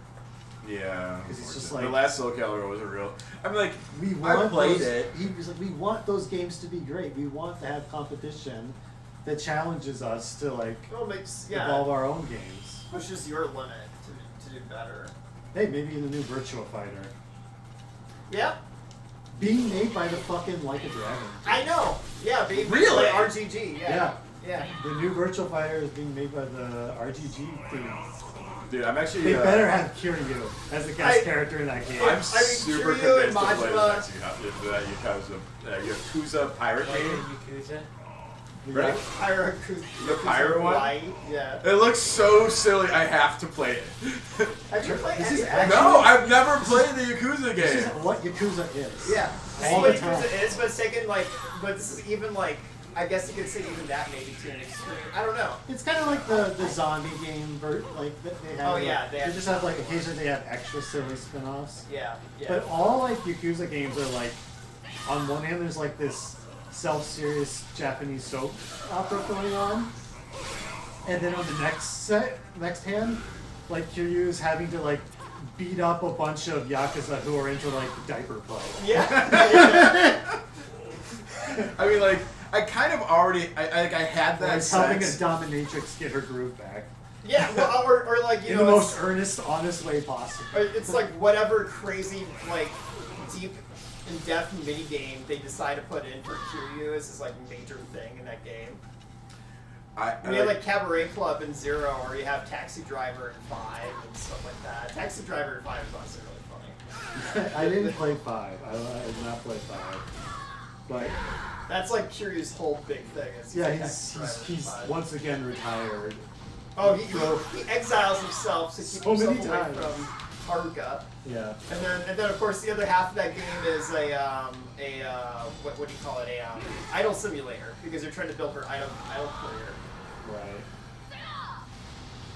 Yeah, because it's just the like last Soul Calibur was a real. I'm like, we I want played those, it. He was like, we want those games to be great. We want to have competition that challenges us to like evolve our own games. Pushes your limit to do better. Hey, maybe the new Virtua Fighter. Yep. Being made by the fucking Like a Dragon. I know. Yeah, being Really? made by RGG. Yeah. Yeah. The new Virtua Fighter is being made by the RGG team. Dude, I'm actually. They better have Kiryu as a guest character in that game. I'm super convinced to play the Yakuza pirate game. Yakuza? Right? The pirate one? Yeah. It looks so silly, I have to play it. Have you played This is any- actually- No, I've never played the Yakuza This is game. what Yakuza is. Yeah. This All is what the time. Yakuza is, but it's taken like, but this is even like, I guess you could say even that maybe to an extreme. I don't know. It's kind of like the zombie game, like that they have. Oh, yeah, like, they they have- just have like occasionally they have extra silly spin-offs. Yeah. Yeah. But all like Yakuza games are like, on one hand there's like this self-serious Japanese soap opera going on, and then on the next hand, like Kiryu's having to like beat up a bunch of Yakuza who are into like diaper play. Yeah. I mean, like, I kind of already, I had that It's helping a sense. dominatrix get her groove back. Yeah. Well, or like you In know, the it's- most earnest, honest way possible. or it's like whatever crazy like deep in-depth mini game they decide to put in for Kiryu is this like major thing in that game. We have like Cabaret Club in 0, or you have Taxi Driver in 5 and stuff like that. Taxi Driver in 5 is honestly really funny. I didn't play 5. I did not play 5. But That's like Kiryu's whole big thing. Is yeah, like he's Taxi Driver in 5. once again retired. Oh, he exiles himself to keep So many himself away times. from Haruka. Yeah. And then of course the other half of that game is a what do you call it, idol simulator, because you're trying to build her idol career. Right.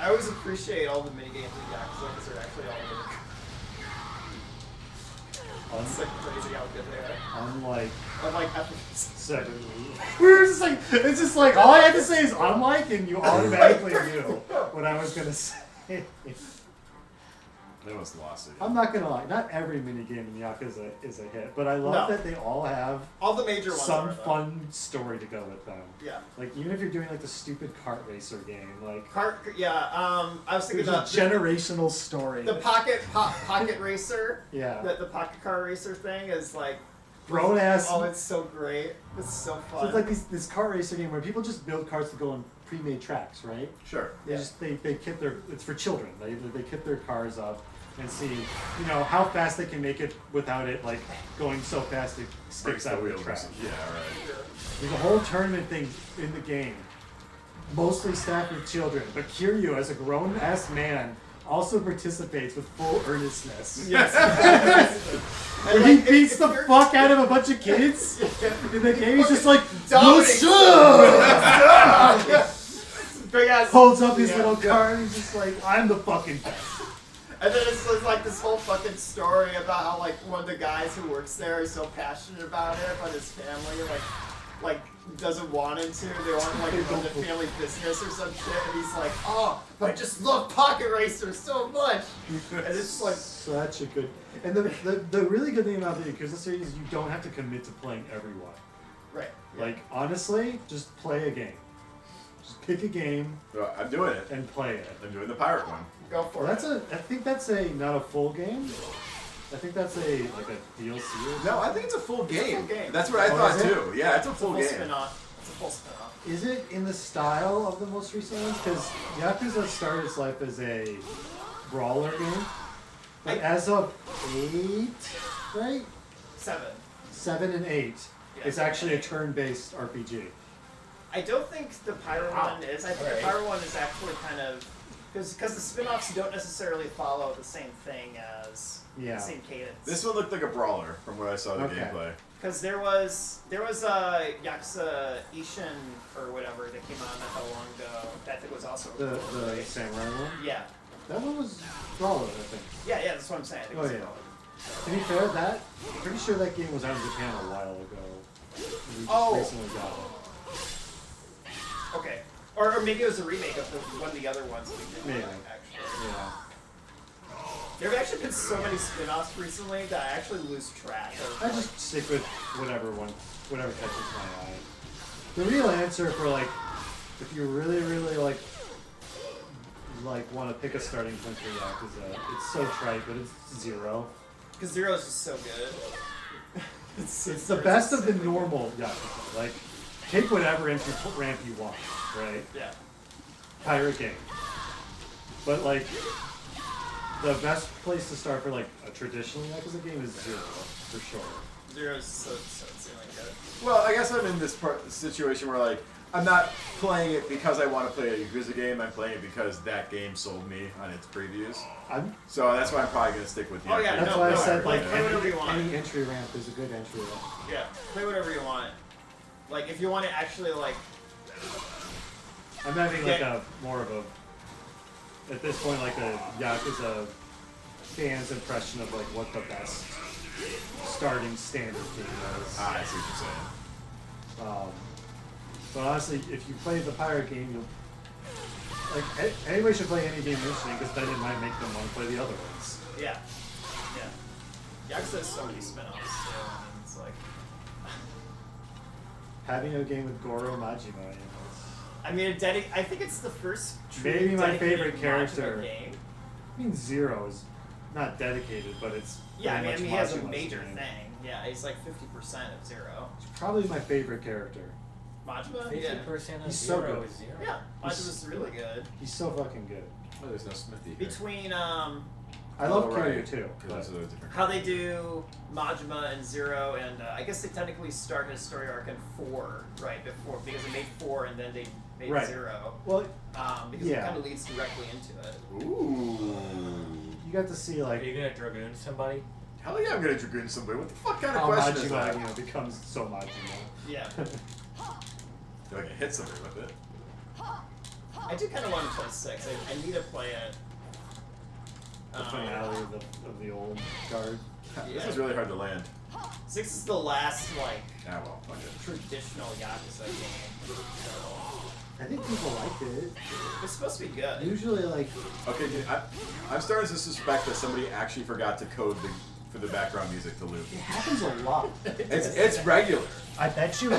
I always appreciate all the minigames in Yakuza because they're actually all really it's like crazy how good they are. Unlike Unlike 7. We were just like, it's just like, all I had to say is unlike, and you automatically knew what I was gonna say. They must have lost it. I'm not gonna lie, not every minigame in Yakuza is a hit, but I love No. that they all have all the major ones some are, though. fun story to go with them. Yeah. Like, even if you're doing like the stupid kart racer game, like, I was thinking there's a generational story. the pocket racer. Yeah. The pocket car racer thing is like Grown ass. Oh, it's so great. It's so fun. So it's like this kart racer game where people just build cars to go on pre-made tracks, right? Sure. They just they kit their, it's for children. They kit their cars up and see, you know, how fast they can make it without it like going so fast it skips out of the track. Yeah, right. There's a whole tournament thing in the game, mostly staffed with children. But Kiryu, as a grown-ass man, also participates with full earnestness. Yes. When he beats the fuck out of a bunch of kids in the game, he's just like, dominates big ass holds up his little car and he's just like, I'm the fucking best. And then it's like this whole fucking story about how like one of the guys who works there is so passionate about it, but his family like doesn't want him to. They want him like to run the family business or some shit, and he's like, oh, but I just love Pocket Racer so much. And it's like such a good. And the really good thing about the Yakuza series is you don't have to commit to playing every one. Right. Like honestly, just play a game. Just pick a game. I'm doing it. And play it. I'm doing the pirate one. Go for it. I think that's not a full game. I think that's like a DLC. Or No, I think it's a full game. It's a full game. That's what I Oh, thought is it? too. Yeah, it's a full game. Spin-off. It's a full spin-off. Is it in the style of the most recent ones? Because Yakuza started its life as a brawler game. But as of 8, right? 7 and 8, Yeah, it's actually a turn-based RPG. I don't think the Pyro one is. I think the Pyro one is actually kind of because the spin-offs don't necessarily follow the same thing as the same cadence. This one looked like a brawler from what I saw the gameplay. Because there was a Yakuza Ishin or whatever that came out not that long ago. That I think was also The samurai one? Yeah. That one was Brawler, I think. Yeah, that's what I'm saying. I think Oh, it's yeah. Brawler. To be fair, I'm pretty sure that game was out in Japan a while ago. We just recently got it. Okay. Or maybe it was a remake of one of the other ones we did. Maybe. Actually. Yeah. There have actually been so many spin-offs recently that I actually lose track of. I just stick with whatever catches my eye. The real answer for like, if you really like want to pick a starting point for Yakuza, it's so trite, but it's Zero. Because Zero is just so good. It's the best of the normal Yakuza. Like, take whatever entry ramp you want, right? Yeah. Pirate game. But like, the best place to start for like a traditional Yakuza game is Zero, for sure. Zero is so insanely good. Well, I guess I'm in this situation where like I'm not playing it because I want to play a Yakuza game. I'm playing it because that game sold me on its previews. So that's why I'm probably gonna stick with the. That's why I said like play whatever you want. any entry ramp is a good entry ramp. Yeah, play whatever you want. Like if you want to actually like. I'm having like a more of a, at this point, like a Yakuza fan's impression of like what the best starting standard game is. Ah, I see what you're saying. But honestly, if you play the pirate game, you'll like anybody should play any game initially because then it might make them want to play the other ones. Yeah. Yeah. Yakuza has so many spin-offs too, and it's like. Having a game with Goro Majima, you know. I mean, I think it's the first Maybe my favorite dedicated character. Majima game. I mean, Zero is not dedicated, but it's Yeah, I very mean, much he has a Majima's major game. thing. Yeah, he's like 50% of Zero. It's probably my favorite character. Majima? 50% of He's so Zero good. is Zero. Yeah, Majima's really good. He's so fucking good. Oh, there's no Smithy here. Between I love Kiryu right. too. Because those are different. how they do Majima and Zero, and I guess they technically start his story arc in 4, right? Before because they made 4 and then they made Right. 0. Well, because yeah. it kind of leads directly into it. Ooh. You got to see like. Are you gonna Dragoon somebody? Hell yeah, I'm gonna dragoon somebody. What the fuck kind of How question is Majima, that? you know, becomes so Majima. Yeah. Do I can hit somebody with it? I do kind of want to play 6. I need to play it. The finale of the old guard. This is really hard to land. 6 is the last like Ah, well, fuck it. traditional Yakuza game. I think people liked it. It's supposed to be good. Usually, like. Okay, dude, I'm starting to suspect that somebody actually forgot to code for the background music to loop. It happens a lot. It's regular. I bet you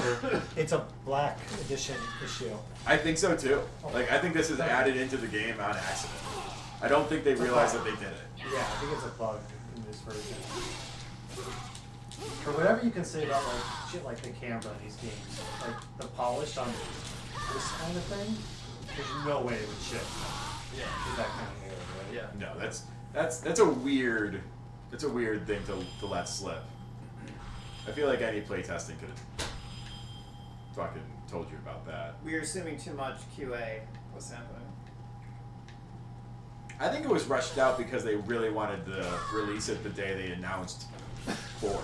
it's a black edition issue. I think so too. Like I think this is added into the game on accident. I don't think they realized that they did it. Yeah, I think it's a bug in this version. For whatever you can say about like shit like the camera in these games, like the polish on this kind of thing, there's no way it would ship. Yeah. With that kind of error, right? Yeah. No, that's a weird thing to let slip. I feel like any playtesting could have fucking told you about that. We are assuming too much QA. What's happening? I think it was rushed out because they really wanted to release it the day they announced 4.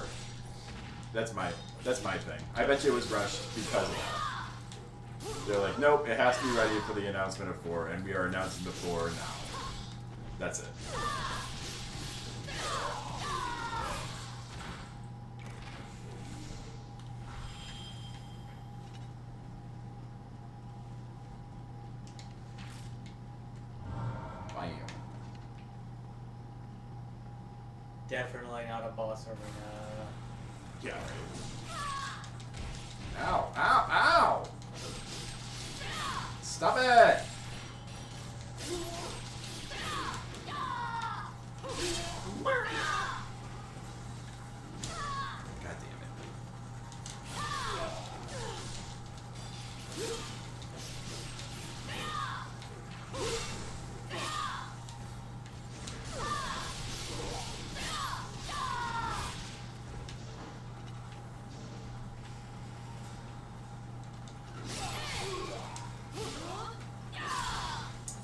That's my thing. I bet you it was rushed because of that. They're like, nope, it has to be ready for the announcement of 4, and we are announcing the 4 now. That's it. Bam. Definitely not a boss arena. Yeah. Ow! Ow! Ow! Stop it! God damn it.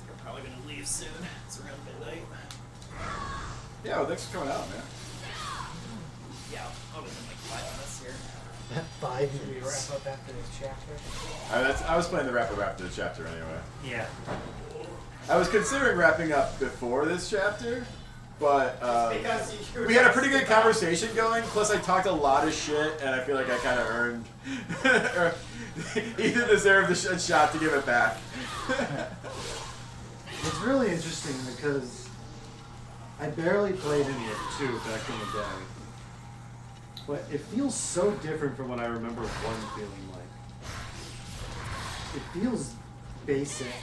I'm probably gonna leave soon. It's around midnight. Yeah, well, thanks for coming out, man. Yeah, I'll be in like 5 minutes here. 5 Should we minutes. wrap up after this chapter? I was playing the wrap-up after the chapter anyway. Yeah. I was considering wrapping up before this chapter, but Because you we had a pretty good conversation going. Plus, I talked a lot of shit, and I feel like I kind of earned. Ethan deserved a shot to give it back. It's really interesting because I barely played any of 2 back in the day. But it feels so different from what I remember 1 feeling like. It feels basic.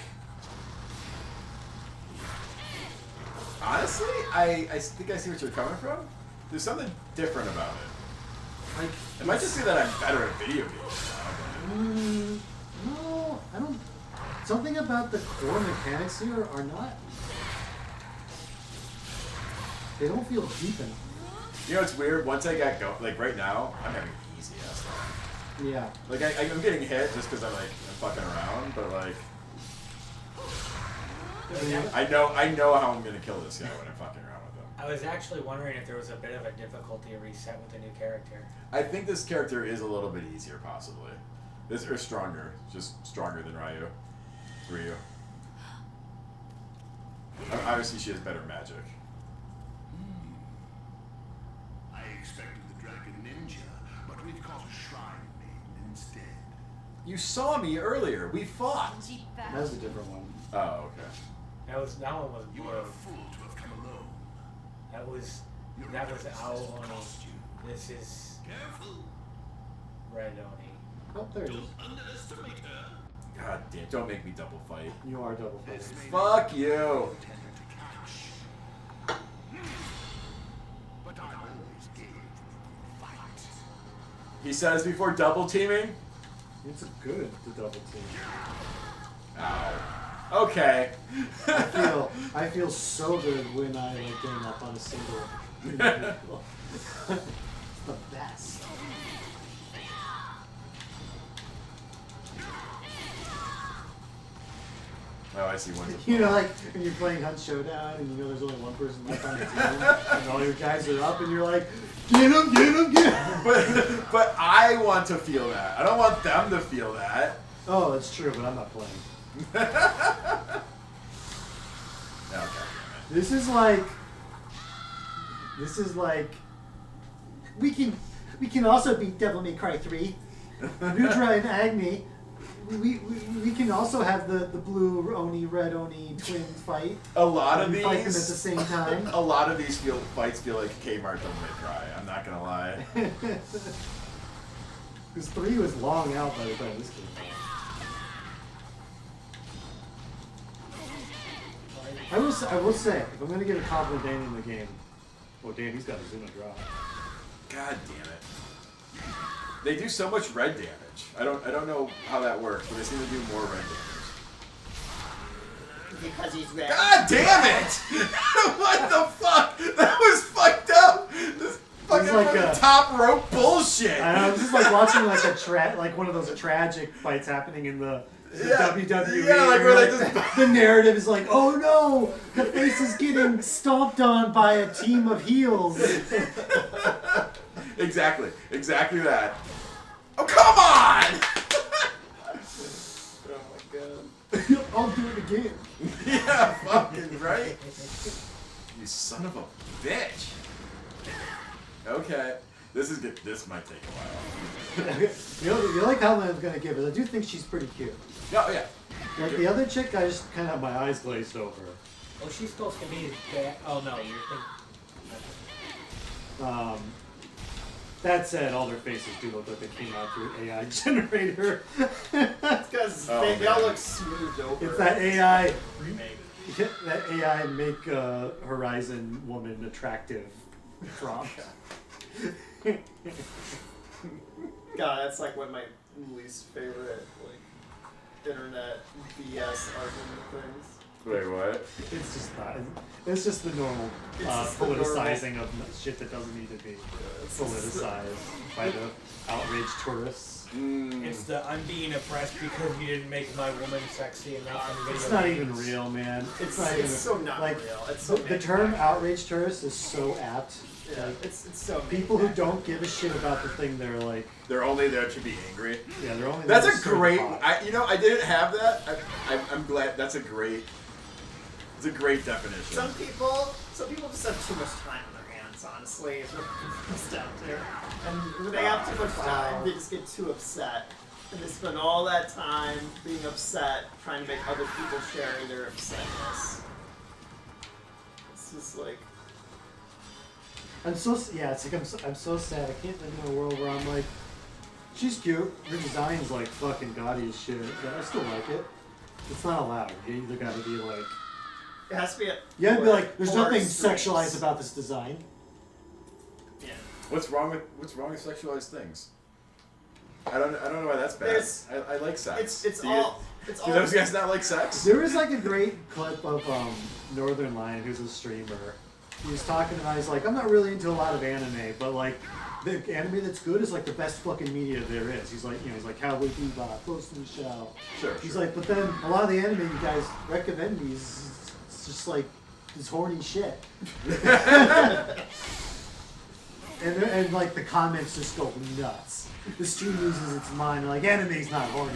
Honestly, I think I see what you're coming from. There's something different about it. Like, it might just be that I'm better at video games now. No, I don't. Something about the core mechanics here are not. They don't feel deep enough. You know, it's weird. Once I got going, like right now, I'm having easy ass time. Yeah. Like I'm getting hit just because I'm fucking around, but like. I know how I'm gonna kill this guy when I'm fucking around with him. I was actually wondering if there was a bit of a difficulty reset with the new character. I think this character is a little bit easier, possibly. This or stronger, just stronger than Ryu. Obviously, she has better magic. I expected the Dragon Ninja, but we've caught a Shrine Maiden instead. You saw me earlier. We fought. That was a different one. Oh, okay. That one was You blue. are a fool to have come alone. That was Owl Oni. This is Red Oni. Oh, there it is. Underestimate her. God damn! Don't make me double fight. You are double fighting. Fuck you. But I always gave fight. He says before double teaming. It's good to double team. Ow. Okay. I feel so good when I game up on a single individual. It's the best. Oh, I see one. You know, like when you're playing Hunt Showdown and you know there's only one person left on the team, and all your guys are up, and you're like, get him, get him, get him. But I want to feel that. I don't want them to feel that. Oh, that's true, but I'm not playing. Okay. This is like we can also beat Devil May Cry 3. Rudra and Agni. We can also have the blue Oni, red Oni twins fight. A lot of these fight them at the same time. A lot of these fights feel like Kmart Devil May Cry. I'm not gonna lie. Because 3 was long out by the time this came out. I will say, if I'm gonna give a compliment to Danny in the game, well, Danny's got a Zuma drop. God damn it! They do so much red damage. I don't know how that works, but they seem to do more red damage. Because he's red. God damn it! What the fuck? That was fucked up. This fucking like top rope bullshit. I know, this is like watching like one of those tragic fights happening in the WWE. Yeah, like where they just the narrative is like, oh no, the face is getting stomped on by a team of heels. Exactly that. Oh, come on! Oh my god. I'll do it again. Yeah, fucking right. You son of a bitch. Okay, this is good. This might take a while. The only compliment I'm gonna give is I do think she's pretty cute. Oh yeah. Like the other chick, I just kind of have my eyes glazed over. Oh, she's supposed to be bad. Oh no, you're thinking. That said, all their faces do look like they came out through an AI generator. That's because they all look smoothed over. It's that AI. That AI make Horizon woman attractive prompt. God, that's like one of my least favorite internet BS argument things. Wait, what? It's just not. It's just the normal It's just the politicizing of shit that doesn't need to be politicized by the outraged tourists. It's the I'm being oppressed because you didn't make my woman sexy enough in video It's not games. even real, man. It's not even so not like, real. It's so the term outraged tourist is so apt. Yeah, Like, it's so people who don't give a shit about the thing they're like. They're only there to be angry. Yeah, they're only. That's there a to serve great. pot. I didn't have that. I'm glad. That's a great It's a great definition. Some people just have too much time on their hands, honestly, is what it comes down to. And when they have too much time, they just get too upset. And they spend all that time being upset, trying to make other people share their upsetness. It's just like... It's like I'm so sad. I can't live in a world where I'm like, she's cute. Her design's like fucking gaudy as shit, but I still like it. It's not allowed. You either gotta be like... It has to be You gotta be like, there's nothing strings. sexualized about this design. Yeah. What's wrong with sexualized things? I don't know why that's bad. I like sex. It's Do all... Do those guys not like sex? There was like a great clip of Northern Lion, who's a streamer. He was talking about, he's like, I'm not really into a lot of anime, but like, the anime that's good is like the best fucking media there is. He's like, he's like Cowboy Bebop, Ghost in the Shell. Sure. He's like, but then a lot of the anime you guys recommend me is it's just like this horny shit. and like the comments just go nuts. The stream loses its mind. Like, anime's not horny.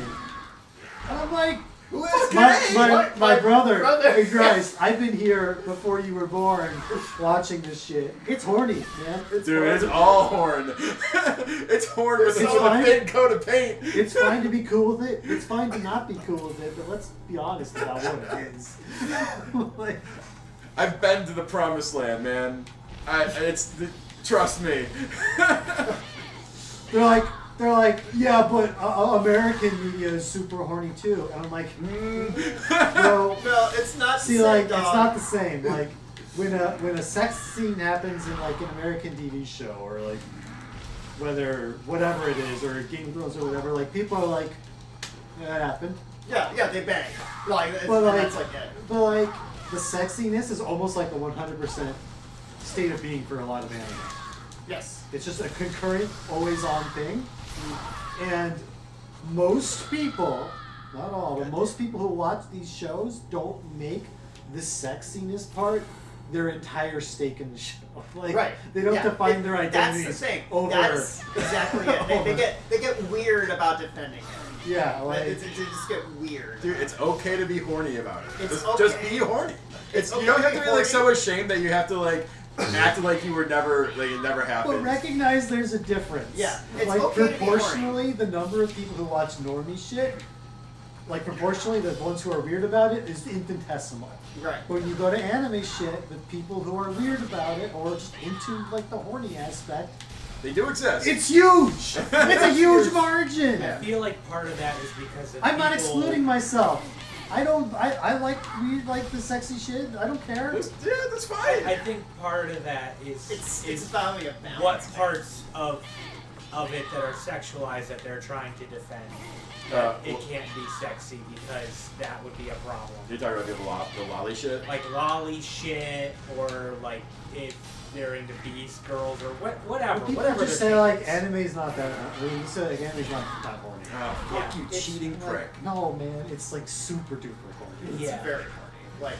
And I'm like, my brother, hey guys, I've been here before you were born watching this shit. It's horny, man. It's all horn. It's horn with a thin coat of paint. It's fine to be cool with it. It's fine to not be cool with it, but let's be honest about what it is. Like, I've been to the promised land, man. Trust me. They're like, yeah, but American media is super horny too, and I'm like, bro, no, it's not. See, like, it's not the same. Like, when a sex scene happens in like an American TV show, or like whatever it is, or Game of Thrones or whatever, like people are like, yeah, that happened. Yeah, they bang. Like, but like, that's like it. But like, the sexiness is almost like a 100% state of being for a lot of anime. Yes. It's just a concurrent, always-on thing. And most people, not all, but most people who watch these shows don't make the sexiness part their entire stake in the show. Like, right. They don't define their identities. That's the thing. Over. That's exactly it. They get weird about defending it. Yeah, like they just get weird. Dude, it's okay to be horny about it. It's just be horny. Okay you don't have to be horny. like so ashamed that you have to like act like you were never, like it never happened. But recognize there's a difference. Yeah, it's like okay to be proportionally, the number of people who watch normie shit, like proportionally, the ones who are weird about it is infinitesimal. Right. But when you go to anime shit, the people who are weird about it or just into like the horny aspect, they do exist. It's huge. It's a huge margin. I feel like part of that is because of I'm not people- excluding myself. I like we like the sexy shit. I don't care. Yeah, that's fine. I think part of that is it's about a balance. What parts of it that are sexualized that they're trying to defend. It can't be sexy because that would be a problem. You're talking about the lolly shit? Like lolly shit, or like if they're into beast girls or whatever. People whatever just their say like thing is. anime's not that. I mean, you said like anime's not horny. Oh, fuck you, It's cheating like, prick. No, man, it's like super duper horny. It's Yeah. very horny. Like,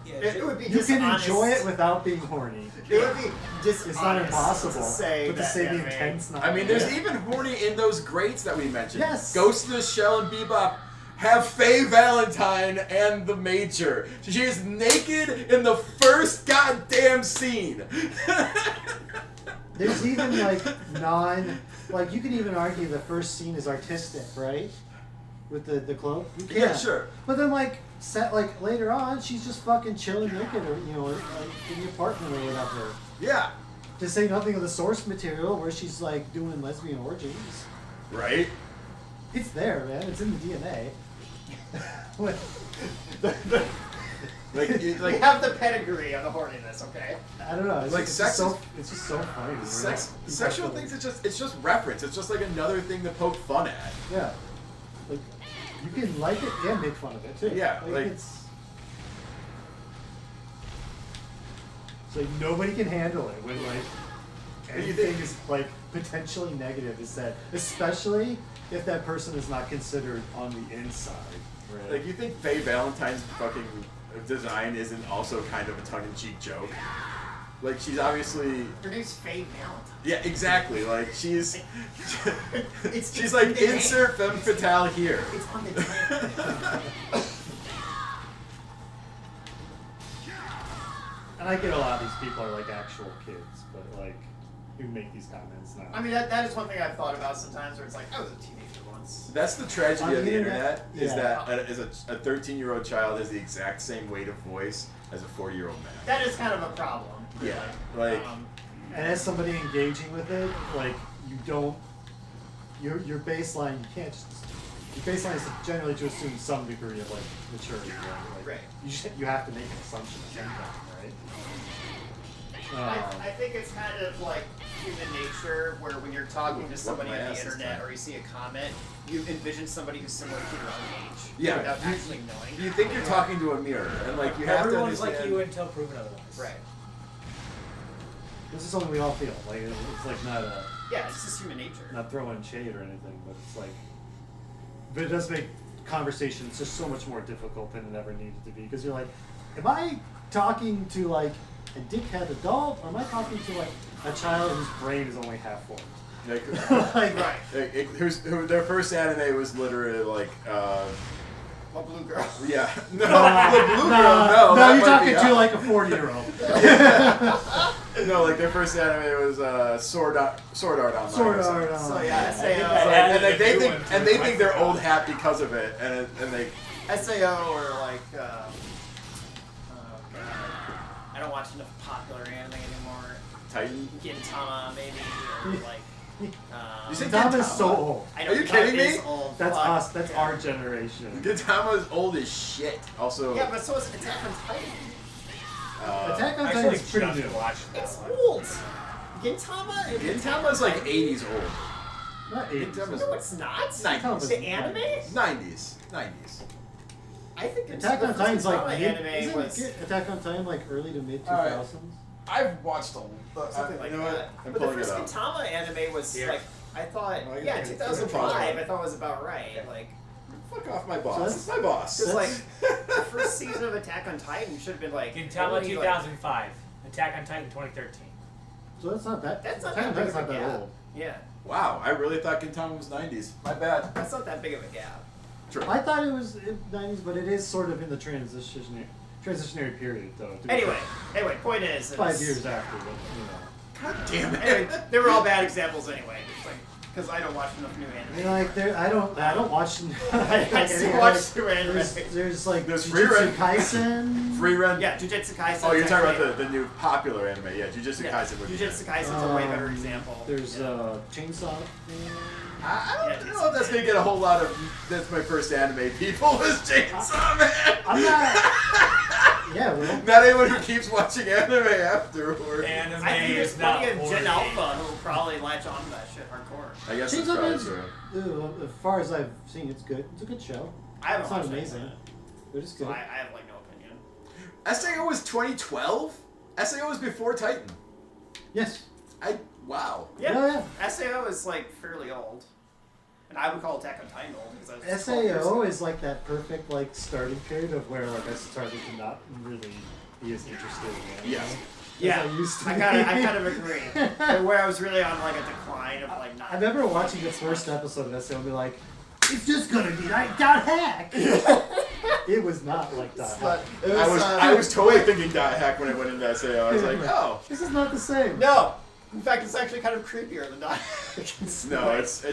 Yeah, it would be You can dishonest. enjoy it without being horny. It would be dishonest. It's not impossible. to say but to that say the anime- intent's not. I mean, there's yeah. even horny in those greats that we mentioned. Yes. Ghost in the Shell and Bebop have Faye Valentine and the Major. She is naked in the first goddamn scene. There's even like like you can even argue the first scene is artistic, right? With the clothes. You can. Yeah, sure. But then like later on, she's just fucking chilling naked, or like in the apartment or whatever. Yeah. To say nothing of the source material where she's like doing lesbian orgies. Right? It's there, man. It's in the DNA. What? We have the pedigree of the horniness, okay? I don't know. It's Like just sex so, is- it's just so funny. Sexual things, it's just reference. It's just like another thing to poke fun at. Yeah. Like, you can like it and make fun of it too. Yeah, like- it's like nobody can handle it when like do you anything think? is like potentially negative is said, especially if that person is not considered on the inside. Right? Like, you think Faye Valentine's fucking design isn't also kind of a tongue-in-cheek joke? Like, she's obviously... Her name's Faye Valentine. Yeah, exactly. Like, she's... It's she's like, in the name. insert femme fatale here. It's on the And I get a lot of these people are like actual kids, but like who make these comments now. I mean, that is one thing I've thought about sometimes, where it's like, I was a teenager once. That's the tragedy of the internet, is yeah. that a 13-year-old child has the exact same weight of voice as a 40-year-old man. That is kind of a problem. Yeah, like... and as somebody engaging with it, like, you don't... Your baseline, you can't just... Your baseline is generally to assume some degree of, like, maturity, right? Like, you have to make an assumption of something, right? I think it's kind of like human nature, where when you're talking to somebody on the internet or you see a comment, you envision somebody who's similar to your own age. Yeah, without actually knowing. You think you're talking to a mirror, and like you have to Everyone's understand. like you until proven otherwise. Right. This is something we all feel. Like, it's like not a... Yeah, it's just human nature. Not throwing shade or anything, but it's like... But it does make conversations just so much more difficult than it ever needed to be. Because you're like, am I talking to, like, a dickhead adult, or am I talking to, like, a child whose brain is only half formed? Like, right. Their first anime was literally like... A blue girl. Yeah. No, the blue girl, no. No, you're talking to, like, a 40-year-old. No, like their first anime was Sword Art Online. Sword Art Online. So yeah, SAO. And they think they're old hat because of it, and they... SAO or like... I don't watch enough popular anime anymore. Titan? Gintama, maybe, or like... You said Gintama is so old. I know, Are you Gintama kidding me? is old. That's Fuck. us. That's our generation. Gintama is old as shit. Also... Yeah, but so is Attack on Titan. Attack on Titan is pretty new. It's old. Gintama? Gintama's like 80s old. Not 80s. No, it's not. 90s. The anime? 90s. I think Attack on Titan's like anime was Attack on Titan like early to mid 2000s. I've watched something like you know that. what? I'm But the pulling it first up. Gintama anime was Here. like, I thought, Oh, yeah, yeah, 2005. I thought was about right. Like, fuck off my boss. It's my boss. Because like the first season of Attack on Titan should have been like Gintama only, 2005, Attack on Titan 2013. So that's not that. That's not Attack on that big Titan's of a not that gap. old. Yeah, Wow, I really thought Gintama was 90s. My bad. that's not that big of a gap. True. I thought it was 90s, but it is sort of in the transitionary period though. Anyway, point is, It's 5 years after, but you know. God damn it. Anyway, they were all bad examples anyway. It's like because I don't watch enough new anime. I mean, like I don't watch. I still watch new anime. There's like There's Jujutsu Free Kaisen. Free Run. Yeah, Jujutsu Kaisen. Oh, you're talking actually- about the new popular anime. Yeah, Jujutsu Kaisen would be Jujutsu good. Kaisen's a way better example. There's Chainsaw. I don't know if that's gonna get a whole lot of. That's my first anime. People is Chainsaw Man. I'm not. Yeah, well. Not anyone who keeps watching anime afterward. Anime I think there's is not plenty of for Gen me. Alpha who will probably latch on to that shit hardcore. I guess that's Chainsaw probably Man's, true. as far as I've seen, it's good. It's a good show. I haven't It's not watched amazing. it. But it's So good. I have like no opinion. SAO was 2012. SAO was before Titan. Yes. Wow. Yeah. SAO is like fairly old. And I would call Attack on Titan old because I was 12 years SAO ago. is like that perfect like starting period of where like I started to not really be as interested in anime. Yes. Yeah, as I used to I be. kind of agree. But where I was really on like a decline of like not. I remember watching the first episode of SAO and be like, it's just gonna be like Dot Hack. It was not like Dot Hack. I was totally thinking Dot Hack when I went into SAO. I was like, oh. This is not the same. No. In fact, it's actually kind of creepier than Dot Hack. No, it's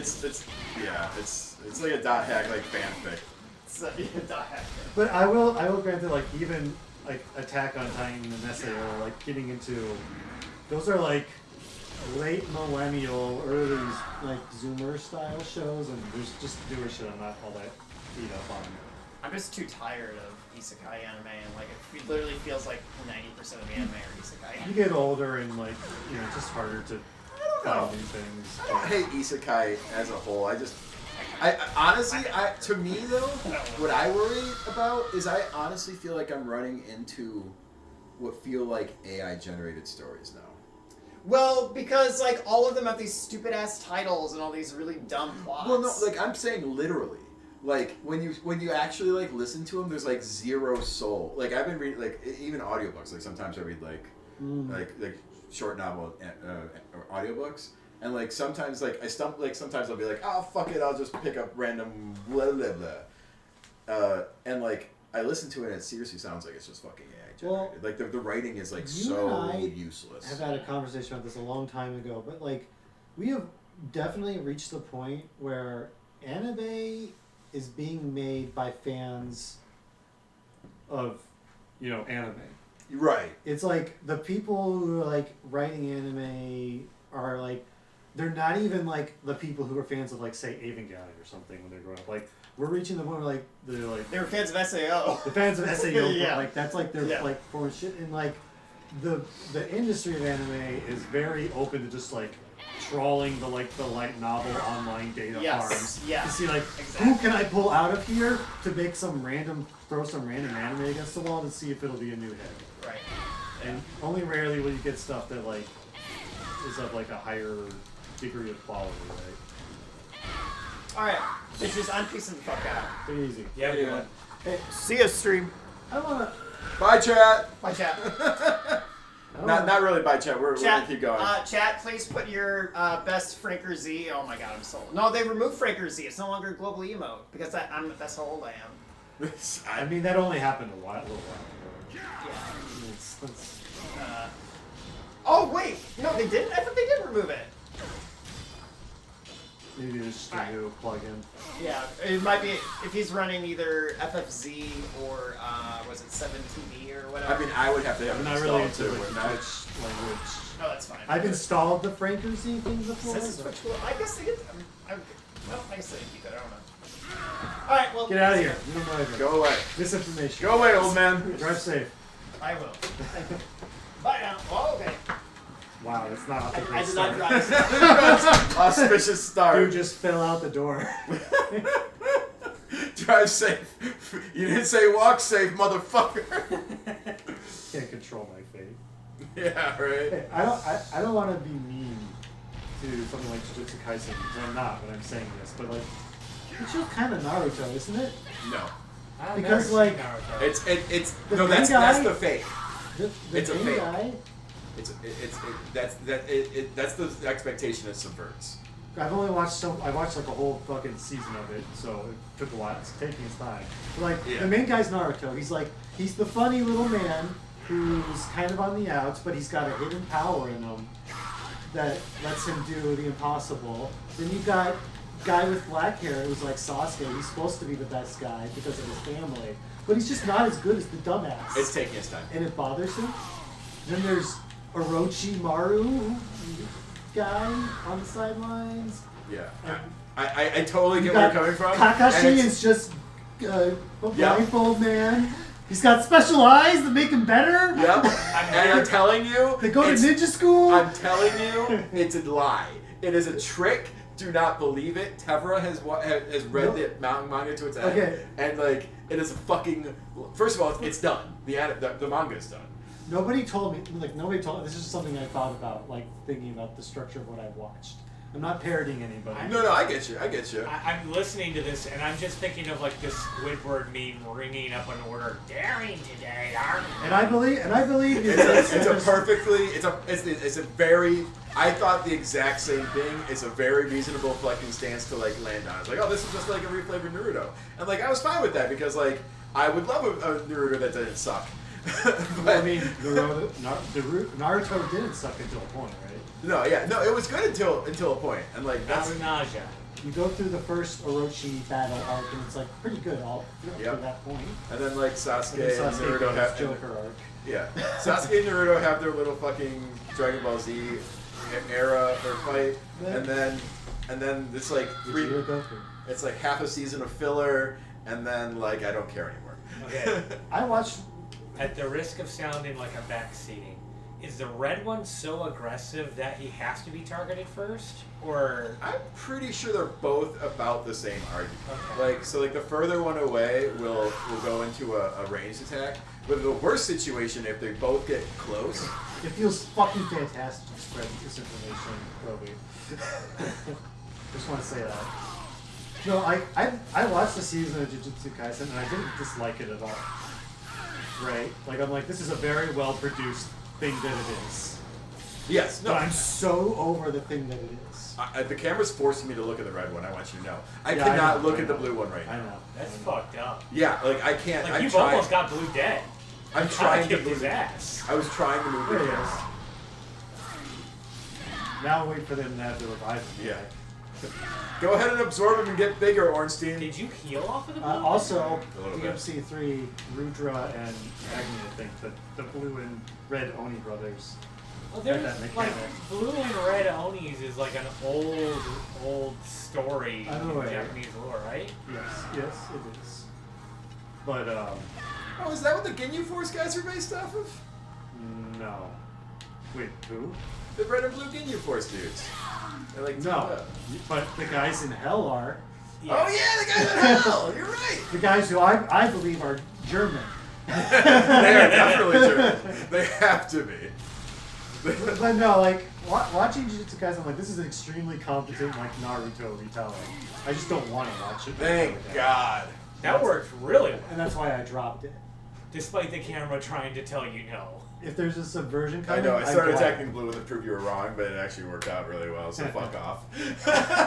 like a Dot Hack like fanfic. It's Dot Hack. But I will grant that like even like Attack on Titan and SAO like getting into those are like late millennial, early like Zoomer style shows, and there's just newer shit I'm not all that beat up on. I'm just too tired of isekai anime, and like it literally feels like 90% of the anime are isekai. You get older and like you know it's just harder to find new things. I don't hate isekai as a whole. I honestly, to me though, what I worry about is I honestly feel like I'm running into what feel like AI generated stories now. Well, because like all of them have these stupid ass titles and all these really dumb plots. Well, no, like I'm saying literally. Like when you actually like listen to them, there's like zero soul. Like I've been reading like even audiobooks. Like sometimes I read like short novel or audiobooks, and like sometimes like sometimes I'll be like, oh fuck it, I'll just pick up random blah blah blah, and like I listened to it and it seriously sounds like it's just fucking AI generated. Well, like the writing is like you so and I useless. I've had a conversation about this a long time ago, but like we have definitely reached the point where anime is being made by fans of, anime. Right. It's like the people who are like writing anime are like, they're not even like the people who are fans of like say Evangelion or something when they're growing up. Like we're reaching the point where like they were fans of SAO. The fans of SAO, Yeah. like that's like their like form of shit, and like the industry of anime is very open to just like trawling the light novel online data farms to see like who can I pull out of here to make throw some random anime against the wall to see if it'll be a new hit. Right. And only rarely will you get stuff that like is of like a higher degree of quality, right? Alright, bitches, I'm peacing the fuck out. Take it easy. Yeah, Yeah. Hey, see you, stream. I don't wanna. Bye, chat. Bye, chat. Not really bye, chat. We're gonna keep going. Chat, please put your best Franker Z. Oh my god, I'm so old. No, they removed Franker Z. It's no longer global emote because that's how old I am. I mean, that only happened a little while ago. Yeah. Oh wait, no, they didn't. I thought they did remove it. Maybe it's just a new plugin. Yeah, it might be if he's running either FFZ or was it 7TV or whatever. I mean, I would have to have I'm it not installed really into too. Twitch wouldn't I? language. Oh, that's fine. I've installed the Franker Z thing before. Says it's so- Twitch. Well, I guess they did. Well, I guess they didn't keep it. I don't know. All right, well, Get out of here. You don't know anything. Go away. Misinformation. Go away, old man. Drive safe. I will. Thank you. Bye now. Oh, okay. Wow, that's not off to a great I did not start. drive. Auspicious start. Dude just fell out the door. Drive safe. You didn't say walk safe, motherfucker. Can't control my fate. Yeah, right. Hey, I don't want to be mean to something like Jujutsu Kaisen, because I'm not when I'm saying this, but like, it's just kind of Naruto, isn't it? No. I've Because never like, seen Naruto. It's The no. main That's guy- the fake. the It's a main fake. guy, That's the expectation it subverts. I've only watched I watched like a whole fucking season of it, so it took a while. It's taking his time. But like Yeah. the main guy's Naruto. He's the funny little man who's kind of on the outs, but he's got a hidden power in him that lets him do the impossible. Then you got guy with black hair who's like Sasuke. He's supposed to be the best guy because of his family, but he's just not as good as the dumbass. It's taking its time. And it bothers him. Then there's Orochimaru guy on the sidelines. Yeah. And I totally you get where you're got coming from. Kakashi and it's- is just a blindfold man. He's got special eyes that make him better. Yep. And I'm telling you, They go to ninja school. I'm telling you, it's a lie. It is a trick. Do not believe it. Tevra has read the mountain manga to its end, Okay. and like it is a fucking. First of all, it's done. The manga is done. Nobody told me. This is something I thought about, like thinking about the structure of what I've watched. I'm not parroting anybody. No, I get you. I'm listening to this and I'm just thinking of like this Squidward meme ringing up an order. Daring today, aren't we? And I believe it's a very. I thought the exact same thing. It's a very reasonable fucking stance to like land on. It's like, oh, this is just like a reflavored Naruto, and like I was fine with that because like I would love a Naruto that didn't suck. Well, I mean, Naruto didn't suck until a point, right? No, it was good until a point, and like that's nausea. You go through the first Orochi battle arc, and it's like pretty good all up to that point. And then like Sasuke And then and Naruto goes have Joker arc. Yeah, Sasuke and Naruto have their little fucking Dragon Ball Z era or fight, and then it's like it's like half a season of filler, and then like I don't care anymore. Okay. I watched. At the risk of sounding like a backseating, is the red one so aggressive that he has to be targeted first, or? I'm pretty sure they're both about the same argument. Okay. Like the further one away will go into a ranged attack. But the worst situation if they both get close. It feels fucking fantastic to spread this information, Roby. Just want to say that. No, I watched the season of Jujutsu Kaisen and I didn't dislike it at all. Right? Like I'm like, this is a very well produced thing that it is. Yes, no. But I'm so over the thing that it is. The camera's forcing me to look at the red one. I want you to know. I Yeah, cannot know, look I at the know. blue one right now. I know. That's fucked up. Yeah, like I can't. Like I'm you've trying. almost got Blue dead. I'm You trying to kicked his move. ass. I was trying to move the There he camera. is. Now wait for them to have to revive him. Yeah. Go ahead and absorb him and get bigger, Ornstein. Did you heal off of the blue? Also, A little bit. DMC3, Rudra, and Agni, I think, the blue and red Oni brothers. Well, had there's that like mechanic. Blue and Red Onis is like an old story I don't know in where- Japanese lore, right? Yes, yes, it is. But, Oh, is that what the Ginyu Force guys are based off of? no. Wait, who? The red and blue Ginyu Force dudes. They're like No. But the guys in Hell are. Oh yeah, the guys in Hell. You're right. The guys who I believe are German. They are definitely German. They have to be. But no, like, watching Jujutsu Kaisen, I'm like, this is an extremely competent, like, Naruto retelling. I just don't want to watch it. Thank God. That worked really well. And that's why I dropped it. Despite the camera trying to tell you no. If there's a subversion I coming, know. I started I'm glad. attacking blue to prove you were wrong, but it actually worked out really well. So fuck off.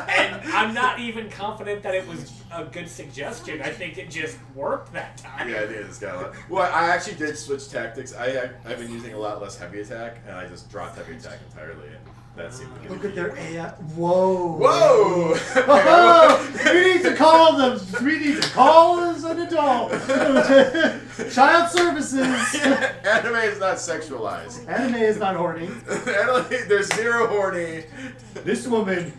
And I'm not even confident that it was a good suggestion. I think it just worked that time. Yeah, I think it's got a lot. Well, I actually did switch tactics. I've been using a lot less heavy attack, and I just dropped heavy attack entirely, and that seemed to be Look the at their AI. Whoa. Whoa! We need to call them. We need to call as an adult. Child services. Anime is not sexualized. Anime is not horny. There's zero horny. This woman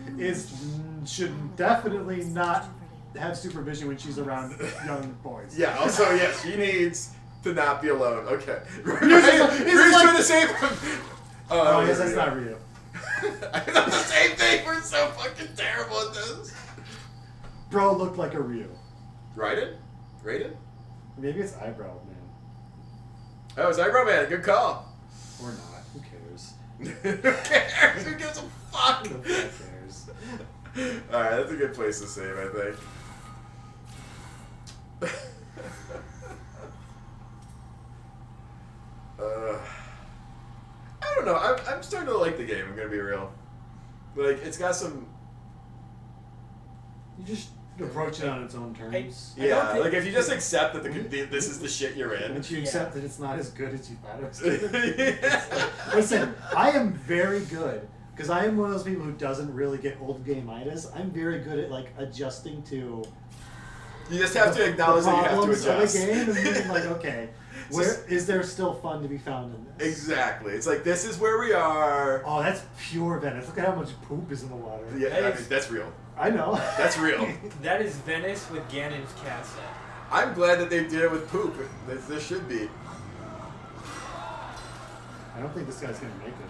should definitely not have supervision when she's around young boys. Yeah. Also, yes, she needs to not be alone. Okay. This is like- trying to save him. Oh, yes, that's not real. I know the same thing. We're so fucking terrible at this. Bro looked like a Ryu. Raiden? Raiden? Maybe it's eyebrow man. Oh, it's Eyebrow Man. Good call. Or not. Who cares? Who cares? Who gives a fuck? Who cares? Alright, that's a good place to save, I think. I don't know. I'm starting to like the game. I'm gonna be real. Like, it's got some. You just approach it on its own terms. Yeah, like if you just accept that this is the shit you're in. Once you accept that it's not as good as you thought it was going to be. Listen, I am very good because I am one of those people who doesn't really get old game-itis. I'm very good at like adjusting to. You just have to acknowledge that you have to problems of adjust. the game and being like, okay, where is there still fun to be found in this? Exactly. It's like this is where we are. Oh, that's pure Venice. Look at how much poop is in the water. Yeah, I mean, that's real. I know. That's real. That is Venice with Ganon's castle. I'm glad that they did it with poop. There should be. I don't think this guy's gonna make it.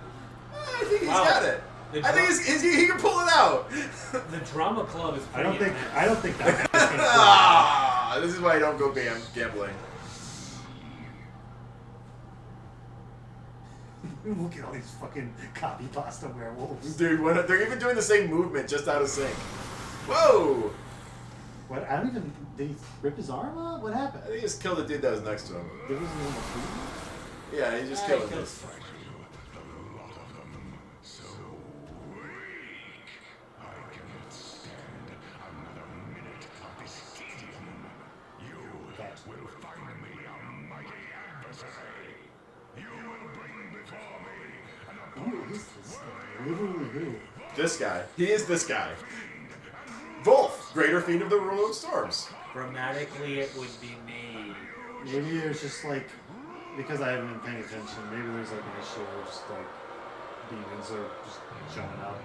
I think he's got it. I think he can pull it out. The drama club is I pretty don't think that guy's gonna pull it out. Ah, this is why I don't go gambling. Look at all these fucking copy pasta werewolves. Dude, they're even doing the same movement, just out of sync. Whoa! What? I don't even. Did he rip his arm off? What happened? I think he just killed the dude that was next to him. There was no food? Yeah, he just killed him. Who is this guy? Literally who? This guy. He is this guy. Wolf, greater fiend of the ruler of storms. Grammatically, it would be me. Maybe there's just like, because I haven't been paying attention, maybe there's like an issue where just like demons are just showing up.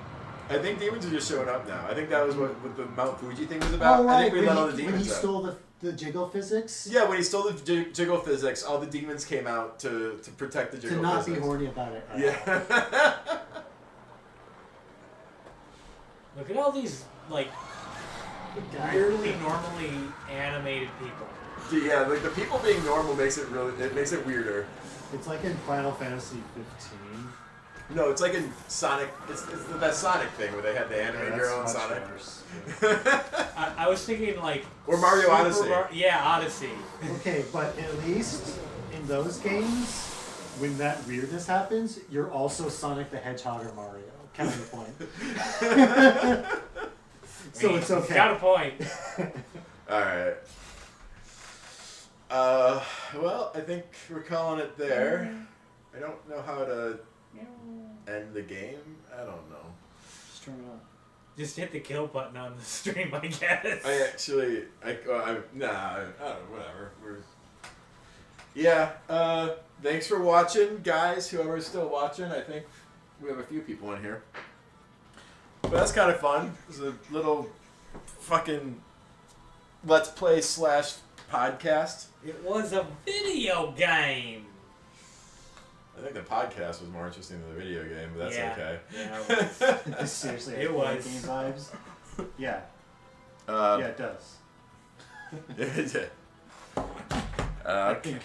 I think demons are just showing up now. I think that was what the Mount Fuji thing was about. Oh, right. I think we let all the when demons he out. stole the jiggle physics? Yeah, when he stole the jiggle physics, all the demons came out to protect the jiggle To not physics. be horny about it. Yeah. Look at all these, like, weirdly normally animated people. Yeah, like the people being normal makes it weirder. It's like in Final Fantasy 15. No, it's like in Sonic. It's that Sonic thing where they had the anime girl in Sonic. I was thinking like Or Mario Odyssey. Yeah, Odyssey. Okay, but at least in those games, when that weirdness happens, you're also Sonic the Hedgehog or Mario. Counterpoint. So it's okay. Got a point. All right. Well, I think we're calling it there. I don't know how to end the game. I don't know. Just turn it on. Just hit the kill button on the stream, I guess. I actually, I don't know, whatever. Yeah, thanks for watching, guys, whoever's still watching. I think we have a few people in here. But that's kind of fun. It was a little fucking Let's Play / podcast. It was a video game. I think the podcast was more interesting than the video game, but that's Yeah. okay. Yeah, This seriously It was. game vibes. Yeah. Yeah, Yeah, it does. Okay.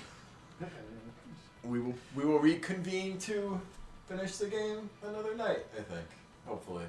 We will reconvene to finish the game another night, I think. Hopefully.